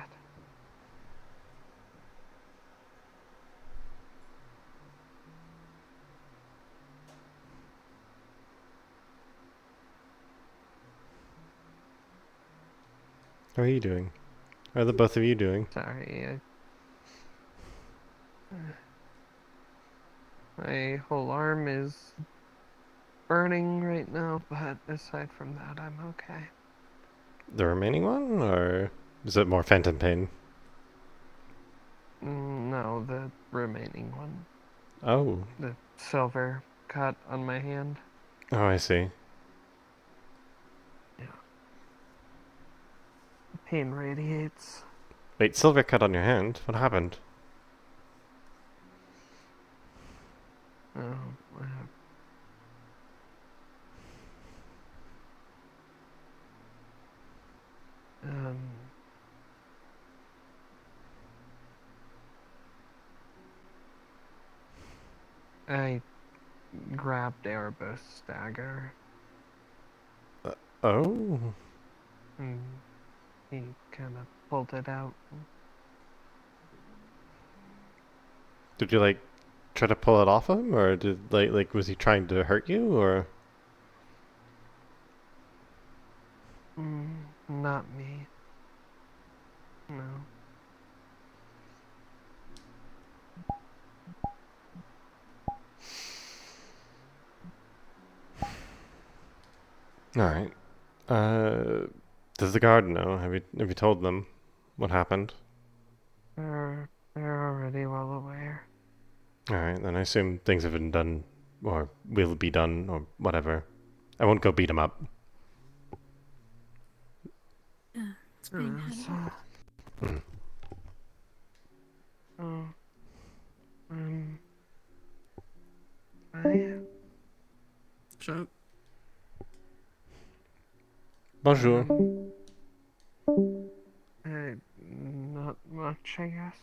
How are you doing? How are the both of you doing? Sorry, my whole arm is burning right now, but aside from that, I'm okay. The remaining one, or is it more phantom pain? No, the remaining one. Oh. The silver cut on my hand. Oh, I see. Yeah. Pain radiates. Wait, silver cut on your hand? What happened? Oh, I grabbed Erebus' dagger. Oh. And he kind of pulled it out. Did you, like, try to pull it off him? Or did, like, was he trying to hurt you, or? Not me. No. Alright. Does the guard know? Have you told them what happened? They're already well aware. Alright, then I assume things have been done, or will be done, or whatever. I won't go beat him up. It's being handled. Oh. I... So... Bonjour. Not much, I guess.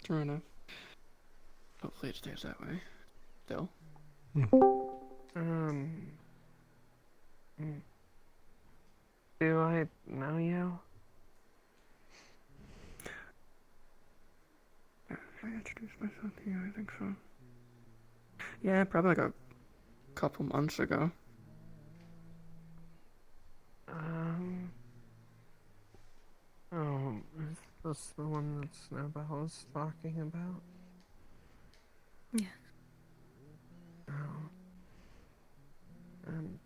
True enough. Hopefully it stays that way. Still. Do I know you? Should I introduce myself to you? I think so. Yeah, probably like a couple months ago. Oh, is this the one that Snowball was talking about? Yeah. Oh. I'm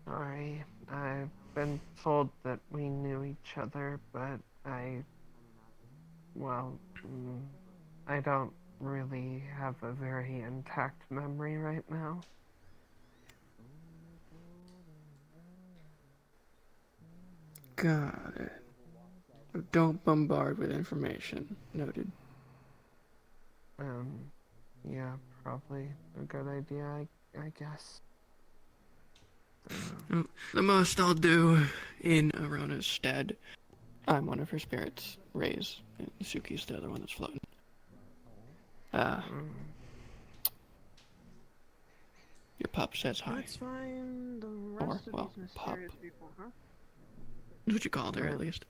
sorry. I've been told that we knew each other, but I don't really have a very intact memory right now. Got it. Don't bombard with information. Noted. Yeah, probably a good idea, I guess. The most I'll do in Arona's stead. I'm one of her spirits, Ray's, and Suki's the other one that's floating. Your pup says hi. Let's find the Or, rest of well, these pup. mysterious people, huh? That's what you called her, at least.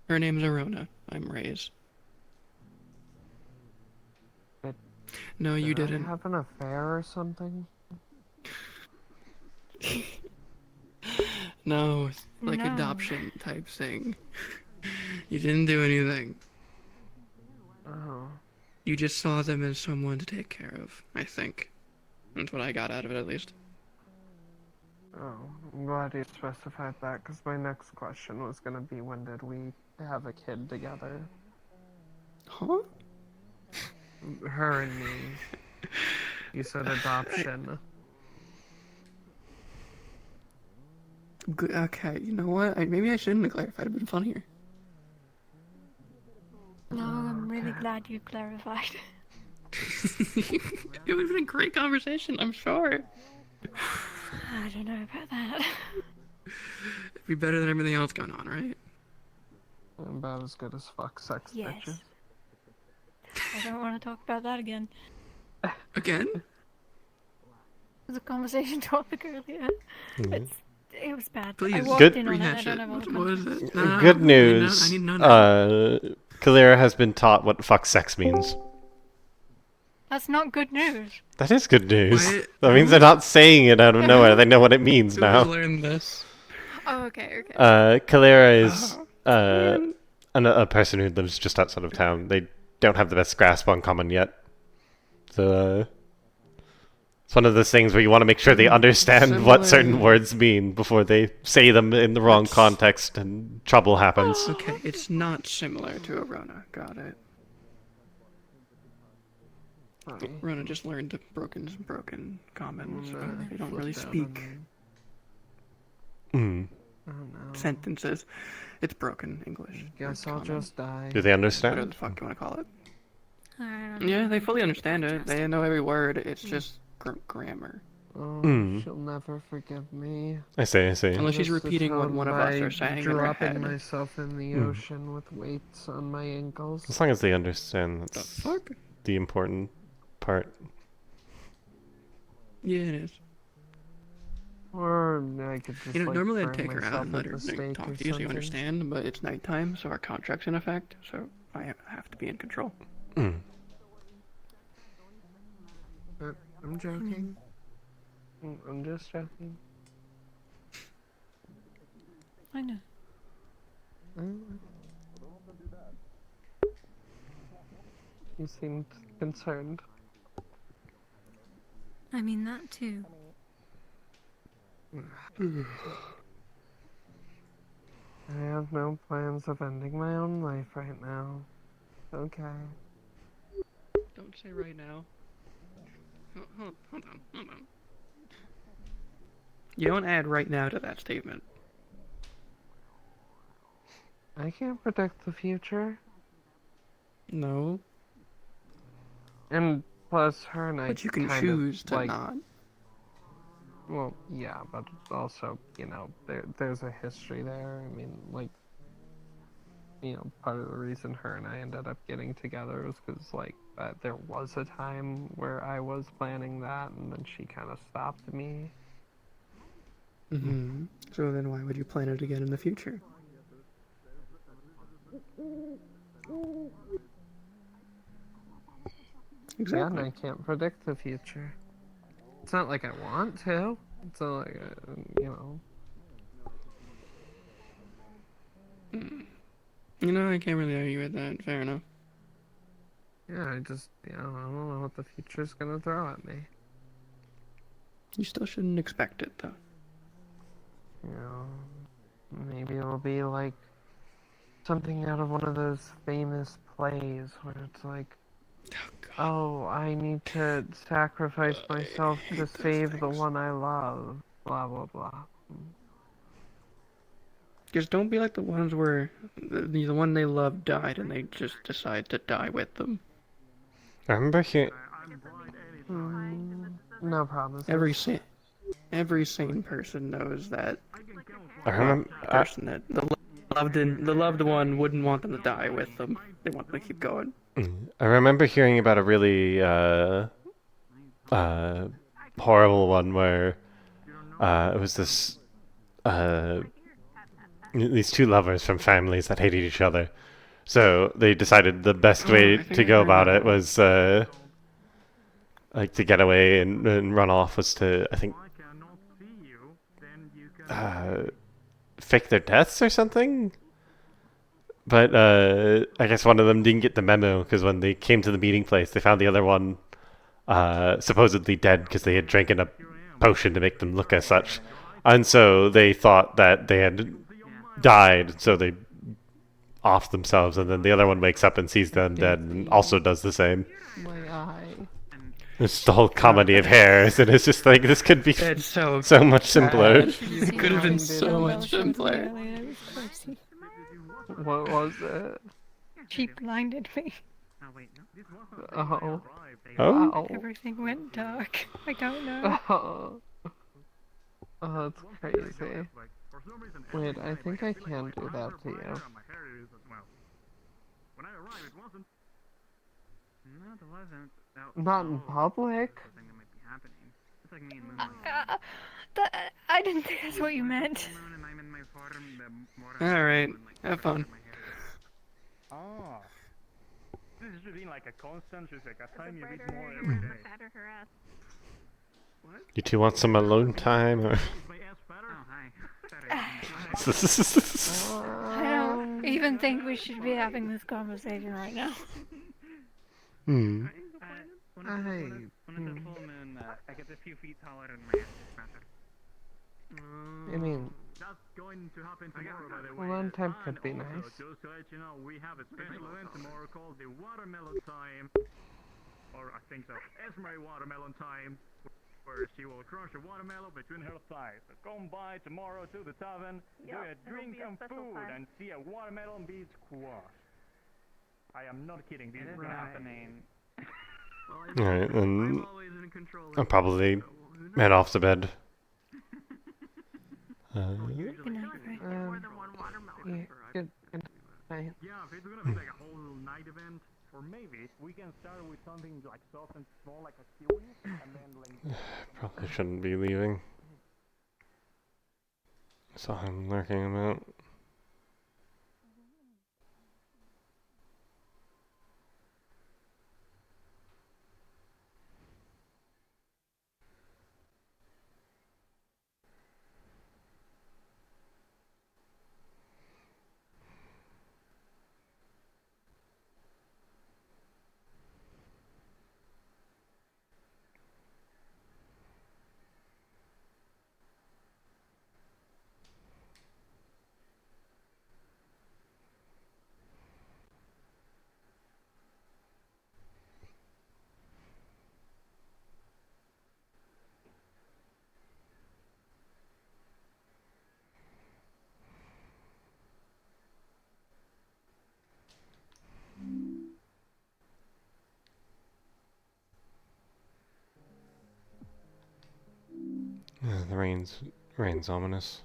Her name's Arona. I'm Ray's. No, you Did I didn't. have an affair or something? No, it's like No. adoption type thing. You didn't do anything. Oh. You just saw them as someone to take care of, I think. That's what I got out of it, at least. Oh, I'm glad you specified that, because my next question was gonna be when did we have a kid together? Huh? Her and me. You said adoption. Okay, you know what? Maybe I shouldn't have clarified. It'd been funnier. No, I'm really glad you clarified. It would have been a great conversation, I'm sure. I don't know about that. It'd be better than everything else going on, right? About as good as fuck sex Yes. bitches. I don't want to talk about that again. Again? It was a conversation topic earlier. Mhm. It was bad. Please, I walked Good- in on it. I rehash don't it. have all the What is context. it? No, Good I need news. I need to know now. Kalira has been taught what fuck sex means. That's not good news. That is good news. Why- That means they're not saying it out of nowhere. They know what it means Who now. learned this? Oh, okay, okay. Kalira is a person who lives just outside of town. They don't have the best grasp on common yet. So it's one of those things where you want to make sure they understand what certain Similar- words mean before they say them in the wrong context and trouble happens. Okay, it's not similar to Arona. Got it. Arona just learned the broken common, so they don't really speak sentences. It's broken English. Guess I'll just die. Do they Whatever understand? the fuck you want to call it. I don't Yeah, know. they fully understand it. They know every word. It's just grammar. Oh, Mm. she'll never forgive me. I see. Unless she's Just repeating what atone one of us by are saying in her dropping head. myself in the Mm. ocean with weights on my ankles. As long as they understand, that's fuck? the important part. Yeah, it is. Or I could just You know, like normally I'd burn take her out myself and let at her the stake talk or to you so you something. understand, but it's nighttime, so our contract's in effect, so I have to be in control. Mm. I'm joking. I'm just joking. I know. You seemed concerned. I mean that too. I have no plans of ending my own life right now. Okay. Don't say right now. Hold on. You don't add right now to that statement. I can't predict the future. No. And plus, her and I But you can kind choose of, to like, not. Well, yeah, but also, you know, there's a history there. I mean, like, you know, part of the reason her and I ended up getting together was because, like, there was a time where I was planning that, and then she kind of stopped me. Mm-hmm. So then why would you plan it again in the future? Exactly. Yeah, and I can't predict the future. It's not like I want to. It's not like, you know. You know, I can't really argue with that. Fair enough. Yeah, I don't know what the future's gonna throw at me. You still shouldn't expect it, though. You know, maybe it'll be like something out of one of those famous plays where it's like, oh, I need to sacrifice myself to save the one I love. Blah, blah, blah. Just don't be like the ones where the one they love died and they just decide to die with them. I remember hearing. No promises. Every sane person knows that. I remember. Person that the loved one wouldn't want them to die with them. They want them to keep going. I remember hearing about a really horrible one where it was this these two lovers from families that hated each other. So they decided the best way to go about it was like to get away and run off was to, I think, fake their deaths or something. But I guess one of them didn't get the memo because when they came to the meeting place, they found the other one supposedly dead because they had drinking a potion to make them look as such. And so they thought that they had died, so they offed themselves, and then the other one wakes up and sees them dead and also does the same. My eye. It's the whole comedy of hairs, and it's just like, this could be so much simpler. It could have been so much simpler. What was it? She blinded me. Oh. Oh? Wow. Everything went dark. I don't know. Oh, that's crazy. Wait, I think I can do that to you. Not in public. I didn't think that's what you meant. Alright, have fun. Ah. This should be like a constant, just like a time you read more every day. You two want some alone time? Or? I don't even think we should be having this conversation right now. When it's a full moon, I get a few feet taller than my matter. I mean, That's going to happen tomorrow, by the way. alone time could be nice. Just to let you know, we have a special event tomorrow called the Watermelon Time. Or I think so. Esmery Watermelon Time. Where she will crush a watermelon between her thighs. So come by tomorrow to the tavern, do a drink and food, and see a watermelon be squashed. I am not kidding, this is gonna happen. Alright, then I'll probably head off to bed. Yeah, good night. Yeah, if it's gonna be like a whole night event, or maybe we can start with something like soft and small, like a kiwi, and then like... Probably shouldn't be leaving. Saw him lurking about. Yeah, the rain's ominous.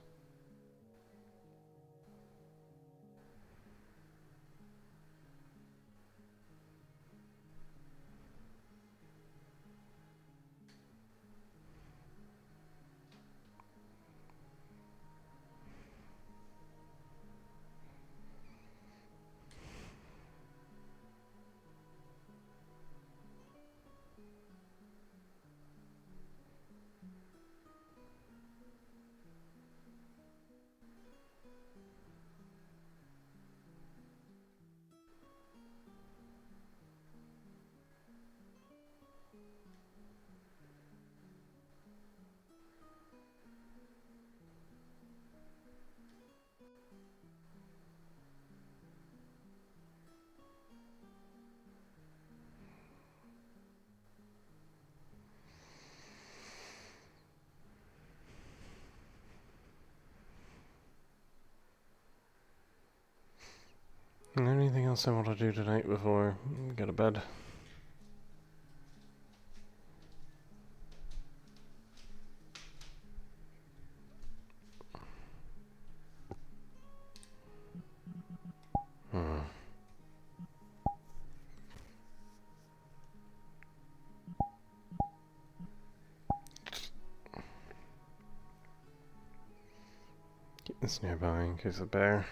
else I want to do tonight before I go to bed? Hmm. Keep this nearby in case of bear.